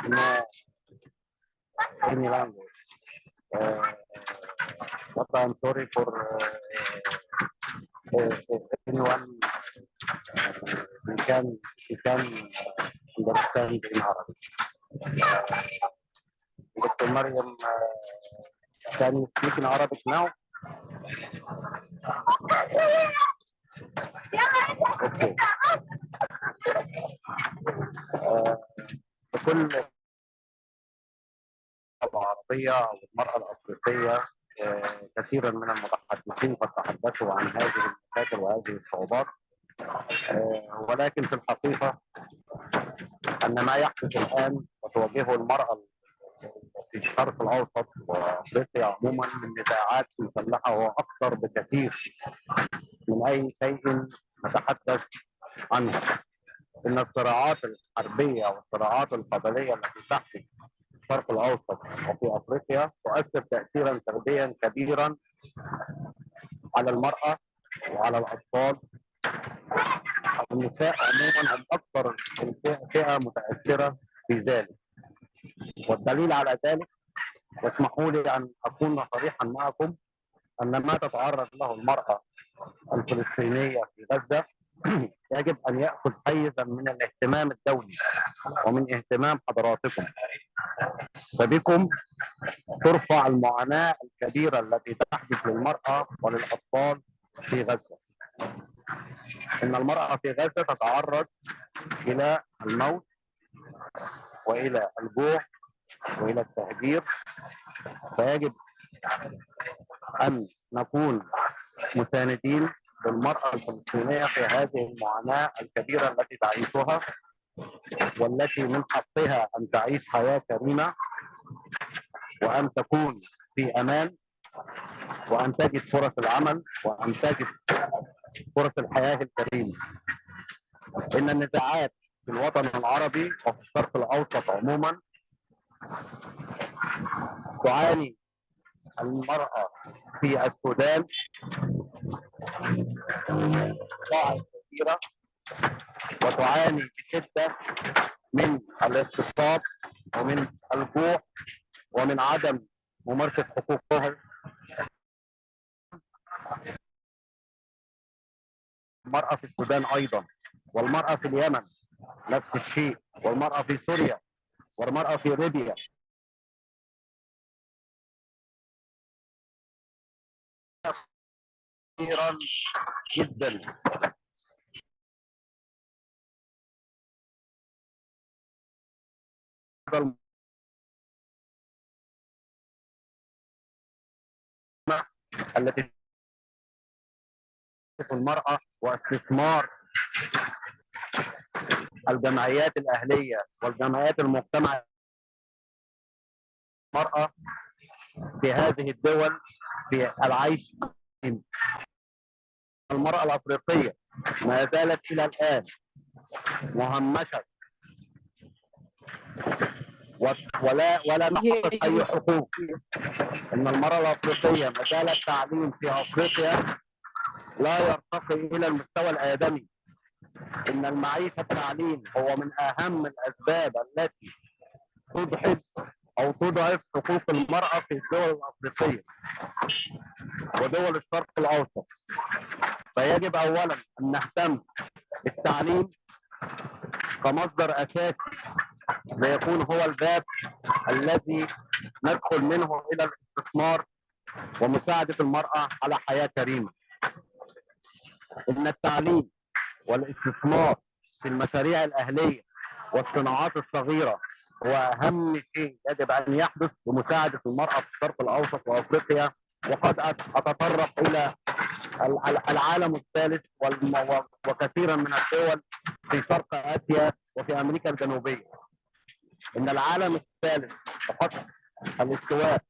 know any language. But I'm sorry for anyone who can understand in Arabic. Dr. Mariam, can you speak in Arabic now? Okay. بكل العربية والمرأة الأفريقية كثيرا من المتحدثين قد تحدثوا عن هذه المشاكل وهذه الصعوبات ولكن في الحقيقة أن ما يحدث الآن وتواجهه المرأة في الشرق الأوسط وأفريقيا عموما من نزاعات مسلحة هو أكثر بكثير من أي شيء نتحدث عنه. إن الصراعات الحربية والصراعات القبلية التي تحدث في الشرق الأوسط وفي أفريقيا تؤثر تأثيرا سلبيا كبيرا على المرأة وعلى الأطفال. النساء عموما هم أكثر فئة متأثرة في ذلك، والدليل على ذلك واسمحوا لي أن أكون صريحا معكم أن ما تتعرض له المرأة الفلسطينية في غزة يجب أن يأخذ حيزا من الاهتمام الدولي ومن اهتمام حضراتكم، فبكم ترفع المعاناة الكبيرة التي تحدث للمرأة وللأطفال في غزة. إن المرأة في غزة تتعرض إلى الموت وإلى الجوع وإلى التهجير، فيجب أن نكون مساندين للمرأة الفلسطينية في هذه المعاناة الكبيرة التي تعيشها، والتي من حقها أن تعيش حياة كريمة وأن تكون في أمان وأن تجد فرص العمل وأن تجد فرص الحياة الكريمة. إن النزاعات في الوطن العربي وفي الشرق الأوسط عموما تعاني المرأة في السودان ضعف كثيرة وتعاني بشدة من الاغتصاب ومن الجوع ومن عدم ممارسة حقوقها. المرأة في السودان أيضا، والمرأة في اليمن نفس الشيء، والمرأة في سوريا، والمرأة في ليبيا. كثيرا جدا. التي المرأة واستثمار الجمعيات الأهلية والجمعيات المجتمع المرأة في هذه الدول في العيش. المرأة الأفريقية ما زالت إلى الآن مهمشة ولا تحقق أي حقوق. إن المرأة الأفريقية ما زال التعليم في أفريقيا لا يرتقي إلى المستوى الآدمي. إن المعيشة التعليم هو من أهم الأسباب التي تضعف أو تضعف حقوق المرأة في الدول الأفريقية ودول الشرق الأوسط. فيجب أولا أن نهتم بالتعليم كمصدر أساسي ليكون هو الباب الذي ندخل منه إلى الاستثمار ومساعدة المرأة على حياة كريمة. إن التعليم والاستثمار في المشاريع الأهلية والصناعات الصغيرة هو أهم شيء يجب أن يحدث لمساعدة المرأة في الشرق الأوسط وأفريقيا، وقد أتطرق إلى العالم الثالث وكثيرا من الدول في شرق آسيا وفي أمريكا الجنوبية. إن العالم الثالث فقط الاستواء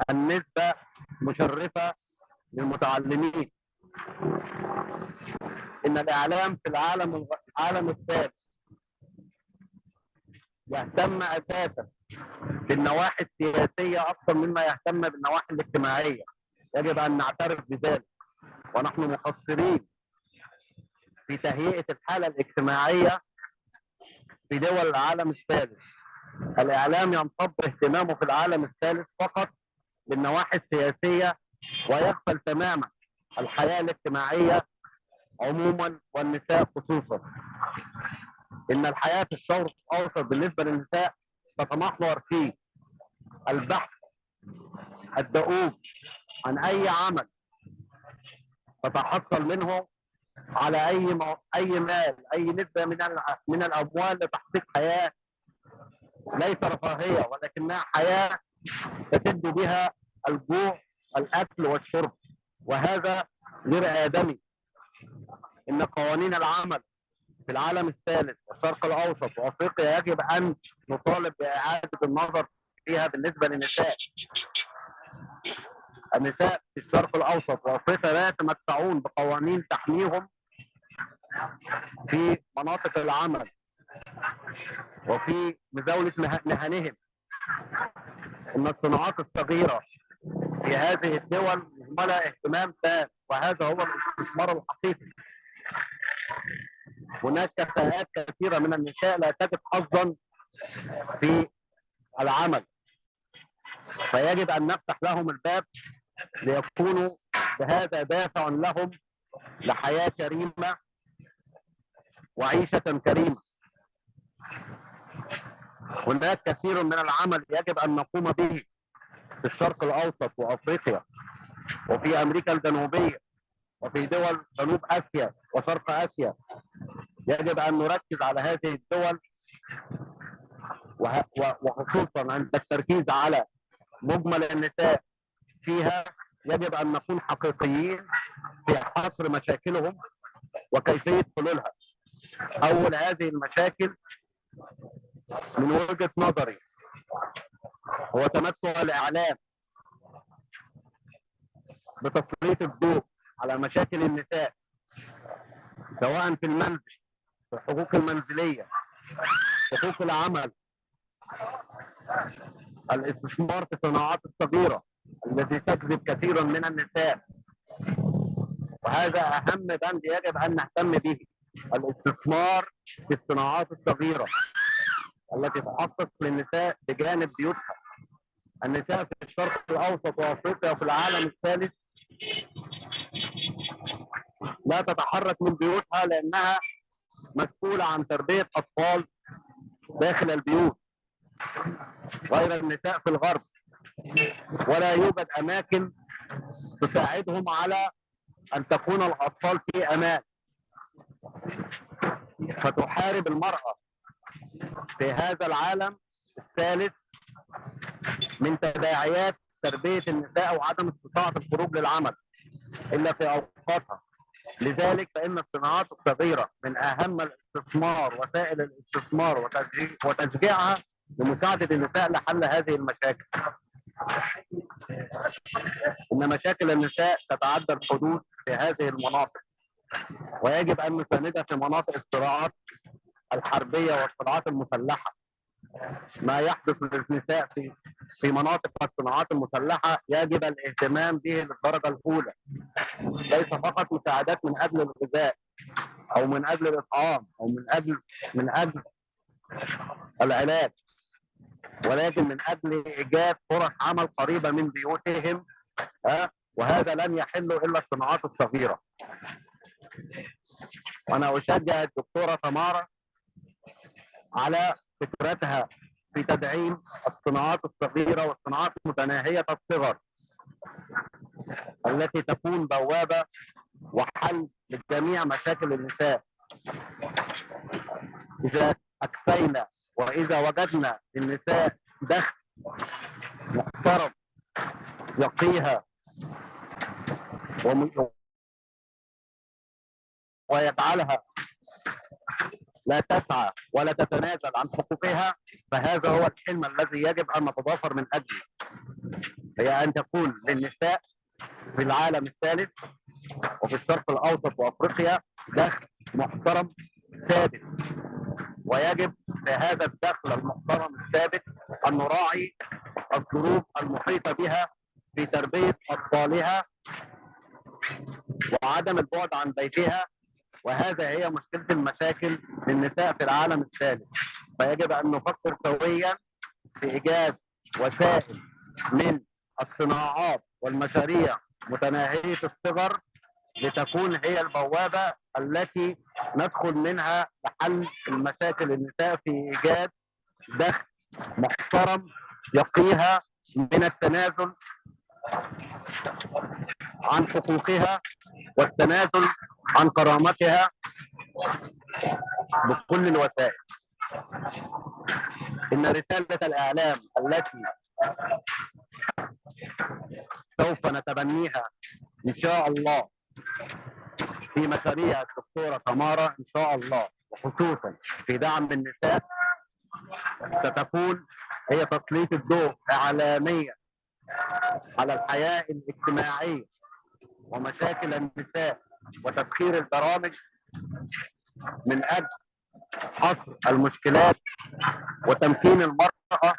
النسبة مشرفة للمتعلمين. إن الإعلام في العالم الثالث يهتم أساسا بالنواحي السياسية أكثر مما يهتم بالنواحي الاجتماعية. يجب أن نعترف بذلك، ونحن مقصرين في تهيئة الحالة الاجتماعية في دول العالم الثالث. الإعلام ينصب اهتمامه في العالم الثالث فقط بالنواحي السياسية، ويغفل تماما الحياة الاجتماعية عموما والنساء خصوصا. إن الحياة في الشرق الأوسط بالنسبة للنساء تتمحور في البحث الدؤوب عن أي عمل تتحصل منه على أي مال، أي نسبة من الأموال لتحقيق حياة ليس رفاهية، ولكنها حياة تسد بها الجوع، الأكل والشرب، وهذا غير آدمي. إن قوانين العمل في العالم الثالث والشرق الأوسط وأفريقيا يجب أن نطالب بإعادة النظر فيها بالنسبة للنساء. النساء في الشرق الأوسط وأفريقيا لا يتمتعون بقوانين تحميهم في مناطق العمل وفي مزاولة مهنهم. إن الصناعات الصغيرة في هذه الدول مهملة اهتمام تام، وهذا هو الاستثمار الحقيقي. هناك كفاءات كثيرة من النساء لا تجد حظا في العمل، فيجب أن نفتح لهم الباب ليكونوا بهذا دافع لهم لحياة كريمة وعيشة كريمة. هناك كثير من العمل يجب أن نقوم به في الشرق الأوسط وأفريقيا وفي أمريكا الجنوبية وفي دول جنوب آسيا وشرق آسيا. يجب أن نركز على هذه الدول، وخصوصا عند التركيز على مجمل النساء فيها. يجب أن نكون حقيقيين في حصر مشاكلهم وكيفية حلولها. أول هذه المشاكل من وجهة نظري هو تمتع الإعلام بتسليط الضوء على مشاكل النساء، سواء في المنزل، في الحقوق المنزلية، حقوق العمل، الاستثمار في الصناعات الصغيرة التي تجذب كثيرا من النساء، وهذا أهم بند يجب أن نهتم به. الاستثمار في الصناعات الصغيرة التي تحقق للنساء بجانب بيوتها. النساء في الشرق الأوسط وأفريقيا وفي العالم الثالث لا تتحرك من بيوتها لأنها مسؤولة عن تربية أطفال داخل البيوت، غير النساء في الغرب، ولا يوجد أماكن تساعدهم على أن تكون الأطفال في أمان. فتحارب المرأة في هذا العالم الثالث من تداعيات تربية النساء وعدم استطاعة الخروج للعمل إلا في أوقاتها. لذلك فإن الصناعات الصغيرة من أهم الاستثمار، وسائل الاستثمار وتشجيعها لمساعدة النساء لحل هذه المشاكل. إن مشاكل النساء تتعدى الحدود في هذه المناطق، ويجب أن نساندها في مناطق الصراعات الحربية والصراعات المسلحة. ما يحدث للنساء في مناطق الصناعات المسلحة يجب الاهتمام به للدرجة الأولى، ليس فقط مساعدات من أجل الغذاء أو من أجل الإطعام أو من أجل العلاج، ولكن من أجل إيجاد فرص عمل قريبة من بيوتهم، وهذا لن يحل إلا الصناعات الصغيرة. وأنا أشجع الدكتورة تمارا على فكرتها في تدعيم الصناعات الصغيرة والصناعات متناهية الصغر التي تكون بوابة وحل لجميع مشاكل النساء. إذا أكفينا وإذا وجدنا للنساء دخل محترم يقيها ويجعلها لا تسعى ولا تتنازل عن حقوقها، فهذا هو الحلم الذي يجب أن نتضافر من أجله، هي أن تكون للنساء في العالم الثالث وفي الشرق الأوسط وأفريقيا دخل محترم ثابت. ويجب بهذا الدخل المحترم الثابت أن نراعي الظروف المحيطة بها في تربية أطفالها وعدم البعد عن بيتها، وهذا هي مشكلة المشاكل للنساء في العالم الثالث. فيجب أن نفكر سويا في إيجاد وسائل من الصناعات والمشاريع متناهية الصغر لتكون هي البوابة التي ندخل منها لحل المشاكل النساء في إيجاد دخل محترم يقيها من التنازل عن حقوقها والتنازل عن كرامتها بكل الوسائل. إن رسالة الإعلام التي سوف نتبنيها إن شاء الله في مشاريع الدكتورة تمارا إن شاء الله، وخصوصا في دعم النساء، ستكون هي تسليط الضوء إعلاميا على الحياة الاجتماعية ومشاكل النساء وتسخير البرامج من أجل حصر المشكلات وتمكين المرأة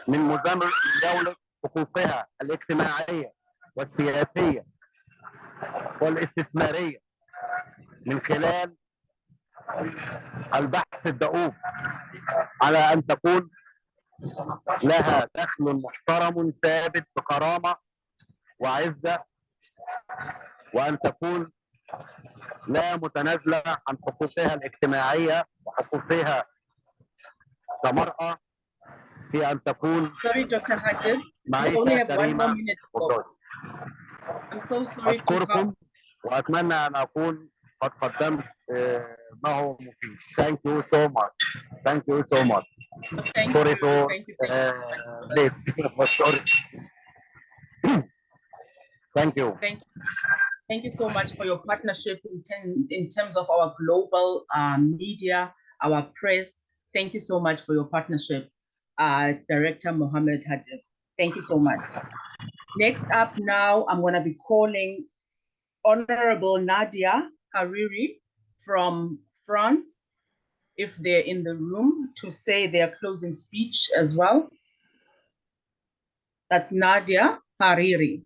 من مزاولة حقوقها الاجتماعية والسياسية والاستثمارية من خلال البحث الدؤوب على أن تكون لها دخل محترم ثابت بكرامة وعزة، وأن تكون لا متنازلة عن حقوقها الاجتماعية وحقوقها كمرأة في أن تكون Sorry, Dr. Hadir, we only معيشة have one more كريمة minute to go. I'm so sorry to أشكركم وأتمنى أن أكون قد قدمت ما هو مفيد. Thank you so much. Thank you so much. Thank Sorry you. to Thank you. late, but sorry. Thank you. Thank you so much for your partnership in terms of our global media, our press. Thank you so much for your partnership, Director Mohammed Hadir. Thank you so much. Next up now, I'm going to be calling Honorable Nadia Hariri from France, if they're in the room, to say their closing speech as well. That's Nadia Hariri.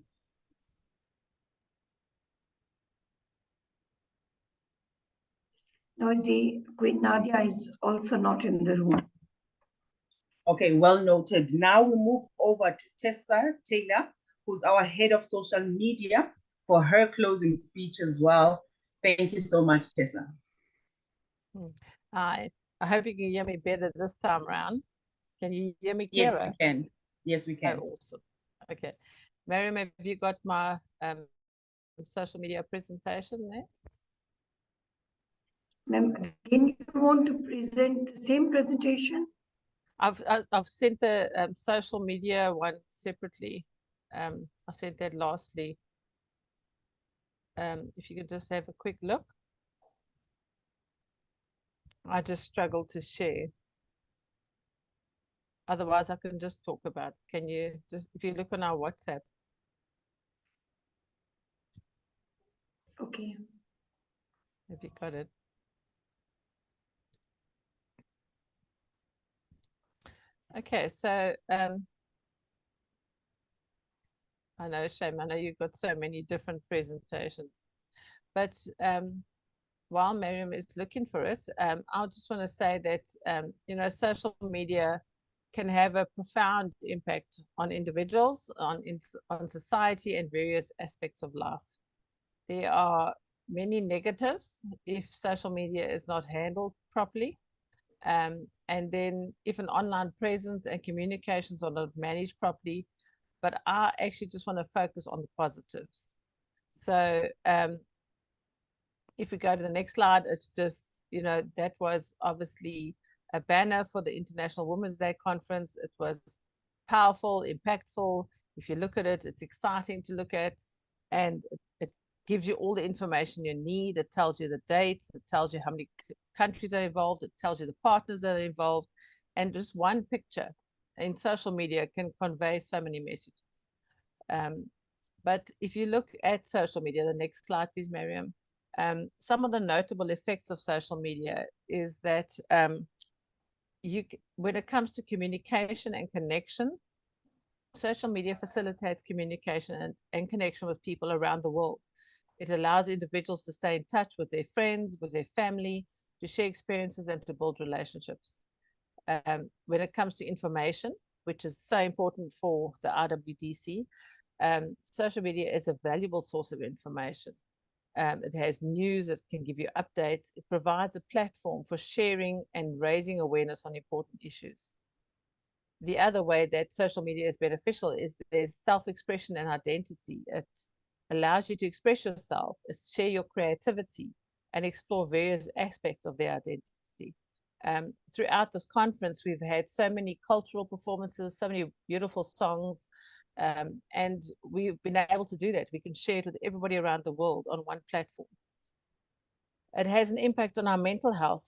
Noisy, Queen Nadia is also not in the room. Okay, well noted. Now we move over to Tessa Taylor, who's our head of social media, for her closing speech as well. Thank you so much, Tessa. Hi, I hope you can hear me better this time around. Can you hear me clearer? Yes, we can. Yes, we can. Oh, awesome. Okay. Miriam, have you got my social media presentation there? Ma'am, again, you want to present the same presentation? I've sent the social media one separately. I sent that lastly. If you could just have a quick look. I just struggle to share. Otherwise, I can just talk about. Can you just, if you look on our WhatsApp? Okay. Have you got it? Okay, so I know, Shame, I know you've got so many different presentations, but while Miriam is looking for it, I just want to say that, you know, social media can have a profound impact on individuals, on society and various aspects of life. There are many negatives if social media is not handled properly. And then if an online presence and communications are not managed properly, but I actually just want to focus on the positives. So if we go to the next slide, it's just, you know, that was obviously a banner for the International Women's Day conference. It was powerful, impactful. If you look at it, it's exciting to look at, and it gives you all the information you need. It tells you the dates, it tells you how many countries are involved, it tells you the partners that are involved, and just one picture in social media can convey so many messages. But if you look at social media, the next slide, please, Miriam. Some of the notable effects of social media is that when it comes to communication and connection, social media facilitates communication and connection with people around the world. It allows individuals to stay in touch with their friends, with their family, to share experiences and to build relationships. When it comes to information, which is so important for the IWDC, social media is a valuable source of information. It has news, it can give you updates. It provides a platform for sharing and raising awareness on important issues. The other way that social media is beneficial is there's self-expression and identity. It allows you to express yourself, share your creativity, and explore various aspects of their identity. Throughout this conference, we've had so many cultural performances, so many beautiful songs, and we've been able to do that. We can share it with everybody around the world on one platform. It has an impact on our mental health.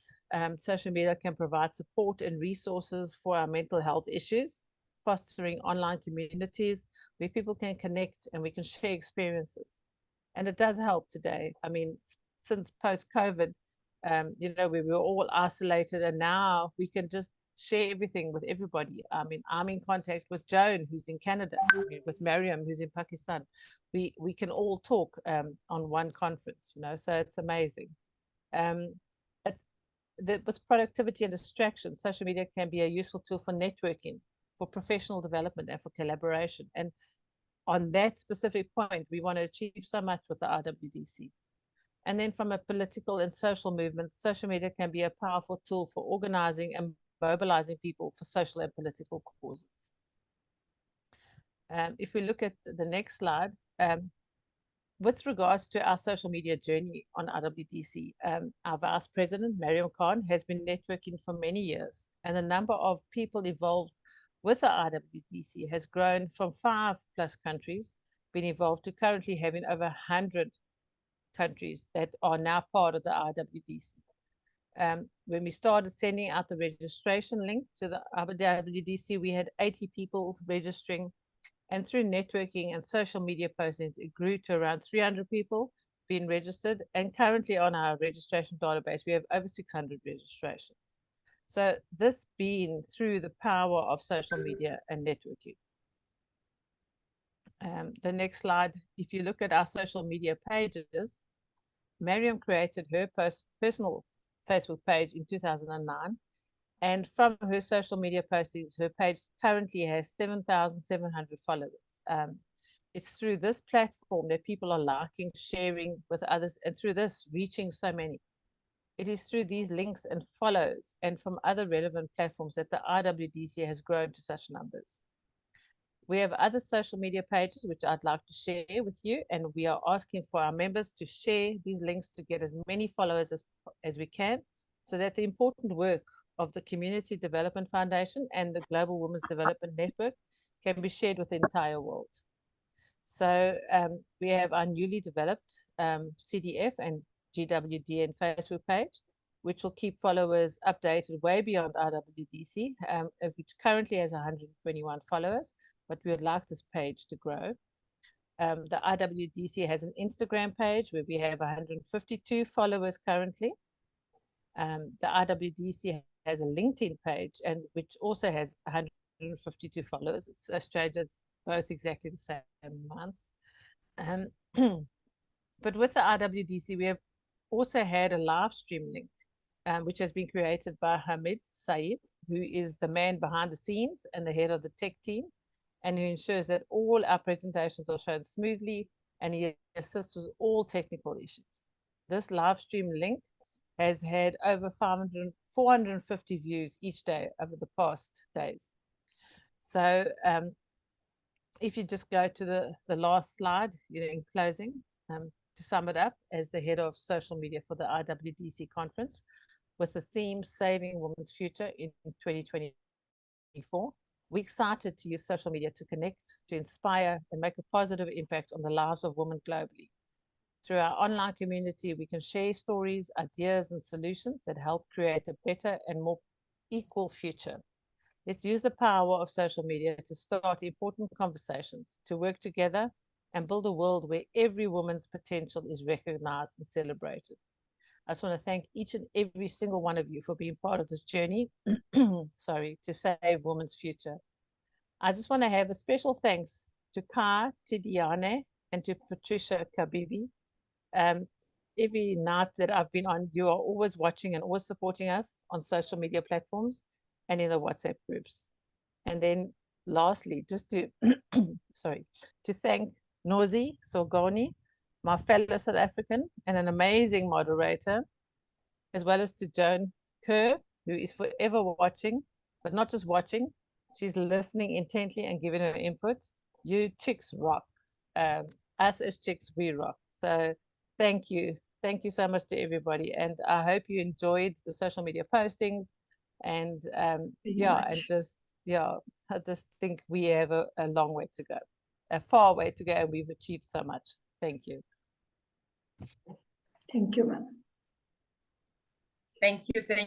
Social media can provide support and resources for our mental health issues, fostering online communities where people can connect and we can share experiences. And it does help today. I mean, since post-COVID, you know, we were all isolated, and now we can just share everything with everybody. I mean, I'm in contact with Joan, who's in Canada, with Mariam, who's in Pakistan. We can all talk on one conference, you know, so it's amazing. With productivity and distraction, social media can be a useful tool for networking, for professional development, and for collaboration. And on that specific point, we want to achieve so much with the IWDC. And then from a political and social movement, social media can be a powerful tool for organizing and mobilizing people for social and political causes. If we look at the next slide, with regards to our social media journey on IWDC, our Vice President, Mariam Khan, has been networking for many years, and the number of people involved with the IWDC has grown from 5+ countries being involved to currently having over 100 countries that are now part of the IWDC. When we started sending out the registration link to the IWDC, we had 80 people registering. And through networking and social media postings, it grew to around 300 people being registered. And currently on our registration database, we have over 600 registrations. So this being through the power of social media and networking. The next slide, if you look at our social media pages, Mariam created her personal Facebook page in 2009. And from her social media postings, her page currently has 7,700 followers. It's through this platform that people are liking, sharing with others, and through this, reaching so many. It is through these links and follows and from other relevant platforms that the IWDC has grown to such numbers. We have other social media pages which I'd like to share with you, and we are asking for our members to share these links to get as many followers as we can, so that the important work of the Community Development Foundation and the Global Women's Development Network can be shared with the entire world. So we have our newly developed CDF and GWDN Facebook page, which will keep followers updated way beyond IWDC, which currently has 121 followers, but we would like this page to grow. The IWDC has an Instagram page where we have 152 followers currently. The IWDC has a LinkedIn page, and which also has 152 followers. It's Australia's both exactly the same amounts. But with the IWDC, we have also had a live stream link, which has been created by Hamid Saeed, who is the man behind the scenes and the head of the tech team, and who ensures that all our presentations are shown smoothly, and he assists with all technical issues. This live stream link has had over 450 views each day over the past days. So if you just go to the last slide, in closing, to sum it up, as the head of social media for the IWDC conference, with the theme Saving Women's Future in 2024, we're excited to use social media to connect, to inspire, and make a positive impact on the lives of women globally. Through our online community, we can share stories, ideas, and solutions that help create a better and more equal future. Let's use the power of social media to start important conversations, to work together and build a world where every woman's potential is recognized and celebrated. I just want to thank each and every single one of you for being part of this journey, sorry, to save women's future. I just want to have a special thanks to Kai Tidiane and to Patricia Kabibi. Every night that I've been on, you are always watching and always supporting us on social media platforms and in the WhatsApp groups. And then lastly, just to, sorry, to thank Nozi Sogoni, my fellow South African and an amazing moderator, as well as to Joan Kerr, who is forever watching, but not just watching, she's listening intently and giving her input. You chicks rock. Us as chicks, we rock. So thank you. Thank you so much to everybody. And I hope you enjoyed the social media postings. And yeah, and just, yeah, I just think we have a long way to go, a far way to go, and we've achieved so much. Thank you. Thank you, ma'am. Thank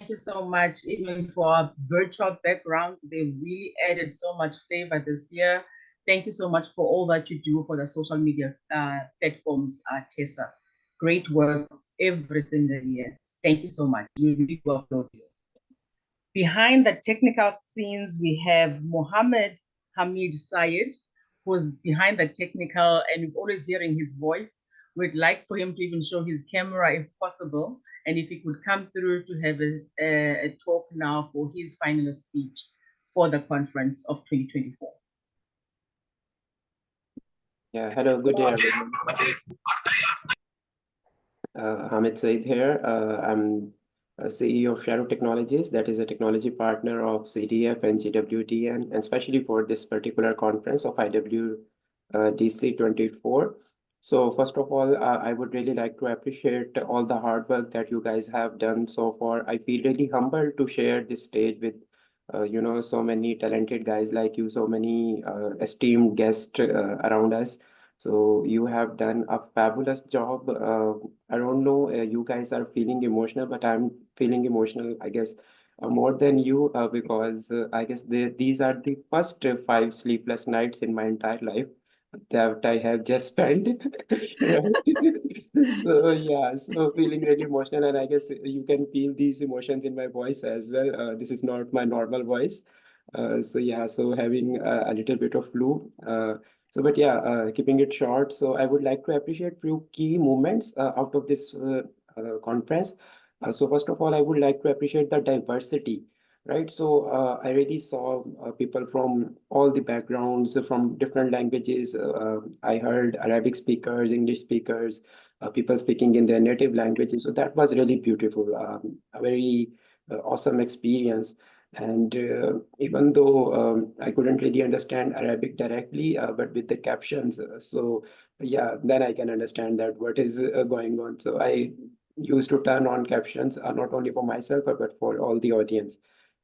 you so much. Even for our virtual backgrounds, they really added so much flavor this year. Thank you so much for all that you do for the social media platforms, Tessa. Great work every single year. Thank you so much. We really will applaud you. Behind the technical scenes, we have Mohammed Hamid Sayed, who's behind the technical, and we're always hearing his voice. We'd like for him to even show his camera if possible, and if he could come through to have a talk now for his final speech for the conference of 2024. Yeah, hello, good day, everyone. Hamid Said here. I'm CEO of Shahruh Technologies, that is a technology partner of CDF and GWDN, and especially for this particular conference of IWDC 24. So first of all, I would really like to appreciate all the hard work that you guys have done so far. I feel really humbled to share this stage with so many talented guys like you, so many esteemed guests around us. So you have done a fabulous job. I don't know, you guys are feeling emotional, but I'm feeling emotional, I guess, more than you, because I guess these are the first 5 sleepless nights in my entire life that I have just spent. So yeah, so feeling really emotional, and I guess you can feel these emotions in my voice as well. This is not my normal voice. So yeah, so having a little bit of flu. But yeah, keeping it short. So I would like to appreciate few key moments out of this conference. So first of all, I would like to appreciate the diversity. Right, so I really saw people from all the backgrounds, from different languages. I heard Arabic speakers, English speakers, people speaking in their native languages. So that was really beautiful, a very awesome experience. And even though I couldn't really understand Arabic directly, but with the captions, so yeah, then I can understand that what is going on. So I used to turn on captions, not only for myself, but for all the audience.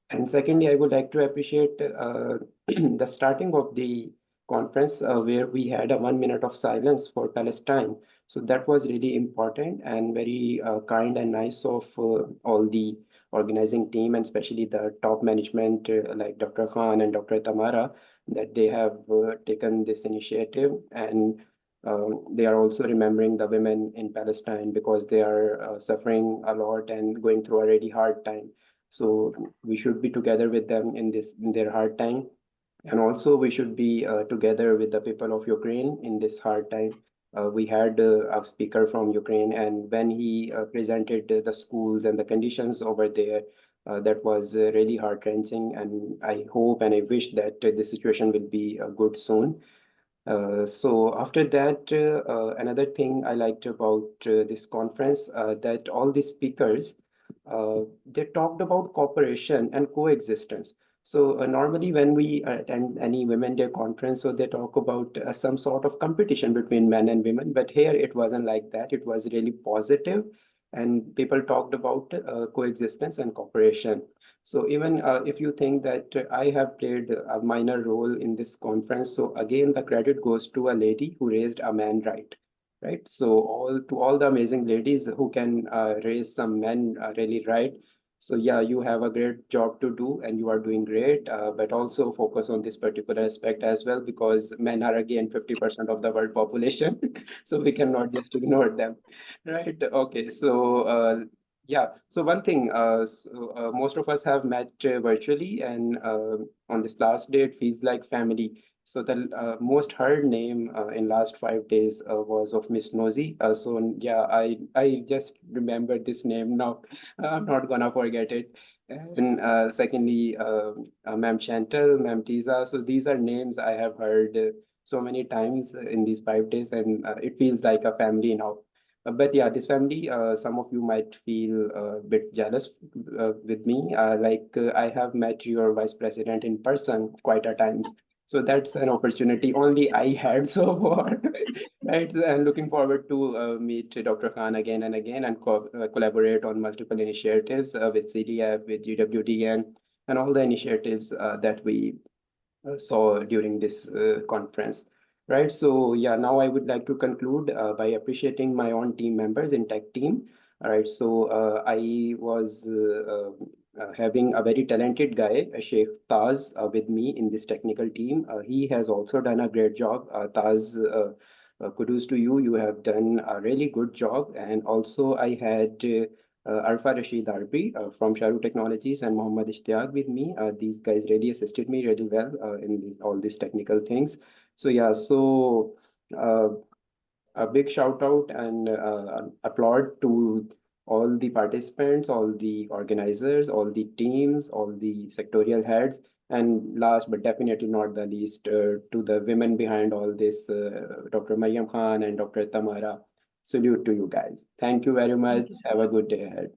And secondly, I would like to appreciate the starting of the conference where we had a 1 minute of silence for Palestine. So that was really important and very kind and nice of all the organizing team, and especially the top management like Dr. Khan and Dr. Tamara, that they have taken this initiative, and they are also remembering the women in Palestine because they are suffering a lot and going through a really hard time. So we should be together with them in their hard time. And also we should be together with the people of Ukraine in this hard time. We had a speaker from Ukraine, and when he presented the schools and the conditions over there, that was really heart-wrenching. And I hope and I wish that the situation will be good soon. So after that, another thing I liked about this conference, that all the speakers they talked about cooperation and coexistence. So normally when we attend any Women Day conference, so they talk about some sort of competition between men and women, but here it wasn't like that. It was really positive, and people talked about coexistence and cooperation. So even if you think that I have played a minor role in this conference, so again, the credit goes to a lady who raised a man right. Right. So all the amazing ladies who can raise some men really right. So yeah, you have a great job to do and you are doing great, but also focus on this particular aspect as well, because men are again 50% of the world population. So we cannot just ignore them. Right. Okay. So yeah. So one thing, most of us have met virtually, and on this last day, it feels like family. So the most heard name in last 5 days was of Miss Nosy. So yeah, I just remembered this name now. I'm not gonna forget it. And secondly, Ma'am Chantal, Ma'am Tiza. So these are names I have heard so many times in these 5 days, and it feels like a family now. But yeah, this family, some of you might feel a bit jealous with me. I have met your vice president in person quite a times. So that's an opportunity only I had so far, right? And looking forward to meet Dr. Khan again and again and collaborate on multiple initiatives with CDF, with GWDN, and all the initiatives that we saw during this conference. Right. So yeah, now I would like to conclude by appreciating my own team members in tech team. All right. So I was having a very talented guy, Sheikh Taz, with me in this technical team. He has also done a great job. Taz, kudos to you. You have done a really good job. And also I had Arfa Rashid Arbi from Shahruh Technologies and Mohammad Ishtiaq with me. These guys really assisted me really well in all these technical things. So yeah, so a big shout out and applaud to all the participants, all the organizers, all the teams, all the sectorial heads, and last but definitely not the least, to the women behind all this, Dr. Mariam Khan and Dr. Tamara. Salute to you guys. Thank you very much. Have a good day ahead.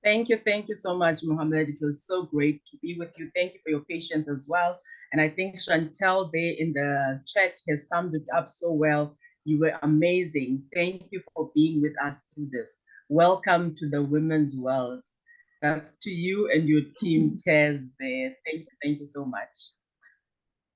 Thank you so much, Mohammed. It was so great to be with you. Thank you for your patience as well. And I think Chantel there in the chat has summed it up so well. You were amazing. Thank you for being with us through this. Welcome to the women's world. That's to you and your team, Tez there. Thank you so much.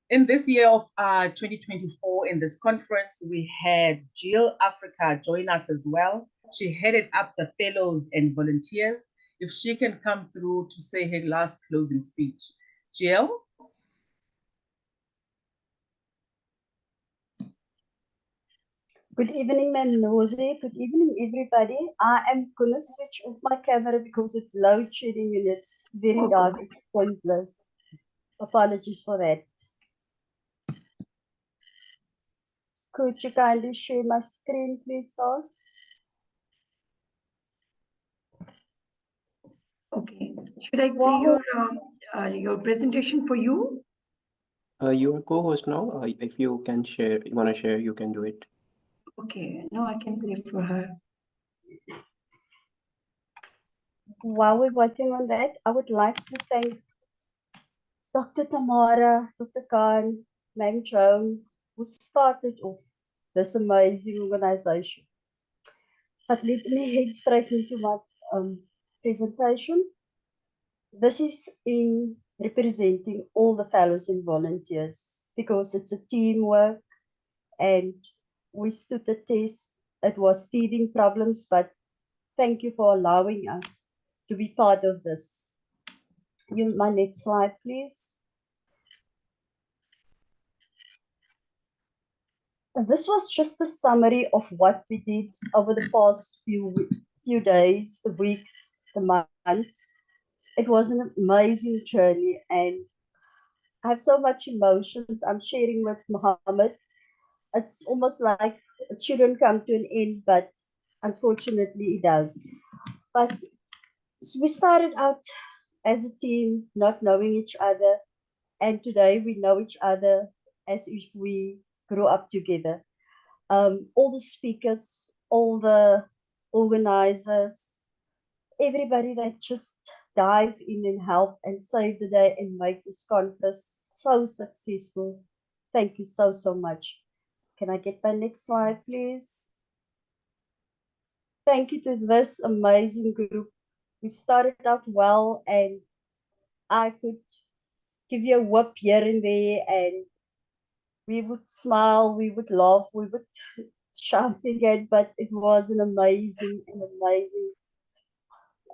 In this year of 2024, in this conference, we had Jill Africa join us as well. She headed up the fellows and volunteers. If she can come through to say her last closing speech. Jill? Good evening, Ma'am Nosy. Good evening, everybody. I am going to switch off my camera because it's load shedding and it's very dark. It's pointless. Apologies for that. Could you kindly share my screen, please, Taz? Okay. Should I play your presentation for you? You are co-host now. If you can share, you want to share, you can do it. Okay. No, I can play for her. While we're working on that, I would like to thank Dr. Tamara, Dr. Khan, Ma'am Joan, who started off this amazing organization. But let me head straight into my presentation. This is in representing all the fellows and volunteers because it's a teamwork and we stood the test. It was teething problems, but thank you for allowing us to be part of this. My next slide, please. This was just a summary of what we did over the past few days, the weeks, the months. It was an amazing journey and I have so much emotions I'm sharing with Mohammed. It's almost like it shouldn't come to an end, but unfortunately it does. But so we started out as a team, not knowing each other, and today we know each other as if we grew up together. All the speakers, all the organizers, everybody that just dive in and help and save the day and make this conference so successful. Thank you so, so much. Can I get my next slide, please? Thank you to this amazing group. We started out well, and I could give you a whoop here and there, and we would smile, we would laugh, we would shout again, but it was an amazing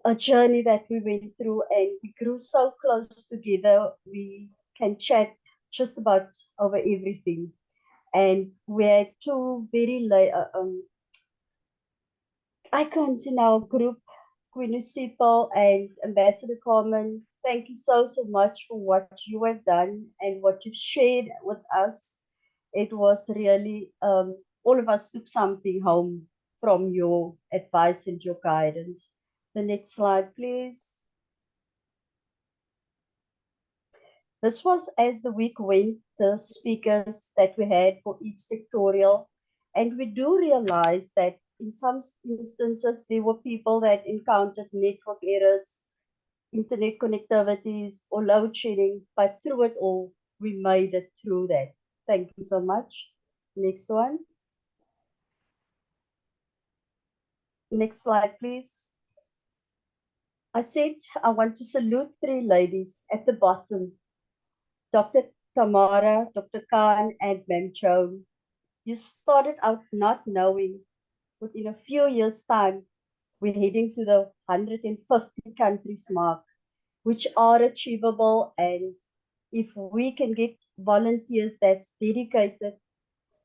a journey that we went through, and we grew so close together. We can chat just about over everything. And we had two very icons in our group, Queen Usipho and Ambassador Carmen. Thank you so, so much for what you have done and what you've shared with us. It was really, all of us took something home from your advice and your guidance. The next slide, please. This was as the week went, the speakers that we had for each sectorial. And we do realize that in some instances, there were people that encountered network errors, internet connectivities, or load shedding, but through it all, we made it through that. Thank you so much. Next one. Next slide, please. I said I want to salute three ladies at the bottom. Dr. Tamara, Dr. Khan, and Mem Joan. You started out not knowing. Within a few years' time, we're heading to the 150 countries mark, which are achievable. And if we can get volunteers that's dedicated,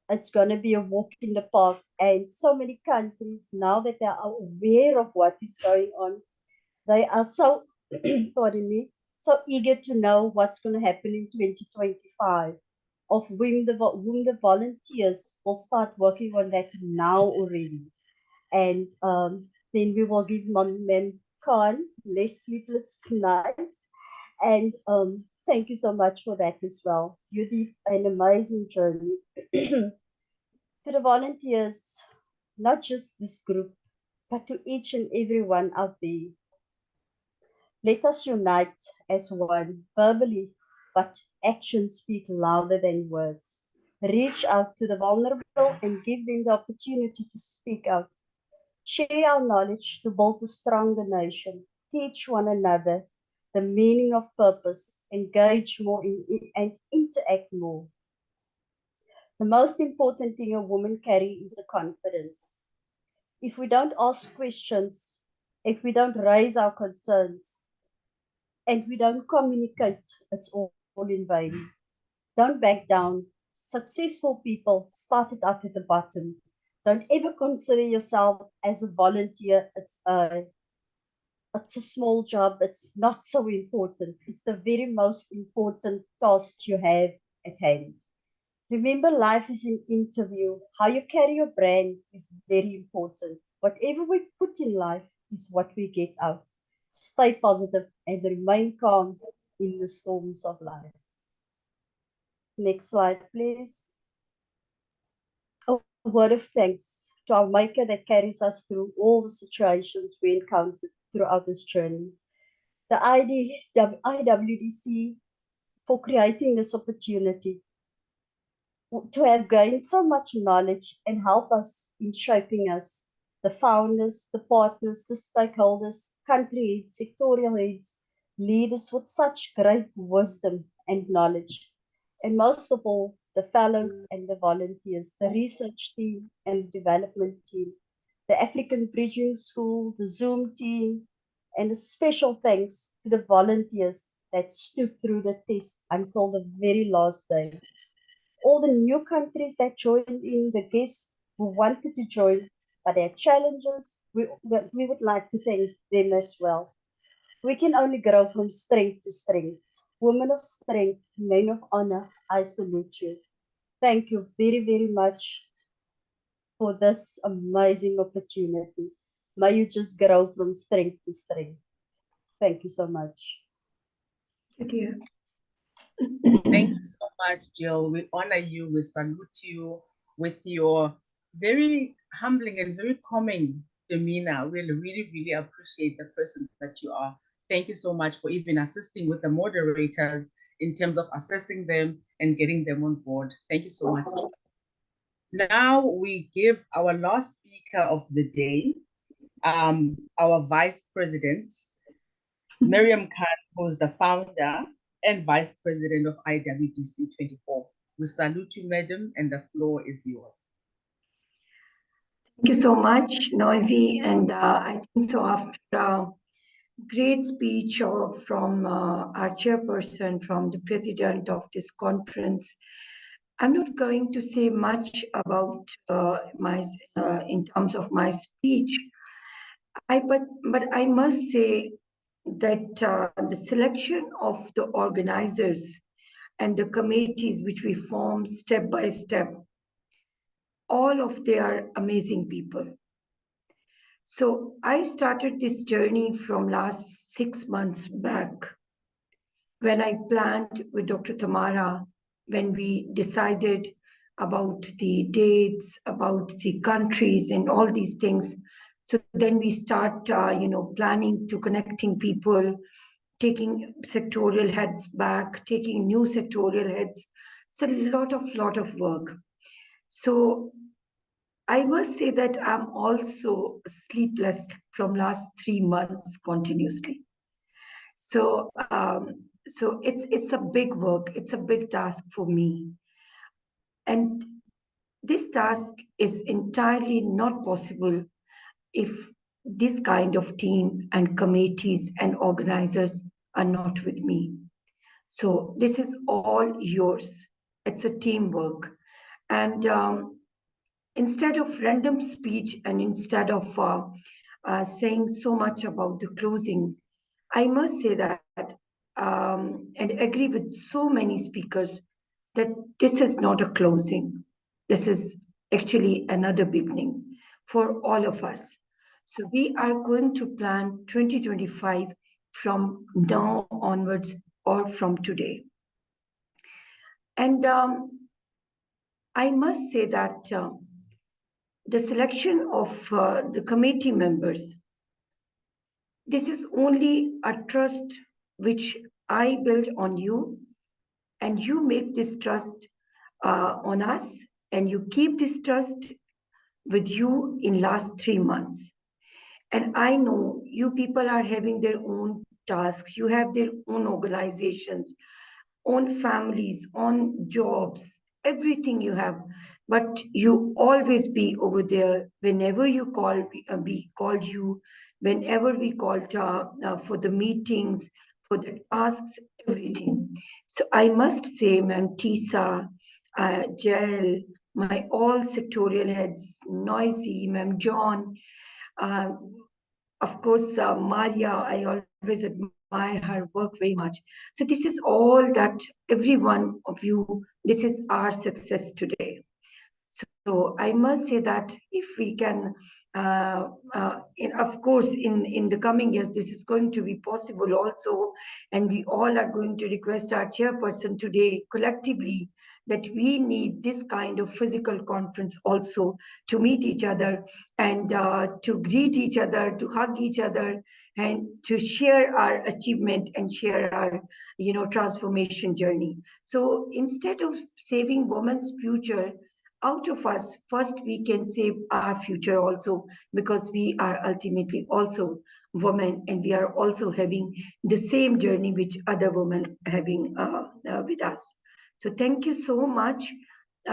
it's going to be a walk in the park. And so many countries, now that they are aware of what is going on, they are so, pardon me, so eager to know what's going to happen in 2025, of whom the volunteers will start working on that now already. And then we will give Mem Khan less sleepless nights. And thank you so much for that as well. You did an amazing journey. To the volunteers, not just this group, but to each and every one out there. Let us unite as one, verbally, but actions speak louder than words. Reach out to the vulnerable and give them the opportunity to speak out. Share our knowledge to build a stronger nation. Teach one another the meaning of purpose. Engage more and interact more. The most important thing a woman carries is a confidence. If we don't ask questions, if we don't raise our concerns, and we don't communicate, it's all in vain. Don't back down. Successful people started out at the bottom. Don't ever consider yourself as a volunteer. It's a small job. It's not so important. It's the very most important task you have at hand. Remember, life is an interview. How you carry your brand is very important. Whatever we put in life is what we get out. Stay positive and remain calm in the storms of life. Next slide, please. A word of thanks to our Maker that carries us through all the situations we encountered throughout this journey. The IWDC for creating this opportunity to have gained so much knowledge and help us in shaping us. The founders, the partners, the stakeholders, country heads, sectorial heads, leaders with such great wisdom and knowledge. And most of all, the fellows and the volunteers, the research team and the development team, the African Bridging School, the Zoom team, and a special thanks to the volunteers that stood through the test until the very last day. All the new countries that joined in, the guests who wanted to join, but had challenges, we would like to thank them as well. We can only grow from strength to strength. Women of strength, men of honor, I salute you. Thank you very, very much for this amazing opportunity. May you just grow from strength to strength. Thank you so much. Thank you. Thank you so much, Jill. We honor you. We salute you with your very humbling and very calming demeanor. We really, really appreciate the person that you are. Thank you so much for even assisting with the moderators in terms of assessing them and getting them on board. Thank you so much. Now we give our last speaker of the day, our Vice President, Miriam Khan, who's the founder and Vice President of IWDC 24. We salute you, Madam, and the floor is yours. Thank you so much, Noisy. And I think so after a great speech from our chairperson, from the president of this conference, I'm not going to say much about in terms of my speech. But I must say that the selection of the organizers and the committees which we form step by step, all of they are amazing people. So I started this journey from last 6 months back when I planned with Dr. Tamara, when we decided about the dates, about the countries and all these things. So then we start, planning to connecting people, taking sectorial heads back, taking new sectorial heads. It's a lot of work. So I must say that I'm also sleepless from last 3 months continuously. So it's a big work. It's a big task for me. And this task is entirely not possible if this kind of team and committees and organizers are not with me. So this is all yours. It's a teamwork. And instead of random speech and instead of saying so much about the closing, I must say that and agree with so many speakers that this is not a closing. This is actually another beginning for all of us. So we are going to plan 2025 from now onwards or from today. And I must say that the selection of the committee members, this is only a trust which I built on you, and you make this trust on us, and you keep this trust with you in last 3 months. And I know you people are having their own tasks, you have their own organizations, own families, own jobs, everything you have, but you always be over there whenever you call, we called you, whenever we called for the meetings, for the tasks, everything. So I must say, Ma'am Tisa, Jael, my all sectorial heads, Noisy, Ma'am John, of course, Maria, I always admire her work very much. So this is all that every one of you, this is our success today. So I must say that if we can, of course, in the coming years, this is going to be possible also. And we all are going to request our chairperson today collectively that we need this kind of physical conference also to meet each other and to greet each other, to hug each other, and to share our achievement and share our, transformation journey. So instead of saving women's future, out of us, first we can save our future also, because we are ultimately also women and we are also having the same journey which other women having with us. So thank you so much.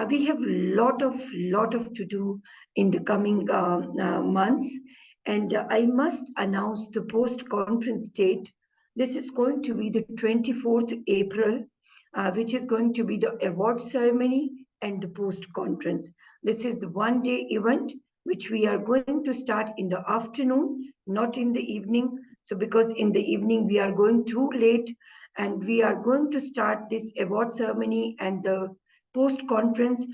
We have lot of to do in the coming months, and I must announce the post-conference date. This is going to be the 24th April, which is going to be the award ceremony and the post-conference. This is the one-day event which we are going to start in the afternoon, not in the evening. So because in the evening we are going too late, and we are going to start this award ceremony, and the post-conference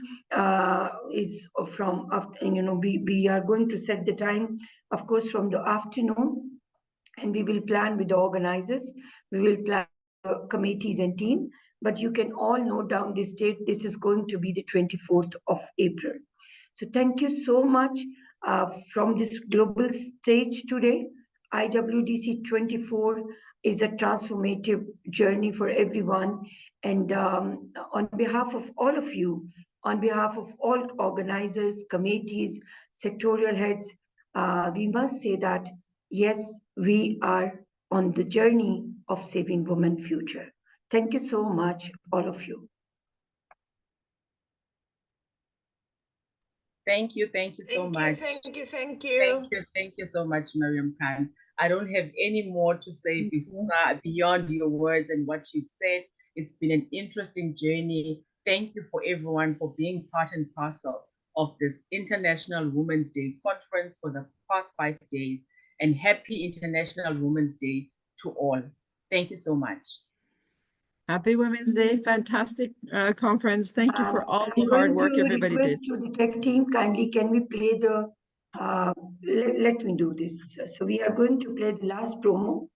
is from after, we are going to set the time, of course, from the afternoon, and we will plan with the organizers, we will plan committees and team, but you can all note down this date. This is going to be the 24th of April. So thank you so much. from this global stage today. IWDC 24 is a transformative journey for everyone. And on behalf of all of you, on behalf of all organizers, committees, sectorial heads, we must say that, yes, we are on the journey of saving women's future. Thank you so much, all of you. Thank you so much. Thank you. Thank you so much, Mariam Khan. I don't have any more to say beyond your words and what you've said. It's been an interesting journey. Thank you for everyone for being part and parcel of this International Women's Day conference for the past 5 days. And happy International Women's Day to all. Thank you so much. Happy Women's Day. Fantastic conference. Thank you for all the hard work everybody did. To the tech team, kindly can we play the, let me do this. So we are going to play the last promo,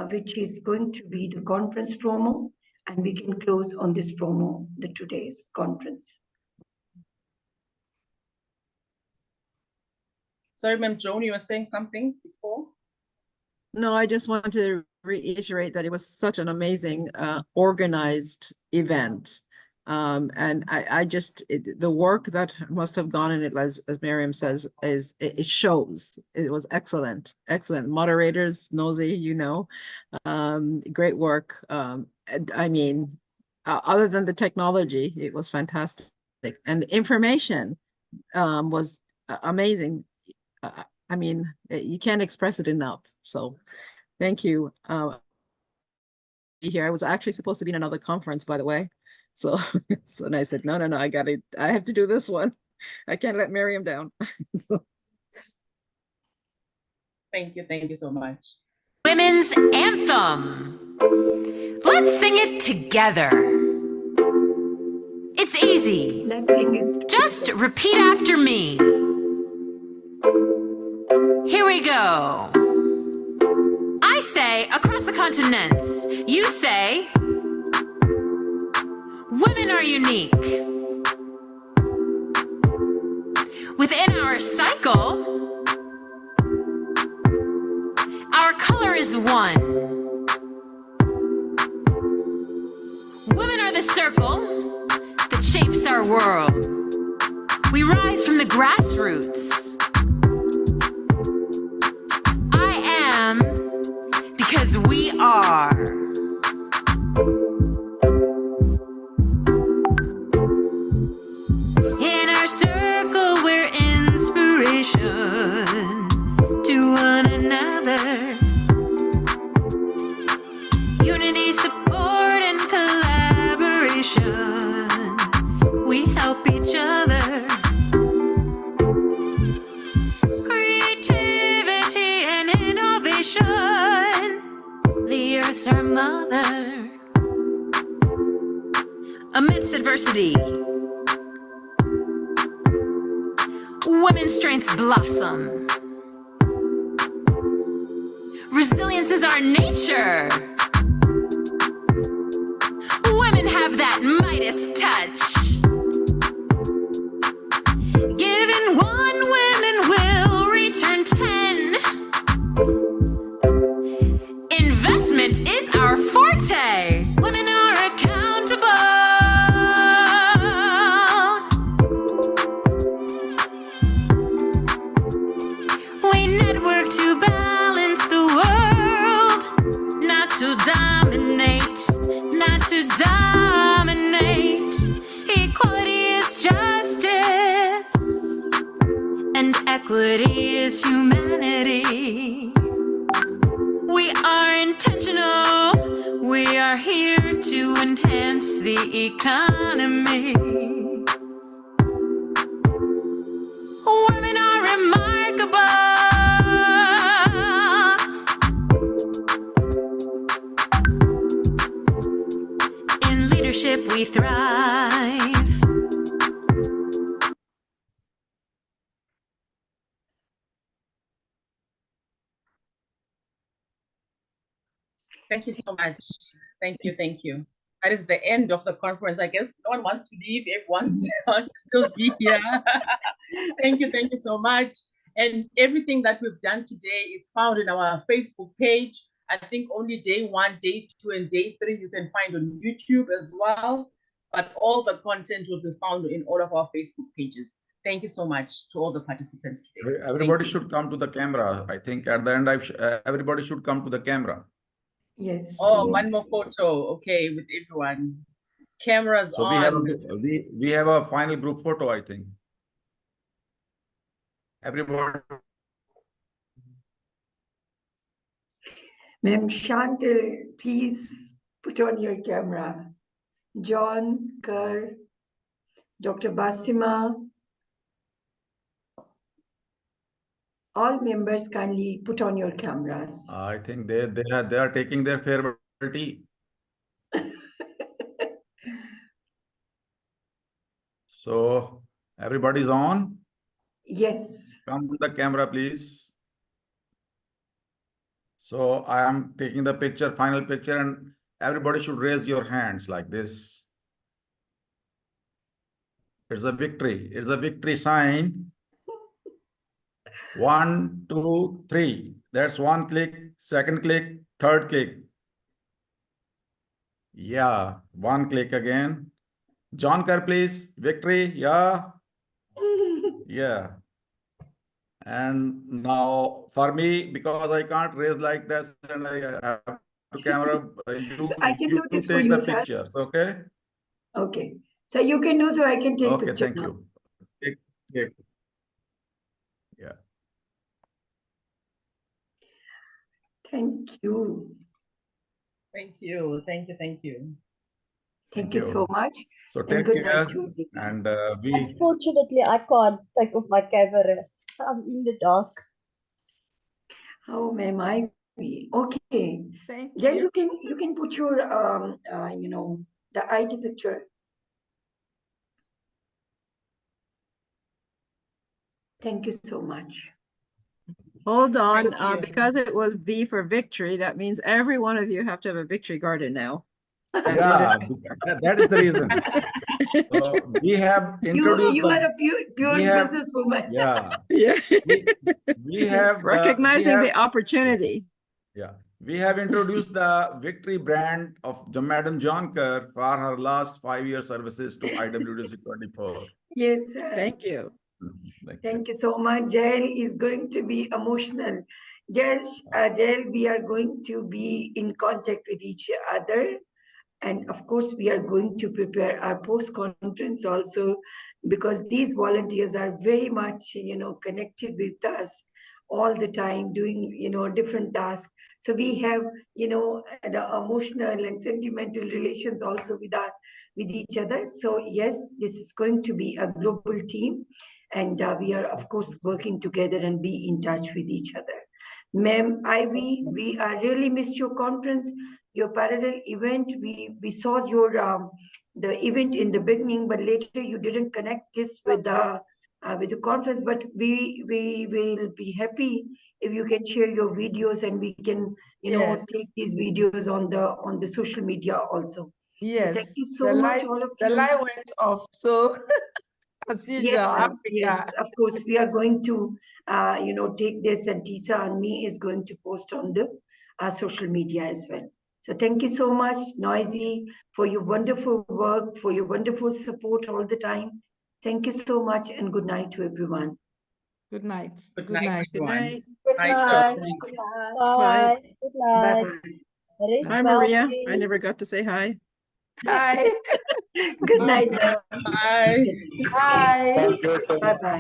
which is going to be the conference promo, and we can close on this promo, the today's conference. Sorry, Ma'am Joan, you were saying something before? No, I just wanted to reiterate that it was such an amazing organized event. And I just, the work that must have gone in it, as Miriam says, it shows. It was excellent. Moderators, Nosy, you know, great work. I mean, other than the technology, it was fantastic. And the information was amazing. I mean, you can't express it enough. So thank you. Here, I was actually supposed to be in another conference, by the way. So, and I said, no, I have to do this one. I can't let Miriam down. So. Thank you so much. Women's Anthem. Let's sing it together. It's easy. Let's sing it. Just repeat after me. Here we go. I say across the continents. You say women are unique. Within our cycle, our color is one. Women are the circle that shapes our world. We rise from the grassroots. I am because we are. In our circle, we're inspiration to one another. Unity, support, and collaboration. We help each other. Creativity and innovation. The earth's our mother. Amidst adversity, women's strengths blossom. Resilience is our nature. Women have that Midas touch. Given one, women will return 10. Investment is our forte. Women are accountable. We network to balance the world, not to dominate, not to dominate. Equality is justice, and equity is humanity. We are intentional. We are here to enhance the economy. Women are remarkable. In leadership, we thrive. Thank you so much. Thank you. that is the end of the conference. I guess no one wants to leave. Everyone wants to still be here. Thank you so much. And everything that we've done today, it's found in our Facebook page. I think only day 1, day 2, and day 3 you can find on YouTube as well. But all the content will be found in all of our Facebook pages. Thank you so much to all the participants today. Everybody should come to the camera. I think at the end, everybody should come to the camera. Yes. Oh, yes. one more photo. Okay, with everyone. Cameras So on. we have a final group photo, I think. Everybody. Ma'am Chantal, please put on your camera. John, Kerr, Dr. Basima, all members kindly put on your cameras. I think they are taking their farewell tea. So everybody's on? Yes. Come to the camera, please. So I am taking the picture, final picture, and everybody should raise your hands like this. It's a victory. It's a victory sign. 1, 2, 3. That's 1 click, 2nd click, 3rd click. Yeah, 1 click again. John Kerr, please. Victory. Yeah. Yeah. And now for me, because I can't raise like this and I have to camera, So I can do this for take you, the sir. pictures, okay? Okay. So you can do so I can take Okay, picture thank now. you. Yeah. Thank you. Thank you. Thank you so much. So And take good care. night to you. And we. Unfortunately, I can't take off my camera. I'm in the dark. How am I? Okay. Thank Then you. you can put your the ID picture. Thank you so much. Hold on, Thank you. because it was V for victory, that means every one of you have to have a victory garden now. Yeah, that is the reason. So we have introduced You are a pure businesswoman. Yeah. Yeah. We have Recognizing the opportunity. Yeah. We have introduced the victory brand of Madam John Kerr for her last 5-year services to IWDC 24. Yes, sir. Thank you. Thank you so much. Jael is going to be emotional. Jael, we are going to be in contact with each other. And of course, we are going to prepare our post-conference also, because these volunteers are very much, connected with us all the time, doing, different tasks. So we have, the emotional and sentimental relations also with each other. So yes, this is going to be a global team. And we are, of course, working together and be in touch with each other. Ma'am Ivy, we really missed your conference, your parallel event. We saw your the event in the beginning, but later you didn't connect this with the conference. But we will be happy if you can share your videos, and we can Yes. take these videos on the social media also. Yes. So thank you so much, all of you. The light went off, so as usual, Yes, ma'am. Africa. Yes, of course. We are going to, take this, and Tisa and me is going to post on the social media as well. So thank you so much, Noisy, for your wonderful work, for your wonderful support all the time. Thank you so much, and good night to everyone. Good night. Good night. Good night. Good night. Bye. Bye. Good night. Rest Hi, well, Maria. please. I never got to say hi. Hi. Good night, ma'am. Bye. Bye. Bye-bye.